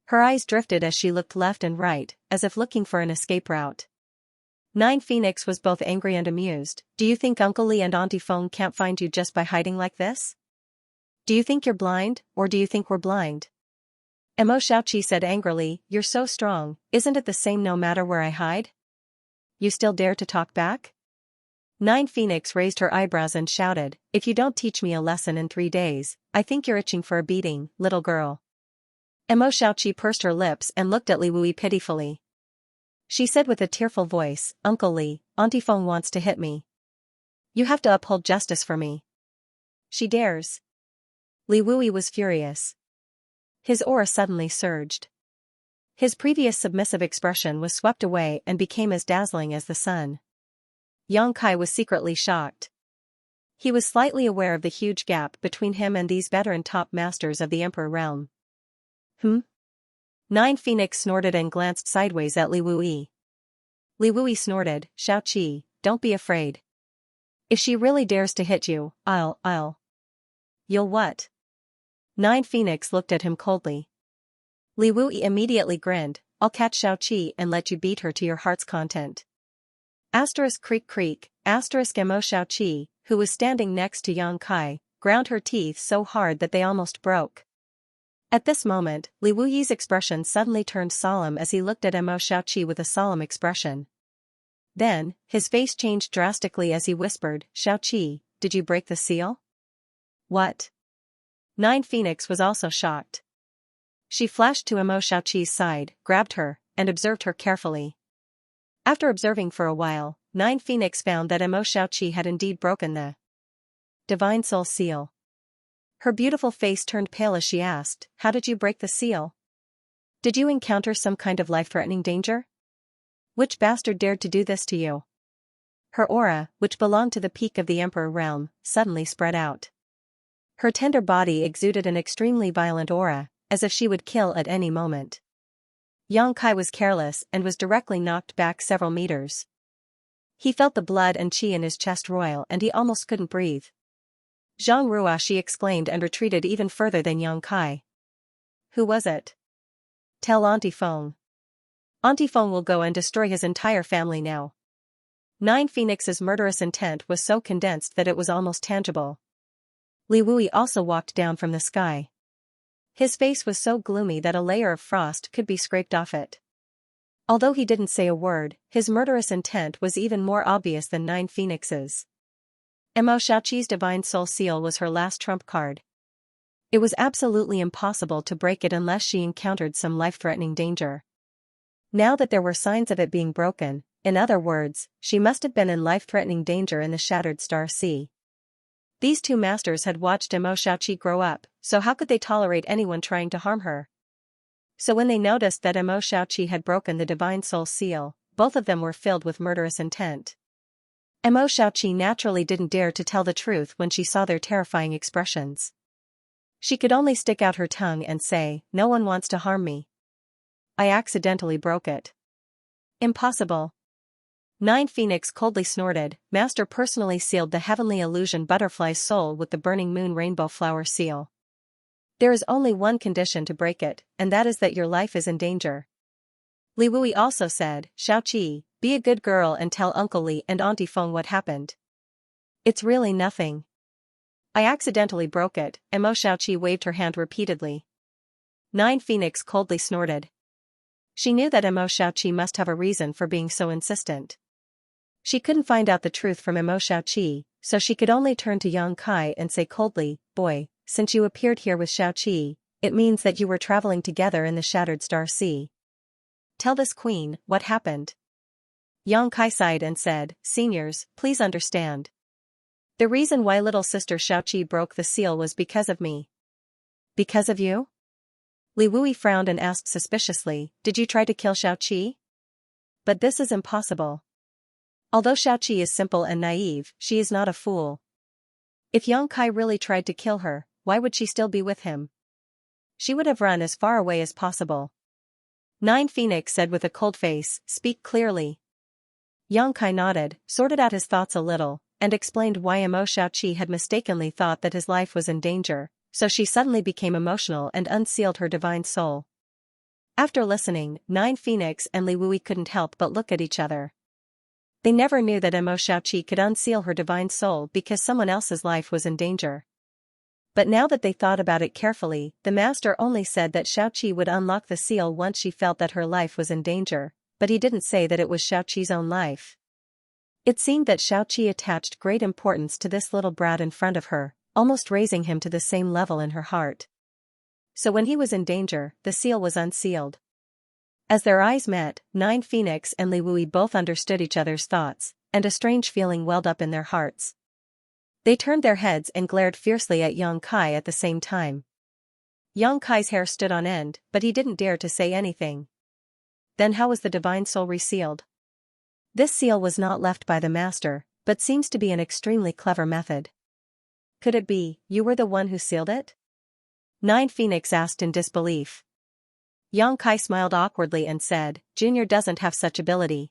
Her eyes drifted as she looked left and right, as if looking for an escape route. Nine Phoenix was both angry and amused. Do you think Uncle Li and Auntie Feng can't find you just by hiding like this? Do you think you're blind, or do you think we're blind? Mo Xiaoqi said angrily, you're so strong, isn't it the same no matter where I hide? You still dare to talk back? Nine Phoenix raised her eyebrows and shouted, if you don't teach me a lesson in 3 days, I think you're itching for a beating, little girl. Mo Xiaoqi pursed her lips and looked at Li Wui pitifully. She said with a tearful voice, Uncle Li, Auntie Feng wants to hit me. You have to uphold justice for me. She dares. Li Wui was furious. His aura suddenly surged. His previous submissive expression was swept away and became as dazzling as the sun. Yang Kai was secretly shocked. He was slightly aware of the huge gap between him and these veteran top masters of the Emperor realm. Nine Phoenix snorted and glanced sideways at Li Wui. Li Wui snorted, Xiaoqi, don't be afraid. If she really dares to hit you, You'll what? Nine Phoenix looked at him coldly. Li Wui immediately grinned, I'll catch Xiaoqi and let you beat her to your heart's content. Asterisk creak creak, asterisk Mo Xiaoqi, who was standing next to Yang Kai, ground her teeth so hard that they almost broke. At this moment, Li Wuyi's expression suddenly turned solemn as he looked at Mo Xiaoqi with a solemn expression. Then, his face changed drastically as he whispered, Xiaoqi, did you break the seal? What? Nine Phoenix was also shocked. She flashed to Mo Xiaoqi's side, grabbed her, and observed her carefully. After observing for a while, Nine Phoenix found that Mo Xiaoqi had indeed broken the Divine Soul Seal. Her beautiful face turned pale as she asked, how did you break the seal? Did you encounter some kind of life-threatening danger? Which bastard dared to do this to you? Her aura, which belonged to the peak of the Emperor realm, suddenly spread out. Her tender body exuded an extremely violent aura, as if she would kill at any moment. Xianxia was careless and was directly knocked back several meters. He felt the blood and qi in his chest roil and he almost couldn't breathe. Zhang Rua, she exclaimed and retreated even further than Xianxia. Who was it? Tell Auntie Feng. Auntie Feng will go and destroy his entire family now. Nine Phoenix's murderous intent was so condensed that it was almost tangible. Li Wui also walked down from the sky. His face was so gloomy that a layer of frost could be scraped off it. Although he didn't say a word, his murderous intent was even more obvious than Nine Phoenix's. Mo Xiaoqi's divine soul seal was her last trump card. It was absolutely impossible to break it unless she encountered some life-threatening danger. Now that there were signs of it being broken, in other words, she must have been in life-threatening danger in the Shattered Star Sea. These two masters had watched Mo Xiaoqi grow up, so how could they tolerate anyone trying to harm her? So when they noticed that Mo Xiaoqi had broken the divine soul seal, both of them were filled with murderous intent. Mo Xiaoqi naturally didn't dare to tell the truth when she saw their terrifying expressions. She could only stick out her tongue and say, "No one wants to harm me. I accidentally broke it." Impossible. Nine Phoenix coldly snorted. Master personally sealed the heavenly illusion butterfly's soul with the burning moon rainbow flower seal. There is only one condition to break it, and that is that your life is in danger. Li Wui also said, "Xiaoqi, be a good girl and tell Uncle Li and Auntie Feng what happened." "It's really nothing. I accidentally broke it," Mo Xiaoqi waved her hand repeatedly. Nine Phoenix coldly snorted. She knew that Mo Xiaoqi must have a reason for being so insistent. She couldn't find out the truth from Mo Xiaoqi, so she could only turn to Xianxia and say coldly, "Boy, since you appeared here with Xiaoqi, it means that you were traveling together in the Shattered Star Sea. Tell this queen, what happened?" Xianxia sighed and said, "Seniors, please understand. The reason why little sister Xiaoqi broke the seal was because of me." "Because of you?" Li Wui frowned and asked suspiciously, "Did you try to kill Xiaoqi?" "But this is impossible. Although Xiaoqi is simple and naive, she is not a fool. If Xianxia really tried to kill her, why would she still be with him? She would have run as far away as possible." Nine Phoenix said with a cold face, "Speak clearly." Xianxia nodded, sorted out his thoughts a little, and explained why Mo Xiaoqi had mistakenly thought that his life was in danger, so she suddenly became emotional and unsealed her divine soul. After listening, Nine Phoenix and Li Wui couldn't help but look at each other. They never knew that Mo Xiaoqi could unseal her divine soul because someone else's life was in danger. But now that they thought about it carefully, the master only said that Xiaoqi would unlock the seal once she felt that her life was in danger, but he didn't say that it was Xiaoqi's own life. It seemed that Xiaoqi attached great importance to this little brat in front of her, almost raising him to the same level in her heart. So when he was in danger, the seal was unsealed. As their eyes met, Nine Phoenix and Li Wui both understood each other's thoughts, and a strange feeling welled up in their hearts. They turned their heads and glared fiercely at Xianxia at the same time. Xianxia's hair stood on end, but he didn't dare to say anything. Then how was the divine soul resealed? This seal was not left by the master, but seems to be an extremely clever method. Could it be, you were the one who sealed it? Nine Phoenix asked in disbelief. Xianxia smiled awkwardly and said, "Junior doesn't have such ability.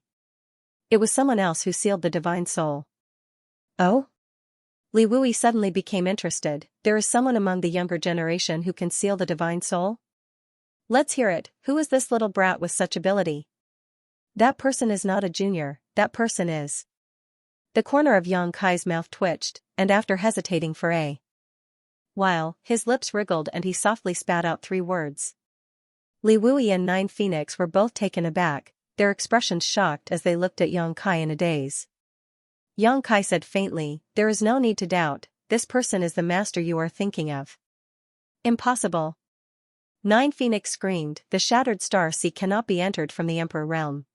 It was someone else who sealed the divine soul." "Oh?" Li Wui suddenly became interested. "There is someone among the younger generation who can seal the divine soul?" "Let's hear it. Who is this little brat with such ability?" "That person is not a junior, that person is." The corner of Xianxia's mouth twitched, and after hesitating for a while, his lips wriggled and he softly spat out 3 words. Li Wui and Nine Phoenix were both taken aback, their expressions shocked as they looked at Xianxia in a daze. Xianxia said faintly, "There is no need to doubt, this person is the master you are thinking of." "Impossible." Nine Phoenix screamed, "The Shattered Star Sea cannot be entered from the Emperor realm.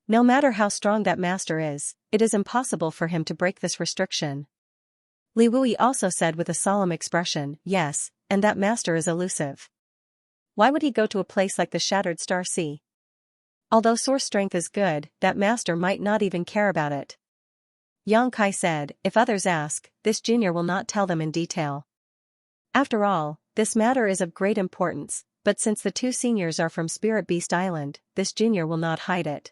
No matter how strong that master is, it is impossible for him to break this restriction." Li Wui also said with a solemn expression, "Yes, and that master is elusive. Why would he go to a place like the Shattered Star Sea? Although source strength is good, that master might not even care about it." Xianxia said, "If others ask, this junior will not tell them in detail." After all, this matter is of great importance, but since the two seniors are from Spirit Beast Island, this junior will not hide it.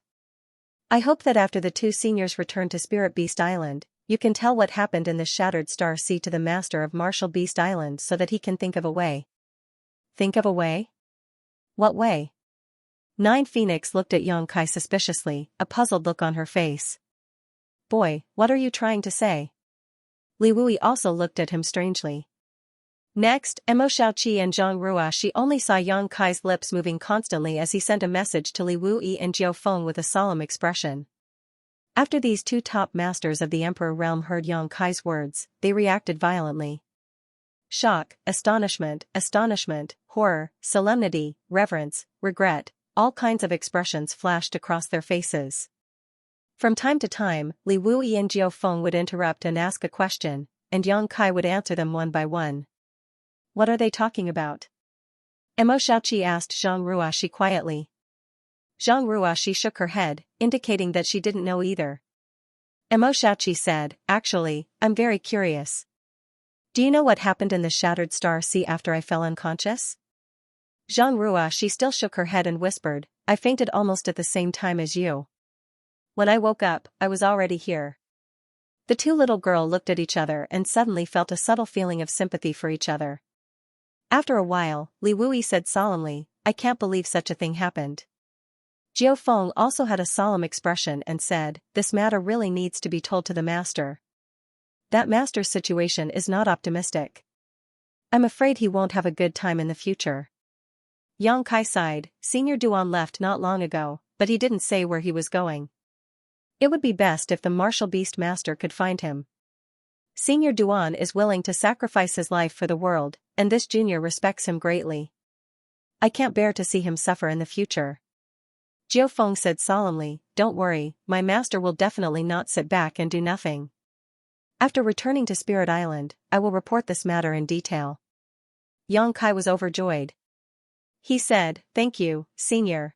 I hope that after the two seniors return to Spirit Beast Island, you can tell what happened in the Shattered Star Sea to the master of Martial Beast Island so that he can think of a way. Think of a way? What way? Nine Phoenix looked at Xianxia suspiciously, a puzzled look on her face. Boy, what are you trying to say? Li Wui also looked at him strangely. Next, Mo Xiaoqi and Zhang Ruashi only saw Xianxia's lips moving constantly as he sent a message to Li Wui and Jiao Feng with a solemn expression. After these two top masters of the Emperor realm heard Xianxia's words, they reacted violently. Shock, astonishment, horror, solemnity, reverence, regret, all kinds of expressions flashed across their faces. From time to time, Li Wui and Jiao Feng would interrupt and ask a question, and Xianxia would answer them one by one. What are they talking about? Mo Xiaoqi asked Zhang Ruashi quietly. Zhang Ruashi shook her head, indicating that she didn't know either. Mo Xiaoqi said, actually, I'm very curious. Do you know what happened in the Shattered Star Sea after I fell unconscious? Zhang Ruashi still shook her head and whispered, I fainted almost at the same time as you. When I woke up, I was already here. The two little girls looked at each other and suddenly felt a subtle feeling of sympathy for each other. After a while, Li Wui said solemnly, I can't believe such a thing happened. Jiao Feng also had a solemn expression and said, this matter really needs to be told to the master. That master's situation is not optimistic. I'm afraid he won't have a good time in the future. Xianxia sighed, Senior Duan left not long ago, but he didn't say where he was going. It would be best if the martial beast master could find him. Senior Duan is willing to sacrifice his life for the world, and this junior respects him greatly. I can't bear to see him suffer in the future. Jiao Feng said solemnly, don't worry, my master will definitely not sit back and do nothing. After returning to Spirit Island, I will report this matter in detail. Xianxia was overjoyed. He said, thank you, Senior.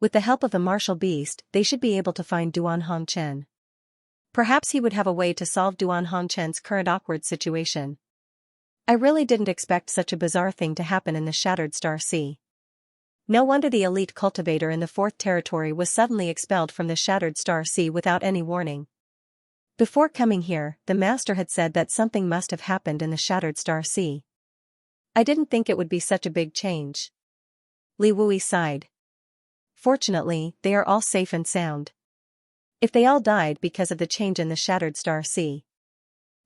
With the help of the martial beast, they should be able to find Duan Hongchen. Perhaps he would have a way to solve Duan Hongchen's current awkward situation. I really didn't expect such a bizarre thing to happen in the Shattered Star Sea. No wonder the elite cultivator in the Fourth Territory was suddenly expelled from the Shattered Star Sea without any warning. Before coming here, the master had said that something must have happened in the Shattered Star Sea. I didn't think it would be such a big change. Li Wui sighed. Fortunately, they are all safe and sound. If they all died because of the change in the Shattered Star Sea.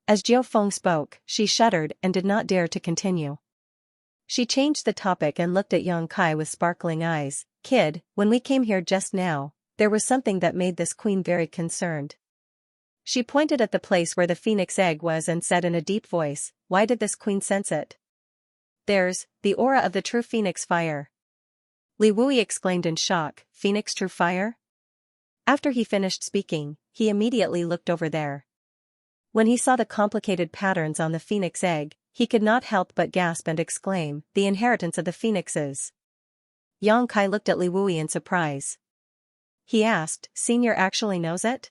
As Jiao Feng spoke, she shuddered and did not dare to continue. She changed the topic and looked at Xianxia with sparkling eyes. Kid, when we came here just now, there was something that made this queen very concerned. She pointed at the place where the phoenix egg was and said in a deep voice, why did this queen sense it? There's the aura of the true phoenix fire. Li Wui exclaimed in shock, Phoenix true fire? After he finished speaking, he immediately looked over there. When he saw the complicated patterns on the phoenix egg, he could not help but gasp and exclaim, the inheritance of the phoenixes. Xianxia looked at Li Wui in surprise. He asked, Senior actually knows it?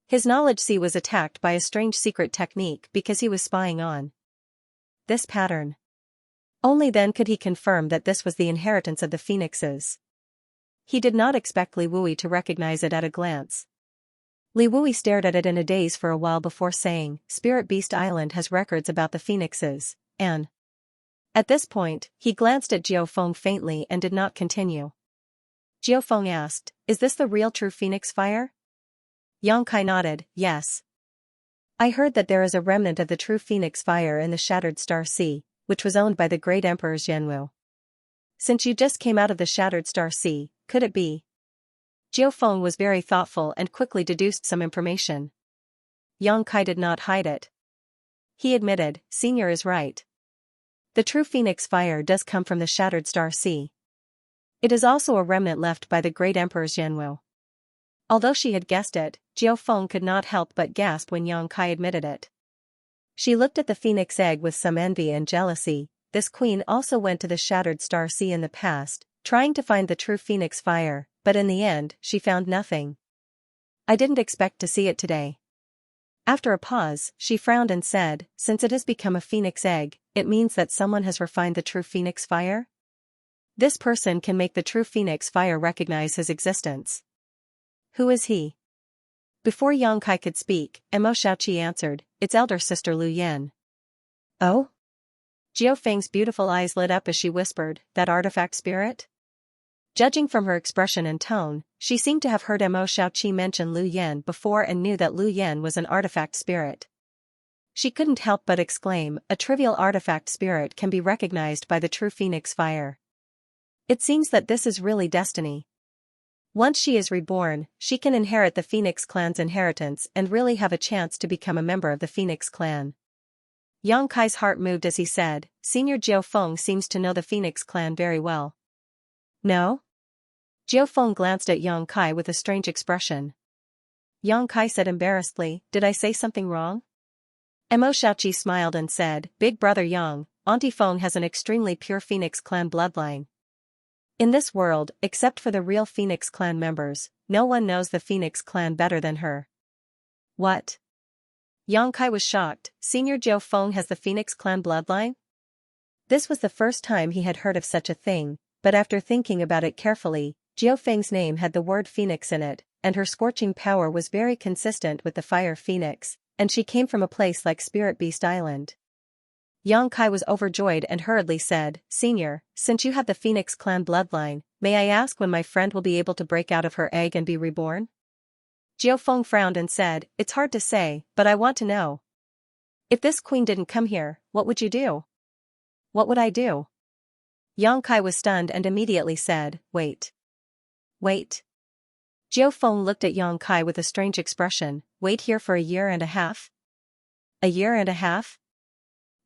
His knowledge sea was attacked by a strange secret technique because he was spying on this pattern. Only then could he confirm that this was the inheritance of the phoenixes. He did not expect Li Wui to recognize it at a glance. Li Wui stared at it in a daze for a while before saying, Spirit Beast Island has records about the phoenixes, and... At this point, he glanced at Jiao Feng faintly and did not continue. Jiao Feng asked, is this the real true phoenix fire? Xianxia nodded, yes. I heard that there is a remnant of the true phoenix fire in the Shattered Star Sea, which was owned by the great Emperor Xianwu. Since you just came out of the Shattered Star Sea, could it be? Jiao Feng was very thoughtful and quickly deduced some information. Xianxia did not hide it. He admitted, Senior is right. The true phoenix fire does come from the Shattered Star Sea. It is also a remnant left by the great Emperor Xianwu. Although she had guessed it, Jiao Feng could not help but gasp when Xianxia admitted it. She looked at the phoenix egg with some envy and jealousy. This queen also went to the Shattered Star Sea in the past, trying to find the true phoenix fire, but in the end, she found nothing. I didn't expect to see it today. After a pause, she frowned and said, since it has become a phoenix egg, it means that someone has refined the true phoenix fire? This person can make the true phoenix fire recognize his existence. Who is he? Before Yang Kai could speak, Emo Xiaoqi answered, its elder sister Lu Yan. Oh? Jiao Feng's beautiful eyes lit up as she whispered, that artifact spirit? Judging from her expression and tone, she seemed to have heard Emo Xiaoqi mention Lu Yan before and knew that Lu Yan was an artifact spirit. She couldn't help but exclaim, a trivial artifact spirit can be recognized by the true phoenix fire. It seems that this is really destiny. Once she is reborn, she can inherit the Phoenix clan's inheritance and really have a chance to become a member of the Phoenix clan. Yang Kai's heart moved as he said, Senior Jiao Feng seems to know the Phoenix clan very well. No? Jiao Feng glanced at Yang Kai with a strange expression. Yang Kai said embarrassedly, did I say something wrong? Emo Xiaoqi smiled and said, Big brother Yang, Auntie Feng has an extremely pure Phoenix clan bloodline. In this world, except for the real Phoenix clan members, no one knows the Phoenix clan better than her. What? Yang Kai was shocked, Senior Jiao Feng has the Phoenix clan bloodline? This was the first time he had heard of such a thing, but after thinking about it carefully, Jiao Feng's name had the word Phoenix in it, and her scorching power was very consistent with the fire Phoenix, and she came from a place like Spirit Beast Island. Yang Kai was overjoyed and hurriedly said, Senior, since you have the Phoenix clan bloodline, may I ask when my friend will be able to break out of her egg and be reborn? Jiao Feng frowned and said, it's hard to say, but I want to know. If this queen didn't come here, what would you do? What would I do? Yang Kai was stunned and immediately said, wait. Wait. Jiao Feng looked at Yang Kai with a strange expression, wait here for a year and a half? A year and a half?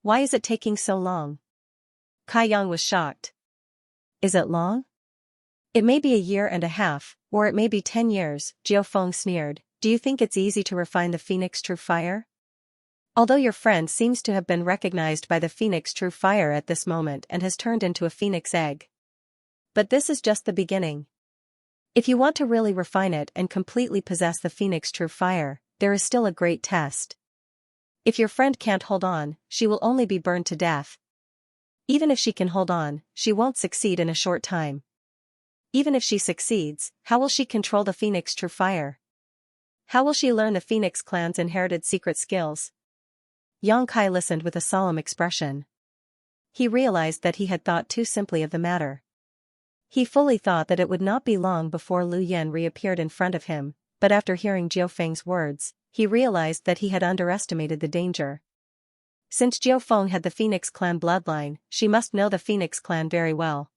Why is it taking so long? Kai Yang was shocked. Is it long? It may be a year and a half, or it may be 10 years, Jiao Feng sneered. Do you think it's easy to refine the Phoenix True Fire? Although your friend seems to have been recognized by the Phoenix True Fire at this moment and has turned into a Phoenix egg. But this is just the beginning. If you want to really refine it and completely possess the Phoenix True Fire, there is still a great test. If your friend can't hold on, she will only be burned to death. Even if she can hold on, she won't succeed in a short time. Even if she succeeds, how will she control the Phoenix True Fire? How will she learn the Phoenix clan's inherited secret skills? Yang Kai listened with a solemn expression. He realized that he had thought too simply of the matter. He fully thought that it would not be long before Lu Yan reappeared in front of him, but after hearing Jiao Feng's words, he realized that he had underestimated the danger. Since Jiao Feng had the Phoenix clan bloodline, she must know the Phoenix clan very well.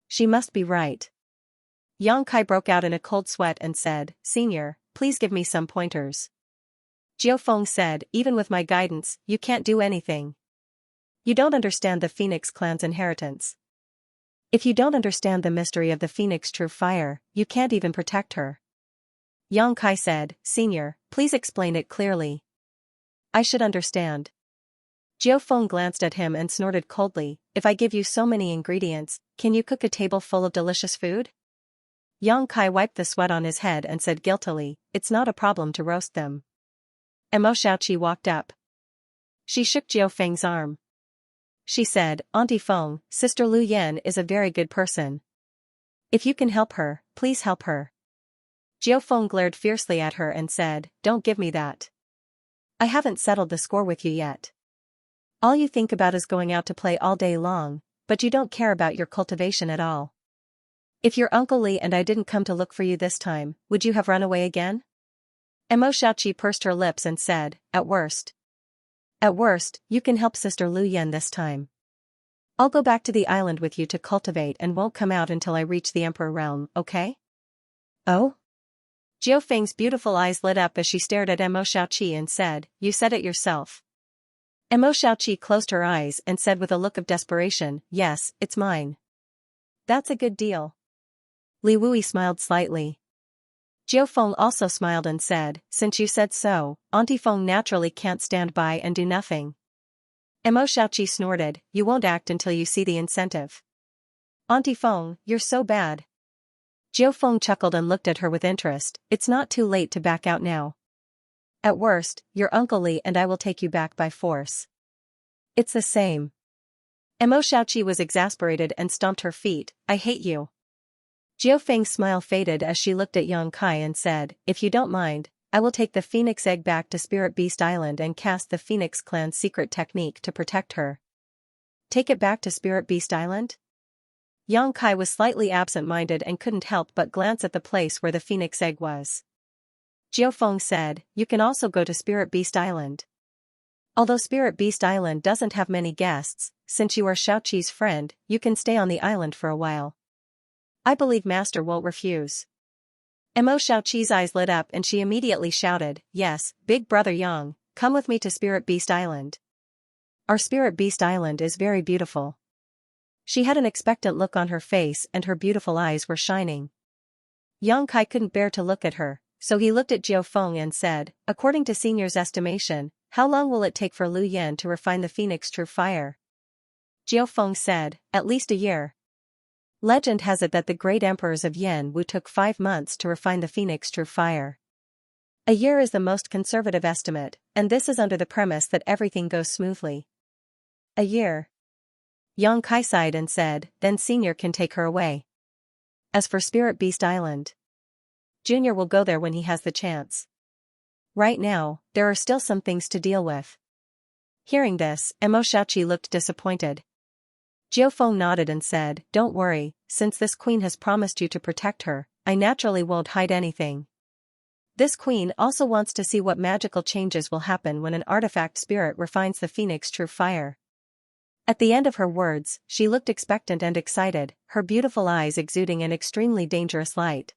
She must be right. Yang Kai broke out in a cold sweat and said, Senior, please give me some pointers. Jiao Feng said, even with my guidance, you can't do anything. You don't understand the Phoenix clan's inheritance. If you don't understand the mystery of the Phoenix True Fire, you can't even protect her. Yang Kai said, Senior, please explain it clearly. I should understand. Jiao Feng glanced at him and snorted coldly, if I give you so many ingredients, can you cook a table full of delicious food? Yang Kai wiped the sweat on his head and said guiltily, it's not a problem to roast them. Emo Xiaoqi walked up. She shook Jiao Feng's arm. She said, Auntie Feng, Sister Lu Yan is a very good person. If you can help her, please help her. Jiao Feng glared fiercely at her and said, don't give me that. I haven't settled the score with you yet. All you think about is going out to play all day long, but you don't care about your cultivation at all. If your Uncle Li and I didn't come to look for you this time, would you have run away again? Emo Xiaoqi pursed her lips and said, at worst. At worst, you can help Sister Lu Yan this time. I'll go back to the island with you to cultivate and won't come out until I reach the Emperor realm, okay? Oh? Jiao Feng's beautiful eyes lit up as she stared at Emo Xiaoqi and said, you said it yourself. Emo Xiaoqi closed her eyes and said with a look of desperation, yes, it's mine. That's a good deal. Li Wui smiled slightly. Jiao Feng also smiled and said, since you said so, Auntie Feng naturally can't stand by and do nothing. Emo Xiaoqi snorted, you won't act until you see the incentive. Auntie Feng, you're so bad. Jiao Feng chuckled and looked at her with interest, it's not too late to back out now. At worst, your Uncle Li and I will take you back by force. It's the same. Mo Xiaoqi was exasperated and stomped her feet. I hate you. Jiao Feng's smile faded as she looked at Yang Kai and said, if you don't mind, I will take the Phoenix Egg back to Spirit Beast Island and cast the Phoenix Clan's secret technique to protect her. Take it back to Spirit Beast Island? Yang Kai was slightly absent-minded and couldn't help but glance at the place where the Phoenix Egg was. Jiao Feng said, you can also go to Spirit Beast Island. Although Spirit Beast Island doesn't have many guests, since you are Xiaoqi's friend, you can stay on the island for a while. I believe Master won't refuse. Mo Xiaoqi's eyes lit up and she immediately shouted, yes, big brother Yang, come with me to Spirit Beast Island. Our Spirit Beast Island is very beautiful. She had an expectant look on her face and her beautiful eyes were shining. Yang Kai couldn't bear to look at her, so he looked at Jiao Feng and said, according to Senior's estimation, how long will it take for Lu Yan to refine the Phoenix True Fire? Jiao Feng said, at least a year. Legend has it that the great emperors of Yan Wu took 5 months to refine the Phoenix True Fire. A year is the most conservative estimate, and this is under the premise that everything goes smoothly. A year. Yang Kai sighed and said, then Senior can take her away. As for Spirit Beast Island, Junior will go there when he has the chance. Right now, there are still some things to deal with. Hearing this, Mo Xiaoqi looked disappointed. Jiao Feng nodded and said, don't worry, since this queen has promised you to protect her, I naturally won't hide anything. This queen also wants to see what magical changes will happen when an artifact spirit refines the Phoenix True Fire. At the end of her words, she looked expectant and excited, her beautiful eyes exuding an extremely dangerous light.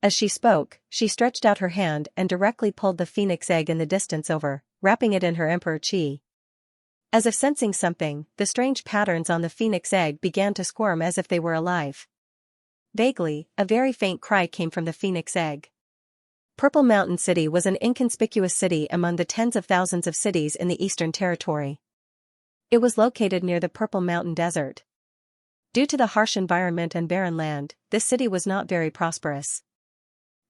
As she spoke, she stretched out her hand and directly pulled the Phoenix Egg in the distance over, wrapping it in her Emperor Qi. As if sensing something, the strange patterns on the Phoenix Egg began to squirm as if they were alive. Vaguely, a very faint cry came from the Phoenix Egg. Purple Mountain City was an inconspicuous city among the tens of thousands of cities in the Eastern Territory. It was located near the Purple Mountain Desert. Due to the harsh environment and barren land, this city was not very prosperous.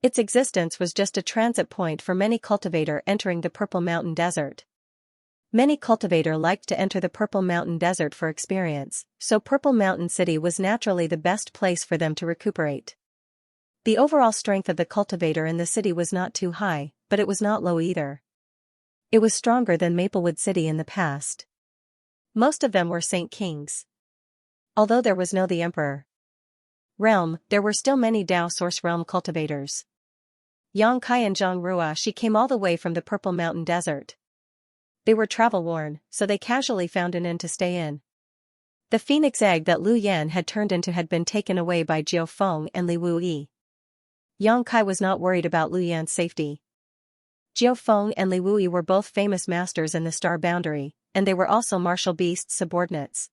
Its existence was just a transit point for many cultivator entering the Purple Mountain Desert. Many cultivator liked to enter the Purple Mountain Desert for experience, so Purple Mountain City was naturally the best place for them to recuperate. The overall strength of the cultivator in the city was not too high, but it was not low either. It was stronger than Maplewood City in the past. Most of them were Saint Kings. Although there was no the Emperor realm, there were still many Dao Source Realm cultivators. Yang Kai and Zhang Ruoxi came all the way from the Purple Mountain Desert. They were travel-worn, so they casually found an inn to stay in. The Phoenix Egg that Lu Yan had turned into had been taken away by Jiao Feng and Li Wuyi. Yang Kai was not worried about Lu Yan's safety. Jiao Feng and Li Wuyi were both famous masters in the Star Boundary, and they were also Martial Beast's subordinates.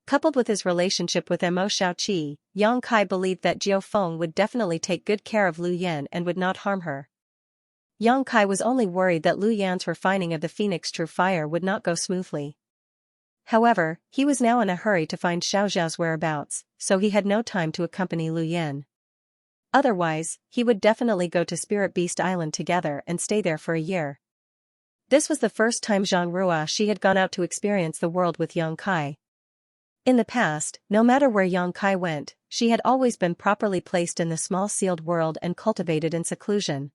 Coupled with his relationship with Mo Xiaoqi, Yang Kai believed that Jiao Feng would definitely take good care of Lu Yan and would not harm her. Yang Kai was only worried that Lu Yan's refining of the Phoenix True Fire would not go smoothly. However, he was now in a hurry to find Xiaoxiao's whereabouts, so he had no time to accompany Lu Yan. Otherwise, he would definitely go to Spirit Beast Island together and stay there for a year. This was the first time Zhang Ruoxi had gone out to experience the world with Yang Kai. In the past, no matter where Yang Kai went, she had always been properly placed in the small sealed world and cultivated in seclusion.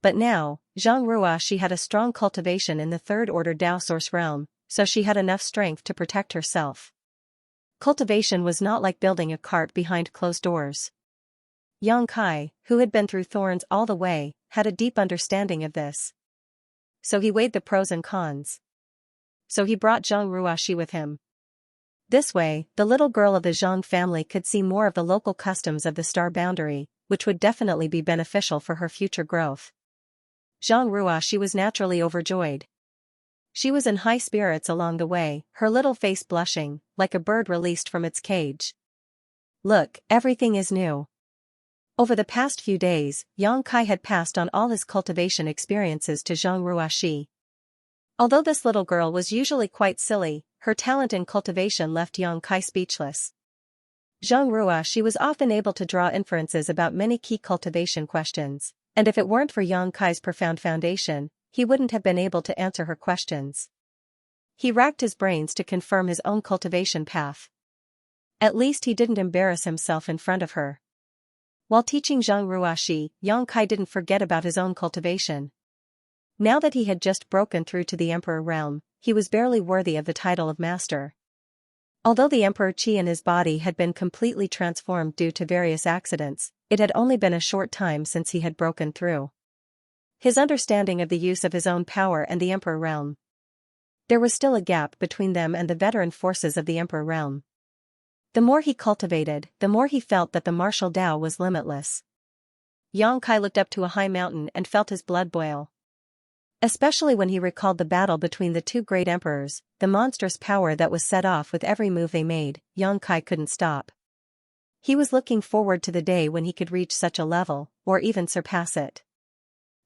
But now, Zhang Ruoxi had a strong cultivation in the Third Order Dao Source Realm, so she had enough strength to protect herself. Cultivation was not like building a cart behind closed doors. Yang Kai, who had been through thorns all the way, had a deep understanding of this. So he weighed the pros and cons. So he brought Zhang Ruoxi with him. This way, the little girl of the Zhang family could see more of the local customs of the Star Boundary, which would definitely be beneficial for her future growth. Zhang Ruoxi was naturally overjoyed. She was in high spirits along the way, her little face blushing, like a bird released from its cage. Look, everything is new. Over the past few days, Yang Kai had passed on all his cultivation experiences to Zhang Ruoxi. Although this little girl was usually quite silly, her talent in cultivation left Yang Kai speechless. Zhang Ruoxi was often able to draw inferences about many key cultivation questions, And if it weren't for Yang Kai's profound foundation, he wouldn't have been able to answer her questions. He racked his brains to confirm his own cultivation path. At least he didn't embarrass himself in front of her. While teaching Zhang Ruoxi, Yang Kai didn't forget about his own cultivation. Now that he had just broken through to the Emperor realm, he was barely worthy of the title of master. Although the Emperor Qi in his body had been completely transformed due to various accidents, it had only been a short time since he had broken through. His understanding of the use of his own power and the Emperor realm. There was still a gap between them and the veteran forces of the Emperor realm. The more he cultivated, the more he felt that the martial Tao was limitless. Yang Kai looked up to a high mountain and felt his blood boil. Especially when he recalled the battle between the two great emperors, the monstrous power that was set off with every move they made, Yang Kai couldn't stop. He was looking forward to the day when he could reach such a level, or even surpass it.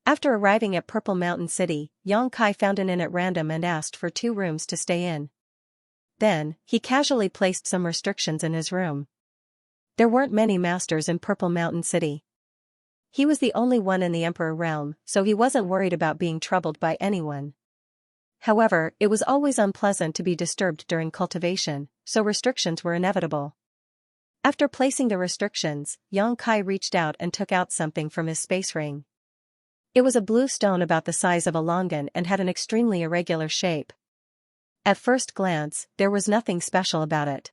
After arriving at Purple Mountain City, Yang Kai found an inn at random and asked for 2 rooms to stay in. Then, he casually placed some restrictions in his room. There weren't many masters in Purple Mountain City. He was the only one in the Emperor realm, so he wasn't worried about being troubled by anyone. However, it was always unpleasant to be disturbed during cultivation, so restrictions were inevitable. After placing the restrictions, Yang Kai reached out and took out something from his space ring. It was a blue stone about the size of a longan and had an extremely irregular shape. At first glance, there was nothing special about it.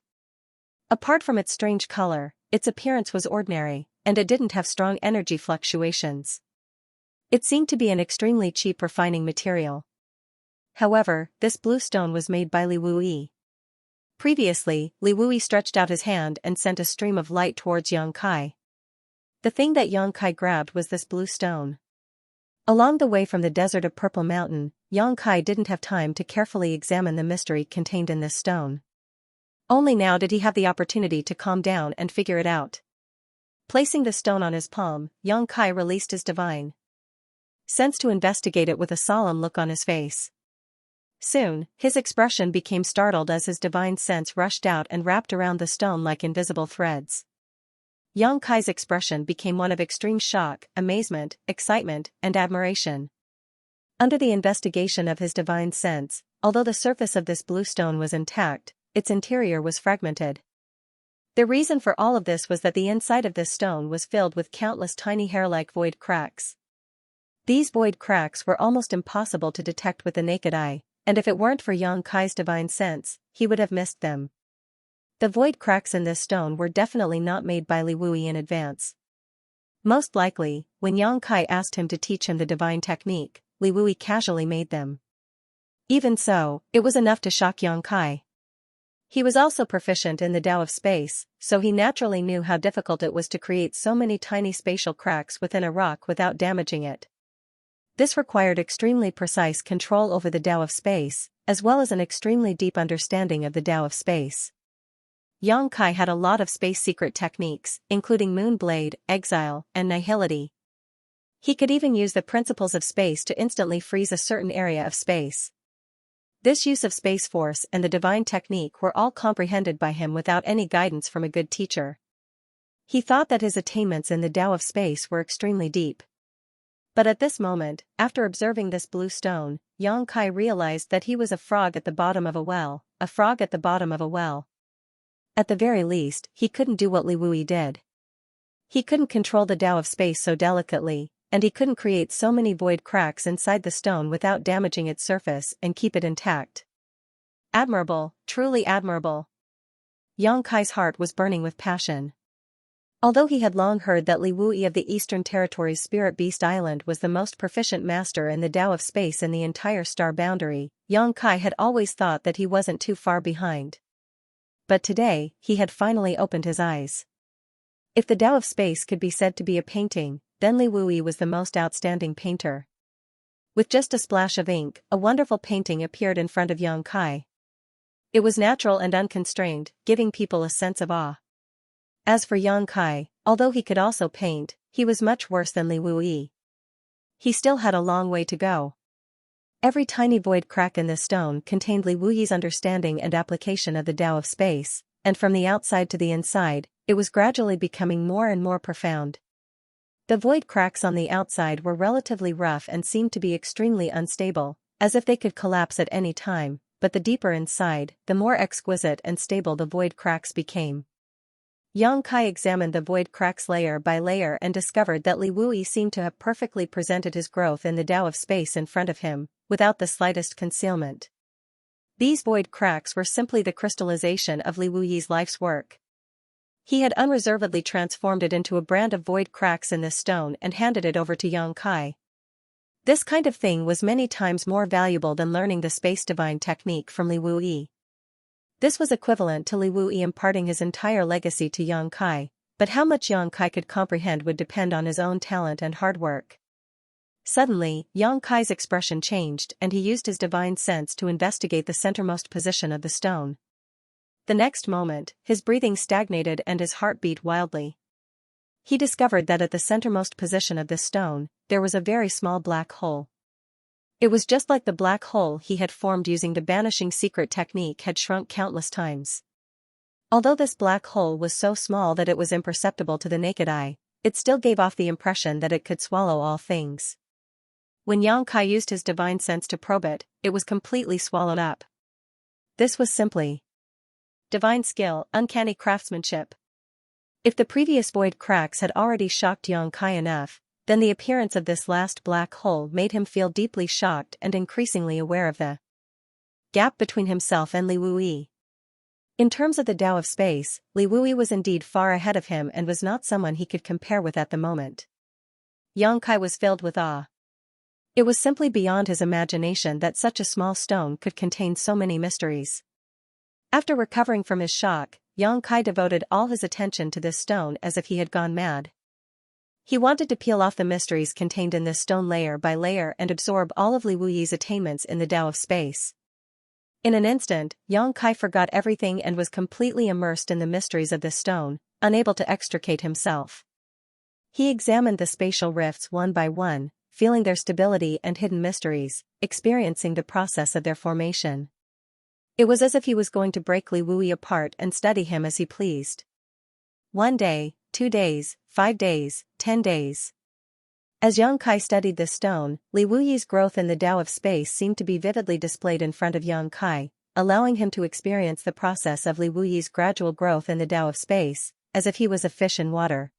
Apart from its strange color, its appearance was ordinary, and it didn't have strong energy fluctuations. It seemed to be an extremely cheap refining material. However, this blue stone was made by Li Wuyi. Previously, Li Wuyi stretched out his hand and sent a stream of light towards Yang Kai. The thing that Yang Kai grabbed was this blue stone. Along the way from the desert of Purple Mountain, Yang Kai didn't have time to carefully examine the mystery contained in this stone. Only now did he have the opportunity to calm down and figure it out. Placing the stone on his palm, Yang Kai released his divine sense to investigate it with a solemn look on his face. Soon, his expression became startled as his divine sense rushed out and wrapped around the stone like invisible threads. Yang Kai's expression became one of extreme shock, amazement, excitement, and admiration. Under the investigation of his divine sense, although the surface of this blue stone was intact, its interior was fragmented. The reason for all of this was that the inside of this stone was filled with countless tiny hair-like void cracks. These void cracks were almost impossible to detect with the naked eye, and if it weren't for Yang Kai's divine sense, he would have missed them. The void cracks in this stone were definitely not made by Li Wuyi in advance. Most likely, when Yang Kai asked him to teach him the divine technique, Li Wuyi casually made them. Even so, it was enough to shock Yang Kai. He was also proficient in the Tao of space, so he naturally knew how difficult it was to create so many tiny spatial cracks within a rock without damaging it. This required extremely precise control over the Tao of space, as well as an extremely deep understanding of the Tao of space. Yang Kai had a lot of space secret techniques, including Moonblade, Exile, and Nihility. He could even use the principles of space to instantly freeze a certain area of space. This use of space force and the divine technique were all comprehended by him without any guidance from a good teacher. He thought that his attainments in the Tao of space were extremely deep. But at this moment, after observing this blue stone, Yang Kai realized that he was a frog at the bottom of a well, a frog at the bottom of a well. At the very least, he couldn't do what Li Wuyi did. He couldn't control the Tao of space so delicately, and he couldn't create so many void cracks inside the stone without damaging its surface and keep it intact. Admirable, truly admirable. Yang Kai's heart was burning with passion. Although he had long heard that Li Wuyi of the Eastern Territory's Spirit Beast Island was the most proficient master in the Tao of space in the entire star boundary, Yang Kai had always thought that he wasn't too far behind. But today, he had finally opened his eyes. If the Tao of space could be said to be a painting, then Li Wuyi was the most outstanding painter. With just a splash of ink, a wonderful painting appeared in front of Yang Kai. It was natural and unconstrained, giving people a sense of awe. As for Yang Kai, although he could also paint, he was much worse than Li Wuyi. He still had a long way to go. Every tiny void crack in this stone contained Li Wuyi's understanding and application of the Tao of space, and from the outside to the inside, it was gradually becoming more and more profound. The void cracks on the outside were relatively rough and seemed to be extremely unstable, as if they could collapse at any time, but the deeper inside, the more exquisite and stable the void cracks became. Xianxia examined the void cracks layer by layer and discovered that Li Wuyi seemed to have perfectly presented his growth in the Tao of space in front of him, without the slightest concealment. These void cracks were simply the crystallization of Li Wuyi's life's work. He had unreservedly transformed it into a brand of void cracks in this stone and handed it over to Xianxia. This kind of thing was many times more valuable than learning the space divine technique from Li Wuyi. This was equivalent to Li Wuyi imparting his entire legacy to Xianxia, but how much Xianxia could comprehend would depend on his own talent and hard work. Suddenly, Xianxia's expression changed and he used his divine sense to investigate the centermost position of the stone. The next moment, his breathing stagnated and his heart beat wildly. He discovered that at the centermost position of this stone, there was a very small black hole. It was just like the black hole he had formed using the banishing secret technique had shrunk countless times. Although this black hole was so small that it was imperceptible to the naked eye, it still gave off the impression that it could swallow all things. When Xianxia used his divine sense to probe it, it was completely swallowed up. This was simply divine skill, uncanny craftsmanship. If the previous void cracks had already shocked Xianxia enough, then the appearance of this last black hole made him feel deeply shocked and increasingly aware of the gap between himself and Li Wuyi. In terms of the Tao of space, Li Wuyi was indeed far ahead of him and was not someone he could compare with at the moment. Xianxia was filled with awe. It was simply beyond his imagination that such a small stone could contain so many mysteries. After recovering from his shock, Xianxia devoted all his attention to this stone as if he had gone mad. He wanted to peel off the mysteries contained in this stone layer by layer and absorb all of Li Wuyi's attainments in the Tao of space. In an instant, Xianxia forgot everything and was completely immersed in the mysteries of this stone, unable to extricate himself. He examined the spatial rifts one by one, feeling their stability and hidden mysteries, experiencing the process of their formation. It was as if he was going to break Li Wuyi apart and study him as he pleased. 1 day, 2 days, 5 days, 10 days. As Xianxia studied this stone, Li Wuyi's growth in the Tao of space seemed to be vividly displayed in front of Xianxia, allowing him to experience the process of Li Wuyi's gradual growth in the Tao of space, as if he was a fish in water.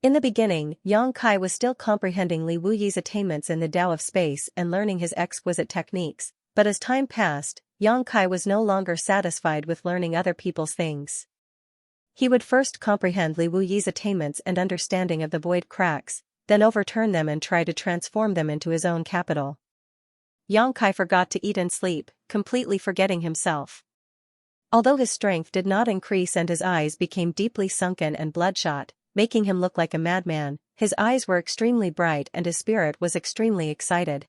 In the beginning, Xianxia was still comprehending Li Wuyi's attainments in the Tao of space and learning his exquisite techniques, but as time passed, Xianxia was no longer satisfied with learning other people's things. He would first comprehend Li Wuyi's attainments and understanding of the void cracks, then overturn them and try to transform them into his own capital. Xianxia forgot to eat and sleep, completely forgetting himself. Although his strength did not increase and his eyes became deeply sunken and bloodshot, making him look like a madman, his eyes were extremely bright and his spirit was extremely excited.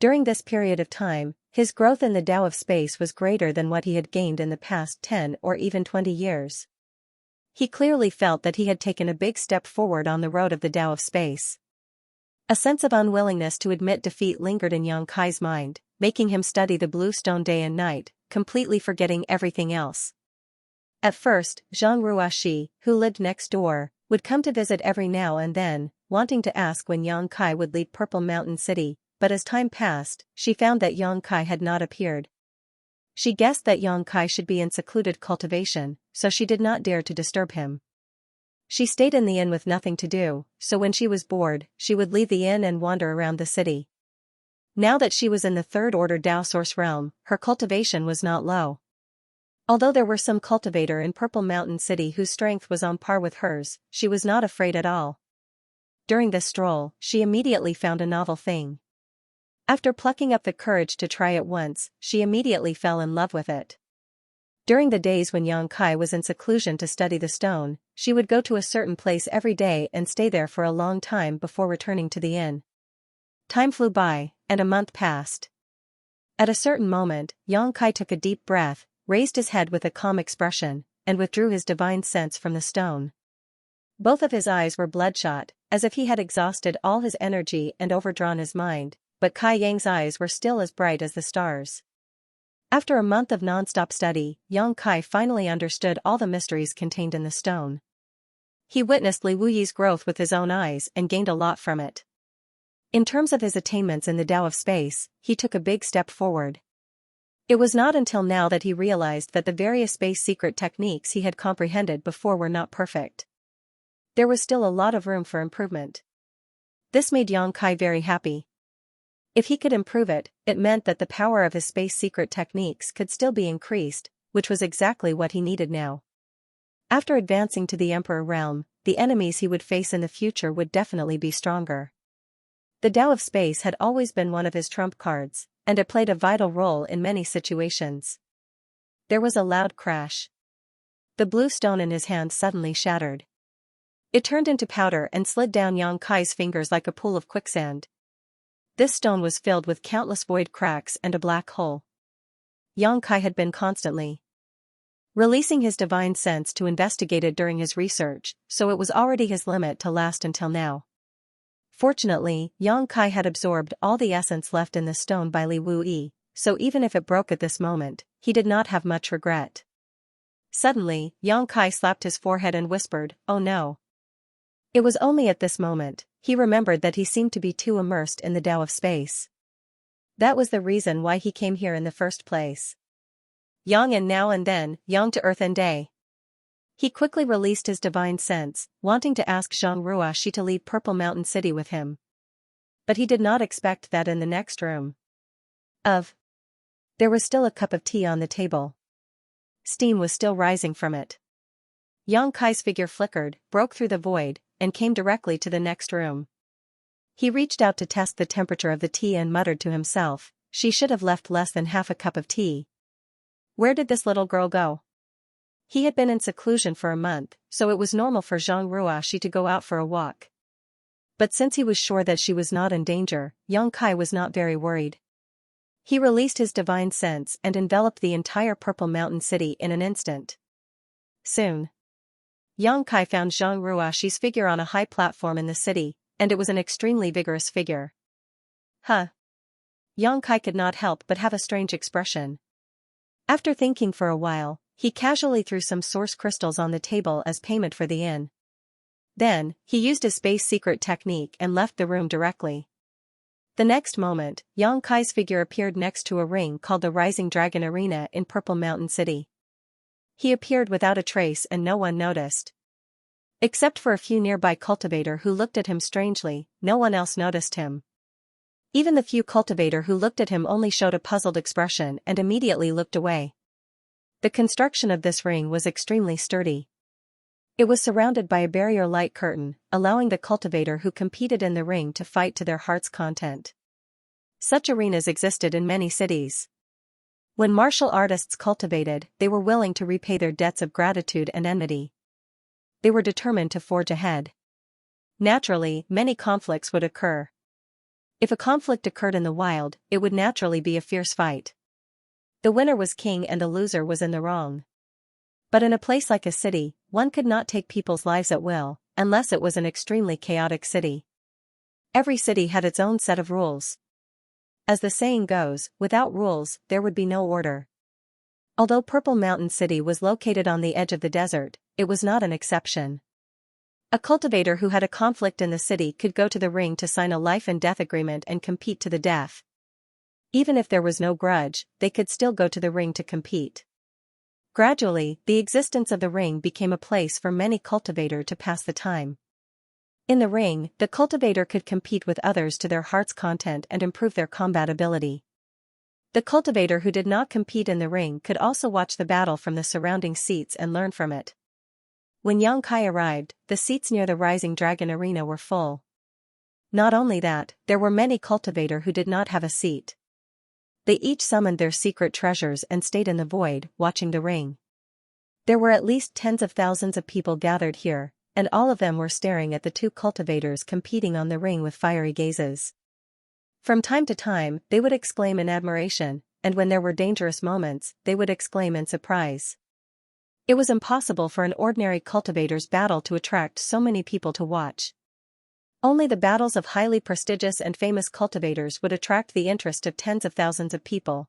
During this period of time, his growth in the Tao of space was greater than what he had gained in the past 10 or even 20 years. He clearly felt that he had taken a big step forward on the road of the Tao of space. A sense of unwillingness to admit defeat lingered in Xianxia's mind, making him study the blue stone day and night, completely forgetting everything else. At first, Zhang Ruaxi, who lived next door, would come to visit every now and then, wanting to ask when Xianxia would leave Purple Mountain City, but as time passed, she found that Xianxia had not appeared. She guessed that Xianxia should be in secluded cultivation, so she did not dare to disturb him. She stayed in the inn with nothing to do, so when she was bored, she would leave the inn and wander around the city. Now that she was in the third-order Tao Source realm, her cultivation was not low. Although there were some cultivator in Purple Mountain City whose strength was on par with hers, she was not afraid at all. During this stroll, she immediately found a novel thing. After plucking up the courage to try it once, she immediately fell in love with it. During the days when Xianxia was in seclusion to study the stone, she would go to a certain place every day and stay there for a long time before returning to the inn. Time flew by, and a month passed. At a certain moment, Xianxia took a deep breath, raised his head with a calm expression, and withdrew his divine sense from the stone. Both of his eyes were bloodshot, as if he had exhausted all his energy and overdrawn his mind, but Kai Yang's eyes were still as bright as the stars. After a month of non-stop study, Xianxia finally understood all the mysteries contained in the stone. He witnessed Li Wuyi's growth with his own eyes and gained a lot from it. In terms of his attainments in the Tao of space, he took a big step forward. It was not until now that he realized that the various space secret techniques he had comprehended before were not perfect. There was still a lot of room for improvement. This made Yang Kai very happy. If he could improve it, it meant that the power of his space secret techniques could still be increased, which was exactly what he needed now. After advancing to the Emperor realm, the enemies he would face in the future would definitely be stronger. The Tao of space had always been one of his trump cards, and it played a vital role in many situations. There was a loud crash. The blue stone in his hand suddenly shattered. It turned into powder and slid down Yang Kai's fingers like a pool of quicksand. This stone was filled with countless void cracks and a black hole. Yang Kai had been constantly releasing his divine sense to investigate it during his research, so it was already his limit to last until now. Fortunately, Yang Kai had absorbed all the essence left in the stone by Li Wuyi, so even if it broke at this moment, he did not have much regret. Suddenly, Yang Kai slapped his forehead and whispered, "Oh no." It was only at this moment he remembered that he seemed to be too immersed in the Tao of space. That was the reason why he came here in the first place. Yang and now and then, Yang to earth and day. He quickly released his divine sense, wanting to ask Zhang Ruoxi to leave Purple Mountain City with him. But he did not expect that in the next room. There was still a cup of tea on the table. Steam was still rising from it. Yang Kai's figure flickered, broke through the void, and came directly to the next room. He reached out to test the temperature of the tea and muttered to himself, "She should have left less than half a cup of tea. Where did this little girl go?" He had been in seclusion for a month, so it was normal for Zhang Ruoxi to go out for a walk. But since he was sure that she was not in danger, Yang Kai was not very worried. He released his divine sense and enveloped the entire Purple Mountain City in an instant. Soon, Yang Kai found Zhang Ruoxi's figure on a high platform in the city, and it was an extremely vigorous figure. Yang Kai could not help but have a strange expression. After thinking for a while, he casually threw some source crystals on the table as payment for the inn. Then, he used his space secret technique and left the room directly. The next moment, Yang Kai's figure appeared next to a ring called the Rising Dragon Arena in Purple Mountain City. He appeared without a trace and no one noticed. Except for a few nearby cultivator who looked at him strangely, no one else noticed him. Even the few cultivator who looked at him only showed a puzzled expression and immediately looked away. The construction of this ring was extremely sturdy. It was surrounded by a barrier-like curtain, allowing the cultivator who competed in the ring to fight to their heart's content. Such arenas existed in many cities. When martial artists cultivated, they were willing to repay their debts of gratitude and enmity. They were determined to forge ahead. Naturally, many conflicts would occur. If a conflict occurred in the wild, it would naturally be a fierce fight. The winner was king and the loser was in the wrong. But in a place like a city, one could not take people's lives at will, unless it was an extremely chaotic city. Every city had its own set of rules. As the saying goes, without rules, there would be no order. Although Purple Mountain City was located on the edge of the desert, it was not an exception. A cultivator who had a conflict in the city could go to the ring to sign a life and death agreement and compete to the death. Even if there was no grudge, they could still go to the ring to compete. Gradually, the existence of the ring became a place for many cultivators to pass the time. In the ring, the cultivator could compete with others to their heart's content and improve their combat ability. The cultivator who did not compete in the ring could also watch the battle from the surrounding seats and learn from it. When Yang Kai arrived, the seats near the Rising Dragon Arena were full. Not only that, there were many cultivators who did not have a seat. They each summoned their secret treasures and stayed in the void, watching the ring. There were at least tens of thousands of people gathered here, and all of them were staring at the two cultivators competing on the ring with fiery gazes. From time to time, they would exclaim in admiration, and when there were dangerous moments, they would exclaim in surprise. It was impossible for an ordinary cultivator's battle to attract so many people to watch. Only the battles of highly prestigious and famous cultivators would attract the interest of tens of thousands of people.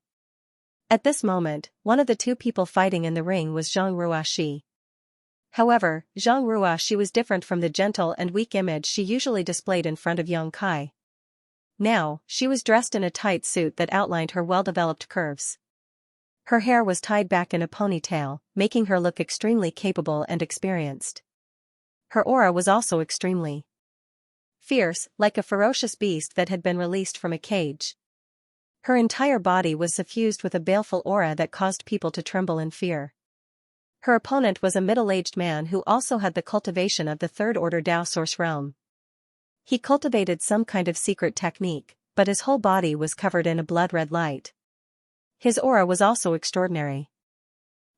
At this moment, one of the two people fighting in the ring was Zhang Ruoxi. However, Zhang Ruoxi was different from the gentle and weak image she usually displayed in front of Yang Kai. Now, she was dressed in a tight suit that outlined her well-developed curves. Her hair was tied back in a ponytail, making her look extremely capable and experienced. Her aura was also extremely fierce, like a ferocious beast that had been released from a cage. Her entire body was suffused with a baleful aura that caused people to tremble in fear. Her opponent was a middle-aged man who also had the cultivation of the third-order Dao Source realm. He cultivated some kind of secret technique, but his whole body was covered in a blood-red light. His aura was also extraordinary.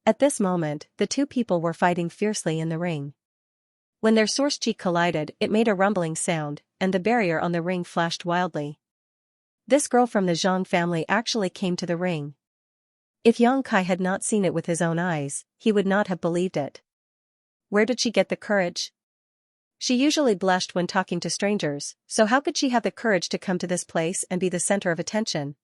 At this moment, the two people were fighting fiercely in the ring. When their source chi collided, it made a rumbling sound, and the barrier on the ring flashed wildly. This girl from the Zhang family actually came to the ring. If Yang Kai had not seen it with his own eyes, he would not have believed it. Where did she get the courage? She usually blushed when talking to strangers, so how could she have the courage to come to this place and be the center of attention?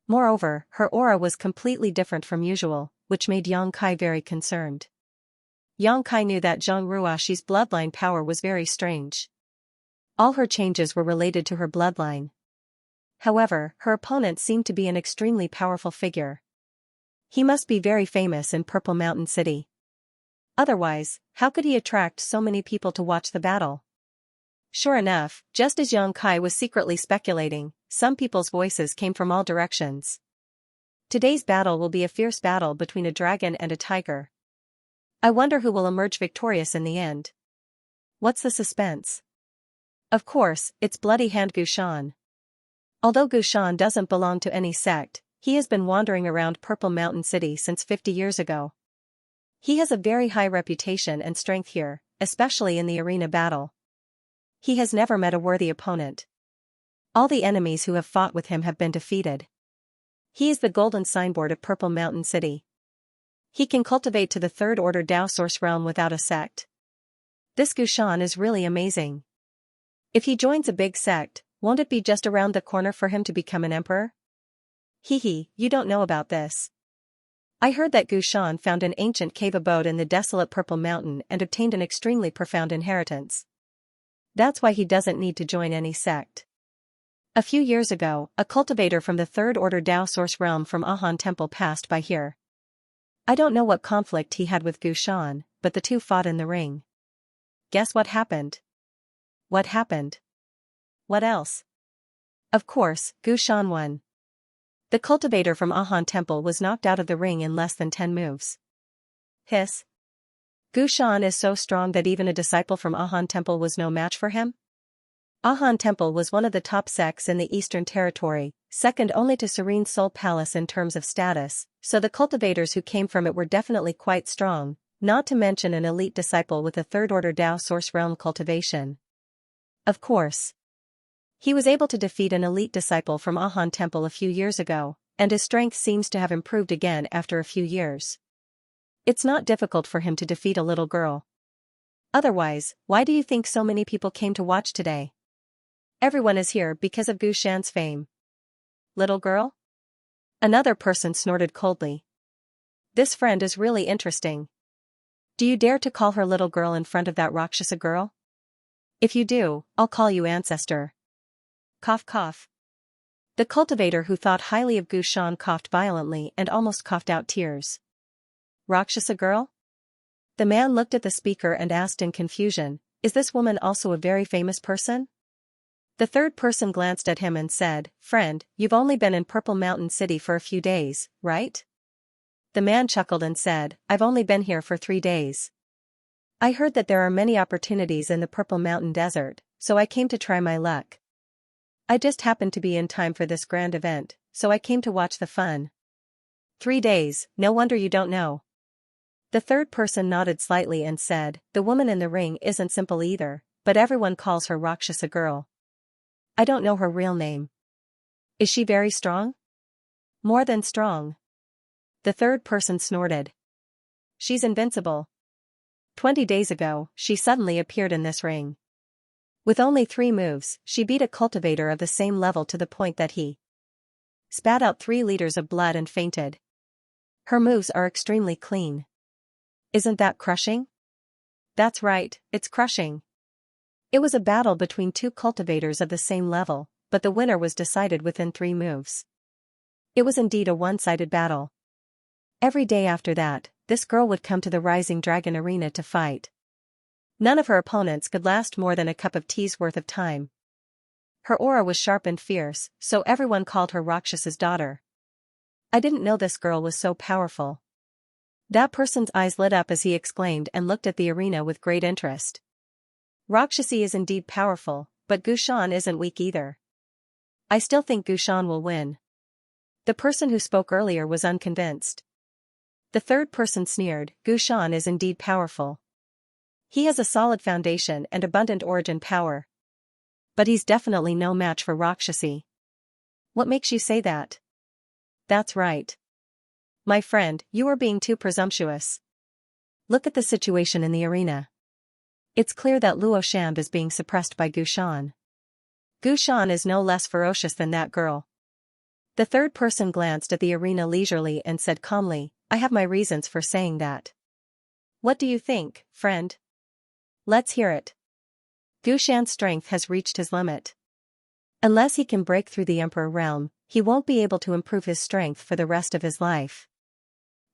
Moreover, her aura was completely different from usual, which made Yang Kai very concerned. Yang Kai knew that Zhang Ruoxi's bloodline power was very strange. All her changes were related to her bloodline. However, her opponent seemed to be an extremely powerful figure. He must be very famous in Purple Mountain City. Otherwise, how could he attract so many people to watch the battle? Sure enough, just as Yang Kai was secretly speculating, some people's voices came from all directions. Today's battle will be a fierce battle between a dragon and a tiger. I wonder who will emerge victorious in the end. What's the suspense? Of course, it's Bloody Hand Gushan. Although Gushan doesn't belong to any sect, he has been wandering around Purple Mountain City since 50 years ago. He has a very high reputation and strength here, especially in the arena battle. He has never met a worthy opponent. All the enemies who have fought with him have been defeated. He is the golden signboard of Purple Mountain City. He can cultivate to the third-order Dao Source realm without a sect. This Gushan is really amazing. If he joins a big sect, won't it be just around the corner for him to become an emperor? You don't know about this. I heard that Gushan found an ancient cave abode in the desolate Purple Mountain and obtained an extremely profound inheritance. That's why he doesn't need to join any sect. A few years ago, a cultivator from the third-order Dao Source realm from Ahan Temple passed by here. I don't know what conflict he had with Gushan, but the two fought in the ring. Guess what happened? What happened? What else? Of course, Gushan won. The cultivator from Ahan Temple was knocked out of the ring in less than 10 moves. Hiss. Gushan is so strong that even a disciple from Ahan Temple was no match for him? Ahan Temple was one of the top sects in the Eastern Territory, second only to Serene Soul Palace in terms of status, so the cultivators who came from it were definitely quite strong, not to mention an elite disciple with a third-order Dao Source realm cultivation. Of course. He was able to defeat an elite disciple from Ahan Temple a few years ago, and his strength seems to have improved again after a few years. It's not difficult for him to defeat a little girl. Otherwise, why do you think so many people came to watch today? Everyone is here because of Gushan's fame. Little girl? Another person snorted coldly. This friend is really interesting. Do you dare to call her little girl in front of that Rakshasa girl? If you do, I'll call you ancestor. Cough cough. The cultivator who thought highly of Gushan coughed violently and almost coughed out tears. Rakshasa girl? The man looked at the speaker and asked in confusion, is this woman also a very famous person? The third person glanced at him and said, friend, you've only been in Purple Mountain City for a few days, right? The man chuckled and said, I've only been here for 3 days. I heard that there are many opportunities in the Purple Mountain Desert, so I came to try my luck. I just happened to be in time for this grand event, so I came to watch the fun. 3 days, no wonder you don't know. The third person nodded slightly and said, the woman in the ring isn't simple either, but everyone calls her Rakshasa girl. I don't know her real name. Is she very strong? More than strong. The third person snorted. She's invincible. 20 days ago, she suddenly appeared in this ring. With only 3 moves, she beat a cultivator of the same level to the point that he spat out 3 liters of blood and fainted. Her moves are extremely clean. Isn't that crushing? That's right, it's crushing. It was a battle between two cultivators of the same level, but the winner was decided within 3 moves. It was indeed a one-sided battle. Every day after that, this girl would come to the Rising Dragon Arena to fight. None of her opponents could last more than a cup of tea's worth of time. Her aura was sharp and fierce, so everyone called her Rakshasa's daughter. I didn't know this girl was so powerful. That person's eyes lit up as he exclaimed and looked at the arena with great interest. Rakshasi is indeed powerful, but Gushan isn't weak either. I still think Gushan will win. The person who spoke earlier was unconvinced. The third person sneered, Gushan is indeed powerful. He has a solid foundation and abundant origin power. But he's definitely no match for Rakshasi. What makes you say that? That's right. My friend, you are being too presumptuous. Look at the situation in the arena. It's clear that Luo Shamb is being suppressed by Gushan. Gushan is no less ferocious than that girl. The third person glanced at the arena leisurely and said calmly, I have my reasons for saying that. What do you think, friend? Let's hear it. Gushan's strength has reached his limit. Unless he can break through the Emperor realm, he won't be able to improve his strength for the rest of his life.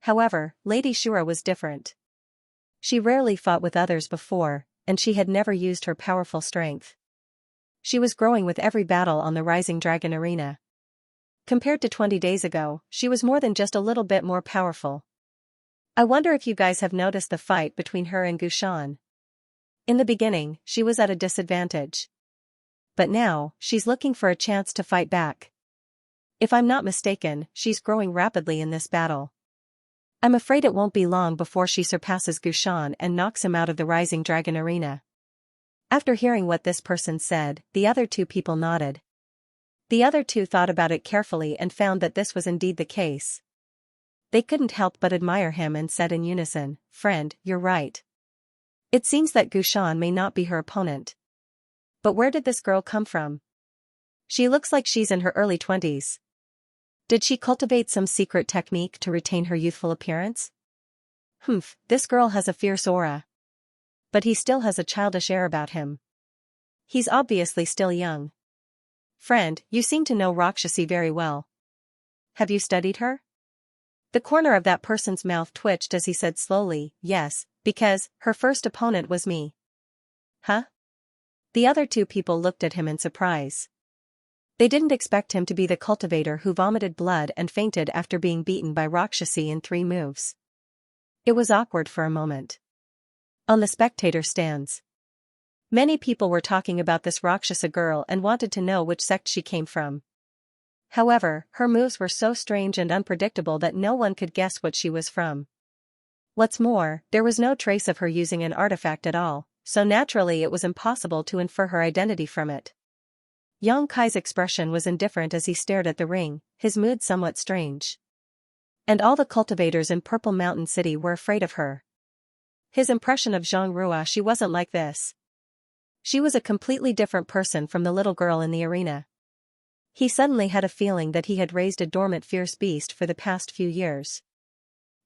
However, Lady Shura was different. She rarely fought with others before, and she had never used her powerful strength. She was growing with every battle on the Rising Dragon Arena. Compared to 20 days ago, she was more than just a little bit more powerful. I wonder if you guys have noticed the fight between her and Gushan. In the beginning, she was at a disadvantage. But now, she's looking for a chance to fight back. If I'm not mistaken, she's growing rapidly in this battle. I'm afraid it won't be long before she surpasses Gushan and knocks him out of the Rising Dragon Arena. After hearing what this person said, the other two people nodded. The other two thought about it carefully and found that this was indeed the case. They couldn't help but admire him and said in unison, Friend, you're right. It seems that Gushan may not be her opponent. But where did this girl come from? She looks like she's in her early 20s. Did she cultivate some secret technique to retain her youthful appearance? This girl has a fierce aura. But he still has a childish air about him. He's obviously still young. Friend, you seem to know Rakshasi very well. Have you studied her? The corner of that person's mouth twitched as he said slowly, Yes, because her first opponent was me. Huh? The other two people looked at him in surprise. They didn't expect him to be the cultivator who vomited blood and fainted after being beaten by Rakshasi in 3 moves. It was awkward for a moment. On the spectator stands, many people were talking about this Rakshasa girl and wanted to know which sect she came from. However, her moves were so strange and unpredictable that no one could guess what she was from. What's more, there was no trace of her using an artifact at all, so naturally it was impossible to infer her identity from it. Yang Kai's expression was indifferent as he stared at the ring, his mood somewhat strange. And all the cultivators in Purple Mountain City were afraid of her. His impression of Zhang Ruoxi wasn't like this. She was a completely different person from the little girl in the arena. He suddenly had a feeling that he had raised a dormant fierce beast for the past few years.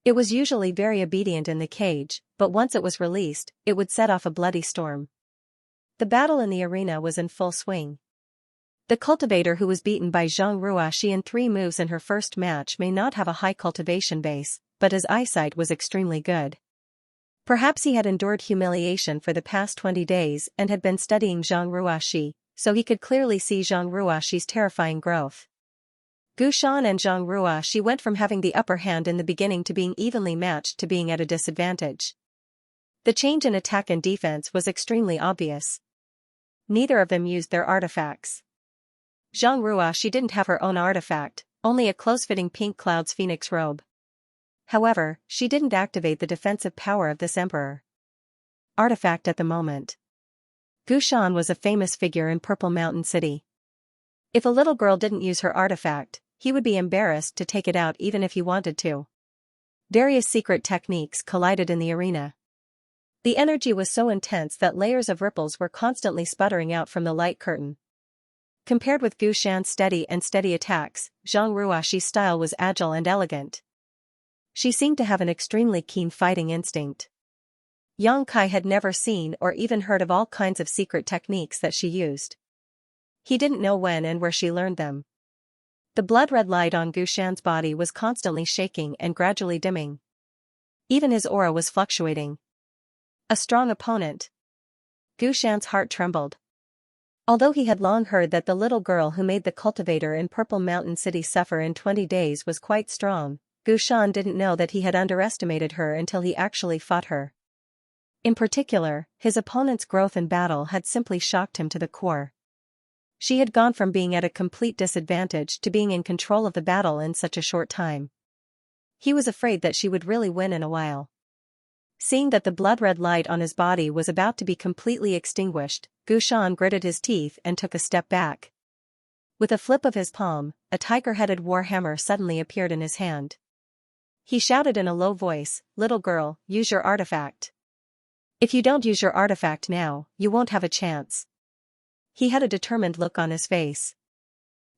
It was usually very obedient in the cage, but once it was released, it would set off a bloody storm. The battle in the arena was in full swing. The cultivator who was beaten by Zhang Ruoxi in 3 moves in her first match may not have a high cultivation base, but his eyesight was extremely good. Perhaps he had endured humiliation for the past 20 days and had been studying Zhang Ruoxi, so he could clearly see Zhang Ruoxi's terrifying growth. Gushan and Zhang Ruoxi went from having the upper hand in the beginning to being evenly matched to being at a disadvantage. The change in attack and defense was extremely obvious. Neither of them used their artifacts. Zhang Ruoxi didn't have her own artifact, only a close-fitting pink cloud's phoenix robe. However, she didn't activate the defensive power of this emperor. Artifact at the moment. Gushan was a famous figure in Purple Mountain City. If a little girl didn't use her artifact, he would be embarrassed to take it out even if he wanted to. Various secret techniques collided in the arena. The energy was so intense that layers of ripples were constantly sputtering out from the light curtain. Compared with Gushan's steady attacks, Zhang Ruoxi's style was agile and elegant. She seemed to have an extremely keen fighting instinct. Yang Kai had never seen or even heard of all kinds of secret techniques that she used. He didn't know when and where she learned them. The blood-red light on Gu Shan's body was constantly shaking and gradually dimming. Even his aura was fluctuating. A strong opponent. Gu Shan's heart trembled. Although he had long heard that the little girl who made the cultivator in Purple Mountain City suffer in 20 days was quite strong, Gu Shan didn't know that he had underestimated her until he actually fought her. In particular, his opponent's growth in battle had simply shocked him to the core. She had gone from being at a complete disadvantage to being in control of the battle in such a short time. He was afraid that she would really win in a while. Seeing that the blood-red light on his body was about to be completely extinguished, Gu Shan gritted his teeth and took a step back. With a flip of his palm, a tiger-headed war hammer suddenly appeared in his hand. He shouted in a low voice, "Little girl, use your artifact. If you don't use your artifact now, you won't have a chance." He had a determined look on his face.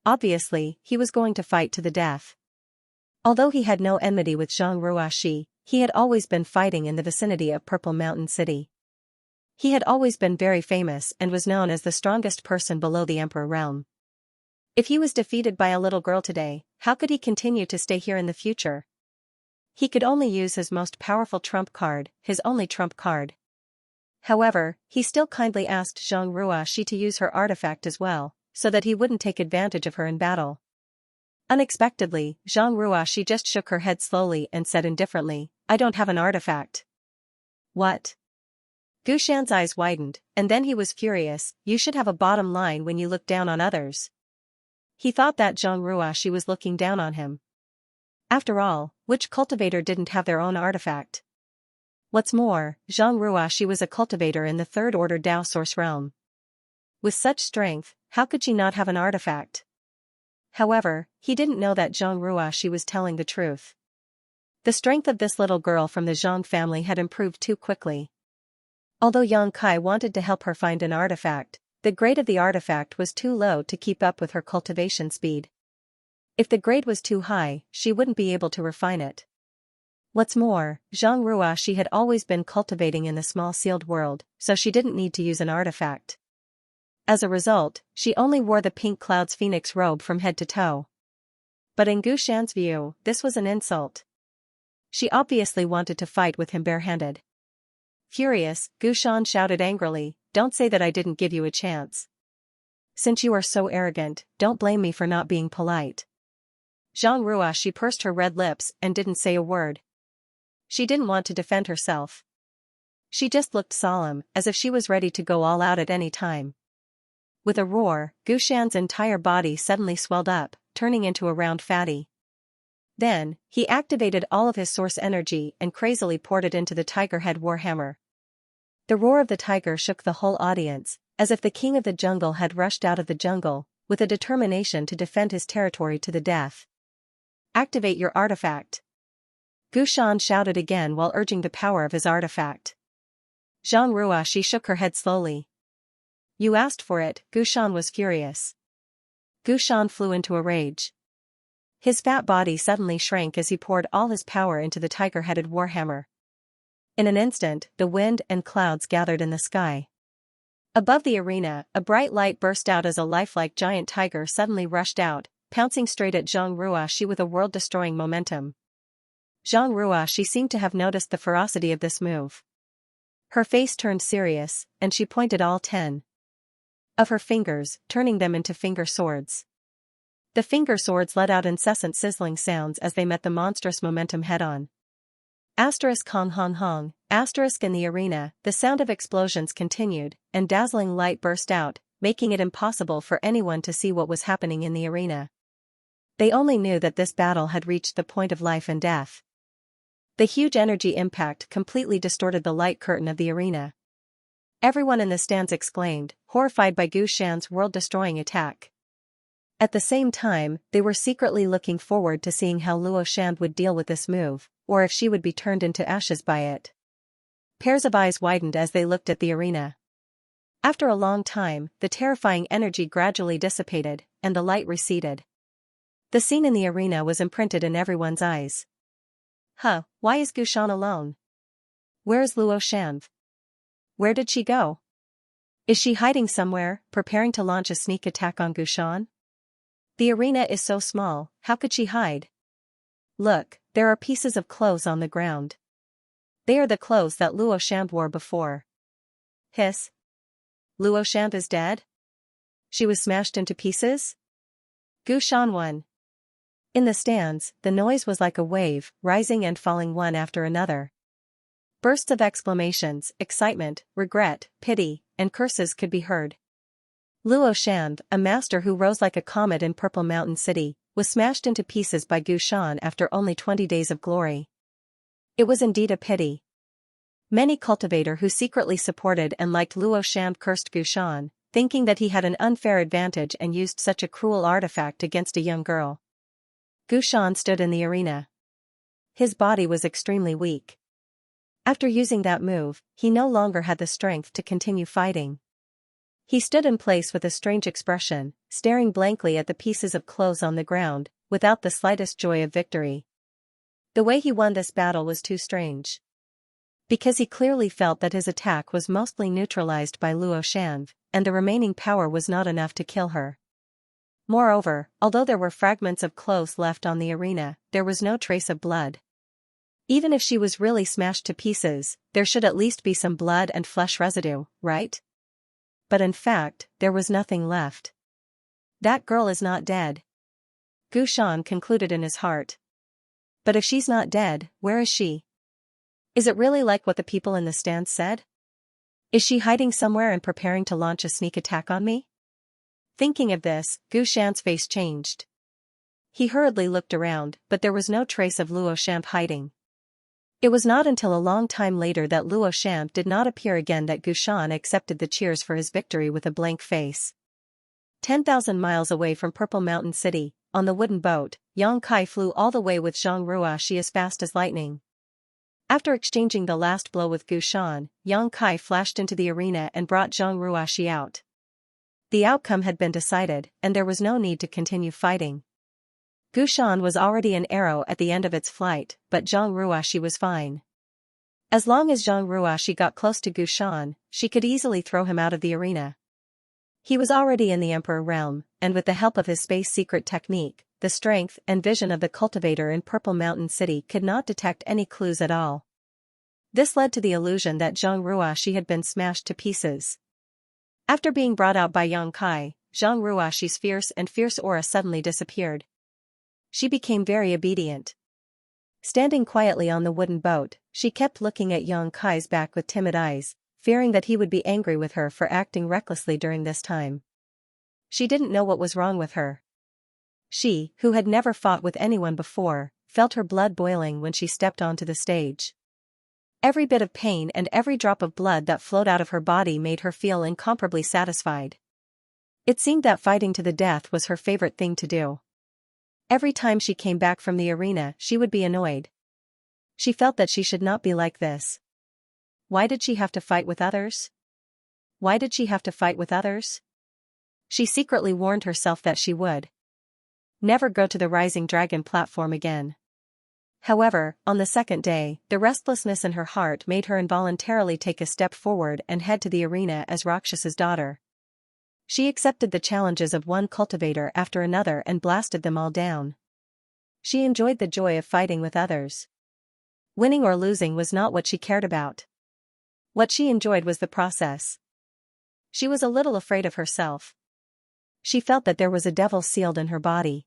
Obviously, he was going to fight to the death. Although he had no enmity with Zhang Ruashi, he had always been fighting in the vicinity of Purple Mountain City. He had always been very famous and was known as the strongest person below the Emperor realm. If he was defeated by a little girl today, how could he continue to stay here in the future? He could only use his most powerful trump card, his only trump card. However, he still kindly asked Zhang Ruashi to use her artifact as well, so that he wouldn't take advantage of her in battle. Unexpectedly, Zhang Ruashi just shook her head slowly and said indifferently, "I don't have an artifact." What? Gu Shan's eyes widened, and then he was furious. "You should have a bottom line when you look down on others." He thought that Zhang Ruashi was looking down on him. After all, which cultivator didn't have their own artifact? What's more, Zhang Ruashi was a cultivator in the Third Order Dao Source realm. With such strength, how could she not have an artifact? However, he didn't know that Zhang Ruashi was telling the truth. The strength of this little girl from the Zhang family had improved too quickly. Although Yang Kai wanted to help her find an artifact, the grade of the artifact was too low to keep up with her cultivation speed. If the grade was too high, she wouldn't be able to refine it. What's more, Zhang Ruashi had always been cultivating in the small sealed world, so she didn't need to use an artifact. As a result, she only wore the pink cloud's phoenix robe from head to toe. But in Gu Shan's view, this was an insult. She obviously wanted to fight with him barehanded. Furious, Gu Shan shouted angrily, "Don't say that I didn't give you a chance. Since you are so arrogant, don't blame me for not being polite." Zhang Ruashi pursed her red lips and didn't say a word. She didn't want to defend herself. She just looked solemn, as if she was ready to go all out at any time. With a roar, Gu Shan's entire body suddenly swelled up, turning into a round fatty. Then, he activated all of his source energy and crazily poured it into the tiger head warhammer. The roar of the tiger shook the whole audience, as if the king of the jungle had rushed out of the jungle, with a determination to defend his territory to the death. "Activate your artifact." Gu Shan shouted again while urging the power of his artifact. Zhang Ruashi shook her head slowly. "You asked for it." Gu Shan was furious. Gu Shan flew into a rage. His fat body suddenly shrank as he poured all his power into the tiger-headed warhammer. In an instant, the wind and clouds gathered in the sky. Above the arena, a bright light burst out as a lifelike giant tiger suddenly rushed out, pouncing straight at Zhang Ruashi with a world-destroying momentum. Zhang Ruashi seemed to have noticed the ferocity of this move. Her face turned serious, and she pointed all 10 of her fingers, turning them into finger swords. The finger swords let out incessant sizzling sounds as they met the monstrous momentum head-on. Asterisk hong hong hong, asterisk in the arena, the sound of explosions continued, and dazzling light burst out, making it impossible for anyone to see what was happening in the arena. They only knew that this battle had reached the point of life and death. The huge energy impact completely distorted the light curtain of the arena. Everyone in the stands exclaimed, horrified by Gu Shan's world-destroying attack. At the same time, they were secretly looking forward to seeing how Luo Shan would deal with this move, or if she would be turned into ashes by it. Pairs of eyes widened as they looked at the arena. After a long time, the terrifying energy gradually dissipated, and the light receded. The scene in the arena was imprinted in everyone's eyes. Why is Gu Shan alone? Where is Luo Shan? Where did she go? Is she hiding somewhere, preparing to launch a sneak attack on Gushan? The arena is so small, how could she hide? Look, there are pieces of clothes on the ground. They are the clothes that Luo Shan wore before. Hiss. Luo Shan is dead? She was smashed into pieces? Gushan won. In the stands, the noise was like a wave, rising and falling one after another. Bursts of exclamations, excitement, regret, pity, and curses could be heard. Luo Shan, a master who rose like a comet in Purple Mountain City, was smashed into pieces by Gushan after only 20 days of glory. It was indeed a pity. Many cultivator who secretly supported and liked Luo Shan cursed Gushan, thinking that he had an unfair advantage and used such a cruel artifact against a young girl. Gushan stood in the arena. His body was extremely weak. After using that move, he no longer had the strength to continue fighting. He stood in place with a strange expression, staring blankly at the pieces of clothes on the ground, without the slightest joy of victory. The way he won this battle was too strange. Because he clearly felt that his attack was mostly neutralized by Luo Shan, and the remaining power was not enough to kill her. Moreover, although there were fragments of clothes left on the arena, there was no trace of blood. Even if she was really smashed to pieces, there should at least be some blood and flesh residue, right? But in fact, there was nothing left. That girl is not dead. Gushan concluded in his heart. But if she's not dead, where is she? Is it really like what the people in the stands said? Is she hiding somewhere and preparing to launch a sneak attack on me? Thinking of this, Gushan's face changed. He hurriedly looked around, but there was no trace of Luo Shan hiding. It was not until a long time later that Luo Shan did not appear again that Gushan accepted the cheers for his victory with a blank face. 10,000 miles away from Purple Mountain City, on the wooden boat, Yang Kai flew all the way with Zhang Ruoxi as fast as lightning. After exchanging the last blow with Gushan, Yang Kai flashed into the arena and brought Zhang Ruoxi out. The outcome had been decided, and there was no need to continue fighting. Gushan was already an arrow at the end of its flight, but Zhang Ruoxi was fine. As long as Zhang Ruoxi got close to Gushan, she could easily throw him out of the arena. He was already in the Emperor realm, and with the help of his space secret technique, the strength and vision of the cultivator in Purple Mountain City could not detect any clues at all. This led to the illusion that Zhang Ruoxi had been smashed to pieces. After being brought out by Yang Kai, Zhang Ruoxi's fierce aura suddenly disappeared. She became very obedient. Standing quietly on the wooden boat, she kept looking at Yang Kai's back with timid eyes, fearing that he would be angry with her for acting recklessly during this time. She didn't know what was wrong with her. She, who had never fought with anyone before, felt her blood boiling when she stepped onto the stage. Every bit of pain and every drop of blood that flowed out of her body made her feel incomparably satisfied. It seemed that fighting to the death was her favorite thing to do. Every time she came back from the arena, she would be annoyed. She felt that she should not be like this. Why did she have to fight with others? Why did she have to fight with others? She secretly warned herself that she would never go to the Rising Dragon platform again. However, on the second day, the restlessness in her heart made her involuntarily take a step forward and head to the arena as Rakshas's daughter. She accepted the challenges of one cultivator after another and blasted them all down. She enjoyed the joy of fighting with others. Winning or losing was not what she cared about. What she enjoyed was the process. She was a little afraid of herself. She felt that there was a devil sealed in her body.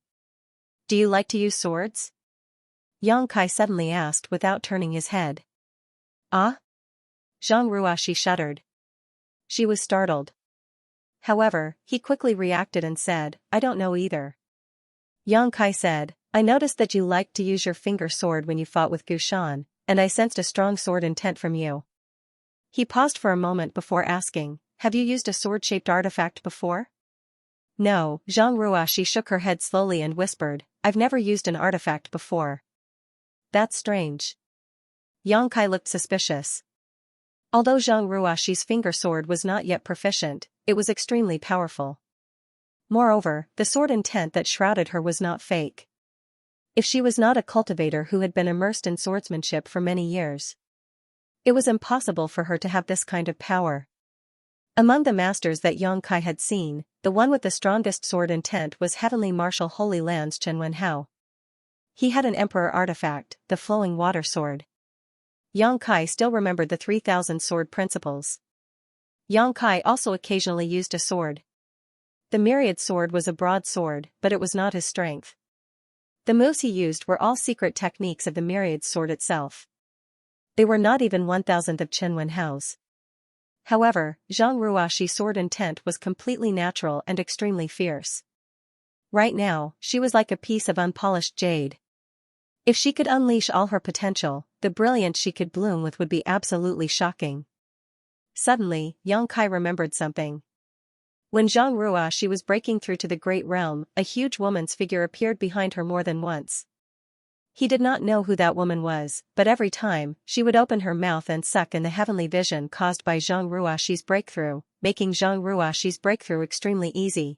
Do you like to use swords? Yang Kai suddenly asked without turning his head. Ah? Zhang Ruoxi shuddered. She was startled. However, he quickly reacted and said, I don't know either. Yang Kai said, I noticed that you liked to use your finger sword when you fought with Gushan, and I sensed a strong sword intent from you. He paused for a moment before asking, have you used a sword-shaped artifact before? No, Zhang Ruoxi shook her head slowly and whispered, I've never used an artifact before. That's strange. Yang Kai looked suspicious. Although Zhang Ruoxi's finger sword was not yet proficient, it was extremely powerful. Moreover, the sword intent that shrouded her was not fake. If she was not a cultivator who had been immersed in swordsmanship for many years. It was impossible for her to have this kind of power. Among the masters that Xianxia had seen, the one with the strongest sword intent was Heavenly Marshal Holy Lands Chen Wenhao. He had an emperor artifact, the flowing water sword. Xianxia still remembered the 3,000 sword principles. Xianxia also occasionally used a sword. The myriad sword was a broadsword, but it was not his strength. The moves he used were all secret techniques of the myriad sword itself. They were not even 1,000th of Chen Wenhao's. However, Zhang Ruoxi's sword intent was completely natural and extremely fierce. Right now, she was like a piece of unpolished jade. If she could unleash all her potential, the brilliance she could bloom with would be absolutely shocking. Suddenly, Xianxia remembered something. When Zhang Ruoxi was breaking through to the Great Realm, a huge woman's figure appeared behind her more than once. He did not know who that woman was, but every time, she would open her mouth and suck in the heavenly vision caused by Zhang Ruoxi's breakthrough, making Zhang Ruoxi's breakthrough extremely easy.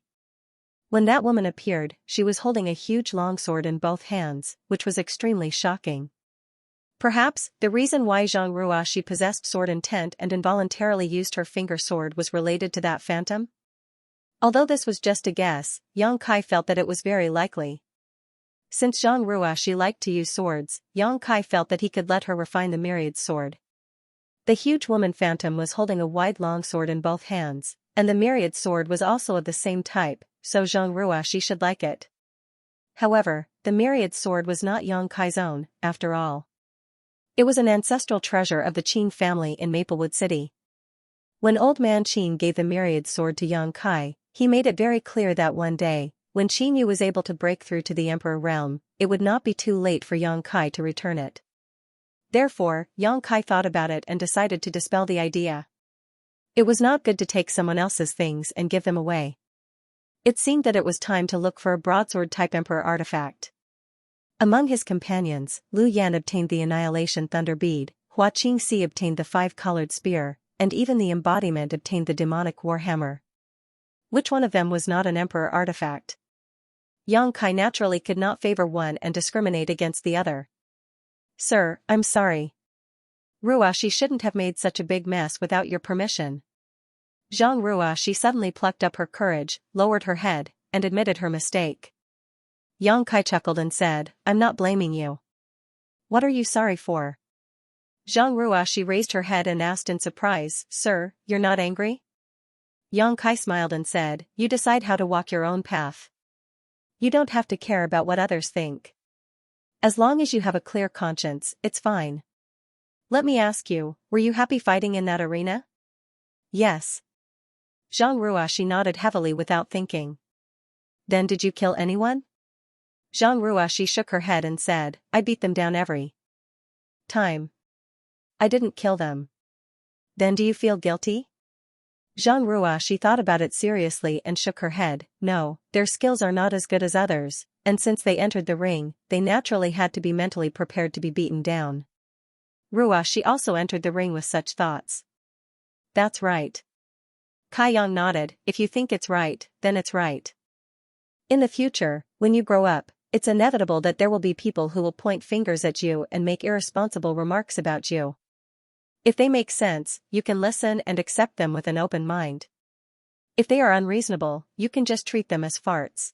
When that woman appeared, she was holding a huge longsword in both hands, which was extremely shocking. Perhaps, the reason why Zhang Ruoxi possessed sword intent and involuntarily used her finger sword was related to that phantom? Although this was just a guess, Xianxia felt that it was very likely. Since Zhang Ruoxi liked to use swords, Xianxia felt that he could let her refine the myriad sword. The huge woman phantom was holding a wide longsword in both hands, and the myriad sword was also of the same type, so Zhang Ruoxi should like it. However, the myriad sword was not Xianxia's own, after all. It was an ancestral treasure of the Qin family in Maplewood City. When old man Qin gave the myriad sword to Xianxia, he made it very clear that one day, when Qin Yu was able to break through to the Emperor realm, it would not be too late for Xianxia to return it. Therefore, Xianxia thought about it and decided to dispel the idea. It was not good to take someone else's things and give them away. It seemed that it was time to look for a broadsword-type Emperor artifact. Among his companions, Lu Yan obtained the Annihilation Thunder Bead, Hua Qingxi obtained the Five-Colored Spear, and even the embodiment obtained the Demonic Warhammer. Which one of them was not an Emperor artifact? Xianxia naturally could not favor one and discriminate against the other. Sir, I'm sorry. Ruoxi shouldn't have made such a big mess without your permission. Zhang Ruoxi suddenly plucked up her courage, lowered her head, and admitted her mistake. Xianxia chuckled and said, I'm not blaming you. What are you sorry for? Zhang Ruoxi raised her head and asked in surprise, Sir, you're not angry? Xianxia smiled and said, You decide how to walk your own path. You don't have to care about what others think. As long as you have a clear conscience, it's fine. Let me ask you, were you happy fighting in that arena? Yes. Zhang Ruoxi nodded heavily without thinking. Then did you kill anyone? Zhang Ruoxi shook her head and said, I beat them down every time. I didn't kill them. Then do you feel guilty? Zhang Ruoxi thought about it seriously and shook her head. No, their skills are not as good as others, and since they entered the ring, they naturally had to be mentally prepared to be beaten down. Ruoxi also entered the ring with such thoughts. That's right. Kai Yang nodded, if you think it's right, then it's right. In the future, when you grow up, it's inevitable that there will be people who will point fingers at you and make irresponsible remarks about you. If they make sense, you can listen and accept them with an open mind. If they are unreasonable, you can just treat them as farts.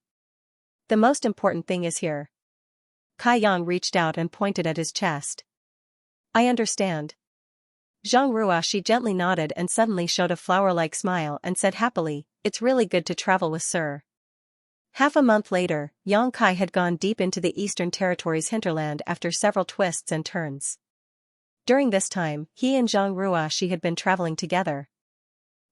The most important thing is here. Kai Yang reached out and pointed at his chest. I understand. Zhang Ruoxi gently nodded and suddenly showed a flower-like smile and said happily, It's really good to travel with Sir. Half a month later, Xianxia had gone deep into the Eastern Territories hinterland after several twists and turns. During this time, he and Zhang Ruoxi had been traveling together.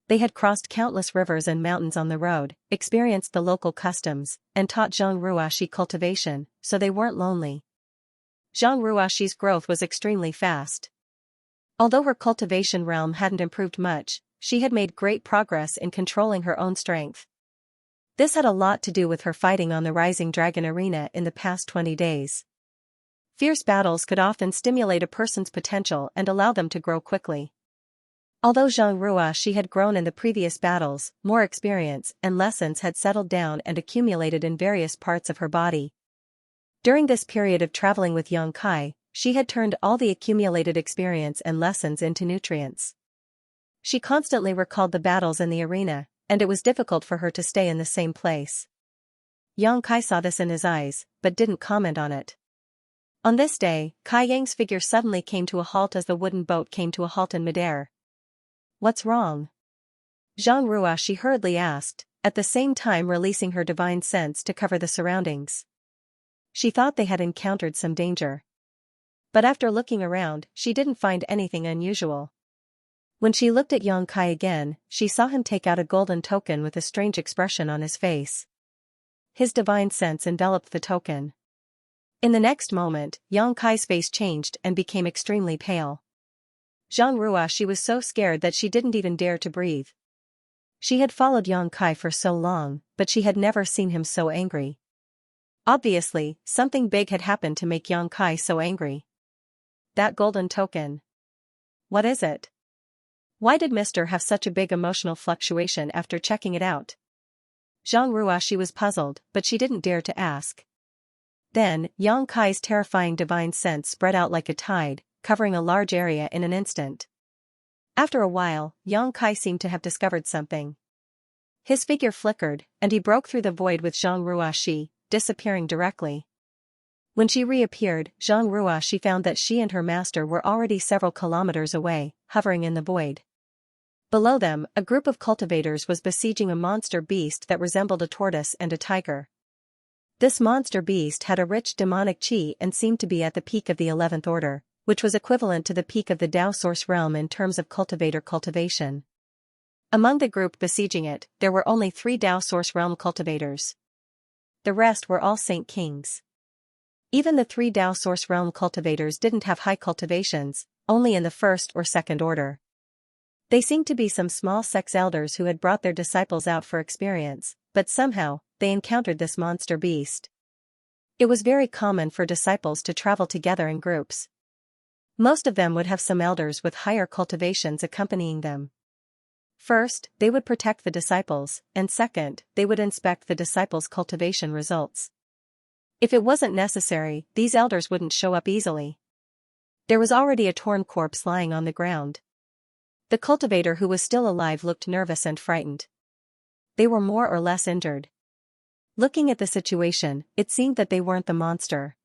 They had crossed countless rivers and mountains on the road, experienced the local customs, and taught Zhang Ruoxi cultivation, so they weren't lonely. Zhang Ruoxi's growth was extremely fast. Although her cultivation realm hadn't improved much, she had made great progress in controlling her own strength. This had a lot to do with her fighting on the Rising Dragon Arena in the past 20 days. Fierce battles could often stimulate a person's potential and allow them to grow quickly. Although Zhang Ruoxi had grown in the previous battles, more experience and lessons had settled down and accumulated in various parts of her body. During this period of traveling with Xianxia, she had turned all the accumulated experience and lessons into nutrients. She constantly recalled the battles in the arena, and it was difficult for her to stay in the same place. Yang Kai saw this in his eyes, but didn't comment on it. On this day, Kai Yang's figure suddenly came to a halt as the wooden boat came to a halt in midair. "What's wrong?" Zhang Ruoxi hurriedly asked, at the same time releasing her divine sense to cover the surroundings. She thought they had encountered some danger. But after looking around, she didn't find anything unusual. When she looked at Yang Kai again, she saw him take out a golden token with a strange expression on his face. His divine sense enveloped the token. In the next moment, Yang Kai's face changed and became extremely pale. Zhang Ruoxi was so scared that she didn't even dare to breathe. She had followed Yang Kai for so long, but she had never seen him so angry. Obviously, something big had happened to make Yang Kai so angry. That golden token. What is it? Why did Mr. have such a big emotional fluctuation after checking it out? Zhang Ruoxi was puzzled, but she didn't dare to ask. Then, Yang Kai's terrifying divine sense spread out like a tide, covering a large area in an instant. After a while, Yang Kai seemed to have discovered something. His figure flickered, and he broke through the void with Zhang Ruoxi, disappearing directly. When she reappeared, Zhang Ruoxi found that she and her master were already several kilometers away, hovering in the void. Below them, a group of cultivators was besieging a monster beast that resembled a tortoise and a tiger. This monster beast had a rich demonic qi and seemed to be at the peak of the 11th order, which was equivalent to the peak of the Tao Source realm in terms of cultivator cultivation. Among the group besieging it, there were only 3 Tao Source realm cultivators. The rest were all Saint Kings. Even the 3 Tao Source realm cultivators didn't have high cultivations, only in the 1st or 2nd order. They seemed to be some small sex elders who had brought their disciples out for experience, but somehow, they encountered this monster beast. It was very common for disciples to travel together in groups. Most of them would have some elders with higher cultivations accompanying them. First, they would protect the disciples, and second, they would inspect the disciples' cultivation results. If it wasn't necessary, these elders wouldn't show up easily. There was already a torn corpse lying on the ground. The cultivator who was still alive looked nervous and frightened. They were more or less injured. Looking at the situation, it seemed that they weren't the monster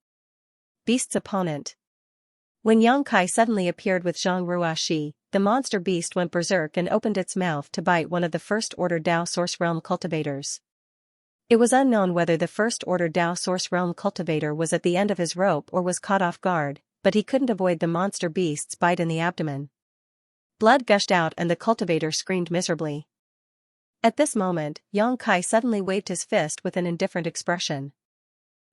beast's opponent. When Yang Kai suddenly appeared with Zhang Ruoxi, the monster beast went berserk and opened its mouth to bite one of the first-order Tao Source realm cultivators. It was unknown whether the first-order Tao Source realm cultivator was at the end of his rope or was caught off guard, but he couldn't avoid the monster beast's bite in the abdomen. Blood gushed out and the cultivator screamed miserably. At this moment, Yang Kai suddenly waved his fist with an indifferent expression.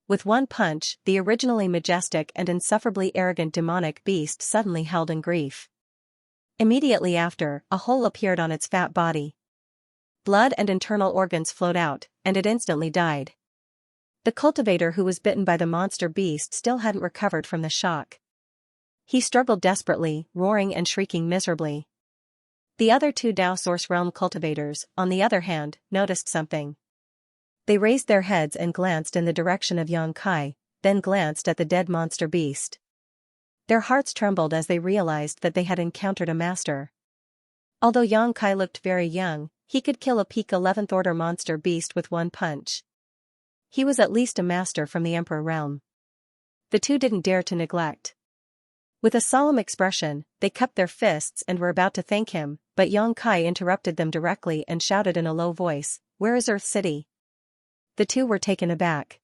With one punch, the originally majestic and insufferably arrogant demonic beast suddenly held in grief. Immediately after, a hole appeared on its fat body. Blood and internal organs flowed out, and it instantly died. The cultivator who was bitten by the monster beast still hadn't recovered from the shock. He struggled desperately, roaring and shrieking miserably. The other 2 Tao Source realm cultivators, on the other hand, noticed something. They raised their heads and glanced in the direction of Yang Kai, then glanced at the dead monster beast. Their hearts trembled as they realized that they had encountered a master. Although Yang Kai looked very young, he could kill a peak 11th order monster beast with one punch. He was at least a master from the Emperor realm. The 2 didn't dare to neglect. With a solemn expression, they cupped their fists and were about to thank him, but Yang Kai interrupted them directly and shouted in a low voice, "Where is Earth City?" The 2 were taken aback.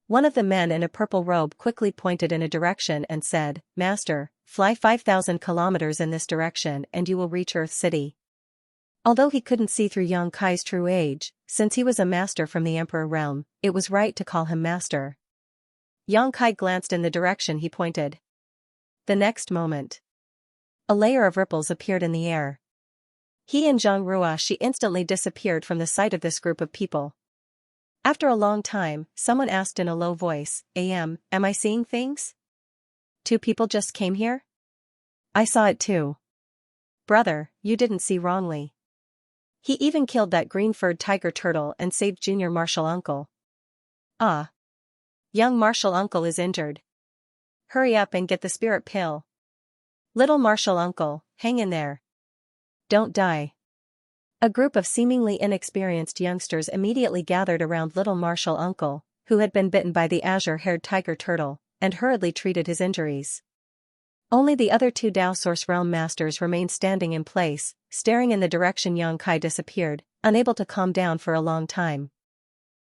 One of the men in a purple robe quickly pointed in a direction and said, "Master, fly 5,000 kilometers in this direction and you will reach Earth City." Although he couldn't see through Yang Kai's true age, since he was a master from the Emperor realm, it was right to call him master. Yang Kai glanced in the direction he pointed. The next moment, a layer of ripples appeared in the air. He and Zhang Ruoxi instantly disappeared from the sight of this group of people. After a long time, someone asked in a low voice, am I seeing things? 2 people just came here? I saw it too. Brother, you didn't see wrongly. He even killed that green-furred tiger turtle and saved Junior Martial Uncle. Ah. Young Martial Uncle is injured. Hurry up and get the spirit pill. Little Martial Uncle, hang in there. Don't die. A group of seemingly inexperienced youngsters immediately gathered around little Martial Uncle, who had been bitten by the azure-haired tiger turtle, and hurriedly treated his injuries. Only the other two Dao Source Realm Masters remained standing in place, staring in the direction Yang Kai disappeared, unable to calm down for a long time.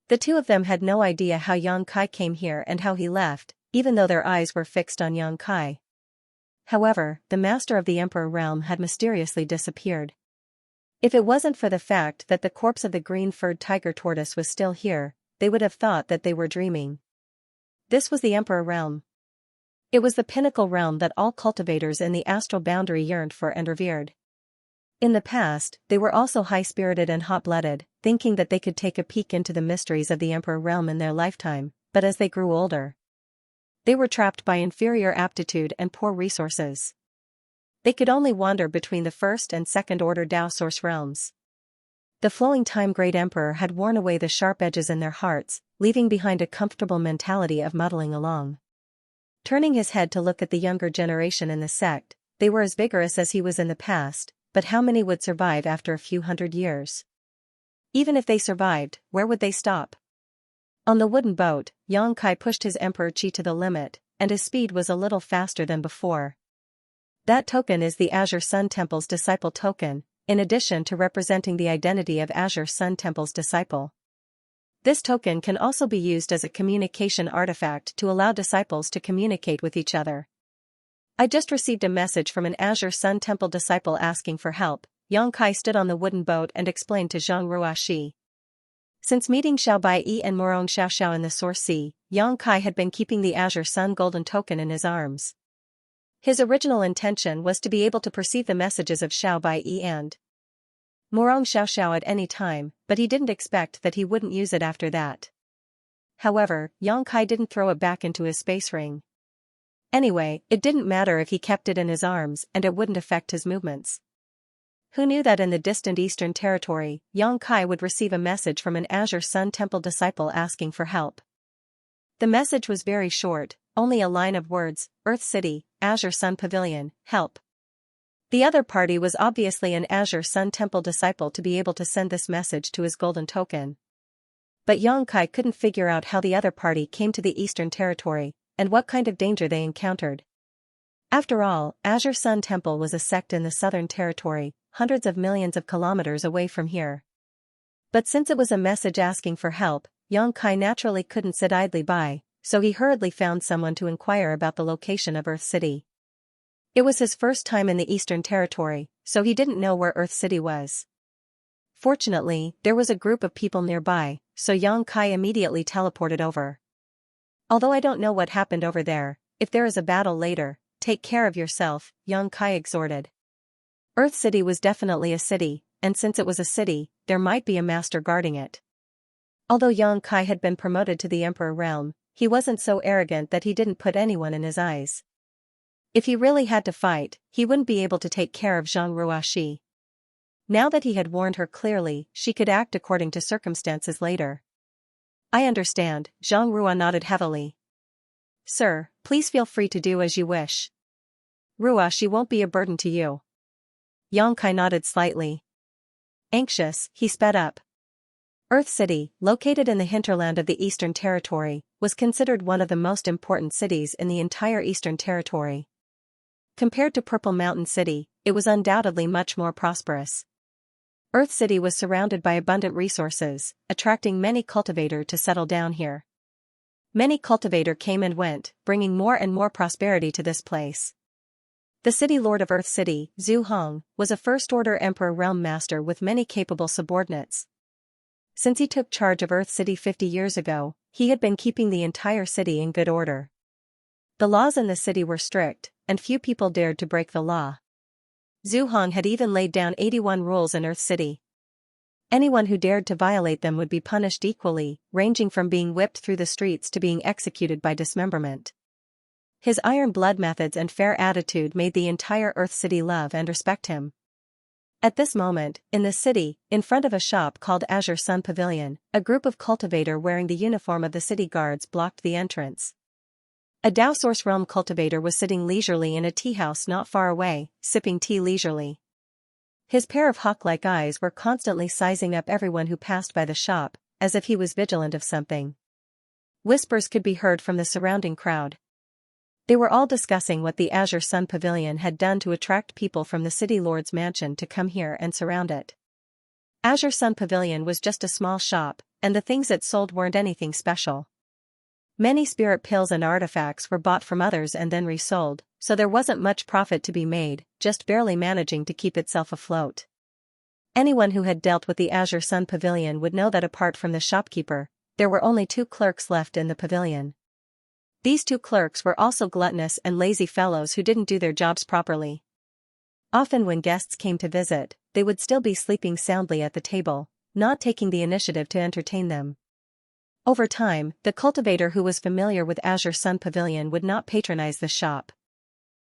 The two of them had no idea how Yang Kai came here and how he left, even though their eyes were fixed on Yang Kai. However, the Master of the Emperor Realm had mysteriously disappeared. If it wasn't for the fact that the corpse of the green-furred tiger tortoise was still here, they would have thought that they were dreaming. This was the Emperor Realm. It was the pinnacle realm that all cultivators in the astral boundary yearned for and revered. In the past, they were also high-spirited and hot-blooded, thinking that they could take a peek into the mysteries of the Emperor Realm in their lifetime, but as they grew older, they were trapped by inferior aptitude and poor resources. They could only wander between the first and second-order Dao Source realms. The flowing time Great Emperor had worn away the sharp edges in their hearts, leaving behind a comfortable mentality of muddling along. Turning his head to look at the younger generation in the sect, they were as vigorous as he was in the past, but how many would survive after a few hundred years? Even if they survived, where would they stop? On the wooden boat, Yang Kai pushed his Emperor Chi to the limit, and his speed was a little faster than before. That token is the Azure Sun Temple's disciple token, in addition to representing the identity of Azure Sun Temple's disciple. This token can also be used as a communication artifact to allow disciples to communicate with each other. I just received a message from an Azure Sun Temple disciple asking for help. Yang Kai stood on the wooden boat and explained to Zhang Ruoxi. Since meeting Xiao Baiyi and Morong Xiaoxiao in the Source Sea, Yang Kai had been keeping the Azure Sun Golden Token in his arms. His original intention was to be able to perceive the messages of Xiao Baiyi and Morong Xiaoxiao at any time, but he didn't expect that he wouldn't use it after that. However, Yang Kai didn't throw it back into his space ring. Anyway, it didn't matter if he kept it in his arms and it wouldn't affect his movements. Who knew that in the distant Eastern Territory, Yang Kai would receive a message from an Azure Sun Temple disciple asking for help? The message was very short, only a line of words: Earth City, Azure Sun Pavilion, help. The other party was obviously an Azure Sun Temple disciple to be able to send this message to his golden token. But Yang Kai couldn't figure out how the other party came to the Eastern Territory, and what kind of danger they encountered. After all, Azure Sun Temple was a sect in the Southern Territory, hundreds of millions of kilometers away from here. But since it was a message asking for help, Yang Kai naturally couldn't sit idly by, so he hurriedly found someone to inquire about the location of Earth City. It was his first time in the Eastern Territory, so he didn't know where Earth City was. Fortunately, there was a group of people nearby, so Yang Kai immediately teleported over. Although I don't know what happened over there, if there is a battle later, take care of yourself, Yang Kai exhorted. Earth City was definitely a city, and since it was a city, there might be a master guarding it. Although Yang Kai had been promoted to the Emperor Realm, he wasn't so arrogant that he didn't put anyone in his eyes. If he really had to fight, he wouldn't be able to take care of Zhang Ruoxi. Now that he had warned her clearly, she could act according to circumstances later. I understand, Zhang Ruo nodded heavily. Sir, please feel free to do as you wish. Ruoxi won't be a burden to you. Yang Kai nodded slightly. Anxious, he sped up. Earth City, located in the hinterland of the Eastern Territory, was considered one of the most important cities in the entire Eastern Territory. Compared to Purple Mountain City, it was undoubtedly much more prosperous. Earth City was surrounded by abundant resources, attracting many cultivators to settle down here. Many cultivators came and went, bringing more and more prosperity to this place. The city lord of Earth City, Zhu Hong, was a first-order Emperor Realm Master with many capable subordinates. Since he took charge of Earth City 50 years ago, he had been keeping the entire city in good order. The laws in the city were strict, and few people dared to break the law. Zhu Hong had even laid down 81 rules in Earth City. Anyone who dared to violate them would be punished equally, ranging from being whipped through the streets to being executed by dismemberment. His iron blood methods and fair attitude made the entire Earth City love and respect him. At this moment, in the city, in front of a shop called Azure Sun Pavilion, a group of cultivators wearing the uniform of the city guards blocked the entrance. A Dao Source Realm cultivator was sitting leisurely in a tea house not far away, sipping tea leisurely. His pair of hawk-like eyes were constantly sizing up everyone who passed by the shop, as if he was vigilant of something. Whispers could be heard from the surrounding crowd. They were all discussing what the Azure Sun Pavilion had done to attract people from the city lord's mansion to come here and surround it. Azure Sun Pavilion was just a small shop, and the things it sold weren't anything special. Many spirit pills and artifacts were bought from others and then resold, so there wasn't much profit to be made, just barely managing to keep itself afloat. Anyone who had dealt with the Azure Sun Pavilion would know that apart from the shopkeeper, there were only 2 clerks left in the pavilion. These 2 clerks were also gluttonous and lazy fellows who didn't do their jobs properly. Often when guests came to visit, they would still be sleeping soundly at the table, not taking the initiative to entertain them. Over time, the cultivator who was familiar with Azure Sun Pavilion would not patronize the shop.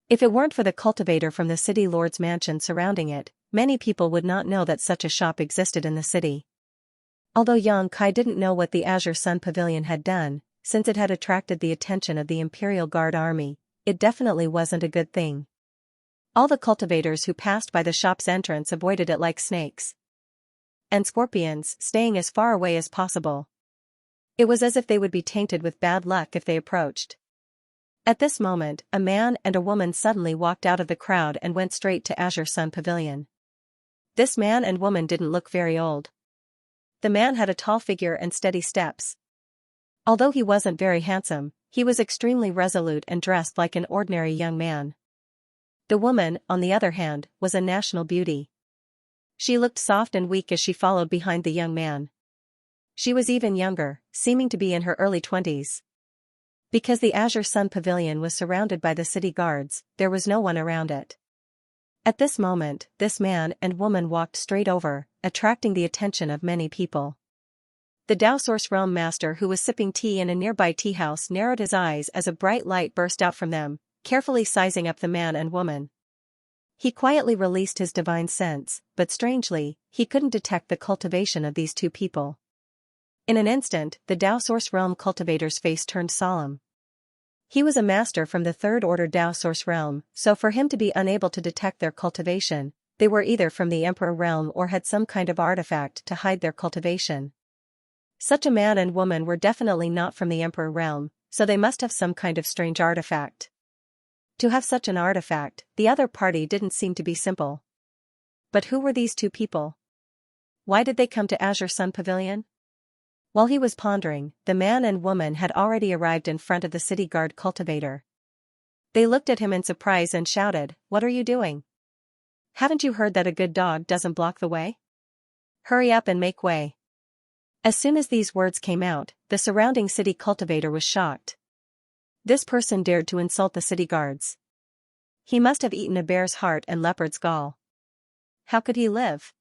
If it weren't for the cultivator from the city lord's mansion surrounding it, many people would not know that such a shop existed in the city. Although Yang Kai didn't know what the Azure Sun Pavilion had done, since it had attracted the attention of the Imperial Guard army, it definitely wasn't a good thing. All the cultivators who passed by the shop's entrance avoided it like snakes and scorpions, staying as far away as possible. It was as if they would be tainted with bad luck if they approached. At this moment, a man and a woman suddenly walked out of the crowd and went straight to Azure Sun Pavilion. This man and woman didn't look very old. The man had a tall figure and steady steps. Although he wasn't very handsome, he was extremely resolute and dressed like an ordinary young man. The woman, on the other hand, was a national beauty. She looked soft and weak as she followed behind the young man. She was even younger, seeming to be in her early 20s. Because the Azure Sun Pavilion was surrounded by the city guards, there was no one around it. At this moment, this man and woman walked straight over, attracting the attention of many people. The Dao Source Realm Master who was sipping tea in a nearby tea house narrowed his eyes as a bright light burst out from them, carefully sizing up the man and woman. He quietly released his divine sense, but strangely, he couldn't detect the cultivation of these 2 people. In an instant, the Dao Source Realm cultivator's face turned solemn. He was a master from the 3rd Order Dao Source Realm, so for him to be unable to detect their cultivation, they were either from the Emperor Realm or had some kind of artifact to hide their cultivation. Such a man and woman were definitely not from the Emperor Realm, so they must have some kind of strange artifact. To have such an artifact, the other party didn't seem to be simple. But who were these 2 people? Why did they come to Azure Sun Pavilion? While he was pondering, the man and woman had already arrived in front of the city guard cultivator. They looked at him in surprise and shouted, "What are you doing? Haven't you heard that a good dog doesn't block the way? Hurry up and make way." As soon as these words came out, the surrounding city cultivator was shocked. This person dared to insult the city guards. He must have eaten a bear's heart and leopard's gall. How could he live?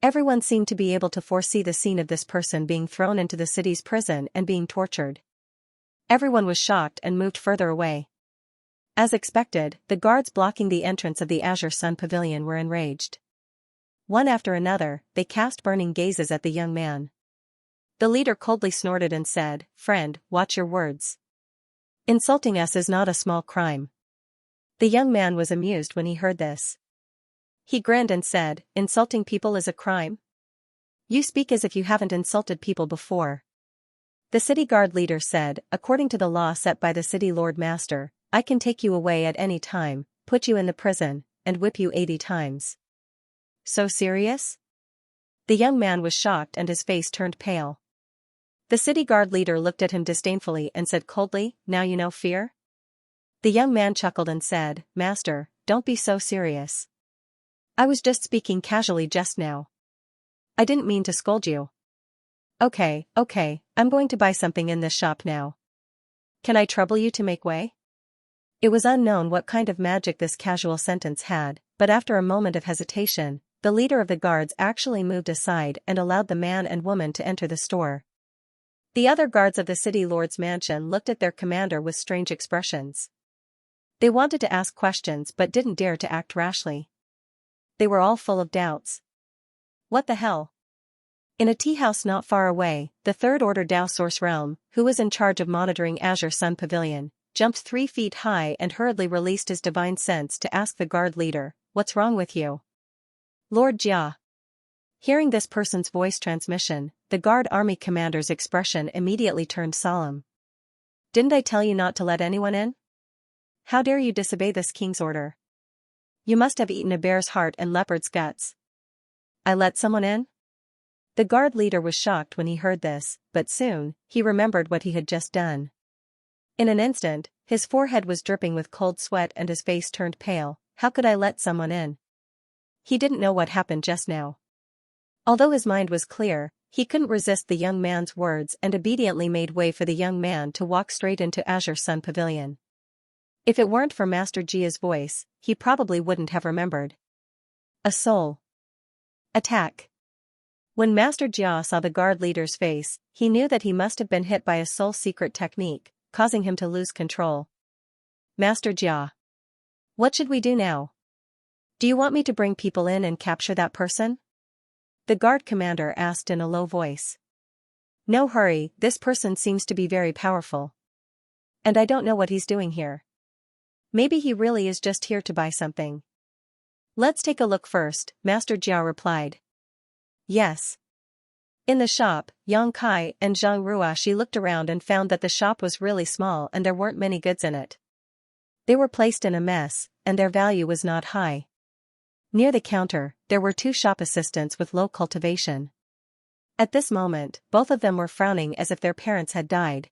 Everyone seemed to be able to foresee the scene of this person being thrown into the city's prison and being tortured. Everyone was shocked and moved further away. As expected, the guards blocking the entrance of the Azure Sun Pavilion were enraged. One after another, they cast burning gazes at the young man. The leader coldly snorted and said, "Friend, watch your words. Insulting us is not a small crime." The young man was amused when he heard this. He grinned and said, "Insulting people is a crime? You speak as if you haven't insulted people before." The city guard leader said, "According to the law set by the city lord master, I can take you away at any time, put you in the prison, and whip you 80 times. So serious?" The young man was shocked and his face turned pale. The city guard leader looked at him disdainfully and said coldly, "Now you know fear?" The young man chuckled and said, "Master, don't be so serious. I was just speaking casually just now. I didn't mean to scold you. Okay, I'm going to buy something in this shop now. Can I trouble you to make way?" It was unknown what kind of magic this casual sentence had, but after a moment of hesitation, the leader of the guards actually moved aside and allowed the man and woman to enter the store. The other guards of the city lord's mansion looked at their commander with strange expressions. They wanted to ask questions but didn't dare to act rashly. They were all full of doubts. What the hell? In a tea house not far away, the Third Order Dao Source Realm, who was in charge of monitoring Azure Sun Pavilion, jumped 3 feet high and hurriedly released his divine sense to ask the guard leader, "What's wrong with you?" "Lord Jia." Hearing this person's voice transmission, the guard army commander's expression immediately turned solemn. "Didn't I tell you not to let anyone in? How dare you disobey this king's order? You must have eaten a bear's heart and leopard's guts." "I let someone in?" The guard leader was shocked when he heard this, but soon, he remembered what he had just done. In an instant, his forehead was dripping with cold sweat and his face turned pale. How could I let someone in? He didn't know what happened just now. Although his mind was clear, he couldn't resist the young man's words and obediently made way for the young man to walk straight into Azure Sun Pavilion. If it weren't for Master Jia's voice, he probably wouldn't have remembered. A soul attack. When Master Jia saw the guard leader's face, he knew that he must have been hit by a soul secret technique, causing him to lose control. "Master Jia, what should we do now? Do you want me to bring people in and capture that person?" the guard commander asked in a low voice. "No hurry, this person seems to be very powerful. And I don't know what he's doing here. Maybe he really is just here to buy something." "Let's take a look first," Master Jia replied. "Yes." In the shop, Yang Kai and Zhang Ruashi looked around and found that the shop was really small and there weren't many goods in it. They were placed in a mess, and their value was not high. Near the counter, there were 2 shop assistants with low cultivation. At this moment, both of them were frowning as if their parents had died.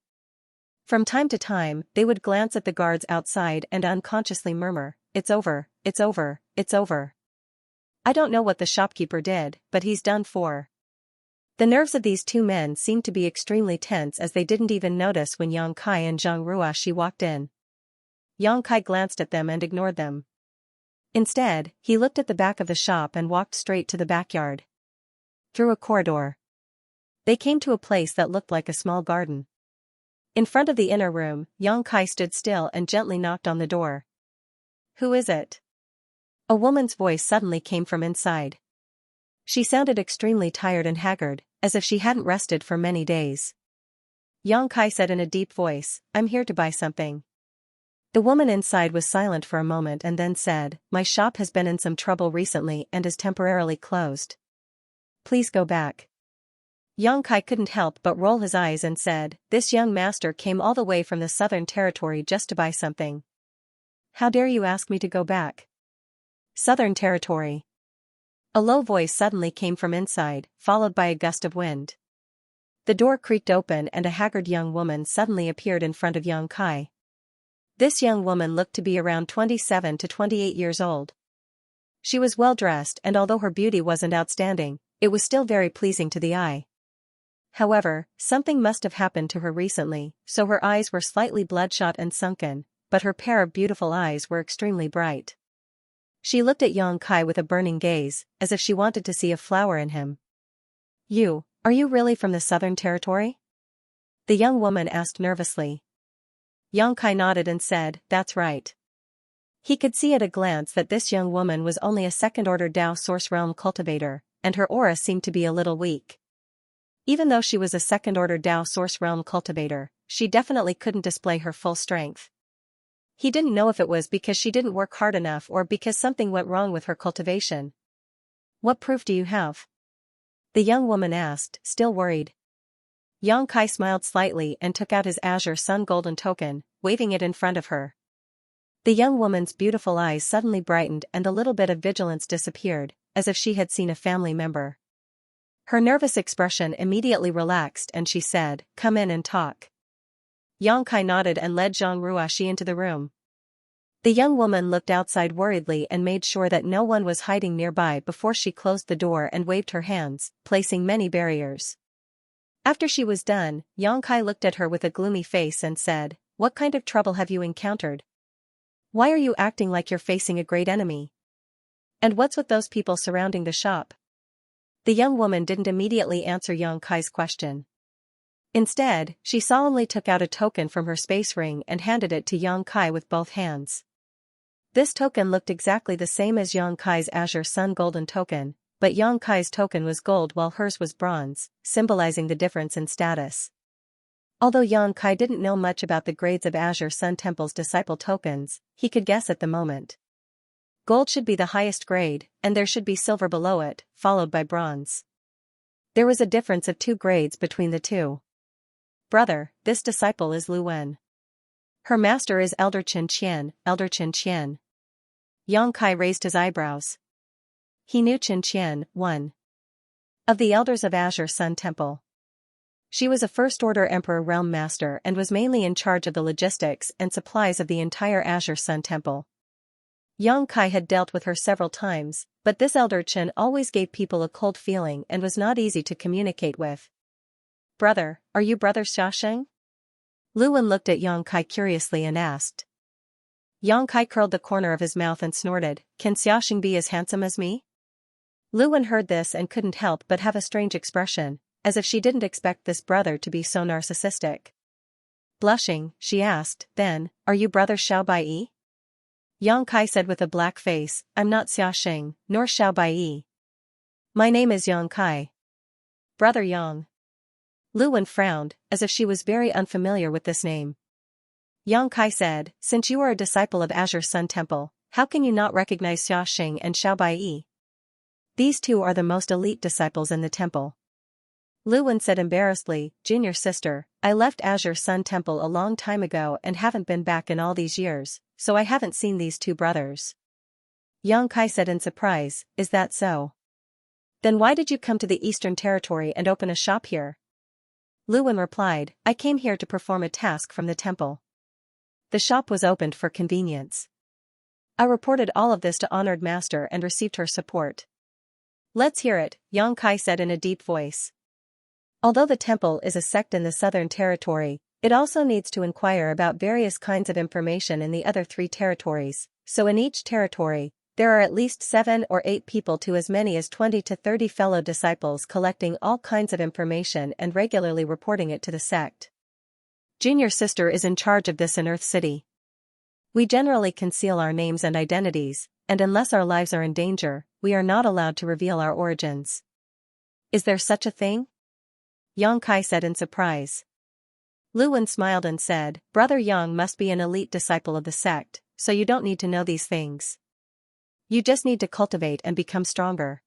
From time to time, they would glance at the guards outside and unconsciously murmur, "It's over, it's over, it's over. I don't know what the shopkeeper did, but he's done for." The nerves of these 2 men seemed to be extremely tense as they didn't even notice when Yang Kai and Zhang Ruashi walked in. Yang Kai glanced at them and ignored them. Instead, he looked at the back of the shop and walked straight to the backyard. Through a corridor, they came to a place that looked like a small garden. In front of the inner room, Yang Kai stood still and gently knocked on the door. "Who is it?" A woman's voice suddenly came from inside. She sounded extremely tired and haggard, as if she hadn't rested for many days. Yang Kai said in a deep voice, "I'm here to buy something." The woman inside was silent for a moment and then said, "My shop has been in some trouble recently and is temporarily closed. Please go back." Yang Kai couldn't help but roll his eyes and said, "This young master came all the way from the southern territory just to buy something. How dare you ask me to go back?" "Southern territory." A low voice suddenly came from inside, followed by a gust of wind. The door creaked open and a haggard young woman suddenly appeared in front of Yang Kai. This young woman looked to be around 27 to 28 years old. She was well dressed and although her beauty wasn't outstanding, it was still very pleasing to the eye. However, something must have happened to her recently, so her eyes were slightly bloodshot and sunken, but her pair of beautiful eyes were extremely bright. She looked at Yang Kai with a burning gaze, as if she wanted to see a flower in him. Are you really from the southern territory?" the young woman asked nervously. Yang Kai nodded and said, "That's right." He could see at a glance that this young woman was only a second-order Dao Source Realm cultivator, and her aura seemed to be a little weak. Even though she was a second-order Dao Source Realm cultivator, she definitely couldn't display her full strength. He didn't know if it was because she didn't work hard enough or because something went wrong with her cultivation. "What proof do you have?" the young woman asked, still worried. Yang Kai smiled slightly and took out his Azure Sun Golden token, waving it in front of her. The young woman's beautiful eyes suddenly brightened and a little bit of vigilance disappeared, as if she had seen a family member. Her nervous expression immediately relaxed and she said, "Come in and talk." Yang Kai nodded and led Zhang Ruashi into the room. The young woman looked outside worriedly and made sure that no one was hiding nearby before she closed the door and waved her hands, placing many barriers. After she was done, Yang Kai looked at her with a gloomy face and said, "What kind of trouble have you encountered? Why are you acting like you're facing a great enemy? And what's with those people surrounding the shop?" The young woman didn't immediately answer Yang Kai's question. Instead, she solemnly took out a token from her space ring and handed it to Yang Kai with both hands. This token looked exactly the same as Yang Kai's Azure Sun Golden token, but Yang Kai's token was gold while hers was bronze, symbolizing the difference in status. Although Yang Kai didn't know much about the grades of Azure Sun Temple's disciple tokens, he could guess at the moment. Gold should be the highest grade, and there should be silver below it, followed by bronze. There was a difference of 2 grades between the two. Brother, this disciple is Lu Wen. Her master is Elder Xianxia, Elder Xianxia. Yang Kai raised his eyebrows. He knew Xianxia, one of the elders of Azure Sun Temple. She was a First-Order Emperor Realm Master and was mainly in charge of the logistics and supplies of the entire Azure Sun Temple. Yang Kai had dealt with her several times, but this Elder Chen always gave people a cold feeling and was not easy to communicate with. Brother, are you Brother Xiaosheng? Lu Wen looked at Yang Kai curiously and asked. Yang Kai curled the corner of his mouth and snorted, Can Xiaosheng be as handsome as me? Lu Wen heard this and couldn't help but have a strange expression, as if she didn't expect this brother to be so narcissistic. Blushing, she asked, Then, are you Brother Xiao Baiyi? Yang Kai said with a black face, I'm not Xiaosheng, nor Xiao Baiyi. My name is Yang Kai. Brother Yang. Lu Wen frowned, as if she was very unfamiliar with this name. Yang Kai said, Since you are a disciple of Azure Sun Temple, how can you not recognize Xiaosheng and Xiao Baiyi? These two are the most elite disciples in the temple. Lu Wen said embarrassedly, Junior sister, I left Azure Sun Temple a long time ago and haven't been back in all these years, so I haven't seen these two brothers. Yang Kai said in surprise, Is that so? Then why did you come to the Eastern Territory and open a shop here? Lu Wen replied, I came here to perform a task from the temple. The shop was opened for convenience. I reported all of this to Honored Master and received her support. Let's hear it, Yang Kai said in a deep voice. Although the temple is a sect in the Southern Territory, it also needs to inquire about various kinds of information in the other 3 territories, so in each territory, there are at least 7 or 8 people to as many as 20 to 30 fellow disciples collecting all kinds of information and regularly reporting it to the sect. Junior sister is in charge of this in Earth City. We generally conceal our names and identities, and unless our lives are in danger, we are not allowed to reveal our origins. Is there such a thing? Yang Kai said in surprise. Lu Wen smiled and said, Brother Yang must be an elite disciple of the sect, so you don't need to know these things. You just need to cultivate and become stronger.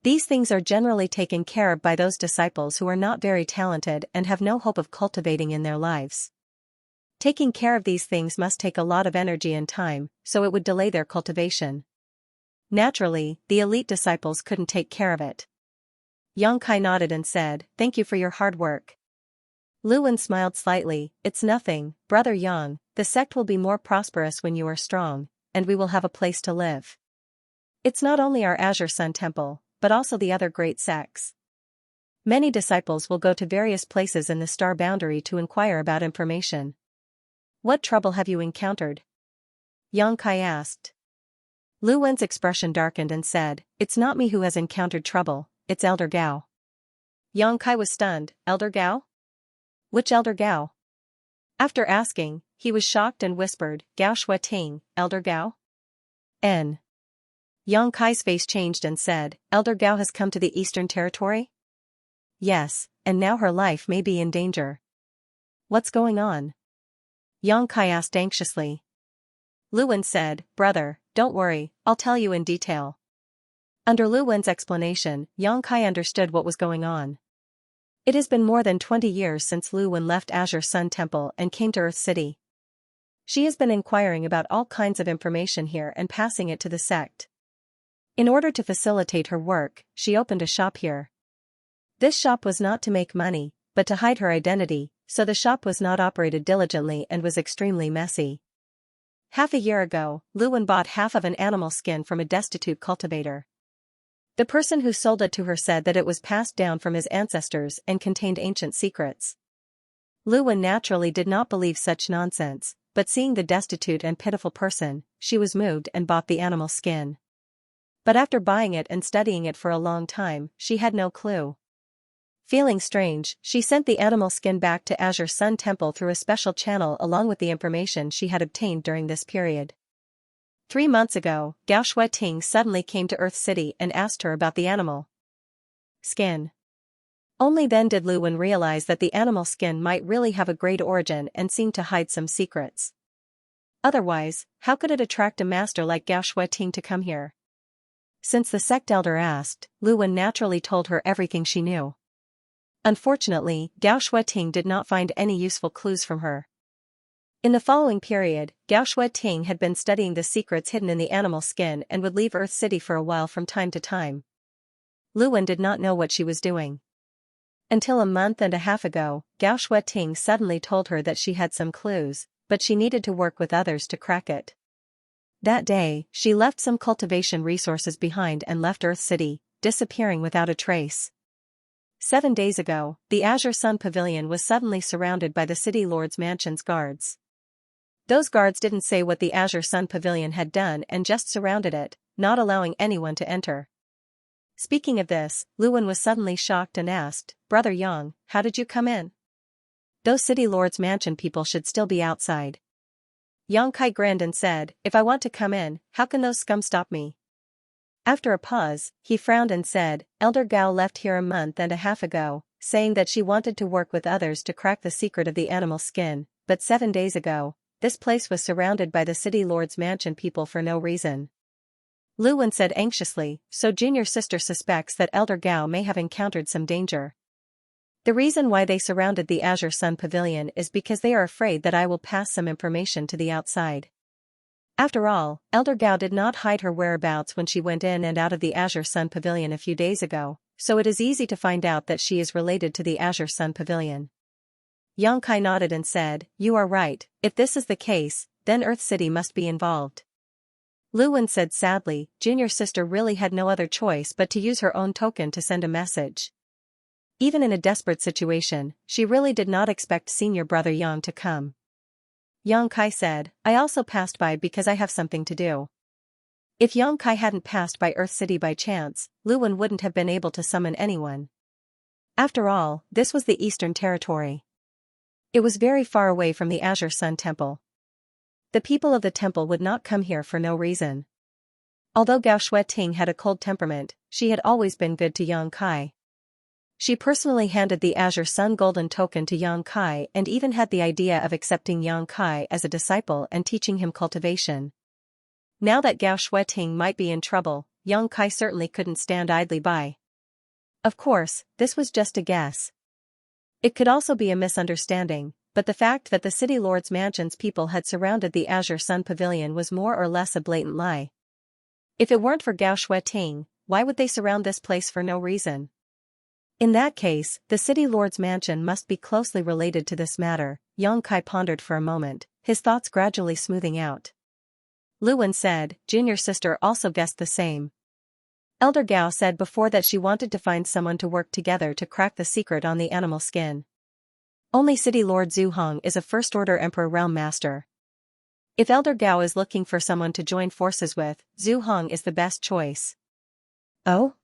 These things are generally taken care of by those disciples who are not very talented and have no hope of cultivating in their lives. Taking care of these things must take a lot of energy and time, so it would delay their cultivation. Naturally, the elite disciples couldn't take care of it. Yang Kai nodded and said, Thank you for your hard work. Lu Wen smiled slightly, It's nothing, Brother Yang, the sect will be more prosperous when you are strong, and we will have a place to live. It's not only our Azure Sun Temple, but also the other great sects. Many disciples will go to various places in the star boundary to inquire about information. What trouble have you encountered? Yang Kai asked. Lu Wen's expression darkened and said, It's not me who has encountered trouble, it's Elder Gao. Yang Kai was stunned, Elder Gao? Which Elder Gao? After asking, he was shocked and whispered, Gao Shueting, Elder Gao? N. Yang Kai's face changed and said, Elder Gao has come to the Eastern Territory? Yes, and now her life may be in danger. What's going on? Yang Kai asked anxiously. Lu Wen said, Brother, don't worry, I'll tell you in detail. Under Lu Wen's explanation, Yang Kai understood what was going on. It has been more than 20 years since Lu Wen left Azure Sun Temple and came to Earth City. She has been inquiring about all kinds of information here and passing it to the sect. In order to facilitate her work, she opened a shop here. This shop was not to make money, but to hide her identity, so the shop was not operated diligently and was extremely messy. Half a year ago, Lu Wen bought half of an animal skin from a destitute cultivator. The person who sold it to her said that it was passed down from his ancestors and contained ancient secrets. Lu Wen naturally did not believe such nonsense, but seeing the destitute and pitiful person, she was moved and bought the animal skin. But after buying it and studying it for a long time, she had no clue. Feeling strange, she sent the animal skin back to Azure Sun Temple through a special channel along with the information she had obtained during this period. 3 months ago, Gao Shueting suddenly came to Earth City and asked her about the animal skin. Only then did Lu Wen realize that the animal skin might really have a great origin and seem to hide some secrets. Otherwise, how could it attract a master like Gao Shueting to come here? Since the sect elder asked, Lu Wen naturally told her everything she knew. Unfortunately, Gao Shueting did not find any useful clues from her. In the following period, Gao Shueting had been studying the secrets hidden in the animal skin and would leave Earth City for a while from time to time. Lu Wen did not know what she was doing. Until a month and a half ago, Gao Shueting suddenly told her that she had some clues, but she needed to work with others to crack it. That day, she left some cultivation resources behind and left Earth City, disappearing without a trace. 7 days ago, the Azure Sun Pavilion was suddenly surrounded by the City Lord's mansion's guards. Those guards didn't say what the Azure Sun Pavilion had done and just surrounded it, not allowing anyone to enter. Speaking of this, Lu Wen was suddenly shocked and asked, "Brother Yang, how did you come in? Those City Lord's mansion people should still be outside." Yang Kai grinned and said, "If I want to come in, how can those scum stop me?" After a pause, he frowned and said, "Elder Gao left here a month and a half ago, saying that she wanted to work with others to crack the secret of the animal skin, but 7 days ago, this place was surrounded by the City Lord's mansion people for no reason." Lu Wen said anxiously, "So junior sister suspects that Elder Gao may have encountered some danger. The reason why they surrounded the Azure Sun Pavilion is because they are afraid that I will pass some information to the outside." After all, Elder Gao did not hide her whereabouts when she went in and out of the Azure Sun Pavilion a few days ago, so it is easy to find out that she is related to the Azure Sun Pavilion. Yang Kai nodded and said, "You are right, if this is the case, then Earth City must be involved." Lu Wen said sadly, junior sister really had no other choice but to use her own token to send a message. Even in a desperate situation, she really did not expect senior brother Yang to come. Yang Kai said, "I also passed by because I have something to do." If Yang Kai hadn't passed by Earth City by chance, Lu Wen wouldn't have been able to summon anyone. After all, this was the Eastern Territory. It was very far away from the Azure Sun Temple. The people of the temple would not come here for no reason. Although Gao Shueting had a cold temperament, she had always been good to Yang Kai. She personally handed the Azure Sun Golden Token to Yang Kai and even had the idea of accepting Yang Kai as a disciple and teaching him cultivation. Now that Gao Shueting might be in trouble, Yang Kai certainly couldn't stand idly by. Of course, this was just a guess. It could also be a misunderstanding, but the fact that the City Lord's mansion's people had surrounded the Azure Sun Pavilion was more or less a blatant lie. If it weren't for Gao Shueting, why would they surround this place for no reason? In that case, the City Lord's mansion must be closely related to this matter. Yang Kai pondered for a moment, his thoughts gradually smoothing out. Lu Wen said, "Junior sister also guessed the same. Elder Gao said before that she wanted to find someone to work together to crack the secret on the animal skin. Only City Lord Zhu Hong is a First-Order Emperor Realm Master. If Elder Gao is looking for someone to join forces with, Zhu Hong is the best choice." "Oh?"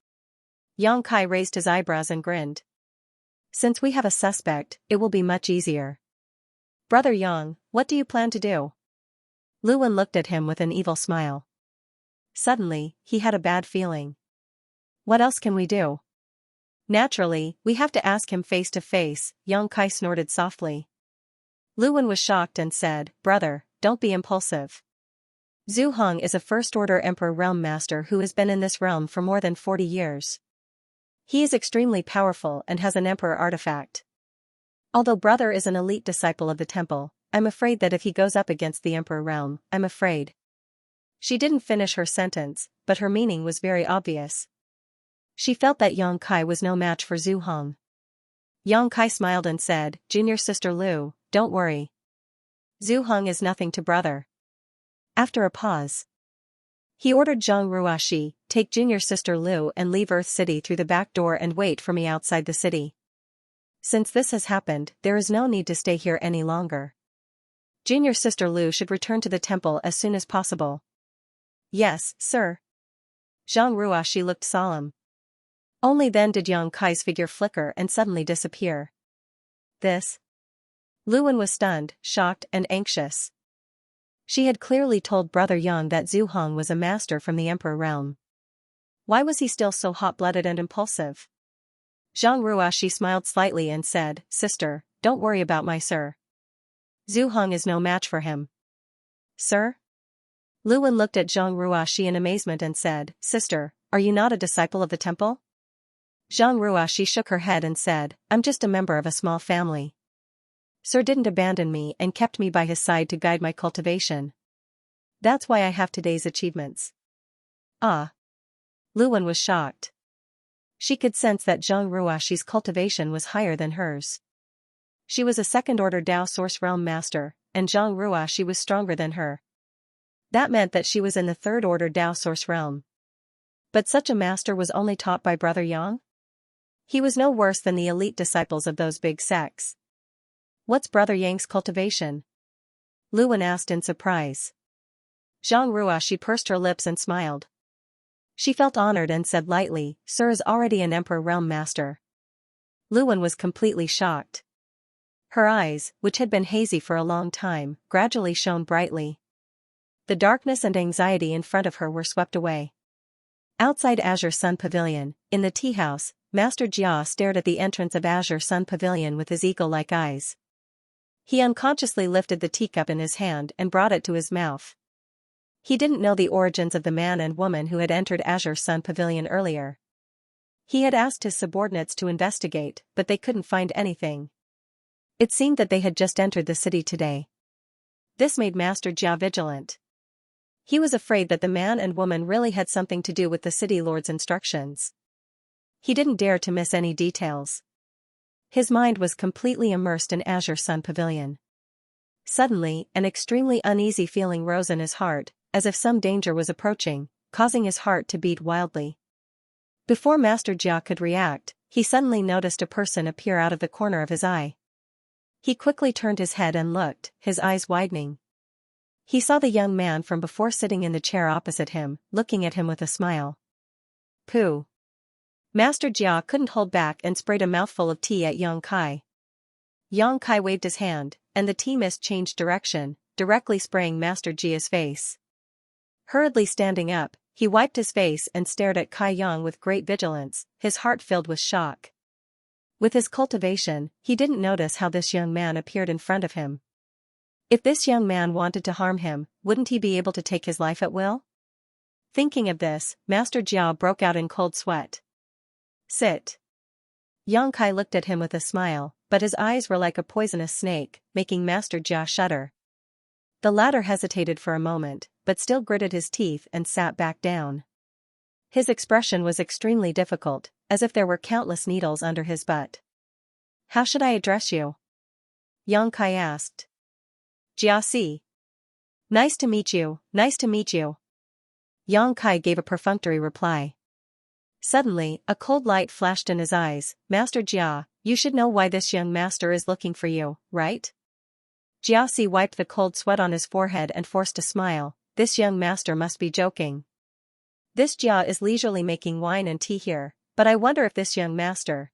Yang Kai raised his eyebrows and grinned. "Since we have a suspect, it will be much easier. Brother Yang, what do you plan to do?" Lu Wen looked at him with an evil smile. Suddenly, he had a bad feeling. "What else can we do?" "Naturally, we have to ask him face to face," Yang Kai snorted softly. Lu Wen was shocked and said, "Brother, don't be impulsive. Zhu Hong is a First-Order Emperor Realm Master who has been in this realm for more than 40 years. He is extremely powerful and has an Emperor artifact. Although brother is an elite disciple of the temple, I'm afraid that if he goes up against the Emperor realm, I'm afraid." She didn't finish her sentence, but her meaning was very obvious. She felt that Yang Kai was no match for Zhu Hong. Yang Kai smiled and said, "Junior sister Lu, don't worry. Zhu Hong is nothing to brother." After a pause, he ordered Zhang Ruashi, "Take junior sister Lu and leave Earth City through the back door and wait for me outside the city. Since this has happened, there is no need to stay here any longer. Junior sister Lu should return to the temple as soon as possible." "Yes, sir." Zhang Ruashi looked solemn. Only then did Yang Kai's figure flicker and suddenly disappear. This? Lu Wen was stunned, shocked and anxious. She had clearly told Brother Yang that Zhu Hong was a master from the Emperor realm. Why was he still so hot-blooded and impulsive? Zhang Ruoxi smiled slightly and said, "Sister, don't worry about my sir. Zhu Heng is no match for him." "Sir?" Lu Wen looked at Zhang Ruoxi in amazement and said, "Sister, are you not a disciple of the temple?" Zhang Ruoxi shook her head and said, "I'm just a member of a small family. Sir didn't abandon me and kept me by his side to guide my cultivation. That's why I have today's achievements." "Ah." Lu Wen was shocked. She could sense that Zhang Ruoxi's cultivation was higher than hers. She was a second-order Dao Source Realm Master, and Zhang Ruoxi was stronger than her. That meant that she was in the third-order Dao Source Realm. But such a master was only taught by Brother Yang? He was no worse than the elite disciples of those big sects. "What's Brother Yang's cultivation?" Lu Wen asked in surprise. Zhang Ruoxi pursed her lips and smiled. She felt honored and said lightly, "Sir is already an Emperor Realm Master." Lu Wen was completely shocked. Her eyes, which had been hazy for a long time, gradually shone brightly. The darkness and anxiety in front of her were swept away. Outside Azure Sun Pavilion, in the tea house, Master Jia stared at the entrance of Azure Sun Pavilion with his eagle-like eyes. He unconsciously lifted the teacup in his hand and brought it to his mouth. He didn't know the origins of the man and woman who had entered Azure Sun Pavilion earlier. He had asked his subordinates to investigate, but they couldn't find anything. It seemed that they had just entered the city today. This made Master Jia vigilant. He was afraid that the man and woman really had something to do with the city lord's instructions. He didn't dare to miss any details. His mind was completely immersed in Azure Sun Pavilion. Suddenly, an extremely uneasy feeling rose in his heart, as if some danger was approaching, causing his heart to beat wildly. Before Master Jia could react, he suddenly noticed a person appear out of the corner of his eye. He quickly turned his head and looked, his eyes widening. He saw the young man from before sitting in the chair opposite him, looking at him with a smile. "Pooh." Master Jia couldn't hold back and sprayed a mouthful of tea at Yang Kai. Yang Kai waved his hand, and the tea mist changed direction, directly spraying Master Jia's face. Hurriedly standing up, he wiped his face and stared at Kai Yang with great vigilance, his heart filled with shock. With his cultivation, he didn't notice how this young man appeared in front of him. If this young man wanted to harm him, wouldn't he be able to take his life at will? Thinking of this, Master Jia broke out in cold sweat. "Sit." Yang Kai looked at him with a smile, but his eyes were like a poisonous snake, making Master Jia shudder. The latter hesitated for a moment, but still gritted his teeth and sat back down. His expression was extremely difficult, as if there were countless needles under his butt. "How should I address you?" Yang Kai asked. "Jia Si." "Nice to meet you, nice to meet you." Yang Kai gave a perfunctory reply. Suddenly, a cold light flashed in his eyes. "Master Jia, you should know why this young master is looking for you, right?" Jia Si wiped the cold sweat on his forehead and forced a smile. This young master must be joking. This Jia is leisurely making wine and tea here, but I wonder if this young master...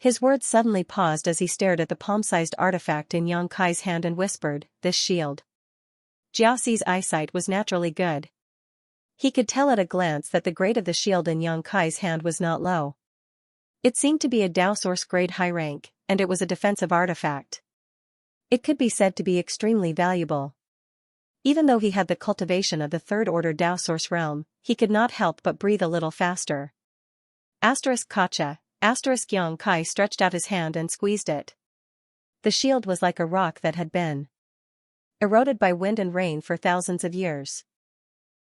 His words suddenly paused as he stared at the palm-sized artifact in Yang Kai's hand and whispered, "This shield." Jia Si's eyesight was naturally good. He could tell at a glance that the grade of the shield in Yang Kai's hand was not low. It seemed to be a Dao Source grade high rank, and it was a defensive artifact. It could be said to be extremely valuable. Even though he had the cultivation of the third-order Dao Source realm, he could not help but breathe a little faster. Kacha, Yang Kai stretched out his hand and squeezed it. The shield was like a rock that had been eroded by wind and rain for thousands of years.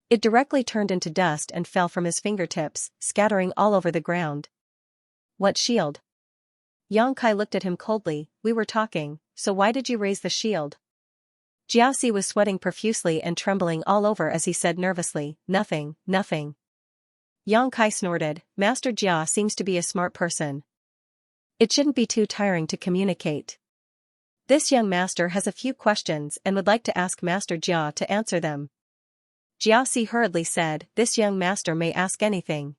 It directly turned into dust and fell from his fingertips, scattering all over the ground. "What shield?" Yang Kai looked at him coldly. "We were talking, so why did you raise the shield?" Jia Si was sweating profusely and trembling all over as he said nervously, "Nothing, nothing." Yang Kai snorted. Master Jia seems to be a smart person. It shouldn't be too tiring to communicate. This young master has a few questions and would like to ask Master Jia to answer them. Jia Si hurriedly said, "This young master may ask anything."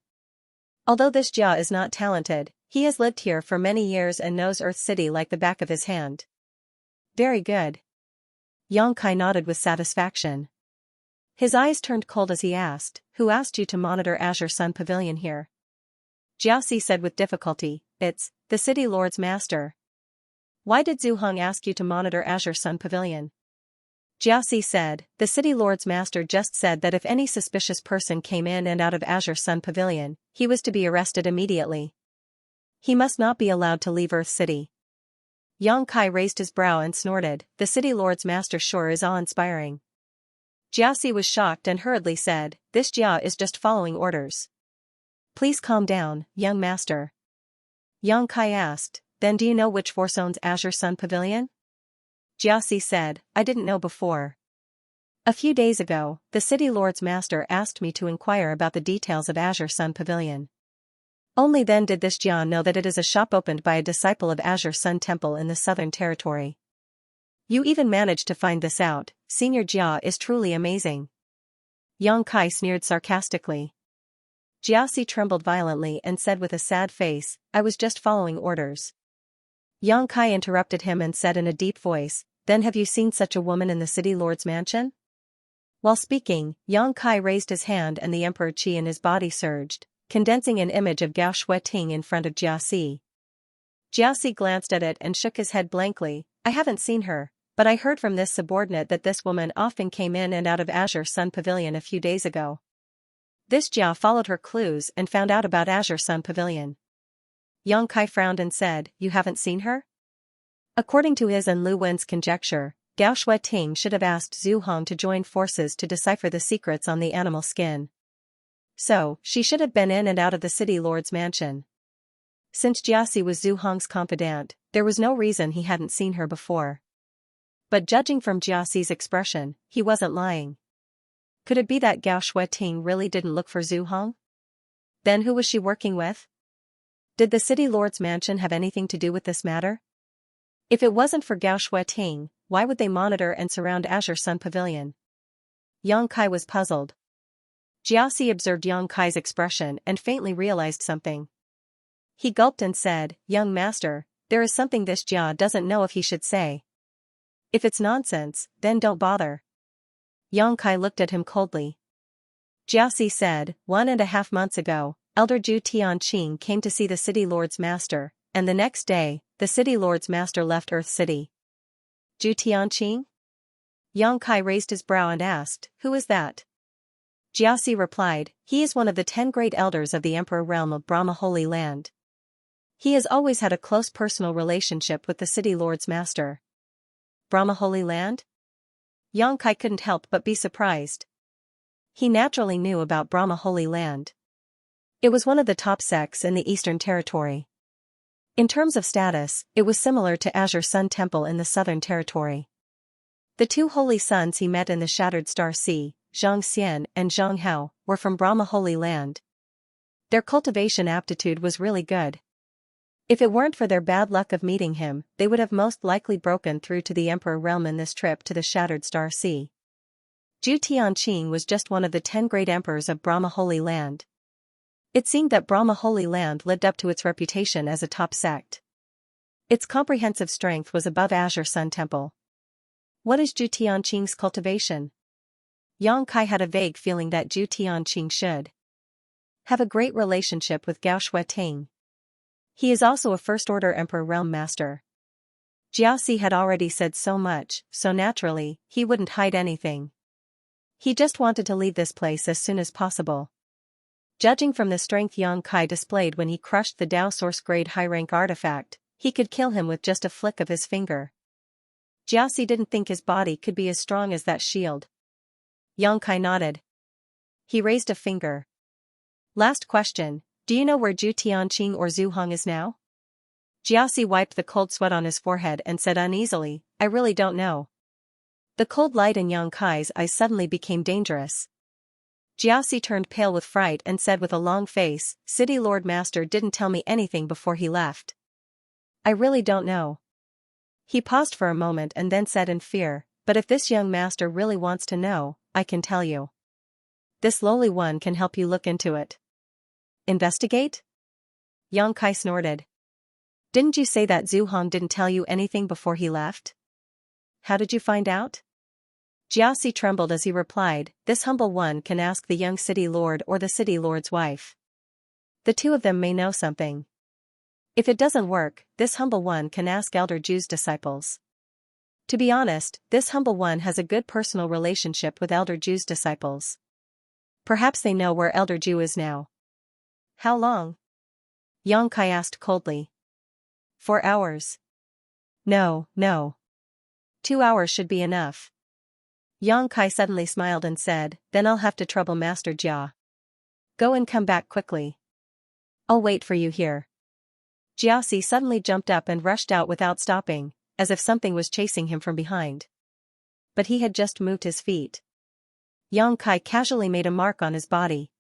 Although this Jia is not talented, he has lived here for many years and knows Earth City like the back of his hand. "Very good." Yang Kai nodded with satisfaction. His eyes turned cold as he asked, "Who asked you to monitor Azure Sun Pavilion here?" Jia Si said with difficulty, It's the city lord's master. Why did Zhu Hong ask you to monitor Azure Sun Pavilion? Jiaxi said, the city lord's master just said that if any suspicious person came in and out of Azure Sun Pavilion, he was to be arrested immediately. He must not be allowed to leave Earth City. Yang Kai raised his brow and snorted, the city lord's master sure is awe-inspiring. Jiaxi was shocked and hurriedly said, this Jia is just following orders. Please calm down, young master. Yang Kai asked, then do you know which force owns Azure Sun Pavilion? Jiaxi said, I didn't know before. A few days ago, the city lord's master asked me to inquire about the details of Azure Sun Pavilion. Only then did this Jia know that it is a shop opened by a disciple of Azure Sun Temple in the Southern Territory. You even managed to find this out, Senior Jia is truly amazing. Yang Kai sneered sarcastically. Jiaxi trembled violently and said with a sad face, I was just following orders. Yang Kai interrupted him and said in a deep voice, then have you seen such a woman in the city lord's mansion? While speaking, Yang Kai raised his hand and the Emperor Qi in his body surged, condensing an image of Gao Shueting in front of Jiaxi. Jiaxi glanced at it and shook his head blankly, I haven't seen her, but I heard from this subordinate that this woman often came in and out of Azure Sun Pavilion a few days ago. This Jia followed her clues and found out about Azure Sun Pavilion. Yang Kai frowned and said, you haven't seen her? According to his and Lu Wen's conjecture, Gao Shueting should have asked Zhu Hong to join forces to decipher the secrets on the animal skin. So, she should have been in and out of the city lord's mansion. Since Jiaxi was Zhu Hong's confidant, there was no reason he hadn't seen her before. But judging from Jiaxi's expression, he wasn't lying. Could it be that Gao Shueting really didn't look for Zhu Hong? Then who was she working with? Did the city lord's mansion have anything to do with this matter? If it wasn't for Gao Shueting, why would they monitor and surround Azure Sun Pavilion? Yang Kai was puzzled. Jiaxi observed Yang Kai's expression and faintly realized something. He gulped and said, young master, there is something this Jia doesn't know if he should say. If it's nonsense, then don't bother. Yang Kai looked at him coldly. Jiaxi said, 1.5 months ago, Elder Zhu Tianqing came to see the city lord's master, and the next day, the city lord's master left Earth City. Zhu Tianqing? Yang Kai raised his brow and asked, who is that? Jiaxi replied, he is one of the 10 great elders of the Emperor realm of Brahma Holy Land. He has always had a close personal relationship with the city lord's master. Brahma Holy Land? Yang Kai couldn't help but be surprised. He naturally knew about Brahma Holy Land. It was one of the top sects in the Eastern Territory. In terms of status, it was similar to Azure Sun Temple in the Southern Territory. The 2 holy sons he met in the Shattered Star Sea, Xianxia and Zhang Hao, were from Brahma Holy Land. Their cultivation aptitude was really good. If it weren't for their bad luck of meeting him, they would have most likely broken through to the Emperor realm in this trip to the Shattered Star Sea. Zhu Tianqing was just one of the 10 great emperors of Brahma Holy Land. It seemed that Brahma Holy Land lived up to its reputation as a top sect. Its comprehensive strength was above Azure Sun Temple. What is Zhu Tianqing's cultivation? Yang Kai had a vague feeling that Zhu Tianqing should have a great relationship with Gao Shueting. He is also a First-Order Emperor Realm Master. Jiaxi had already said so much, so naturally, he wouldn't hide anything. He just wanted to leave this place as soon as possible. Judging from the strength Yang Kai displayed when he crushed the Dao Source Grade high-rank artifact, he could kill him with just a flick of his finger. Jiaxi didn't think his body could be as strong as that shield. Yang Kai nodded. He raised a finger. Last question, do you know where Zhu Tianqing or Zhu Hong is now? Jiaxi wiped the cold sweat on his forehead and said uneasily, I really don't know. The cold light in Yang Kai's eyes suddenly became dangerous. Jiaxi turned pale with fright and said with a long face, City Lord Master didn't tell me anything before he left. I really don't know. He paused for a moment and then said in fear, but if this young master really wants to know, I can tell you. This lowly one can help you look into it. Investigate? Yang Kai snorted. Didn't you say that Zhu Hong didn't tell you anything before he left? How did you find out? Jiaxi trembled as he replied, this humble one can ask the young city lord or the city lord's wife. The 2 of them may know something. If it doesn't work, this humble one can ask Elder Ju's disciples. To be honest, this humble one has a good personal relationship with Elder Ju's disciples. Perhaps they know where Elder Ju is now. How long? Xianxia asked coldly. 4 hours. No. 2 hours should be enough. Xianxia suddenly smiled and said, then I'll have to trouble Master Jia. Go and come back quickly. I'll wait for you here. Jiaxi suddenly jumped up and rushed out without stopping, as if something was chasing him from behind. But he had just moved his feet. Xianxia casually made a mark on his body.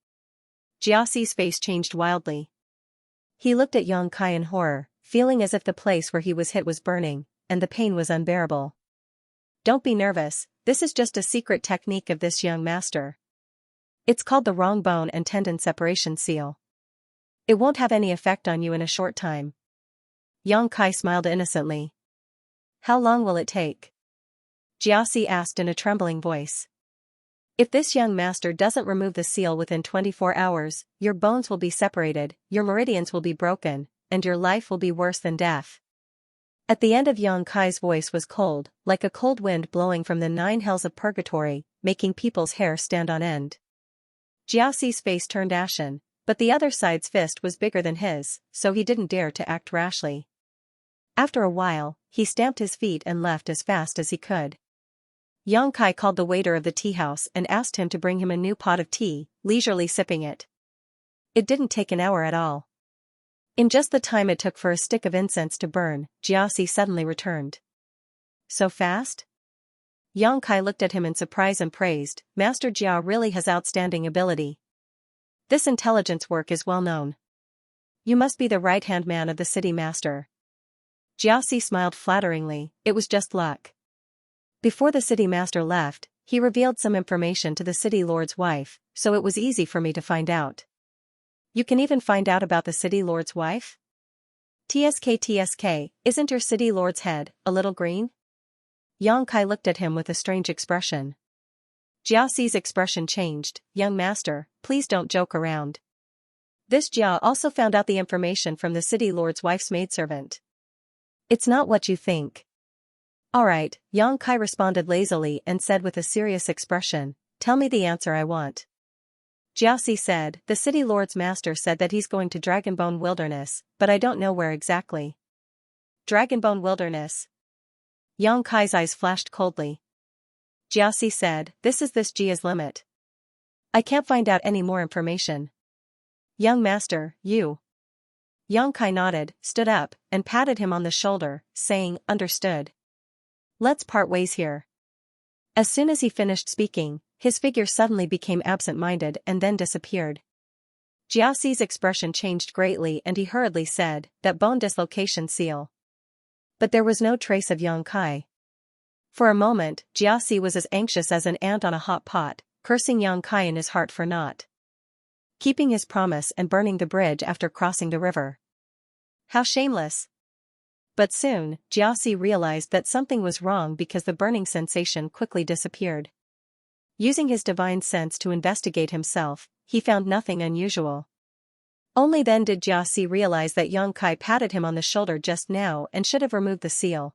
Jiaxi's face changed wildly. He looked at Xianxia in horror, feeling as if the place where he was hit was burning, and the pain was unbearable. Don't be nervous, this is just a secret technique of this young master. It's called the wrong bone and tendon separation seal. It won't have any effect on you in a short time. Xianxia smiled innocently. How long will it take? Jiaxi asked in a trembling voice. If this young master doesn't remove the seal within 24 hours, your bones will be separated, your meridians will be broken, and your life will be worse than death. At the end of Xianxia's voice was cold, like a cold wind blowing from the 9 hells of purgatory, making people's hair stand on end. Jiaxi's face turned ashen, but the other side's fist was bigger than his, so he didn't dare to act rashly. After a while, he stamped his feet and left as fast as he could. Xianxia called the waiter of the tea house and asked him to bring him a new pot of tea, leisurely sipping it. It didn't take an hour at all. In just the time it took for a stick of incense to burn, Jiaxi suddenly returned. So fast? Xianxia looked at him in surprise and praised, Master Jia really has outstanding ability. This intelligence work is well known. You must be the right-hand man of the city master. Jiaxi smiled flatteringly, it was just luck. Before the city master left, he revealed some information to the city lord's wife, so it was easy for me to find out. You can even find out about the city lord's wife? TSK, isn't your city lord's head a little green? Xianxia looked at him with a strange expression. Jiaxi's expression changed, young master, please don't joke around. This Jia also found out the information from the city lord's wife's maidservant. It's not what you think. Alright, Xianxia responded lazily and said with a serious expression, tell me the answer I want. Jiaxi said, the city lord's master said that he's going to Dragonbone Wilderness, but I don't know where exactly. Dragonbone Wilderness? Xianxia's eyes flashed coldly. Jiaxi said, this Jia's limit. I can't find out any more information. Young master, you. Xianxia nodded, stood up, and patted him on the shoulder, saying, understood. Let's part ways here. As soon as he finished speaking, his figure suddenly became absent-minded and then disappeared. Jiaxi's expression changed greatly and he hurriedly said, that bone dislocation seal. But there was no trace of Xianxia. For a moment, Jiaxi was as anxious as an ant on a hot pot, cursing Xianxia in his heart for not keeping his promise and burning the bridge after crossing the river. How shameless! But soon, Jiaxi realized that something was wrong because the burning sensation quickly disappeared. Using his divine sense to investigate himself, he found nothing unusual. Only then did Jiaxi realize that Xianxia patted him on the shoulder just now and should have removed the seal.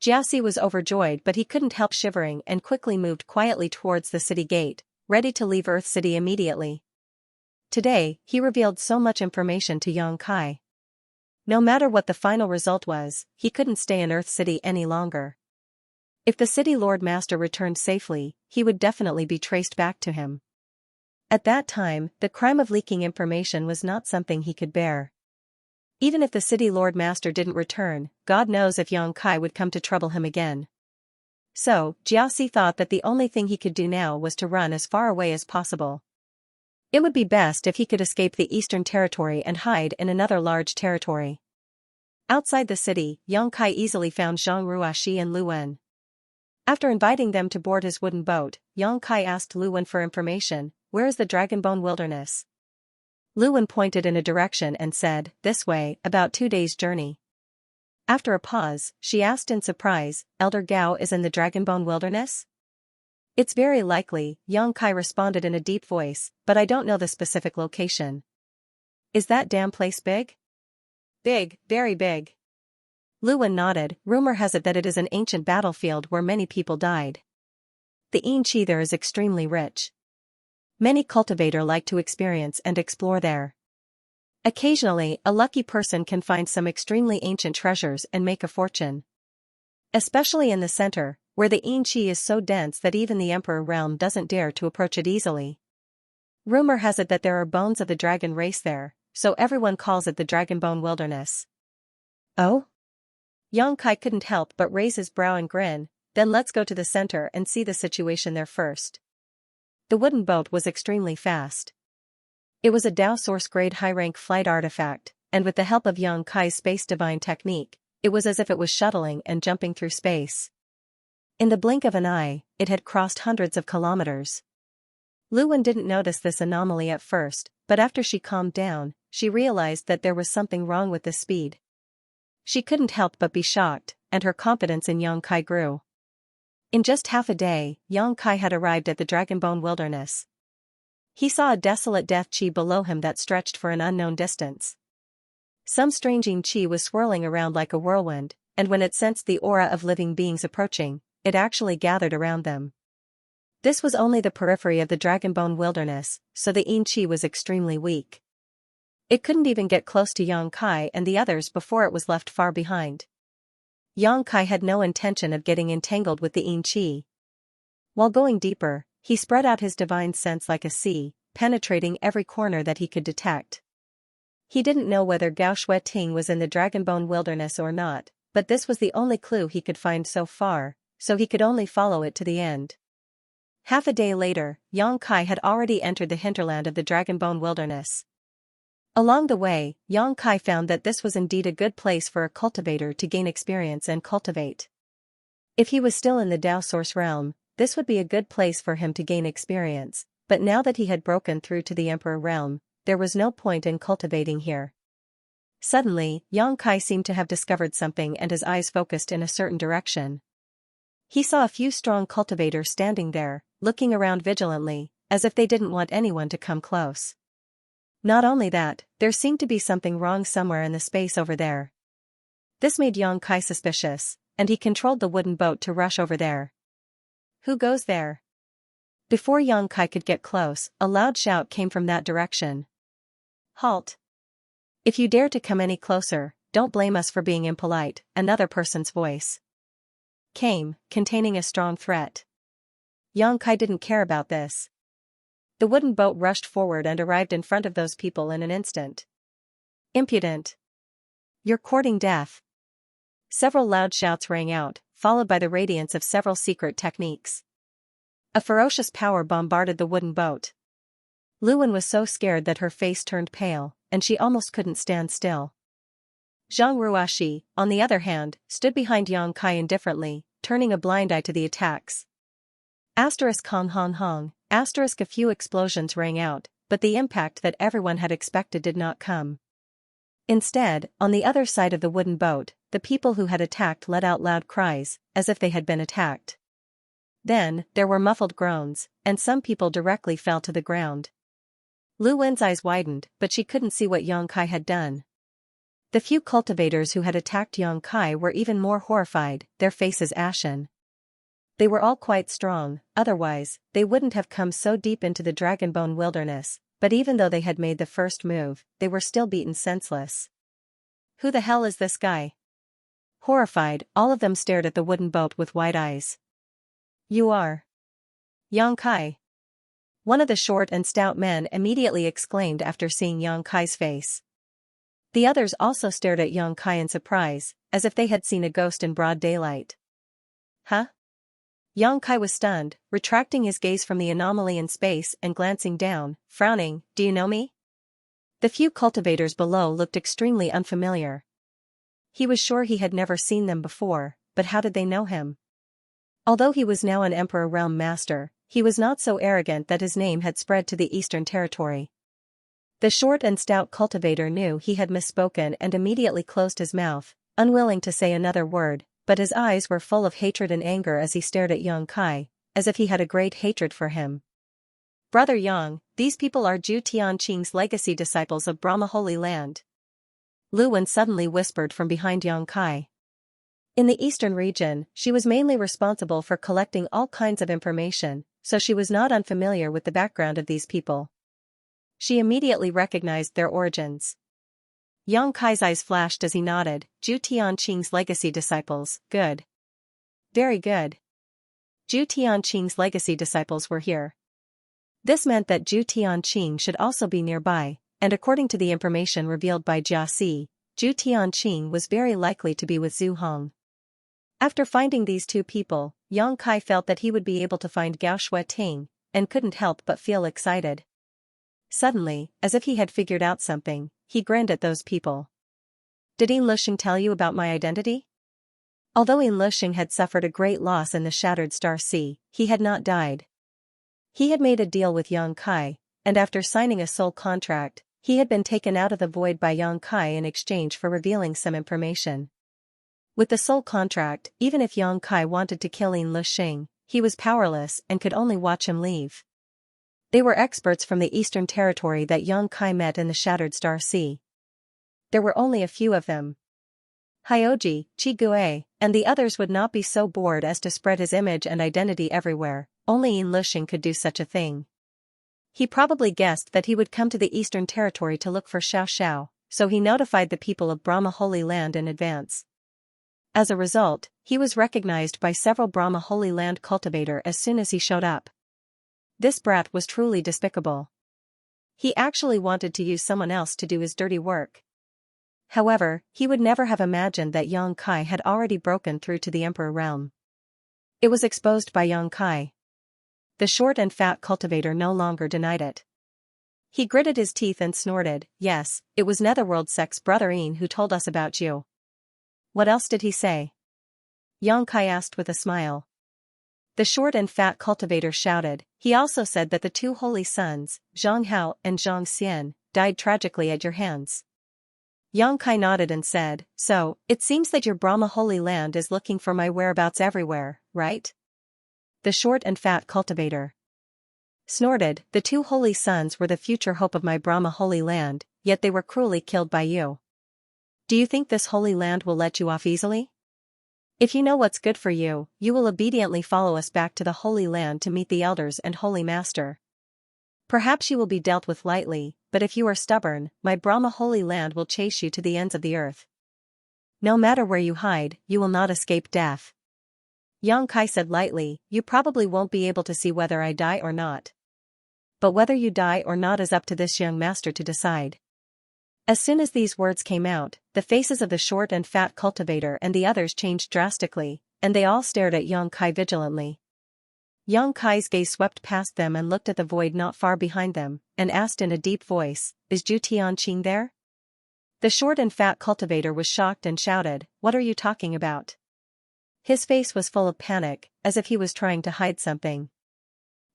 Jiaxi was overjoyed but he couldn't help shivering and quickly moved quietly towards the city gate, ready to leave Earth City immediately. Today, he revealed so much information to Xianxia. No matter what the final result was, he couldn't stay in Earth City any longer. If the city Lord Master returned safely, he would definitely be traced back to him. At that time, the crime of leaking information was not something he could bear. Even if the city Lord Master didn't return, God knows if Xianxia would come to trouble him again. So, Jiaxi thought that the only thing he could do now was to run as far away as possible. It would be best if he could escape the Eastern Territory and hide in another large territory. Outside the city, Xianxia easily found Zhang Ruaxi and Lu Wen. After inviting them to board his wooden boat, Xianxia asked Lu Wen for information, where is the Dragonbone Wilderness? Lu Wen pointed in a direction and said, this way, about 2 days' journey. After a pause, she asked in surprise, Elder Gao is in the Dragonbone Wilderness? It's very likely, Xianxia responded in a deep voice, but I don't know the specific location. Is that damn place big? Big, very big. Luwen nodded. Rumor has it that it is an ancient battlefield where many people died. The Xianxia there is extremely rich. Many cultivator like to experience and explore there. Occasionally, a lucky person can find some extremely ancient treasures and make a fortune. Especially in the center, where the Xianxia is so dense that even the Emperor realm doesn't dare to approach it easily. Rumor has it that there are bones of the dragon race there, so everyone calls it the Dragonbone Wilderness. Oh? Xianxia couldn't help but raise his brow and grin. Then let's go to the center and see the situation there first. The wooden boat was extremely fast. It was a Dao Source-grade high-rank flight artifact, and with the help of Xianxia's space divine technique, it was as if it was shuttling and jumping through space. In the blink of an eye, it had crossed hundreds of kilometers. Luwen didn't notice this anomaly at first, but after she calmed down, she realized that there was something wrong with the speed. She couldn't help but be shocked, and her confidence in Xianxia grew. In just half a day, Xianxia had arrived at the Dragonbone Wilderness. He saw a desolate death chi below him that stretched for an unknown distance. Some strange chi was swirling around like a whirlwind, and when it sensed the aura of living beings approaching, it actually gathered around them. This was only the periphery of the Dragonbone Wilderness, so the Xianxia was extremely weak. It couldn't even get close to Xianxia and the others before it was left far behind. Xianxia had no intention of getting entangled with the Xianxia. While going deeper, he spread out his divine sense like a sea, penetrating every corner that he could detect. He didn't know whether Gao Shueting was in the Dragonbone Wilderness or not, but this was the only clue he could find so far, so he could only follow it to the end. Half a day later, Xianxia had already entered the hinterland of the Dragonbone Wilderness. Along the way, Xianxia found that this was indeed a good place for a cultivator to gain experience and cultivate. If he was still in the Dao Source realm, this would be a good place for him to gain experience, but now that he had broken through to the Emperor realm, there was no point in cultivating here. Suddenly, Xianxia seemed to have discovered something and his eyes focused in a certain direction. He saw a few strong cultivators standing there, looking around vigilantly, as if they didn't want anyone to come close. Not only that, there seemed to be something wrong somewhere in the space over there. This made Xianxia suspicious, and he controlled the wooden boat to rush over there. Who goes there? Before Xianxia could get close, a loud shout came from that direction. Halt! If you dare to come any closer, don't blame us for being impolite, another person's voice came, containing a strong threat. Xianxia didn't care about this. The wooden boat rushed forward and arrived in front of those people in an instant. Impudent! You're courting death! Several loud shouts rang out, followed by the radiance of several secret techniques. A ferocious power bombarded the wooden boat. Luwen was so scared that her face turned pale, and she almost couldn't stand still. Zhang Ruashi, on the other hand, stood behind Xianxia indifferently, turning a blind eye to the attacks. Hong hong hong, a few explosions rang out, but the impact that everyone had expected did not come. Instead, on the other side of the wooden boat, the people who had attacked let out loud cries, as if they had been attacked. Then, there were muffled groans, and some people directly fell to the ground. Lu Wen's eyes widened, but she couldn't see what Xianxia had done. The few cultivators who had attacked Xianxia were even more horrified, their faces ashen. They were all quite strong, otherwise, they wouldn't have come so deep into the Dragonbone Wilderness, but even though they had made the first move, they were still beaten senseless. Who the hell is this guy? Horrified, all of them stared at the wooden boat with wide eyes. You are Xianxia. One of the short and stout men immediately exclaimed after seeing Xianxia's face. The others also stared at Xianxia in surprise, as if they had seen a ghost in broad daylight. Huh? Xianxia was stunned, retracting his gaze from the anomaly in space and glancing down, frowning. Do you know me? The few cultivators below looked extremely unfamiliar. He was sure he had never seen them before, but how did they know him? Although he was now an Emperor Realm Master, he was not so arrogant that his name had spread to the Eastern Territory. The short and stout cultivator knew he had misspoken and immediately closed his mouth, unwilling to say another word, but his eyes were full of hatred and anger as he stared at Xianxia, as if he had a great hatred for him. Brother Yang, these people are Zhu Tianqing's legacy disciples of Brahma Holy Land. Lu Wen suddenly whispered from behind Yang Kai. In the eastern region, she was mainly responsible for collecting all kinds of information, so she was not unfamiliar with the background of these people. She immediately recognized their origins. Yang Kai's eyes flashed as he nodded. Zhu Tianqing's legacy disciples, good. Very good. Zhu Tianqing's legacy disciples were here. This meant that Zhu Tianqing should also be nearby, and according to the information revealed by Jia Si, Zhu Tianqing was very likely to be with Zhu Hong. After finding these two people, Yang Kai felt that he would be able to find Gao Shueting, and couldn't help but feel excited. Suddenly, as if he had figured out something, he grinned at those people. Did Yin Lixing tell you about my identity? Although Yin Lixing had suffered a great loss in the Shattered Star Sea, he had not died. He had made a deal with Yang Kai, and after signing a soul contract, he had been taken out of the void by Yang Kai in exchange for revealing some information. With the soul contract, even if Yang Kai wanted to kill Yin Lixing, he was powerless and could only watch him leave. They were experts from the Eastern Territory that Yang Kai met in the Shattered Star Sea. There were only a few of them. Hyoji, Qi Gue, and the others would not be so bored as to spread his image and identity everywhere. Only Yin Lixing could do such a thing. He probably guessed that he would come to the Eastern Territory to look for Xiao Xiao, so he notified the people of Brahma Holy Land in advance. As a result, he was recognized by several Brahma Holy Land cultivator as soon as he showed up. This brat was truly despicable. He actually wanted to use someone else to do his dirty work. However, he would never have imagined that Yang Kai had already broken through to the Emperor realm. It was exposed by Yang Kai. The short and fat cultivator no longer denied it. He gritted his teeth and snorted, yes, it was Netherworld Sec's brother Yin who told us about you. What else did he say? Yang Kai asked with a smile. The short and fat cultivator shouted, he also said that the two holy sons, Zhang Hao and Zhang Xian, died tragically at your hands. Yang Kai nodded and said, so, it seems that your Brahma Holy Land is looking for my whereabouts everywhere, right? The short and fat cultivator snorted, the two holy sons were the future hope of my Brahma Holy Land, yet they were cruelly killed by you. Do you think this holy land will let you off easily? If you know what's good for you, you will obediently follow us back to the Holy Land to meet the elders and Holy Master. Perhaps you will be dealt with lightly, but if you are stubborn, my Brahma Holy Land will chase you to the ends of the earth. No matter where you hide, you will not escape death. Yang Kai said lightly, you probably won't be able to see whether I die or not. But whether you die or not is up to this young master to decide. As soon as these words came out, the faces of the short and fat cultivator and the others changed drastically, and they all stared at Yang Kai vigilantly. Yang Kai's gaze swept past them and looked at the void not far behind them, and asked in a deep voice, is Zhu Tianqing there? The short and fat cultivator was shocked and shouted, what are you talking about? His face was full of panic, as if he was trying to hide something.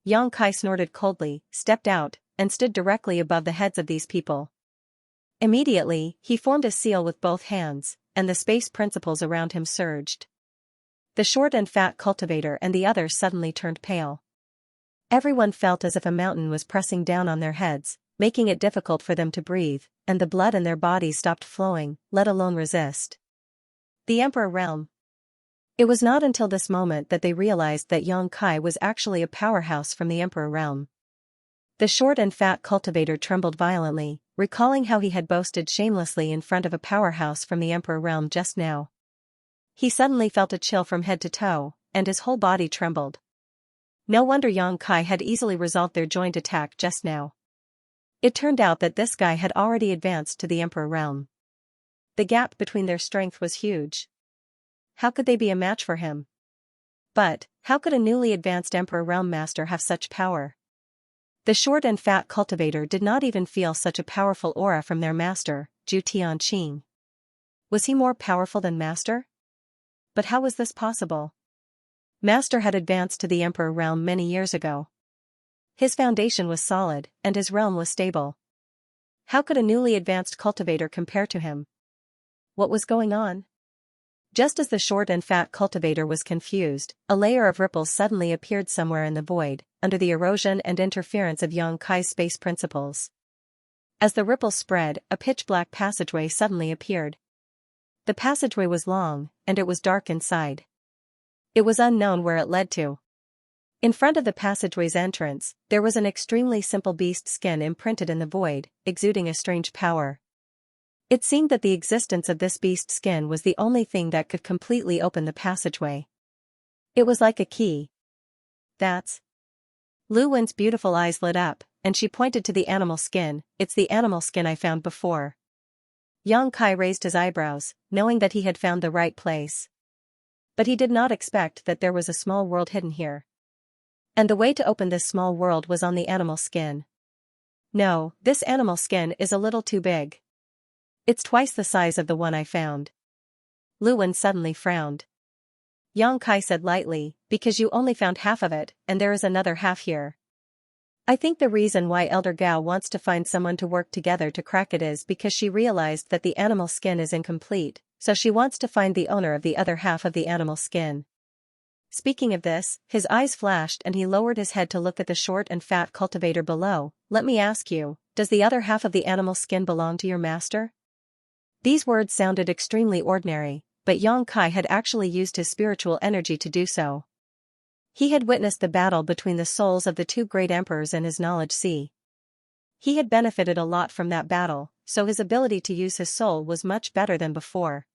Yang Kai snorted coldly, stepped out, and stood directly above the heads of these people. Immediately, he formed a seal with both hands, and the space principles around him surged. The short and fat cultivator and the others suddenly turned pale. Everyone felt as if a mountain was pressing down on their heads, making it difficult for them to breathe, and the blood in their bodies stopped flowing, let alone resist. The Emperor Realm. It was not until this moment that they realized that Yang Kai was actually a powerhouse from the Emperor Realm. The short and fat cultivator trembled violently, recalling how he had boasted shamelessly in front of a powerhouse from the Emperor Realm just now. He suddenly felt a chill from head to toe, and his whole body trembled. No wonder Yang Kai had easily resolved their joint attack just now. It turned out that this guy had already advanced to the Emperor Realm. The gap between their strength was huge. How could they be a match for him? But, how could a newly advanced Emperor Realm Master have such power? The short and fat cultivator did not even feel such a powerful aura from their master, Zhu Tianqing. Was he more powerful than Master? But how was this possible? Master had advanced to the Emperor Realm many years ago. His foundation was solid, and his realm was stable. How could a newly advanced cultivator compare to him? What was going on? Just as the short and fat cultivator was confused, a layer of ripples suddenly appeared somewhere in the void, under the erosion and interference of Yang Kai's space principles. As the ripples spread, a pitch-black passageway suddenly appeared. The passageway was long, and it was dark inside. It was unknown where it led to. In front of the passageway's entrance, there was an extremely simple beast skin imprinted in the void, exuding a strange power. It seemed that the existence of this beast skin was the only thing that could completely open the passageway. It was like a key. That's... Lu Wen's beautiful eyes lit up, and she pointed to the animal skin. It's the animal skin I found before. Yang Kai raised his eyebrows, knowing that he had found the right place. But he did not expect that there was a small world hidden here. And the way to open this small world was on the animal skin. No, this animal skin is a little too big. It's twice the size of the one I found. Lu Wen suddenly frowned. Yang Kai said lightly, because you only found half of it, and there is another half here. I think the reason why Elder Gao wants to find someone to work together to crack it is because she realized that the animal skin is incomplete, so she wants to find the owner of the other half of the animal skin. Speaking of this, his eyes flashed and he lowered his head to look at the short and fat cultivator below. Let me ask you, does the other half of the animal skin belong to your master? These words sounded extremely ordinary, but Yang Kai had actually used his spiritual energy to do so. He had witnessed the battle between the souls of the two great emperors in his knowledge sea. He had benefited a lot from that battle, so his ability to use his soul was much better than before.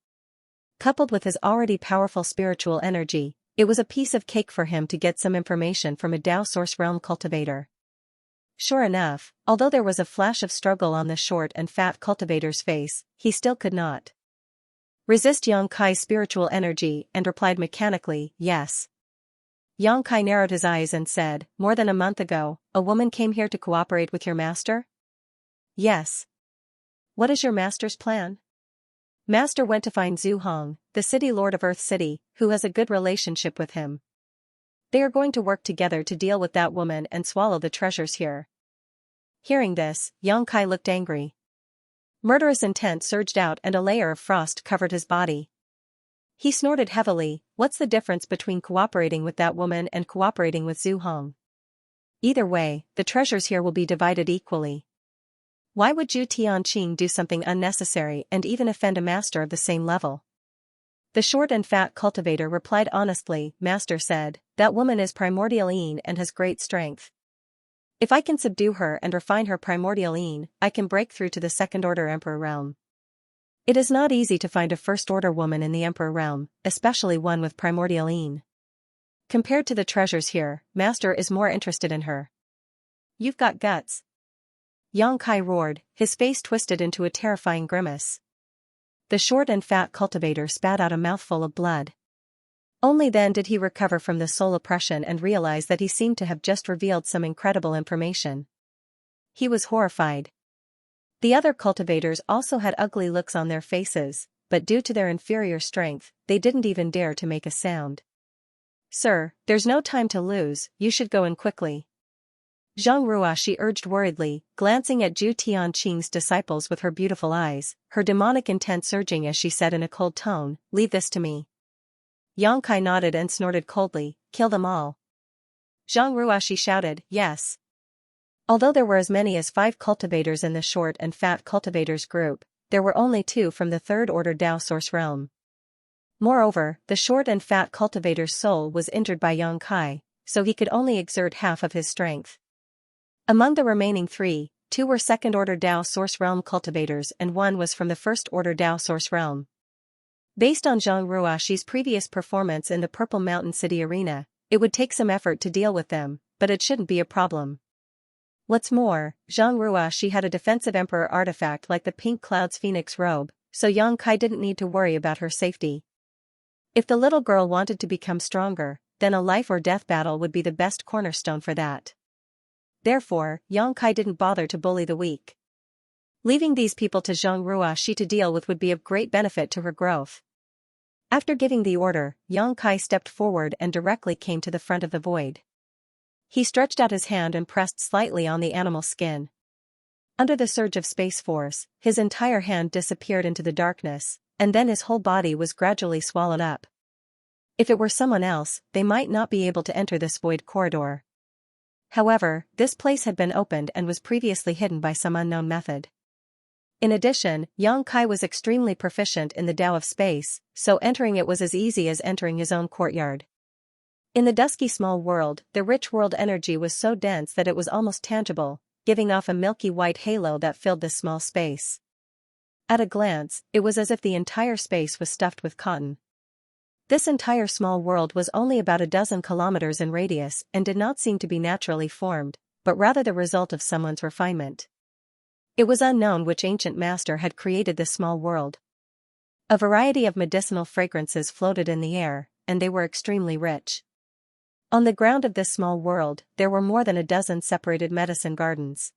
Coupled with his already powerful spiritual energy, it was a piece of cake for him to get some information from a Dao Source Realm cultivator. Sure enough, although there was a flash of struggle on the short and fat cultivator's face, he still could not resist Yang Kai's spiritual energy and replied mechanically, yes. Yang Kai narrowed his eyes and said, more than a month ago, a woman came here to cooperate with your master? Yes. What is your master's plan? Master went to find Zhu Hong, the city lord of Earth City, who has a good relationship with him. They are going to work together to deal with that woman and swallow the treasures here. Hearing this, Yang Kai looked angry. Murderous intent surged out and a layer of frost covered his body. He snorted heavily. What's the difference between cooperating with that woman and cooperating with Zhu Hong? Either way, the treasures here will be divided equally. Why would Zhu Tianqing do something unnecessary and even offend a master of the same level? The short and fat cultivator replied honestly. Master said, that woman is primordial Yin and has great strength. If I can subdue her and refine her primordial Yin, I can break through to the second-order Emperor realm. It is not easy to find a first-order woman in the Emperor realm, especially one with primordial Yin. Compared to the treasures here, Master is more interested in her. You've got guts. Yang Kai roared, his face twisted into a terrifying grimace. The short and fat cultivator spat out a mouthful of blood. Only then did he recover from the soul oppression and realize that he seemed to have just revealed some incredible information. He was horrified. The other cultivators also had ugly looks on their faces, but due to their inferior strength, they didn't even dare to make a sound. Sir, there's no time to lose, you should go in quickly. Zhang Ruoxi urged worriedly, glancing at Zhu Tianqing's disciples with her beautiful eyes, her demonic intent surging as she said in a cold tone, leave this to me. Yang Kai nodded and snorted coldly, kill them all. Zhang Ruoxi shouted, yes. Although there were as many as 5 cultivators in the short and fat cultivators group, there were only 2 from the third-order Dao Source realm. Moreover, the short and fat cultivator's soul was injured by Yang Kai, so he could only exert half of his strength. Among the remaining 3, 2 were second-order Dao Source realm cultivators and 1 was from the first-order Dao Source realm. Based on Zhang Ruoxi's previous performance in the Purple Mountain City arena, it would take some effort to deal with them, but it shouldn't be a problem. What's more, Zhang Ruoxi had a defensive emperor artifact like the Pink Cloud's Phoenix robe, so Yang Kai didn't need to worry about her safety. If the little girl wanted to become stronger, then a life-or-death battle would be the best cornerstone for that. Therefore, Yang Kai didn't bother to bully the weak. Leaving these people to Zhang Ruoxi to deal with would be of great benefit to her growth. After giving the order, Yang Kai stepped forward and directly came to the front of the void. He stretched out his hand and pressed slightly on the animal skin. Under the surge of space force, his entire hand disappeared into the darkness, and then his whole body was gradually swallowed up. If it were someone else, they might not be able to enter this void corridor. However, this place had been opened and was previously hidden by some unknown method. In addition, Yang Kai was extremely proficient in the Tao of space, so entering it was as easy as entering his own courtyard. In the dusky small world, the rich world energy was so dense that it was almost tangible, giving off a milky white halo that filled this small space. At a glance, it was as if the entire space was stuffed with cotton. This entire small world was only about a dozen kilometers in radius and did not seem to be naturally formed, but rather the result of someone's refinement. It was unknown which ancient master had created this small world. A variety of medicinal fragrances floated in the air, and they were extremely rich. On the ground of this small world, there were more than a dozen separated medicine gardens.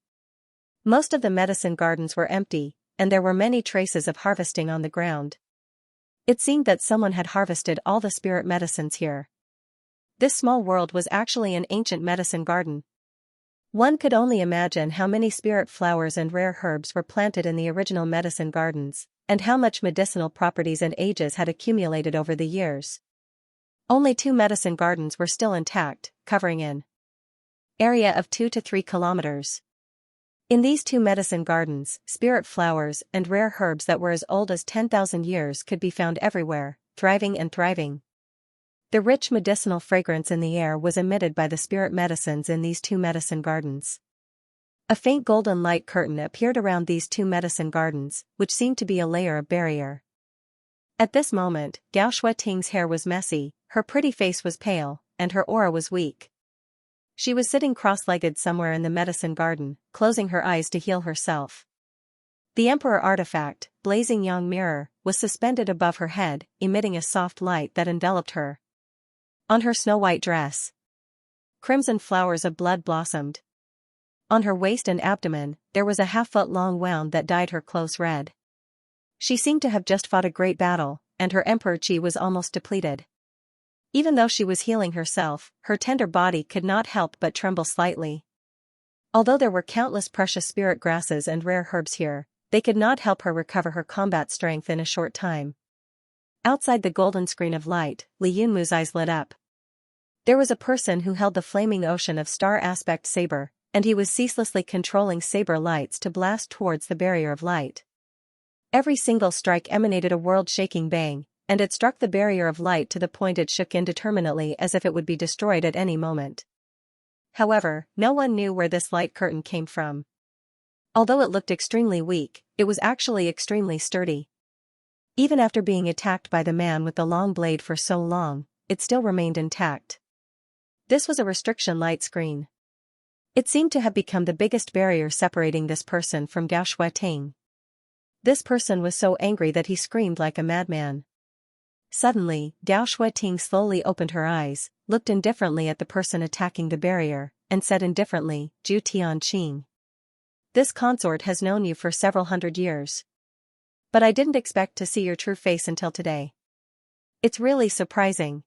Most of the medicine gardens were empty, and there were many traces of harvesting on the ground. It seemed that someone had harvested all the spirit medicines here. This small world was actually an ancient medicine garden. One could only imagine how many spirit flowers and rare herbs were planted in the original medicine gardens, and how much medicinal properties and ages had accumulated over the years. Only 2 medicine gardens were still intact, covering an area of 2 to 3 kilometers. In these 2 medicine gardens, spirit flowers and rare herbs that were as old as 10,000 years could be found everywhere, thriving and thriving. The rich medicinal fragrance in the air was emitted by the spirit medicines in these 2 medicine gardens. A faint golden light curtain appeared around these 2 medicine gardens, which seemed to be a layer of barrier. At this moment, Gao Shuiting's hair was messy, her pretty face was pale, and her aura was weak. She was sitting cross-legged somewhere in the medicine garden, closing her eyes to heal herself. The Emperor artifact, blazing yang mirror, was suspended above her head, emitting a soft light that enveloped her. On her snow-white dress, crimson flowers of blood blossomed. On her waist and abdomen, there was a half-foot-long wound that dyed her close red. She seemed to have just fought a great battle, and her emperor chi was almost depleted. Even though she was healing herself, her tender body could not help but tremble slightly. Although there were countless precious spirit grasses and rare herbs here, they could not help her recover her combat strength in a short time. Outside the golden screen of light, Li Yunmu's eyes lit up. There was a person who held the flaming ocean of star aspect saber, and he was ceaselessly controlling saber lights to blast towards the barrier of light. Every single strike emanated a world-shaking bang, and it struck the barrier of light to the point it shook indeterminately as if it would be destroyed at any moment. However, no one knew where this light curtain came from. Although it looked extremely weak, it was actually extremely sturdy. Even after being attacked by the man with the long blade for so long, it still remained intact. This was a restriction light screen. It seemed to have become the biggest barrier separating this person from Gao Shuiting. This person was so angry that he screamed like a madman. Suddenly, Gao Shuiting slowly opened her eyes, looked indifferently at the person attacking the barrier, and said indifferently, "Zhu Tianqing. This consort has known you for several hundred years. But I didn't expect to see your true face until today. It's really surprising."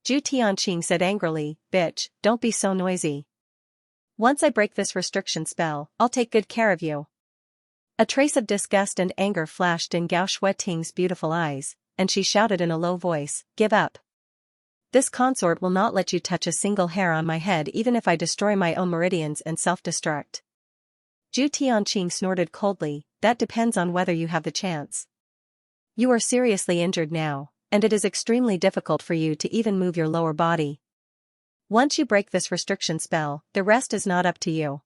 Zhu Tianqing said angrily, "Bitch, don't be so noisy. Once I break this restriction spell, I'll take good care of you." A trace of disgust and anger flashed in Gao Shuiting's beautiful eyes, and she shouted in a low voice, "Give up. This consort will not let you touch a single hair on my head even if I destroy my own meridians and self-destruct." Zhu Tianqing snorted coldly, "That depends on whether you have the chance. You are seriously injured now, and it is extremely difficult for you to even move your lower body. Once you break this restriction spell, the rest is not up to you."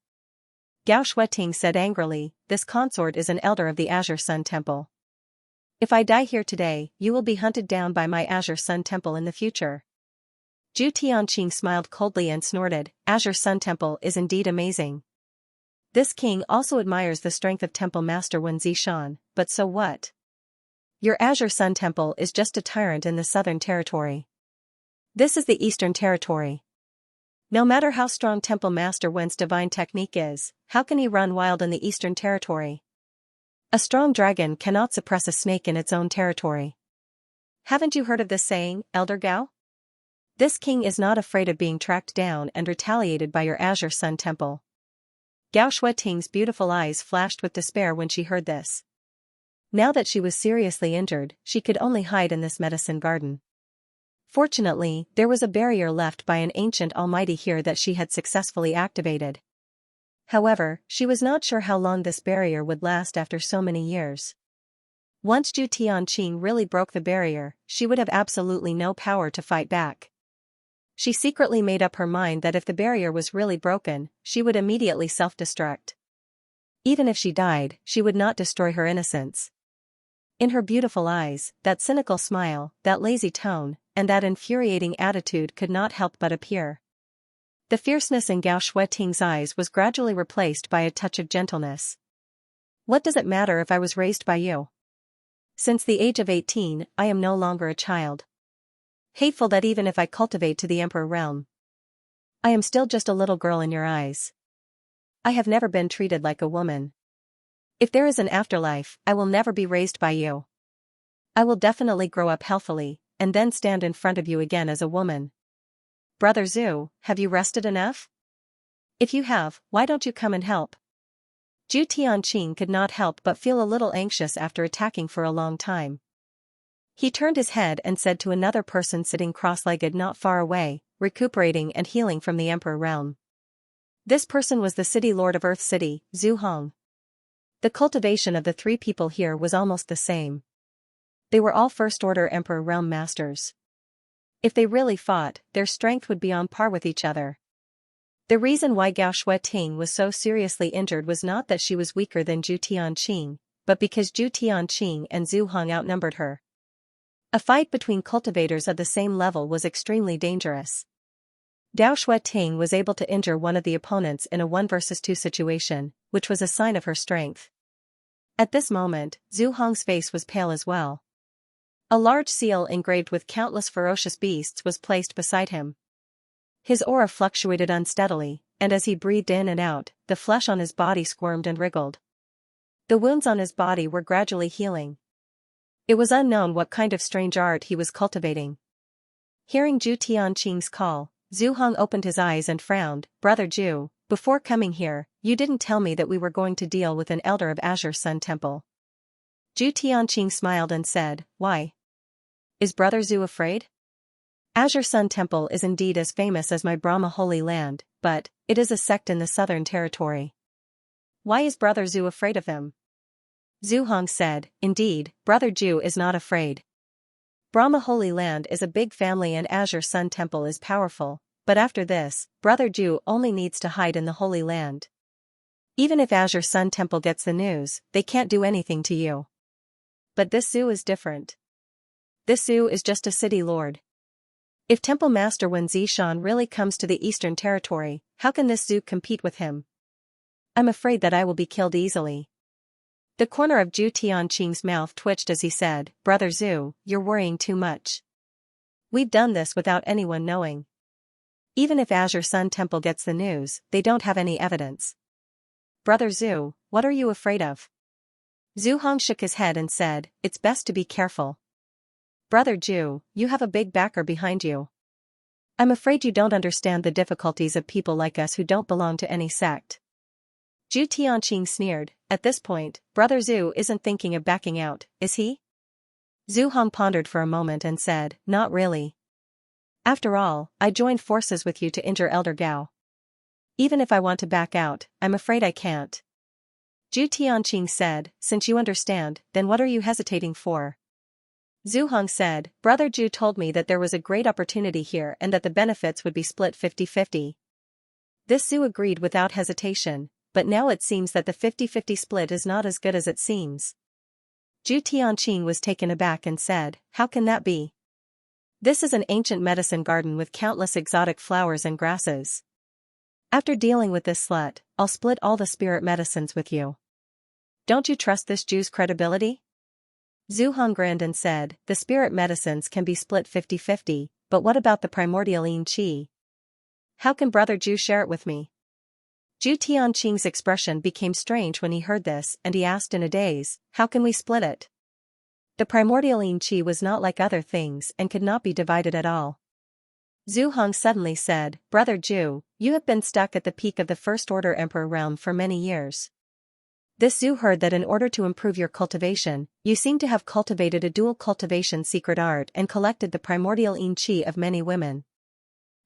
Gao Shuiting said angrily, "This consort is an elder of the Azure Sun Temple. If I die here today, you will be hunted down by my Azure Sun Temple in the future." Zhu Tianqing smiled coldly and snorted, "Azure Sun Temple is indeed amazing. This king also admires the strength of Temple Master Wen Zishan, but so what? Your Azure Sun Temple is just a tyrant in the Southern Territory. This is the Eastern Territory. No matter how strong Temple Master Wen's divine technique is, how can he run wild in the Eastern Territory? A strong dragon cannot suppress a snake in its own territory. Haven't you heard of this saying, Elder Gao? This king is not afraid of being tracked down and retaliated by your Azure Sun Temple." Gao Shuiting's beautiful eyes flashed with despair when she heard this. Now that she was seriously injured, she could only hide in this medicine garden. Fortunately, there was a barrier left by an ancient almighty here that she had successfully activated. However, she was not sure how long this barrier would last after so many years. Once Zhu Tianqing really broke the barrier, she would have absolutely no power to fight back. She secretly made up her mind that if the barrier was really broken, she would immediately self-destruct. Even if she died, she would not destroy her innocence. In her beautiful eyes, that cynical smile, that lazy tone, and that infuriating attitude could not help but appear. The fierceness in Gao Shueting's eyes was gradually replaced by a touch of gentleness. What does it matter if I was raised by you? Since the age of 18, I am no longer a child. Hateful that even if I cultivate to the emperor realm, I am still just a little girl in your eyes. I have never been treated like a woman. If there is an afterlife, I will never be raised by you. I will definitely grow up healthily, and then stand in front of you again as a woman. Brother Zhu, have you rested enough? If you have, why don't you come and help? Zhu Tianqing could not help but feel a little anxious after attacking for a long time. He turned his head and said to another person sitting cross-legged not far away, recuperating and healing from the emperor realm. This person was the city lord of Earth City, Zhu Hong. The cultivation of the three people here was almost the same. They were all first-order emperor realm masters. If they really fought, their strength would be on par with each other. The reason why Gao Shueting was so seriously injured was not that she was weaker than Zhu Tianqing, but because Zhu Tianqing and Zhu Hong outnumbered her. A fight between cultivators of the same level was extremely dangerous. Gao Shueting was able to injure one of the opponents in a 1 versus 2 situation, which was a sign of her strength. At this moment, Zhu Hong's face was pale as well. A large seal engraved with countless ferocious beasts was placed beside him. His aura fluctuated unsteadily, and as he breathed in and out, the flesh on his body squirmed and wriggled. The wounds on his body were gradually healing. It was unknown what kind of strange art he was cultivating. Hearing Zhu Tianqing's call, Zhu Hong opened his eyes and frowned. Brother Zhu, before coming here, you didn't tell me that we were going to deal with an elder of Azure Sun Temple. Zhu Tianqing smiled and said, why? Is Brother Zhu afraid? Azure Sun Temple is indeed as famous as my Brahma Holy Land, but it is a sect in the southern territory. Why is Brother Zhu afraid of him? Zhu Hong said, indeed, Brother Zhu is not afraid. Brahma Holy Land is a big family and Azure Sun Temple is powerful, but after this, Brother Zhu only needs to hide in the Holy Land. Even if Azure Sun Temple gets the news, they can't do anything to you. But this Zhu is different. This Zhu is just a city lord. If Temple Master Wen Zishan really comes to the Eastern Territory, how can this Zhu compete with him? I'm afraid that I will be killed easily. The corner of Zhu Tianqing's mouth twitched as he said, Brother Zhu, you're worrying too much. We've done this without anyone knowing. Even if Azure Sun Temple gets the news, they don't have any evidence. Brother Zhu, what are you afraid of? Zhu Hong shook his head and said, it's best to be careful. Brother Zhu, you have a big backer behind you. I'm afraid you don't understand the difficulties of people like us who don't belong to any sect. Zhu Tianqing sneered, at this point, Brother Zhu isn't thinking of backing out, is he? Zhu Hong pondered for a moment and said, not really. After all, I joined forces with you to injure Elder Gao. Even if I want to back out, I'm afraid I can't. Zhu Tianqing said, since you understand, then what are you hesitating for? Zhu Hong said, Brother Zhu told me that there was a great opportunity here and that the benefits would be split 50-50. This Zhu agreed without hesitation, but now it seems that the 50-50 split is not as good as it seems. Zhu Tianqing was taken aback and said, how can that be? This is an ancient medicine garden with countless exotic flowers and grasses. After dealing with this slut, I'll split all the spirit medicines with you. Don't you trust this Zhu's credibility? Zhu Hong grinned and said, the spirit medicines can be split 50-50, but what about the primordial yin qi? How can Brother Zhu share it with me? Zhu Tianqing's expression became strange when he heard this and he asked in a daze, how can we split it? The primordial yin qi was not like other things and could not be divided at all. Zhu Hong suddenly said, Brother Zhu, you have been stuck at the peak of the First Order Emperor realm for many years. This Zhu heard that in order to improve your cultivation, you seem to have cultivated a dual cultivation secret art and collected the primordial yin qi of many women.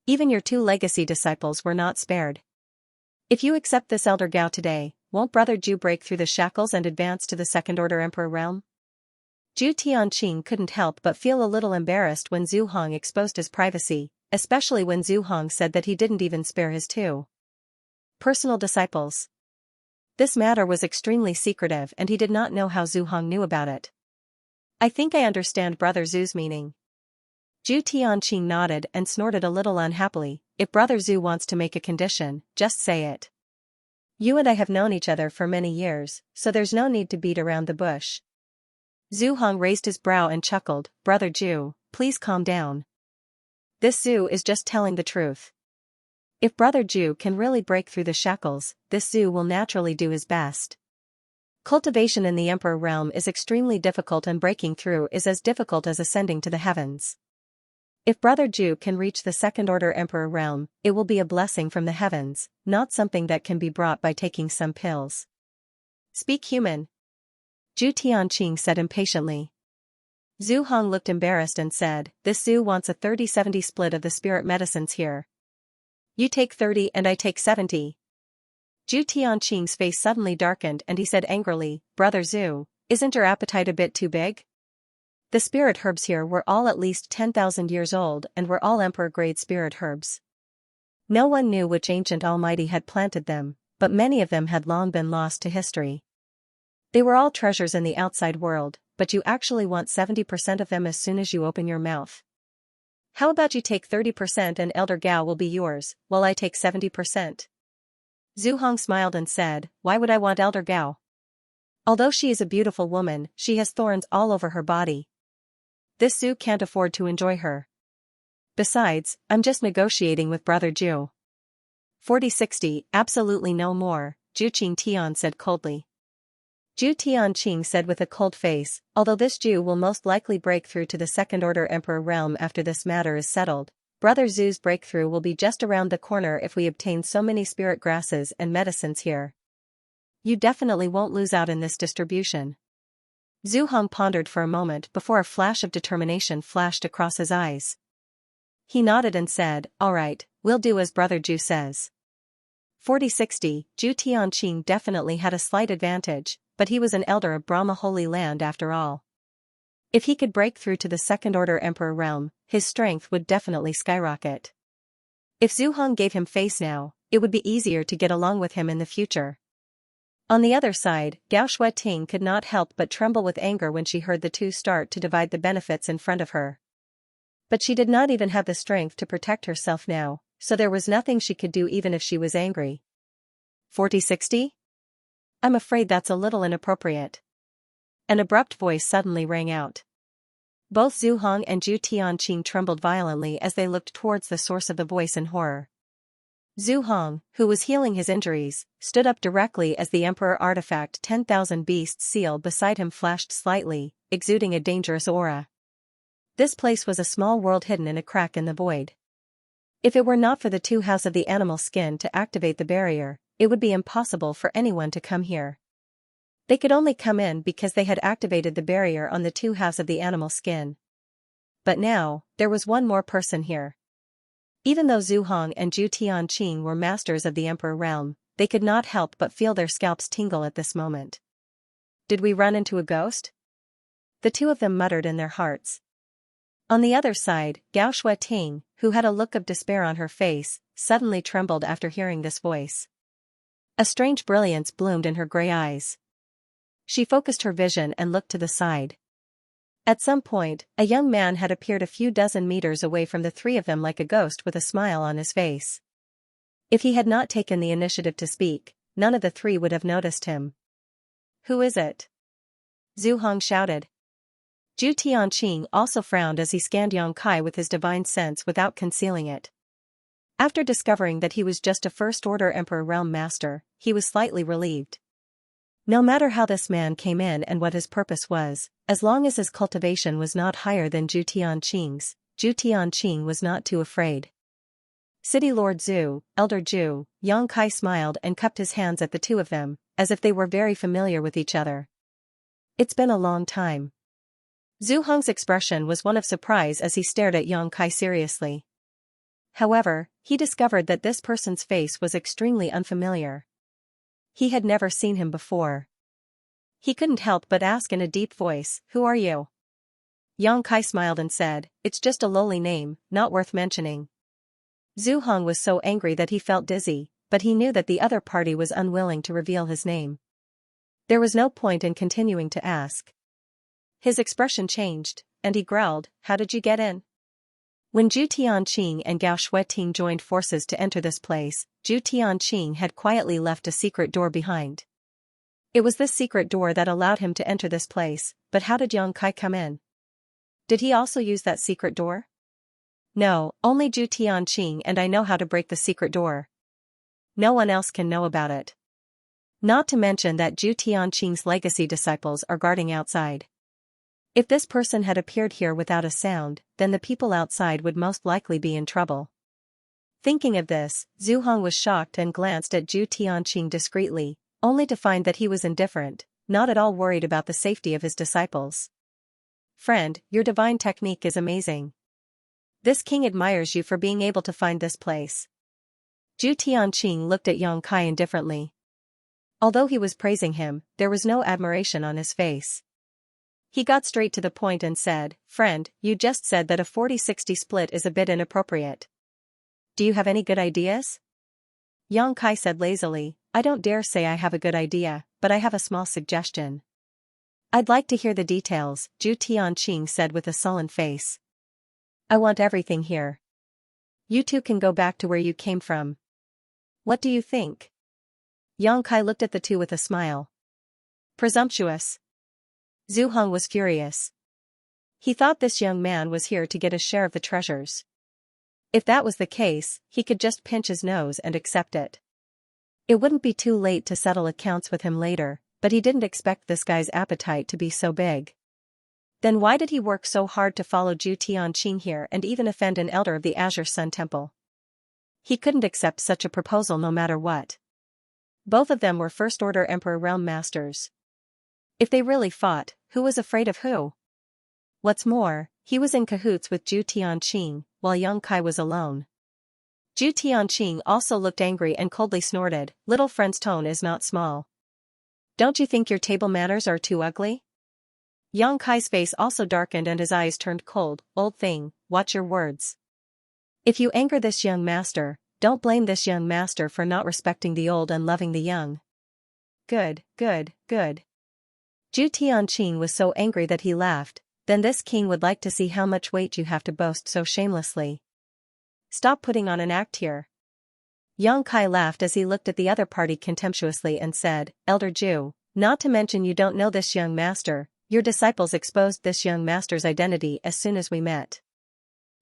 Even your 2 legacy disciples were not spared. If you accept this elder Gao today, won't Brother Zhu break through the shackles and advance to the second-order emperor realm? Zhu Tianqing couldn't help but feel a little embarrassed when Zhu Hong exposed his privacy, especially when Zhu Hong said that he didn't even spare his two personal disciples. This matter was extremely secretive and he did not know how Zhu Hong knew about it. I think I understand Brother Zhu's meaning. Zhu Tianqing nodded and snorted a little unhappily. If Brother Zhu wants to make a condition, just say it. You and I have known each other for many years, so there's no need to beat around the bush. Zhu Hong raised his brow and chuckled. Brother Zhu, please calm down. This Zhu is just telling the truth. If Brother Zhu can really break through the shackles, this Zhu will naturally do his best. Cultivation in the Emperor realm is extremely difficult and breaking through is as difficult as ascending to the heavens. If Brother Zhu can reach the second-order Emperor realm, it will be a blessing from the heavens, not something that can be brought by taking some pills. Speak human. Zhu Tianqing said impatiently. Zhu Hong looked embarrassed and said, this Zhu wants a 30-70 split of the spirit medicines here. You take 30 and I take 70. Zhu Tianqing's face suddenly darkened and he said angrily, Brother Zhu, isn't your appetite a bit too big? The spirit herbs here were all at least 10,000 years old and were all emperor-grade spirit herbs. No one knew which ancient almighty had planted them, but many of them had long been lost to history. They were all treasures in the outside world, but you actually want 70% of them as soon as you open your mouth. How about you take 30% and Elder Gao will be yours, while I take 70%? Zhu Hong smiled and said, why would I want Elder Gao? Although she is a beautiful woman, she has thorns all over her body. This Zhu can't afford to enjoy her. Besides, I'm just negotiating with Brother Zhu. 40-60, absolutely no more, Zhu Qingtian said coldly. Zhu Tianqing said with a cold face, although this Zhu will most likely break through to the second-order emperor realm after this matter is settled, Brother Zhu's breakthrough will be just around the corner if we obtain so many spirit grasses and medicines here. You definitely won't lose out in this distribution. Zhu Hong pondered for a moment before a flash of determination flashed across his eyes. He nodded and said, all right, we'll do as Brother Zhu says. 40-60, Zhu Tianqing definitely had a slight advantage, but he was an elder of Brahma Holy Land after all. If he could break through to the second-order emperor realm, his strength would definitely skyrocket. If Zhu Hong gave him face now, it would be easier to get along with him in the future. On the other side, Gao Shueting could not help but tremble with anger when she heard the two start to divide the benefits in front of her. But she did not even have the strength to protect herself now, so there was nothing she could do even if she was angry. 40-60? I'm afraid that's a little inappropriate. An abrupt voice suddenly rang out. Both Zhu Hong and Zhu Tianqing trembled violently as they looked towards the source of the voice in horror. Zhu Hong, who was healing his injuries, stood up directly as the Emperor artifact 10,000 Beasts seal beside him flashed slightly, exuding a dangerous aura. This place was a small world hidden in a crack in the void. If it were not for the two House of the Animal Skin to activate the barrier, it would be impossible for anyone to come here. They could only come in because they had activated the barrier on the two House of the Animal Skin. But now, there was one more person here. Even though Zhu Hong and Zhu Tianqing were masters of the Emperor realm, they could not help but feel their scalps tingle at this moment. Did we run into a ghost? The two of them muttered in their hearts. On the other side, Gao Shueting, who had a look of despair on her face, suddenly trembled after hearing this voice. A strange brilliance bloomed in her gray eyes. She focused her vision and looked to the side. At some point, a young man had appeared a few dozen meters away from the three of them like a ghost with a smile on his face. If he had not taken the initiative to speak, none of the three would have noticed him. Who is it? Zhu Hong shouted. Zhu Tianqing also frowned as he scanned Yang Kai with his divine sense without concealing it. After discovering that he was just a first-order Emperor Realm Master, he was slightly relieved. No matter how this man came in and what his purpose was, as long as his cultivation was not higher than Zhu Tianqing's, Zhu Tianqing was not too afraid. City Lord Zhu, Elder Zhu, Yang Kai smiled and cupped his hands at the two of them, as if they were very familiar with each other. It's been a long time. Zhu Hong's expression was one of surprise as he stared at Yang Kai seriously. However, he discovered that this person's face was extremely unfamiliar. He had never seen him before. He couldn't help but ask in a deep voice, "Who are you?" Yang Kai smiled and said, "It's just a lowly name, not worth mentioning." Zhu Hong was so angry that he felt dizzy, but he knew that the other party was unwilling to reveal his name. There was no point in continuing to ask. His expression changed, and he growled, "How did you get in?" When Zhu Tianqing and Gao Shueting joined forces to enter this place, Zhu Tianqing had quietly left a secret door behind. It was this secret door that allowed him to enter this place, but how did Yang Kai come in? Did he also use that secret door? No, only Zhu Tianqing and I know how to break the secret door. No one else can know about it. Not to mention that Zhu Tianqing's legacy disciples are guarding outside. If this person had appeared here without a sound, then the people outside would most likely be in trouble. Thinking of this, Zhu Hong was shocked and glanced at Zhu Tianqing discreetly, only to find that he was indifferent, not at all worried about the safety of his disciples. "Friend, your divine technique is amazing. This king admires you for being able to find this place." Zhu Tianqing looked at Yang Kai indifferently. Although he was praising him, there was no admiration on his face. He got straight to the point and said, "Friend, you just said that a 40-60 split is a bit inappropriate. Do you have any good ideas?" Yang Kai said lazily, "I don't dare say I have a good idea, but I have a small suggestion." "I'd like to hear the details," Zhu Tianqing said with a sullen face. "I want everything here. You two can go back to where you came from. What do you think?" Yang Kai looked at the two with a smile. "Presumptuous." Zhu Hong was furious. He thought this young man was here to get a share of the treasures. If that was the case, he could just pinch his nose and accept it. It wouldn't be too late to settle accounts with him later, but he didn't expect this guy's appetite to be so big. Then why did he work so hard to follow Zhu Tianqing here and even offend an elder of the Azure Sun Temple? He couldn't accept such a proposal no matter what. Both of them were first-order Emperor Realm Masters. If they really fought, who was afraid of who? What's more, he was in cahoots with Zhu Tianqing, while Yang Kai was alone. Zhu Tianqing also looked angry and coldly snorted, "Little friend's tone is not small. Don't you think your table manners are too ugly?" Yang Kai's face also darkened and his eyes turned cold. "Old thing, watch your words. If you anger this young master, don't blame this young master for not respecting the old and loving the young." Good, good, good. Zhu Tianqing was so angry that he laughed. Then this king would like to see how much weight you have to boast so shamelessly. Stop putting on an act here. Yang Kai laughed as he looked at the other party contemptuously and said, "Elder Zhu, not to mention you don't know this young master, your disciples exposed this young master's identity as soon as we met.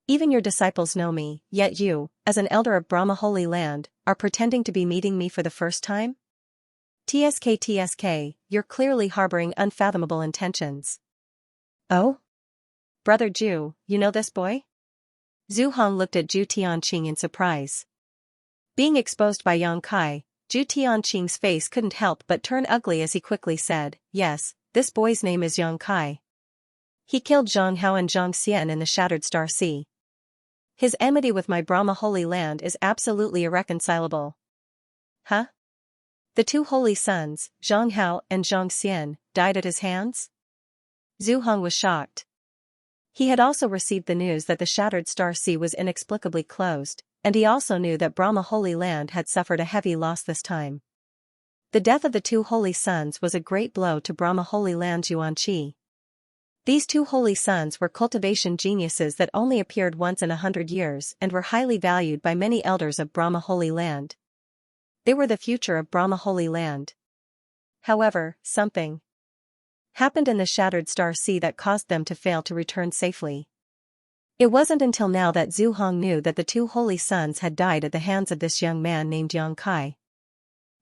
Even your disciples know me, yet you, as an elder of Brahma Holy Land, are pretending to be meeting me for the first time? TSK, you're clearly harboring unfathomable intentions." "Oh? Brother Zhu, you know this boy?" Zhu Hong looked at Zhu Tianqing in surprise. Being exposed by Yang Kai, Zhu Tianqing's face couldn't help but turn ugly as he quickly said, "Yes, this boy's name is Yang Kai. He killed Zhang Hao and Zhang Xian in the Shattered Star Sea. His enmity with my Brahma Holy Land is absolutely irreconcilable." "Huh? The two holy sons, Zhang Hao and Zhang Xian, died at his hands?" Zhu Hong was shocked. He had also received the news that the Shattered Star Sea was inexplicably closed, and he also knew that Brahma Holy Land had suffered a heavy loss this time. The death of the two holy sons was a great blow to Brahma Holy Land's Yuan-Chi. These two holy sons were cultivation geniuses that only appeared once in 100 years and were highly valued by many elders of Brahma Holy Land. They were the future of Brahma Holy Land. However, something happened in the Shattered Star Sea that caused them to fail to return safely. It wasn't until now that Zhu Hong knew that the two holy sons had died at the hands of this young man named Yang Kai.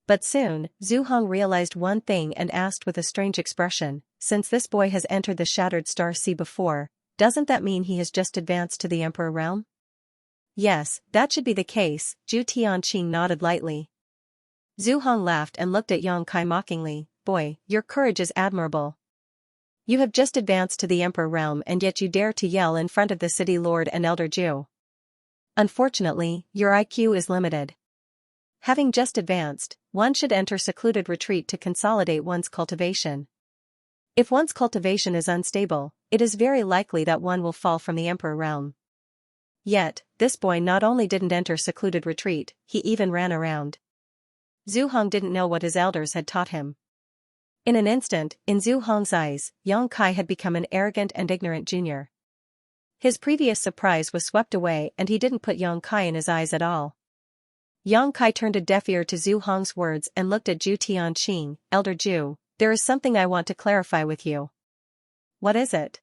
But soon, Zhu Hong realized one thing and asked with a strange expression, "Since this boy has entered the Shattered Star Sea before, doesn't that mean he has just advanced to the Emperor realm?" "Yes, that should be the case," Zhu Tianqing nodded lightly. Zhu Hong laughed and looked at Yang Kai mockingly, "Boy, your courage is admirable. You have just advanced to the Emperor realm and yet you dare to yell in front of the city lord and Elder Zhu. Unfortunately, your IQ is limited. Having just advanced, one should enter secluded retreat to consolidate one's cultivation. If one's cultivation is unstable, it is very likely that one will fall from the emperor realm. Yet, this boy not only didn't enter secluded retreat, he even ran around. Zhu Hong didn't know what his elders had taught him. In an instant, in Zhu Hong's eyes, Yang Kai had become an arrogant and ignorant junior. His previous surprise was swept away and he didn't put Yang Kai in his eyes at all. Yang Kai turned a deaf ear to Zhu Hong's words and looked at Zhu Tianqing. Elder Zhu, there is something I want to clarify with you. What is it?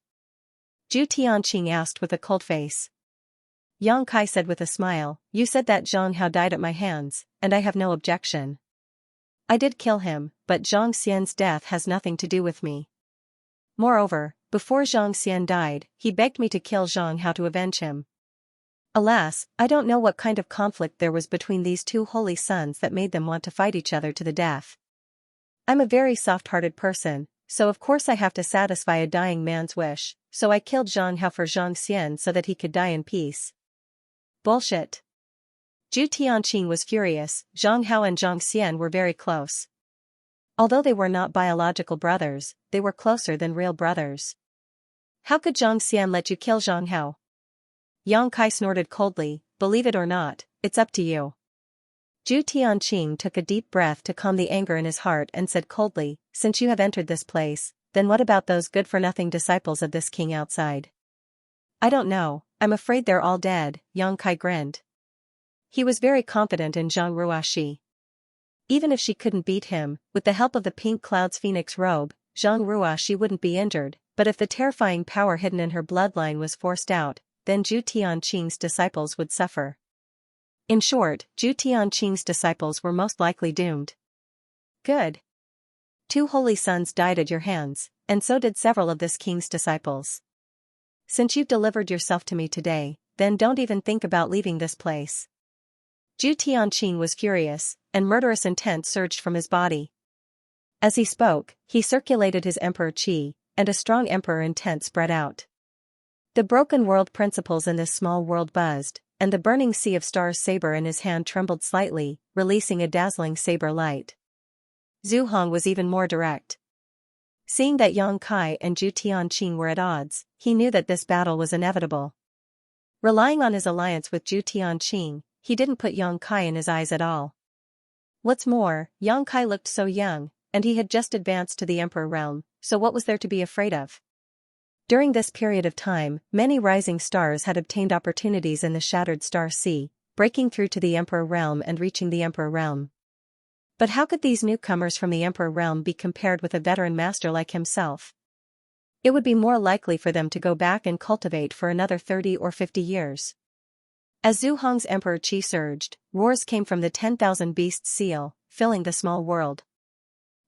Zhu Tianqing asked with a cold face. Yang Kai said with a smile, you said that Zhang Hao died at my hands, and I have no objection. I did kill him, but Zhang Xian's death has nothing to do with me. Moreover, before Zhang Xian died, he begged me to kill Zhang Hao to avenge him. Alas, I don't know what kind of conflict there was between these two holy sons that made them want to fight each other to the death. I'm a very soft-hearted person, so of course I have to satisfy a dying man's wish, so I killed Zhang Hao for Zhang Xian so that he could die in peace. Bullshit. Zhu Tianqing was furious. Zhang Hao and Zhang Xian were very close. Although they were not biological brothers, they were closer than real brothers. How could Zhang Xian let you kill Zhang Hao? Yang Kai snorted coldly, believe it or not, it's up to you. Zhu Tianqing took a deep breath to calm the anger in his heart and said coldly, since you have entered this place, then what about those good-for-nothing disciples of this king outside? I don't know, I'm afraid they're all dead, Yang Kai grinned. He was very confident in Zhang Ruoxi. Even if she couldn't beat him, with the help of the Pink Cloud's phoenix robe, Zhang Ruoxi wouldn't be injured, but if the terrifying power hidden in her bloodline was forced out, then Zhu Tianqing's disciples would suffer. In short, Zhu Tianqing's disciples were most likely doomed. Good. 2 holy sons died at your hands, and so did several of this king's disciples. Since you've delivered yourself to me today, then don't even think about leaving this place. Zhu Tianqing was furious, and murderous intent surged from his body. As he spoke, he circulated his emperor qi, and a strong emperor intent spread out. The broken world principles in this small world buzzed, and the burning sea of stars saber in his hand trembled slightly, releasing a dazzling saber light. Zhu Hong was even more direct. Seeing that Yang Kai and Zhu Tianqing were at odds, he knew that this battle was inevitable. Relying on his alliance with Zhu Tianqing, he didn't put Yang Kai in his eyes at all. What's more, Yang Kai looked so young, and he had just advanced to the Emperor realm, so what was there to be afraid of? During this period of time, many rising stars had obtained opportunities in the Shattered Star Sea, breaking through to the Emperor realm and reaching the Emperor realm. But how could these newcomers from the Emperor realm be compared with a veteran master like himself? It would be more likely for them to go back and cultivate for another 30 or 50 years. As Zhu Hong's Emperor Qi surged, roars came from the 10,000 Beasts seal, filling the small world.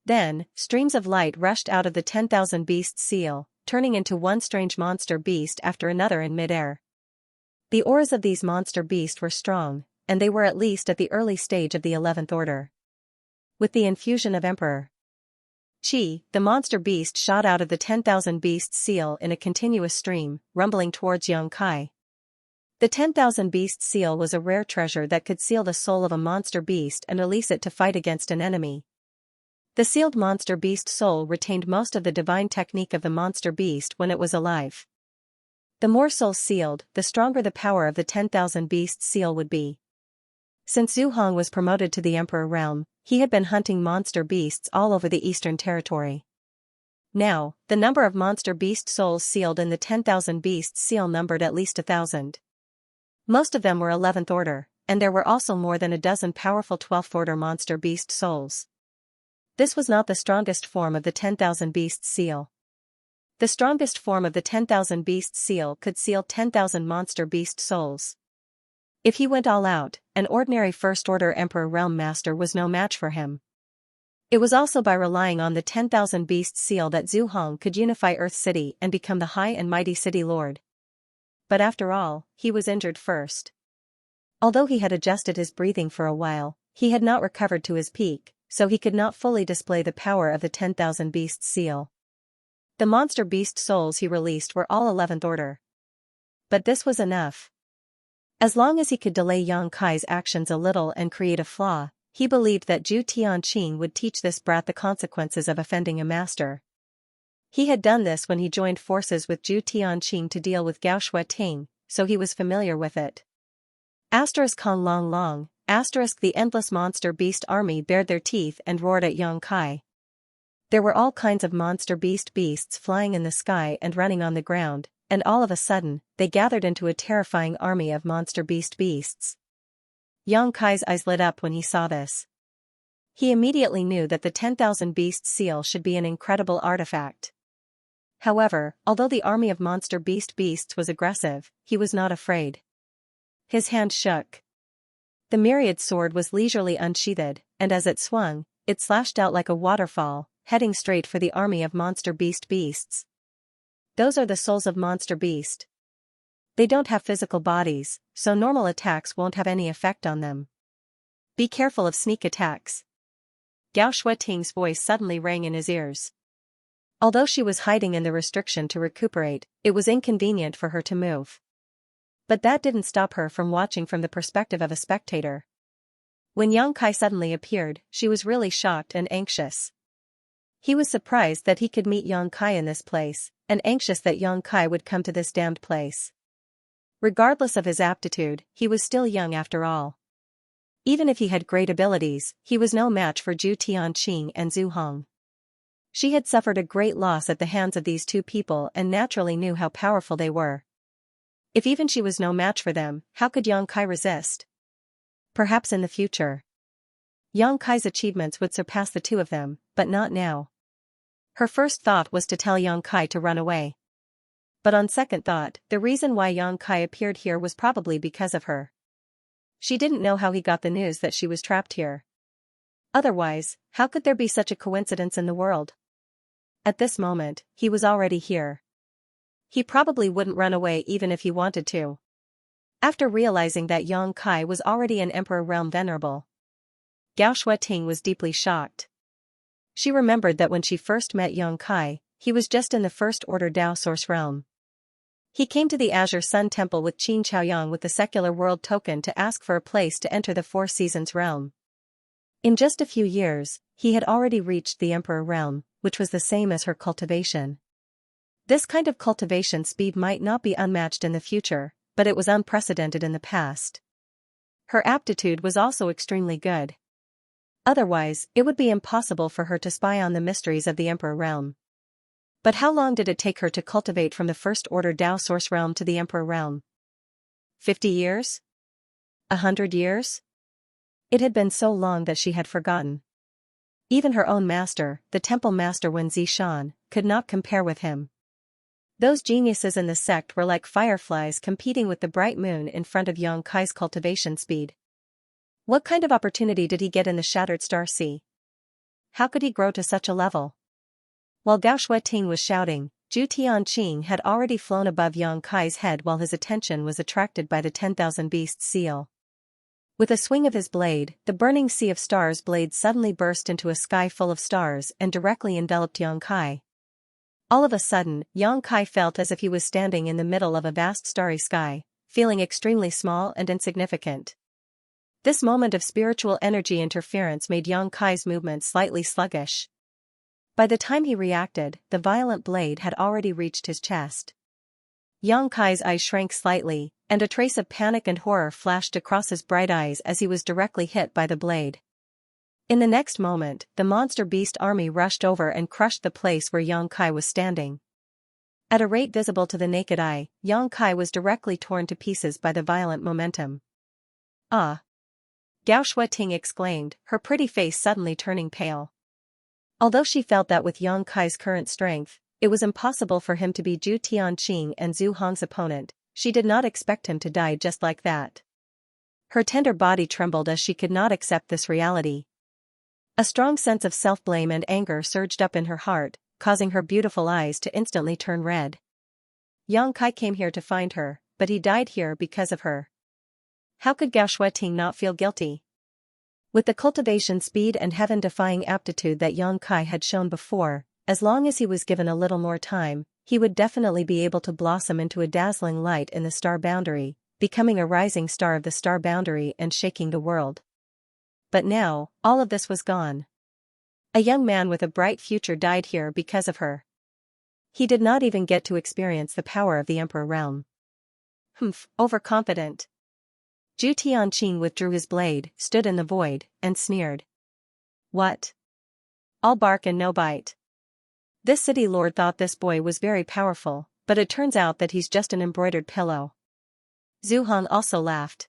Then, streams of light rushed out of the 10,000 Beasts seal, turning into one strange monster beast after another in midair. The auras of these monster beasts were strong, and they were at least at the early stage of the 11th order. With the infusion of Emperor Qi, the monster beast shot out of the 10,000 Beasts seal in a continuous stream, rumbling towards Yang Kai. The 10,000 Beasts seal was a rare treasure that could seal the soul of a monster beast and release it to fight against an enemy. The sealed monster beast soul retained most of the divine technique of the monster beast when it was alive. The more souls sealed, the stronger the power of the 10,000 Beasts seal would be. Since Zhu Hong was promoted to the Emperor realm, he had been hunting monster beasts all over the Eastern Territory. Now, the number of monster beast souls sealed in the 10,000 Beasts seal numbered at least 1,000. Most of them were 11th order, and there were also more than a dozen powerful 12th order monster beast souls. This was not the strongest form of the 10,000 Beasts seal. The strongest form of the 10,000 Beasts seal could seal 10,000 monster beast souls. If he went all out, an ordinary First Order Emperor Realm Master was no match for him. It was also by relying on the 10,000 Beast seal that Zhu Hong could unify Earth City and become the high and mighty city lord. But after all, he was injured first. Although he had adjusted his breathing for a while, he had not recovered to his peak, so he could not fully display the power of the 10,000 Beast seal. The monster beast souls he released were all 11th order. But this was enough. As long as he could delay Yang Kai's actions a little and create a flaw, he believed that Zhu Tianqing would teach this brat the consequences of offending a master. He had done this when he joined forces with Zhu Tianqing to deal with Gao Shueting, so he was familiar with it. Kong Long Long, the endless monster beast army bared their teeth and roared at Yang Kai. There were all kinds of monster beasts flying in the sky and running on the ground, and all of a sudden, they gathered into a terrifying army of monster beasts. Yang Kai's eyes lit up when he saw this. He immediately knew that the 10,000 beasts seal should be an incredible artifact. However, although the army of monster beasts was aggressive, he was not afraid. His hand shook. The myriad sword was leisurely unsheathed, and as it swung, it slashed out like a waterfall, heading straight for the army of monster beasts. Those are the souls of monster beast. They don't have physical bodies, so normal attacks won't have any effect on them. Be careful of sneak attacks. Gao Shueting's voice suddenly rang in his ears. Although she was hiding in the restriction to recuperate, it was inconvenient for her to move. But that didn't stop her from watching from the perspective of a spectator. When Yang Kai suddenly appeared, she was really shocked and anxious. He was surprised that he could meet Yang Kai in this place, and anxious that Yang Kai would come to this damned place. Regardless of his aptitude, he was still young after all. Even if he had great abilities, he was no match for Zhu Tianqing and Zhu Hong. She had suffered a great loss at the hands of these two people and naturally knew how powerful they were. If even she was no match for them, how could Yang Kai resist? Perhaps in the future. Yang Kai's achievements would surpass the two of them, but not now. Her first thought was to tell Yang Kai to run away. But on second thought, the reason why Yang Kai appeared here was probably because of her. She didn't know how he got the news that she was trapped here. Otherwise, how could there be such a coincidence in the world? At this moment, he was already here. He probably wouldn't run away even if he wanted to. After realizing that Yang Kai was already an Emperor Realm Venerable, Gao Shueting was deeply shocked. She remembered that when she first met Yang Kai, he was just in the First Order Dao Source Realm. He came to the Azure Sun Temple with Qin Chaoyang with the Secular World Token to ask for a place to enter the Four Seasons Realm. In just a few years, he had already reached the Emperor Realm, which was the same as her cultivation. This kind of cultivation speed might not be unmatched in the future, but it was unprecedented in the past. Her aptitude was also extremely good. Otherwise, it would be impossible for her to spy on the mysteries of the Emperor Realm. But how long did it take her to cultivate from the First Order Dao Source Realm to the Emperor Realm? 50 years? 100 years? It had been so long that she had forgotten. Even her own master, the Temple Master Wen Zishan, could not compare with him. Those geniuses in the sect were like fireflies competing with the bright moon in front of Yang Kai's cultivation speed. What kind of opportunity did he get in the Shattered Star Sea? How could he grow to such a level? While Gao Shueting was shouting, Zhu Tianqing had already flown above Yang Kai's head while his attention was attracted by the 10,000 beasts seal. With a swing of his blade, the burning sea of stars blade suddenly burst into a sky full of stars and directly enveloped Yang Kai. All of a sudden, Yang Kai felt as if he was standing in the middle of a vast starry sky, feeling extremely small and insignificant. This moment of spiritual energy interference made Yang Kai's movement slightly sluggish. By the time he reacted, the violent blade had already reached his chest. Yang Kai's eyes shrank slightly, and a trace of panic and horror flashed across his bright eyes as he was directly hit by the blade. In the next moment, the monster beast army rushed over and crushed the place where Yang Kai was standing. At a rate visible to the naked eye, Yang Kai was directly torn to pieces by the violent momentum. Ah! Gao Shueting exclaimed, her pretty face suddenly turning pale. Although she felt that with Yang Kai's current strength, it was impossible for him to be Zhu Tianqing and Zhu Hong's opponent, she did not expect him to die just like that. Her tender body trembled as she could not accept this reality. A strong sense of self-blame and anger surged up in her heart, causing her beautiful eyes to instantly turn red. Yang Kai came here to find her, but he died here because of her. How could Gao Shueting not feel guilty? With the cultivation speed and heaven-defying aptitude that Yang Kai had shown before, as long as he was given a little more time, he would definitely be able to blossom into a dazzling light in the star boundary, becoming a rising star of the star boundary and shaking the world. But now, all of this was gone. A young man with a bright future died here because of her. He did not even get to experience the power of the Emperor realm. Humph, overconfident. Zhu Tianqing withdrew his blade, stood in the void, and sneered. What? All bark and no bite. This city lord thought this boy was very powerful, but it turns out that he's just an embroidered pillow. Zhu Hong also laughed.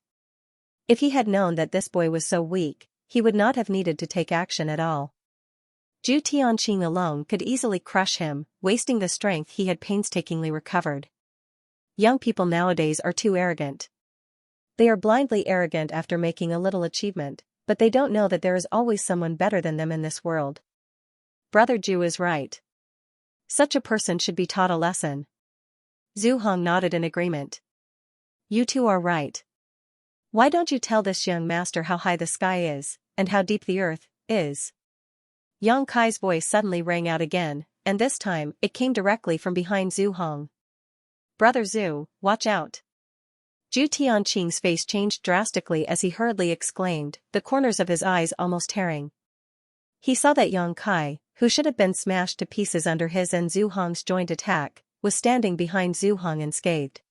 If he had known that this boy was so weak, he would not have needed to take action at all. Zhu Tianqing alone could easily crush him, wasting the strength he had painstakingly recovered. Young people nowadays are too arrogant. They are blindly arrogant after making a little achievement, but they don't know that there is always someone better than them in this world. Brother Zhu is right. Such a person should be taught a lesson. Zhu Hong nodded in agreement. You two are right. Why don't you tell this young master how high the sky is, and how deep the earth is? Yang Kai's voice suddenly rang out again, and this time, it came directly from behind Zhu Hong. Brother Zhu, watch out. Zhu Tianqing's face changed drastically as he hurriedly exclaimed, the corners of his eyes almost tearing. He saw that Yang Kai, who should have been smashed to pieces under his and Zhu Hong's joint attack, was standing behind Zhu Hong unscathed.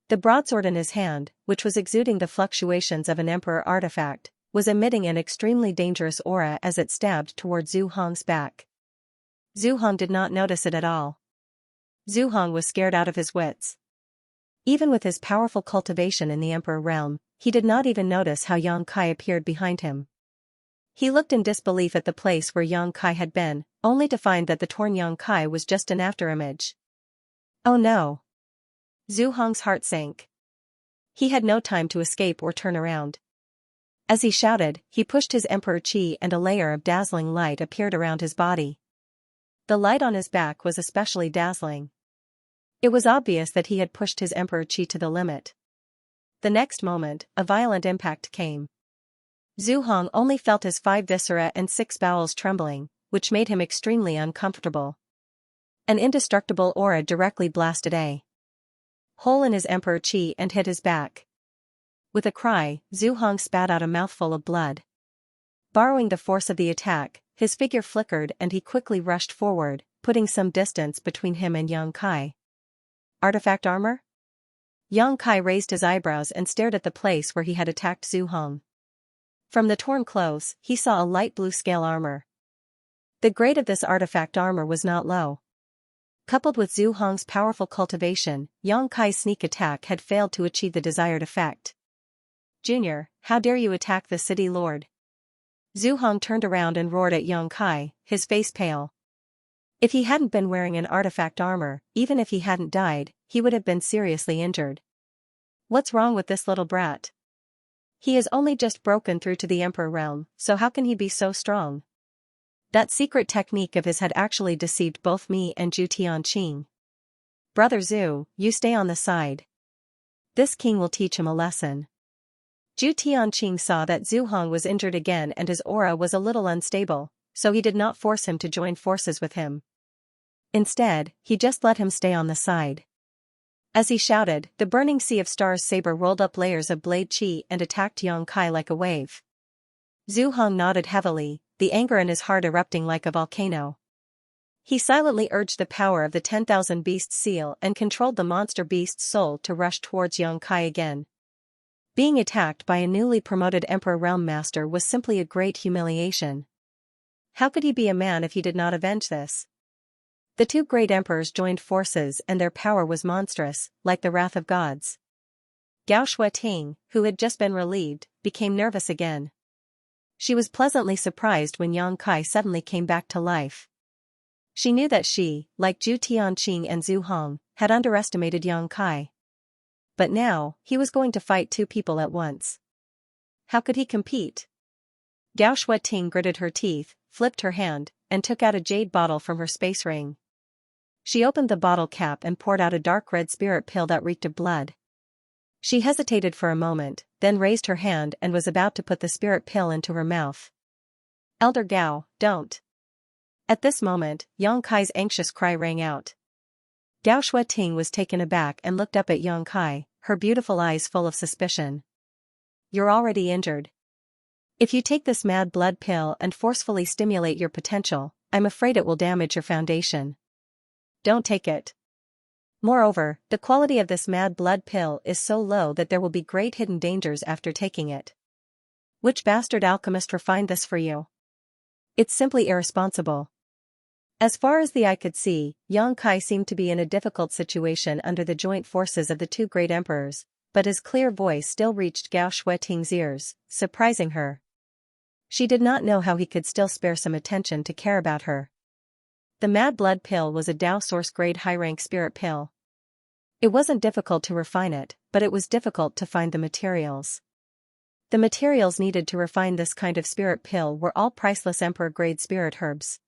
The broadsword in his hand, which was exuding the fluctuations of an emperor artifact, was emitting an extremely dangerous aura as it stabbed toward Zhu Hong's back. Zhu Hong did not notice it at all. Zhu Hong was scared out of his wits. Even with his powerful cultivation in the emperor realm, he did not even notice how Yang Kai appeared behind him. He looked in disbelief at the place where Yang Kai had been, only to find that the torn Yang Kai was just an afterimage. Oh no! Zhu Hong's heart sank. He had no time to escape or turn around. As he shouted, he pushed his emperor chi and a layer of dazzling light appeared around his body. The light on his back was especially dazzling. It was obvious that he had pushed his emperor chi to the limit. The next moment, a violent impact came. Zhu Hong only felt his 5 viscera and 6 bowels trembling, which made him extremely uncomfortable. An indestructible aura directly blasted a hole in his emperor chi and hit his back. With a cry, Zhu Hong spat out a mouthful of blood. Borrowing the force of the attack, his figure flickered and he quickly rushed forward, putting some distance between him and Yang Kai. Artifact armor? Yang Kai raised his eyebrows and stared at the place where he had attacked Zhu Hong. From the torn clothes, he saw a light blue scale armor. The grade of this artifact armor was not low. Coupled with Zhu Hong's powerful cultivation, Yang Kai's sneak attack had failed to achieve the desired effect. Junior, how dare you attack the city lord? Zhu Hong turned around and roared at Yang Kai, his face pale. If he hadn't been wearing an artifact armor, even if he hadn't died, he would have been seriously injured. What's wrong with this little brat? He has only just broken through to the Emperor realm, so how can he be so strong? That secret technique of his had actually deceived both me and Zhu Tianqing. Brother Zhu, you stay on the side. This king will teach him a lesson. Zhu Tianqing saw that Zhu Hong was injured again and his aura was a little unstable, so he did not force him to join forces with him. Instead, he just let him stay on the side. As he shouted, the burning sea of stars saber rolled up layers of blade chi and attacked Yang Kai like a wave. Zhu Hong nodded heavily, the anger in his heart erupting like a volcano. He silently urged the power of the 10,000 beast seal and controlled the monster beast's soul to rush towards Yang Kai again. Being attacked by a newly promoted Emperor Realm Master was simply a great humiliation. How could he be a man if he did not avenge this? The two great emperors joined forces and their power was monstrous, like the wrath of gods. Gao Shueting, who had just been relieved, became nervous again. She was pleasantly surprised when Yang Kai suddenly came back to life. She knew that she, like Zhu Tianqing and Zhu Hong, had underestimated Yang Kai. But now, he was going to fight two people at once. How could he compete? Gao Shueting gritted her teeth, flipped her hand, and took out a jade bottle from her space ring. She opened the bottle cap and poured out a dark red spirit pill that reeked of blood. She hesitated for a moment, then raised her hand and was about to put the spirit pill into her mouth. Elder Gao, don't. At this moment, Yang Kai's anxious cry rang out. Gao Shueting was taken aback and looked up at Yang Kai, her beautiful eyes full of suspicion. You're already injured. If you take this mad blood pill and forcefully stimulate your potential, I'm afraid it will damage your foundation. Don't take it. Moreover, the quality of this mad blood pill is so low that there will be great hidden dangers after taking it. Which bastard alchemist refined this for you? It's simply irresponsible. As far as the eye could see, Yang Kai seemed to be in a difficult situation under the joint forces of the two great emperors, but his clear voice still reached Gao Shueting's ears, surprising her. She did not know how he could still spare some attention to care about her. The mad blood pill was a Dao source grade high-rank spirit pill. It wasn't difficult to refine it, but it was difficult to find the materials. The materials needed to refine this kind of spirit pill were all priceless emperor-grade spirit herbs.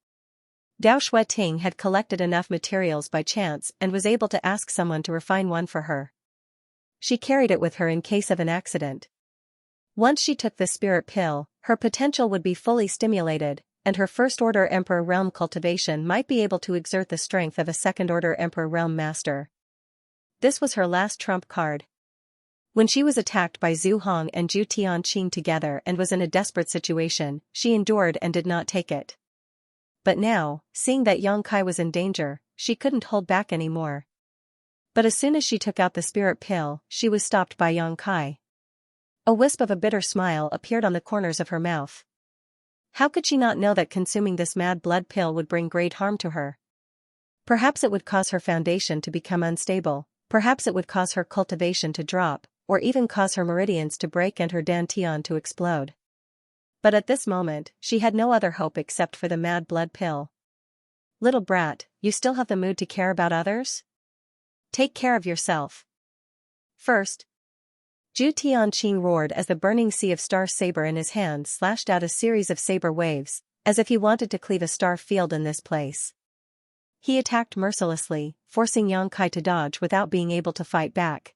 Dao Shueting had collected enough materials by chance and was able to ask someone to refine one for her. She carried it with her in case of an accident. Once she took the spirit pill, her potential would be fully stimulated, and her first-order Emperor Realm cultivation might be able to exert the strength of a second-order Emperor Realm master. This was her last trump card. When she was attacked by Zhu Hong and Zhu Tianqing together and was in a desperate situation, she endured and did not take it. But now, seeing that Yang Kai was in danger, she couldn't hold back anymore. But as soon as she took out the spirit pill, she was stopped by Yang Kai. A wisp of a bitter smile appeared on the corners of her mouth. How could she not know that consuming this mad blood pill would bring great harm to her? Perhaps it would cause her foundation to become unstable, perhaps it would cause her cultivation to drop, or even cause her meridians to break and her dantian to explode. But at this moment, she had no other hope except for the mad blood pill. Little brat, you still have the mood to care about others? Take care of yourself. First. Zhu Tianqing roared as the burning sea of star saber in his hand slashed out a series of saber waves, as if he wanted to cleave a star field in this place. He attacked mercilessly, forcing Yang Kai to dodge without being able to fight back.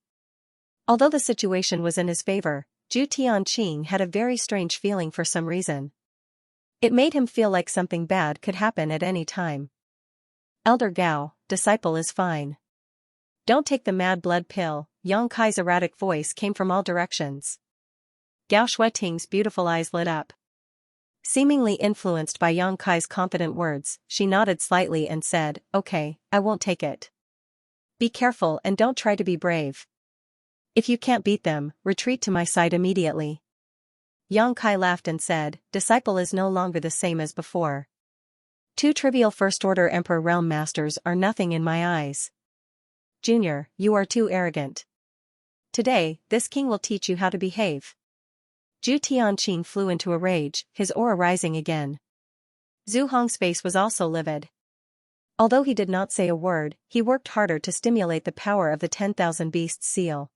Although the situation was in his favor, Zhu Tianqing had a very strange feeling for some reason. It made him feel like something bad could happen at any time. Elder Gao, disciple is fine. Don't take the mad blood pill. Yang Kai's erratic voice came from all directions. Gao Shueting's beautiful eyes lit up. Seemingly influenced by Yang Kai's confident words, she nodded slightly and said, "Okay, I won't take it. Be careful and don't try to be brave. If you can't beat them, retreat to my side immediately." Yang Kai laughed and said, "Disciple is no longer the same as before. Two trivial first-order Emperor Realm Masters are nothing in my eyes. Junior, you are too arrogant. Today, this king will teach you how to behave." Zhu Tianqing flew into a rage, his aura rising again. Zhu Hong's face was also livid. Although he did not say a word, he worked harder to stimulate the power of the 10,000 Beasts seal.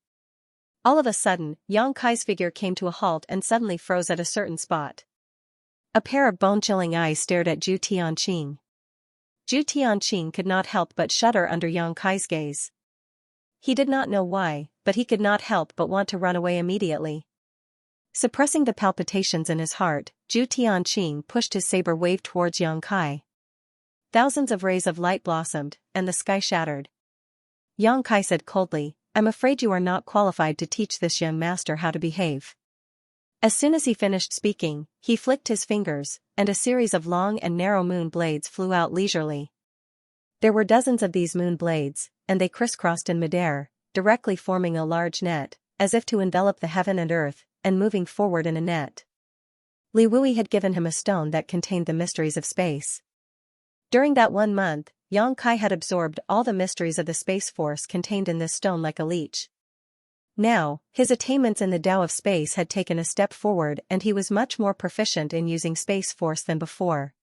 All of a sudden, Yang Kai's figure came to a halt and suddenly froze at a certain spot. A pair of bone-chilling eyes stared at Zhu Tianqing. Zhu Tianqing could not help but shudder under Yang Kai's gaze. He did not know why, but he could not help but want to run away immediately. Suppressing the palpitations in his heart, Zhu Tianqing pushed his saber wave towards Yang Kai. Thousands of rays of light blossomed, and the sky shattered. Yang Kai said coldly, "I'm afraid you are not qualified to teach this young master how to behave." As soon as he finished speaking, he flicked his fingers, and a series of long and narrow moon blades flew out leisurely. There were dozens of these moon blades, and they crisscrossed in midair, directly forming a large net, as if to envelop the heaven and earth, and moving forward in a net. Li Wui had given him a stone that contained the mysteries of space. During that 1 month, Yang Kai had absorbed all the mysteries of the space force contained in this stone like a leech. Now, his attainments in the Tao of space had taken a step forward and he was much more proficient in using space force than before.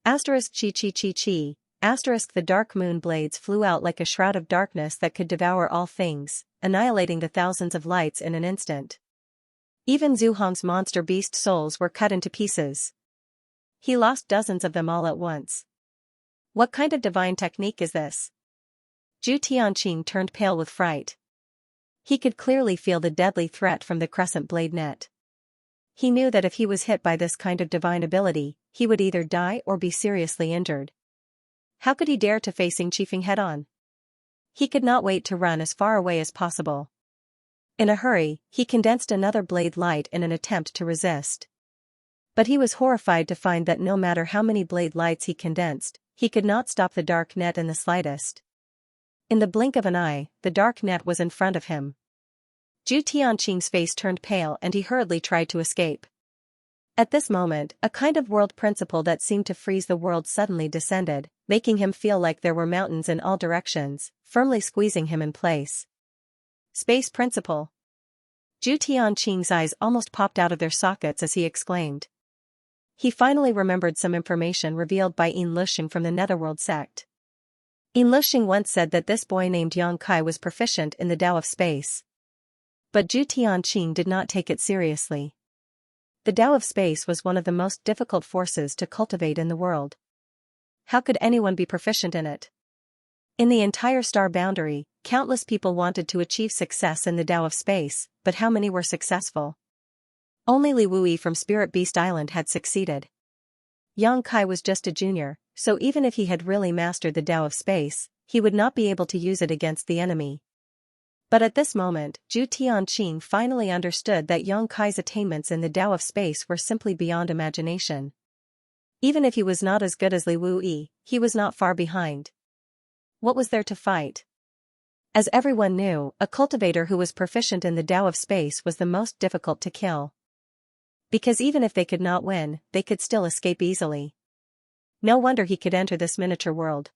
Asterisk chi chi chi chi, asterisk the dark moon blades flew out like a shroud of darkness that could devour all things, annihilating the thousands of lights in an instant. Even Zhu Hong's monster beast souls were cut into pieces. He lost dozens of them all at once. What kind of divine technique is this? Zhu Tianqing turned pale with fright. He could clearly feel the deadly threat from the crescent blade net. He knew that if he was hit by this kind of divine ability, he would either die or be seriously injured. How could he dare to face Xianxia head-on? He could not wait to run as far away as possible. In a hurry, he condensed another blade light in an attempt to resist. But he was horrified to find that no matter how many blade lights he condensed, he could not stop the dark net in the slightest. In the blink of an eye, the dark net was in front of him. Zhu Tianqing's face turned pale and he hurriedly tried to escape. At this moment, a kind of world principle that seemed to freeze the world suddenly descended, making him feel like there were mountains in all directions, firmly squeezing him in place. Space principle. Zhu Tianqing's eyes almost popped out of their sockets as he exclaimed. He finally remembered some information revealed by Yin Luxing from the Netherworld sect. Yin Luxing once said that this boy named Yang Kai was proficient in the Tao of space. But Zhu Tianqing did not take it seriously. The Tao of space was one of the most difficult forces to cultivate in the world. How could anyone be proficient in it? In the entire star boundary, countless people wanted to achieve success in the Tao of space, but how many were successful? Only Li Wuyi from Spirit Beast Island had succeeded. Yang Kai was just a junior, so even if he had really mastered the Tao of space, he would not be able to use it against the enemy. But at this moment, Zhu Tianqing finally understood that Yang Kai's attainments in the Tao of space were simply beyond imagination. Even if he was not as good as Li Wuyi, he was not far behind. What was there to fight? As everyone knew, a cultivator who was proficient in the Tao of space was the most difficult to kill. Because even if they could not win, they could still escape easily. No wonder he could enter this miniature world.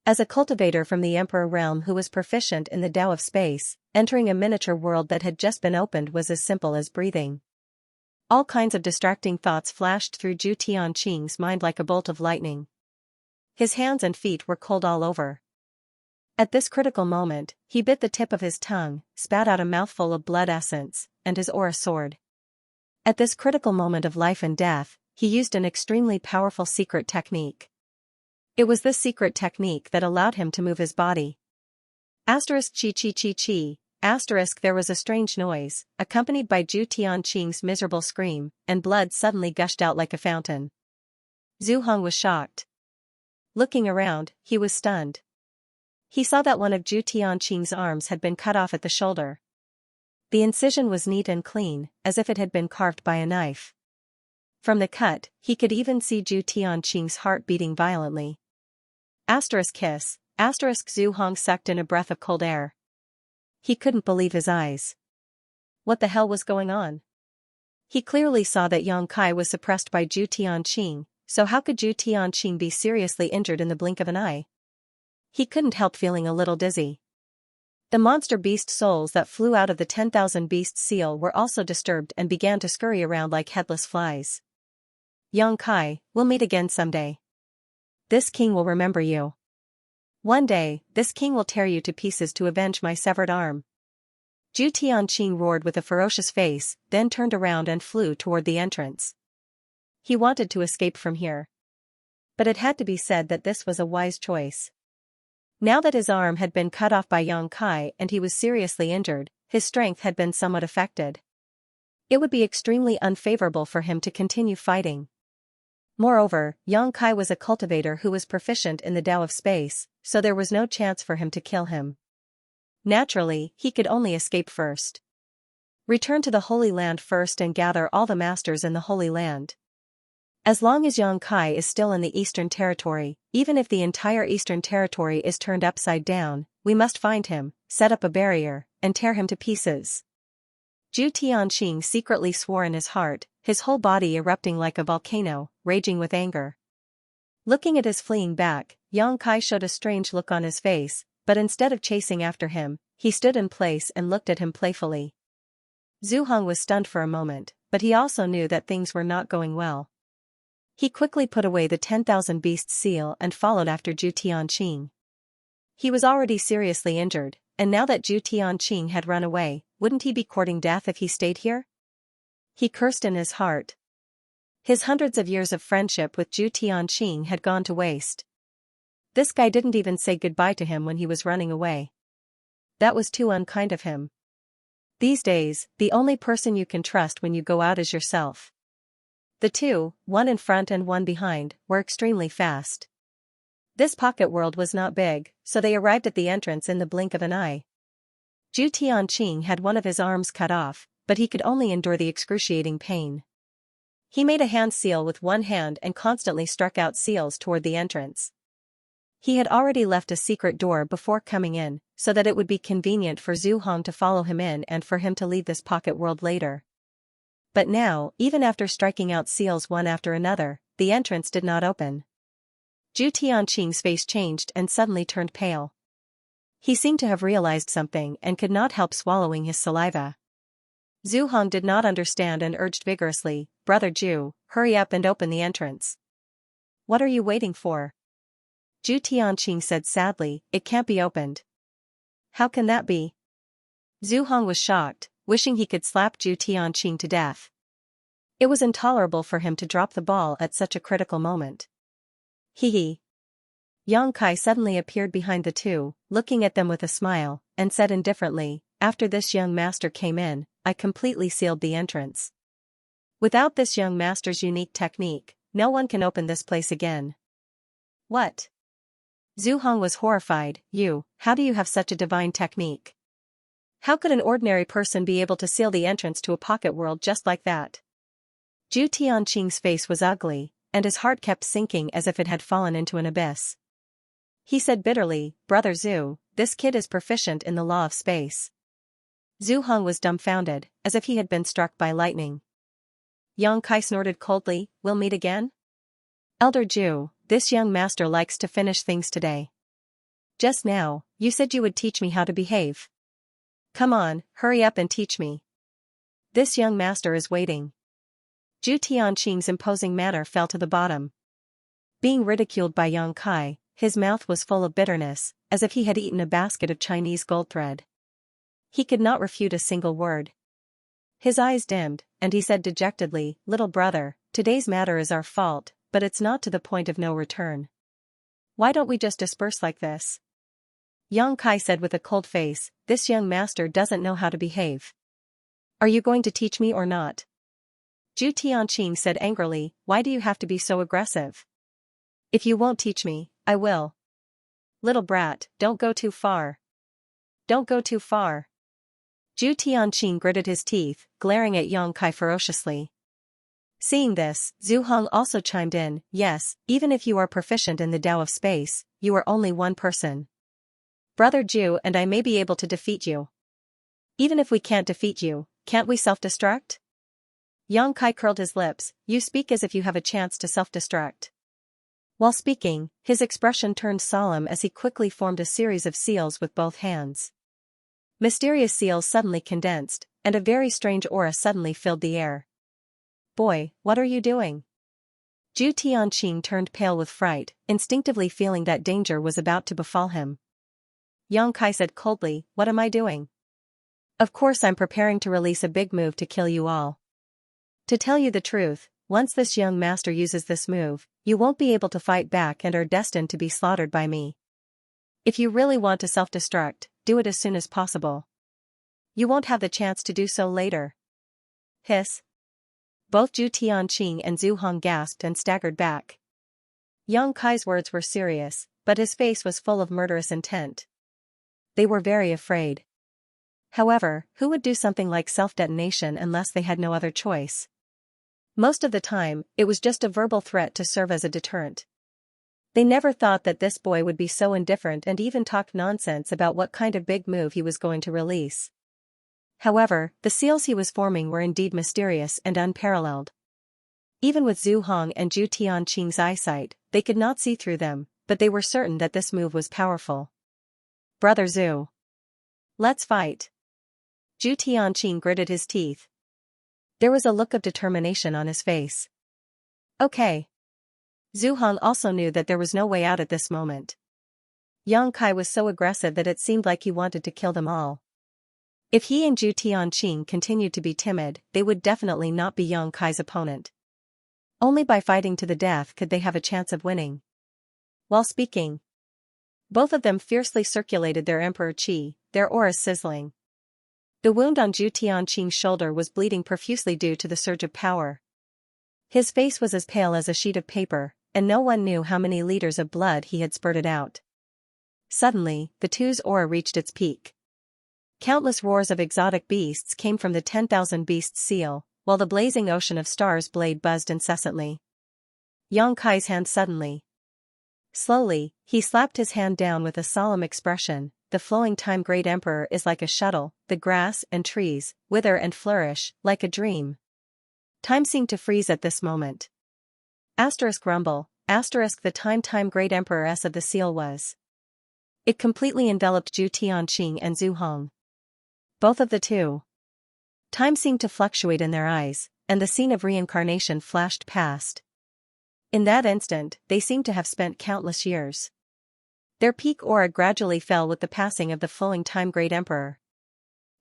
As a cultivator from the Emperor realm who was proficient in the Tao of space, entering a miniature world that had just been opened was as simple as breathing. All kinds of distracting thoughts flashed through Zhu Tianqing's mind like a bolt of lightning. His hands and feet were cold all over. At this critical moment, he bit the tip of his tongue, spat out a mouthful of blood essence, and his aura soared. At this critical moment of life and death, he used an extremely powerful secret technique. It was this secret technique that allowed him to move his body. Asterisk chi chi chi chi, asterisk there was a strange noise, accompanied by Zhu Tianqing's miserable scream, and blood suddenly gushed out like a fountain. Zhu Hong was shocked. Looking around, he was stunned. He saw that one of Zhu Tianqing's arms had been cut off at the shoulder. The incision was neat and clean, as if it had been carved by a knife. From the cut, he could even see Zhu Tianqing's heart beating violently. Asterisk kiss, asterisk Zhu Hong sucked in a breath of cold air. He couldn't believe his eyes. What the hell was going on? He clearly saw that Yang Kai was suppressed by Zhu Tianqing, so how could Zhu Tianqing be seriously injured in the blink of an eye? He couldn't help feeling a little dizzy. The monster beast souls that flew out of the 10,000 beast seal were also disturbed and began to scurry around like headless flies. Yang Kai, we'll meet again someday. This king will remember you. One day, this king will tear you to pieces to avenge my severed arm. Zhu Tianqing roared with a ferocious face, then turned around and flew toward the entrance. He wanted to escape from here. But it had to be said that this was a wise choice. Now that his arm had been cut off by Yang Kai and he was seriously injured, his strength had been somewhat affected. It would be extremely unfavorable for him to continue fighting. Moreover, Yang Kai was a cultivator who was proficient in the Tao of space, so there was no chance for him to kill him. Naturally, he could only escape first. Return to the Holy Land first and gather all the masters in the Holy Land. As long as Yang Kai is still in the Eastern Territory, even if the entire Eastern Territory is turned upside down, we must find him, set up a barrier, and tear him to pieces. Zhu Tianqing secretly swore in his heart, his whole body erupting like a volcano, raging with anger. Looking at his fleeing back, Yang Kai showed a strange look on his face, but instead of chasing after him, he stood in place and looked at him playfully. Zhu Hong was stunned for a moment, but he also knew that things were not going well. He quickly put away the 10,000 beast seal and followed after Zhu Tianqing. He was already seriously injured, and now that Zhu Tianqing had run away, wouldn't he be courting death if he stayed here? He cursed in his heart. His hundreds of years of friendship with Zhu Tianqing had gone to waste. This guy didn't even say goodbye to him when he was running away. That was too unkind of him. These days, the only person you can trust when you go out is yourself. The two, one in front and one behind, were extremely fast. This pocket world was not big, so they arrived at the entrance in the blink of an eye. Zhu Tianqing had one of his arms cut off, but he could only endure the excruciating pain. He made a hand seal with one hand and constantly struck out seals toward the entrance. He had already left a secret door before coming in, so that it would be convenient for Zhu Hong to follow him in and for him to leave this pocket world later. But now, even after striking out seals one after another, the entrance did not open. Zhu Tianqing's face changed and suddenly turned pale. He seemed to have realized something and could not help swallowing his saliva. Zhu Hong did not understand and urged vigorously, "Brother Zhu, hurry up and open the entrance." "What are you waiting for?" Zhu Tianqing said sadly, "It can't be opened." "How can that be?" Zhu Hong was shocked, wishing he could slap Zhu Tianqing to death. It was intolerable for him to drop the ball at such a critical moment. Hee. Yang Kai suddenly appeared behind the two, looking at them with a smile, and said indifferently, "After this young master came in, I completely sealed the entrance. Without this young master's unique technique, no one can open this place again." "What?" Zhu Hong was horrified. How do you have such a divine technique? How could an ordinary person be able to seal the entrance to a pocket world just like that?" Zhu Tianqing's face was ugly, and his heart kept sinking as if it had fallen into an abyss. He said bitterly, "Brother Zhu, this kid is proficient in the law of space." Zhu Hong was dumbfounded, as if he had been struck by lightning. Yang Kai snorted coldly, "We'll meet again? Elder Zhu, this young master likes to finish things today. Just now, you said you would teach me how to behave. Come on, hurry up and teach me. This young master is waiting." Zhu Tianqing's imposing manner fell to the bottom. Being ridiculed by Yang Kai, his mouth was full of bitterness, as if he had eaten a basket of Chinese gold thread. He could not refute a single word. His eyes dimmed, and he said dejectedly, "Little brother, today's matter is our fault, but it's not to the point of no return. Why don't we just disperse like this?" Yang Kai said with a cold face, "This young master doesn't know how to behave. Are you going to teach me or not?" Zhu Tianqing said angrily, "Why do you have to be so aggressive? If you won't teach me, I will." "Little brat, don't go too far. Don't go too far." Zhu Tianqing gritted his teeth, glaring at Yang Kai ferociously. Seeing this, Zhu Hong also chimed in, "Yes, even if you are proficient in the Tao of space, you are only one person. Brother Zhu and I may be able to defeat you. Even if we can't defeat you, can't we self-destruct?" Yang Kai curled his lips, "You speak as if you have a chance to self-destruct." While speaking, his expression turned solemn as he quickly formed a series of seals with both hands. Mysterious seals suddenly condensed, and a very strange aura suddenly filled the air. "Boy, what are you doing?" Zhu Tianqing turned pale with fright, instinctively feeling that danger was about to befall him. Yang Kai said coldly, "What am I doing?" "Of course I'm preparing to release a big move to kill you all. To tell you the truth, once this young master uses this move, you won't be able to fight back and are destined to be slaughtered by me. If you really want to self-destruct, do it as soon as possible. You won't have the chance to do so later." Hiss. Both Zhu Tianqing and Zhu Hong gasped and staggered back. Yang Kai's words were serious, but his face was full of murderous intent. They were very afraid. However, who would do something like self-detonation unless they had no other choice? Most of the time, it was just a verbal threat to serve as a deterrent. They never thought that this boy would be so indifferent and even talked nonsense about what kind of big move he was going to release. However, the seals he was forming were indeed mysterious and unparalleled. Even with Zhu Hong and Zhu Tianqing's eyesight, they could not see through them, but they were certain that this move was powerful. "Brother Zhu. Let's fight." Zhu Tianqing gritted his teeth. There was a look of determination on his face. "Okay." Zhu Hong also knew that there was no way out at this moment. Yang Kai was so aggressive that it seemed like he wanted to kill them all. If he and Zhu Tianqing continued to be timid, they would definitely not be Yang Kai's opponent. Only by fighting to the death could they have a chance of winning. While speaking, both of them fiercely circulated their emperor qi, their auras sizzling. The wound on Zhu Tianqing's shoulder was bleeding profusely due to the surge of power. His face was as pale as a sheet of paper, and no one knew how many liters of blood he had spurted out. Suddenly, the two's aura reached its peak. Countless roars of exotic beasts came from the 10,000 beasts seal, while the blazing ocean of stars blade buzzed incessantly. Yang Kai's hand suddenly. Slowly, he slapped his hand down with a solemn expression. The flowing time Great Emperor is like a shuttle, the grass and trees wither and flourish, like a dream. Time seemed to freeze at this moment. Rumble, the time Great Emperoress of the seal was. It completely enveloped Zhu Tianqing and Zhu Hong. Both of the two. Time seemed to fluctuate in their eyes, and the scene of reincarnation flashed past. In that instant, they seemed to have spent countless years. Their peak aura gradually fell with the passing of the flowing time Great Emperor.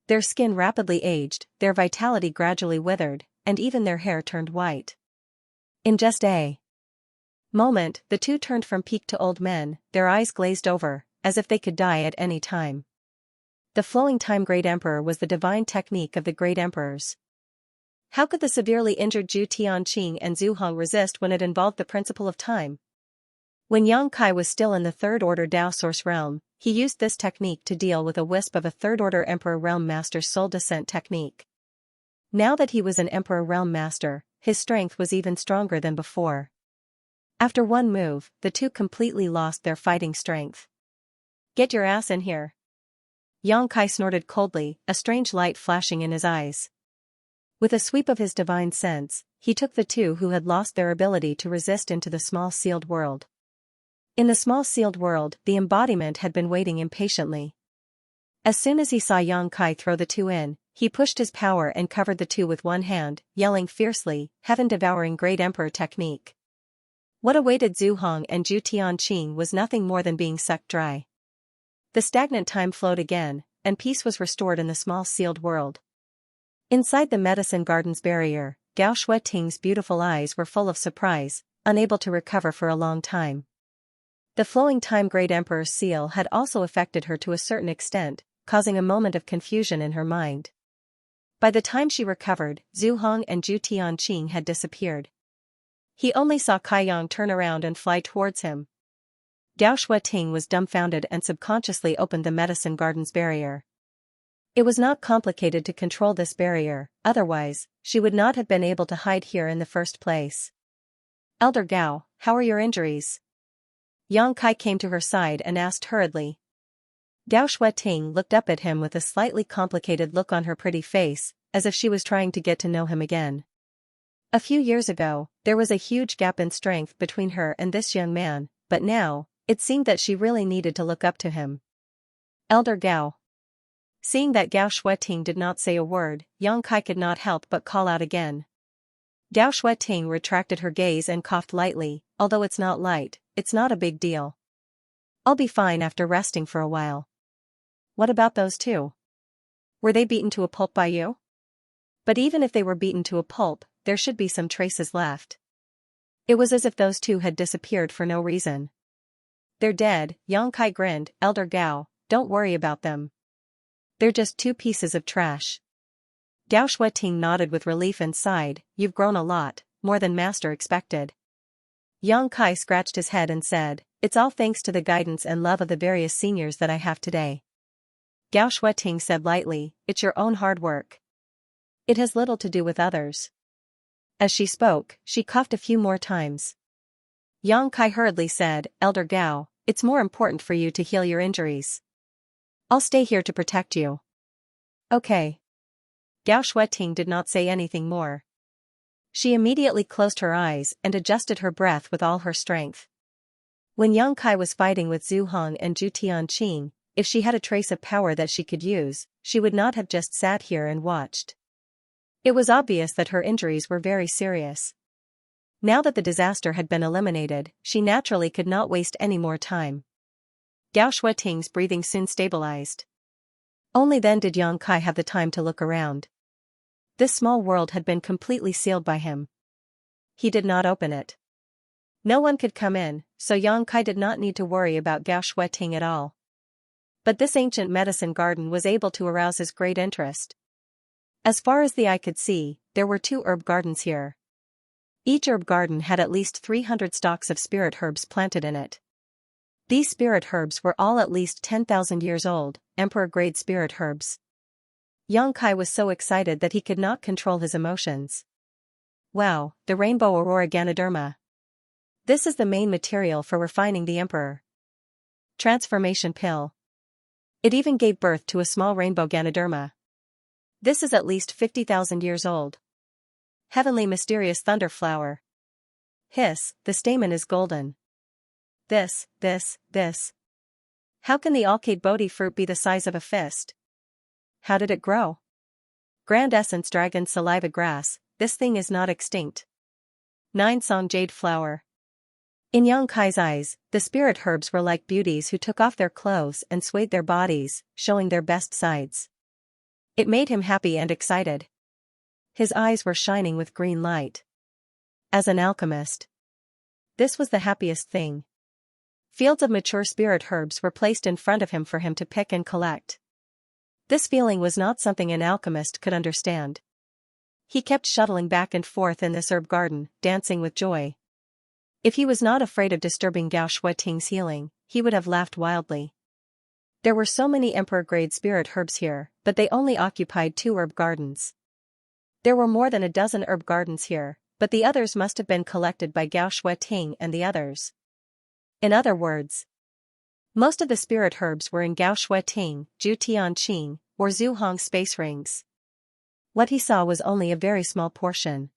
Their skin rapidly aged, their vitality gradually withered, and even their hair turned white. In just a moment, the two turned from peak to old men, their eyes glazed over, as if they could die at any time. The flowing time Great Emperor was the divine technique of the Great Emperors. How could the severely injured Zhu Tianqing and Zhu Hong resist when it involved the principle of time? When Yang Kai was still in the third-order Dao Source realm, he used this technique to deal with a wisp of a third-order Emperor Realm Master's soul descent technique. Now that he was an Emperor Realm Master, his strength was even stronger than before. After one move, the two completely lost their fighting strength. "Get your ass in here." Yang Kai snorted coldly, a strange light flashing in his eyes. With a sweep of his divine sense, he took the two who had lost their ability to resist into the small sealed world. In the small sealed world, the embodiment had been waiting impatiently. As soon as he saw Yang Kai throw the two in, he pushed his power and covered the two with one hand, yelling fiercely, "Heaven-devouring Great Emperor technique." What awaited Zhu Hong and Zhu Tianqing was nothing more than being sucked dry. The stagnant time flowed again, and peace was restored in the small sealed world. Inside the medicine garden's barrier, Gao Shueting's beautiful eyes were full of surprise, unable to recover for a long time. The flowing time Great Emperor's seal had also affected her to a certain extent, causing a moment of confusion in her mind. By the time she recovered, Zhu Hong and Zhu Tianqing had disappeared. He only saw Kai Yang turn around and fly towards him. Gao Shueting was dumbfounded and subconsciously opened the medicine garden's barrier. It was not complicated to control this barrier, otherwise, she would not have been able to hide here in the first place. "Elder Gao, how are your injuries?" Yang Kai came to her side and asked hurriedly. Gao Shueting looked up at him with a slightly complicated look on her pretty face, as if she was trying to get to know him again. A few years ago, there was a huge gap in strength between her and this young man, but now, it seemed that she really needed to look up to him. "Elder Gao." Seeing that Gao Shueting did not say a word, Yang Kai could not help but call out again. Gao Shueting retracted her gaze and coughed lightly, "Although it's not light, it's not a big deal. I'll be fine after resting for a while." "What about those two? Were they beaten to a pulp by you?" "But even if they were beaten to a pulp, there should be some traces left." It was as if those two had disappeared for no reason. "They're dead," Yang Kai grinned. "Elder Gao, don't worry about them. They're just two pieces of trash." Gao Shueting nodded with relief and sighed, "You've grown a lot, more than Master expected." Yang Kai scratched his head and said, "It's all thanks to the guidance and love of the various seniors that I have today." Gao Shueting said lightly, "It's your own hard work. It has little to do with others." As she spoke, she coughed a few more times. Yang Kai hurriedly said, "Elder Gao, it's more important for you to heal your injuries. I'll stay here to protect you." "Okay." Gao Shueting did not say anything more. She immediately closed her eyes and adjusted her breath with all her strength. When Yang Kai was fighting with Zhu Hong and Zhu Tianqing, if she had a trace of power that she could use, she would not have just sat here and watched. It was obvious that her injuries were very serious. Now that the disaster had been eliminated, she naturally could not waste any more time. Gao Shueting's breathing soon stabilized. Only then did Yang Kai have the time to look around. This small world had been completely sealed by him. He did not open it. No one could come in, so Yang Kai did not need to worry about Gao Shueting at all. But this ancient medicine garden was able to arouse his great interest. As far as the eye could see, there were 2 herb gardens here. Each herb garden had at least 300 stalks of spirit herbs planted in it. These spirit herbs were all at least 10,000 years old, emperor-grade spirit herbs. Xianxia was so excited that he could not control his emotions. Wow, the rainbow aurora ganoderma. This is the main material for refining the emperor. Transformation pill. It even gave birth to a small rainbow ganoderma. This is at least 50,000 years old. Heavenly mysterious thunder flower. Hiss, the stamen is golden. This. How can the Alkade Bodhi fruit be the size of a fist? How did it grow? Grand essence dragon saliva grass, this thing is not extinct. 9 song jade flower. In Xianxia's eyes, the spirit herbs were like beauties who took off their clothes and swayed their bodies, showing their best sides. It made him happy and excited. His eyes were shining with green light. As an alchemist, this was the happiest thing. Fields of mature spirit herbs were placed in front of him for him to pick and collect. This feeling was not something an alchemist could understand. He kept shuttling back and forth in this herb garden, dancing with joy. If he was not afraid of disturbing Gao Shuiting's healing, he would have laughed wildly. There were so many emperor-grade spirit herbs here, but they only occupied 2 herb gardens. There were more than a dozen herb gardens here, but the others must have been collected by Gao Shuiting and the others. In other words, most of the spirit herbs were in Gao Shuiting, Zhu Tianqing, or Zhu Hong's space rings. What he saw was only a very small portion.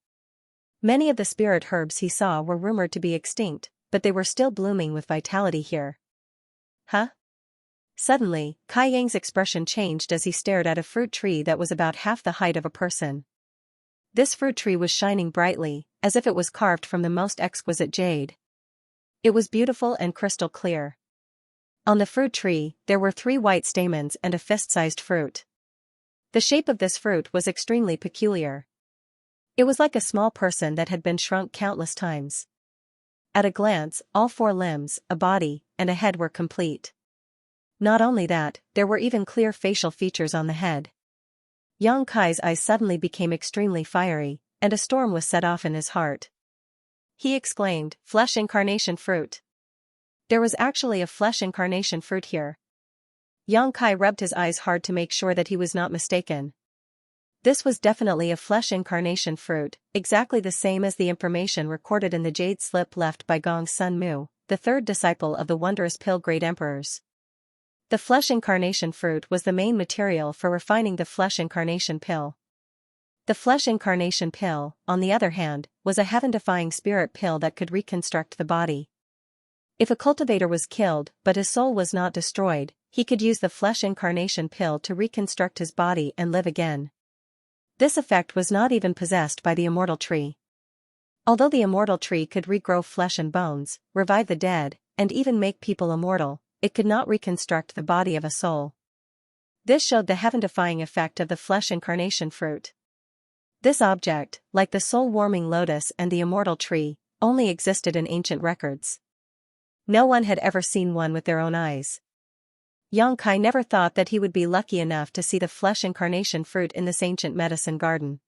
Many of the spirit herbs he saw were rumored to be extinct, but they were still blooming with vitality here. Huh? Suddenly, Kai Yang's expression changed as he stared at a fruit tree that was about half the height of a person. This fruit tree was shining brightly, as if it was carved from the most exquisite jade. It was beautiful and crystal clear. On the fruit tree, there were 3 white stamens and a fist-sized fruit. The shape of this fruit was extremely peculiar. It was like a small person that had been shrunk countless times. At a glance, all 4 limbs, a body, and a head were complete. Not only that, there were even clear facial features on the head. Xianxia's eyes suddenly became extremely fiery, and a storm was set off in his heart. He exclaimed, "Flesh incarnation fruit." There was actually a flesh incarnation fruit here. Xianxia rubbed his eyes hard to make sure that he was not mistaken. This was definitely a flesh incarnation fruit, exactly the same as the information recorded in the jade slip left by Gong's son Mu, the 3rd disciple of the wondrous pill great emperors. The flesh incarnation fruit was the main material for refining the flesh incarnation pill. The flesh incarnation pill, on the other hand, was a heaven-defying spirit pill that could reconstruct the body. If a cultivator was killed but his soul was not destroyed, he could use the flesh incarnation pill to reconstruct his body and live again. This effect was not even possessed by the immortal tree. Although the immortal tree could regrow flesh and bones, revive the dead, and even make people immortal, it could not reconstruct the body of a soul. This showed the heaven-defying effect of the flesh incarnation fruit. This object, like the soul-warming lotus and the immortal tree, only existed in ancient records. No one had ever seen one with their own eyes. Xianxia never thought that he would be lucky enough to see the flesh incarnation fruit in this ancient medicine garden.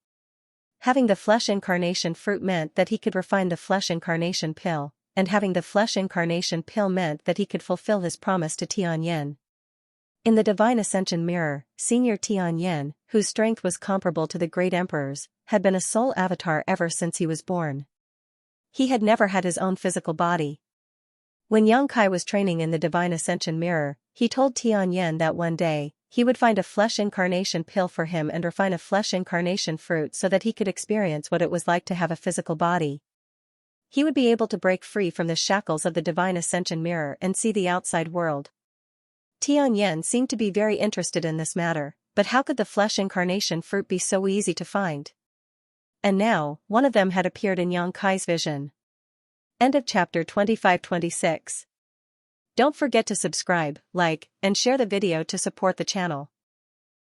Having the flesh incarnation fruit meant that he could refine the flesh incarnation pill, and having the flesh incarnation pill meant that he could fulfill his promise to Tianyan. In the Divine Ascension Mirror, Senior Tianyan, whose strength was comparable to the great emperor's, had been a soul avatar ever since he was born. He had never had his own physical body. When Xianxia was training in the Divine Ascension Mirror, he told Tianyan that one day, he would find a flesh incarnation pill for him and refine a flesh incarnation fruit so that he could experience what it was like to have a physical body. He would be able to break free from the shackles of the Divine Ascension Mirror and see the outside world. Tianyan seemed to be very interested in this matter, but how could the flesh incarnation fruit be so easy to find? And now, one of them had appeared in Xianxia's vision. End of chapter 25-26. Don't forget to subscribe, like, and share the video to support the channel.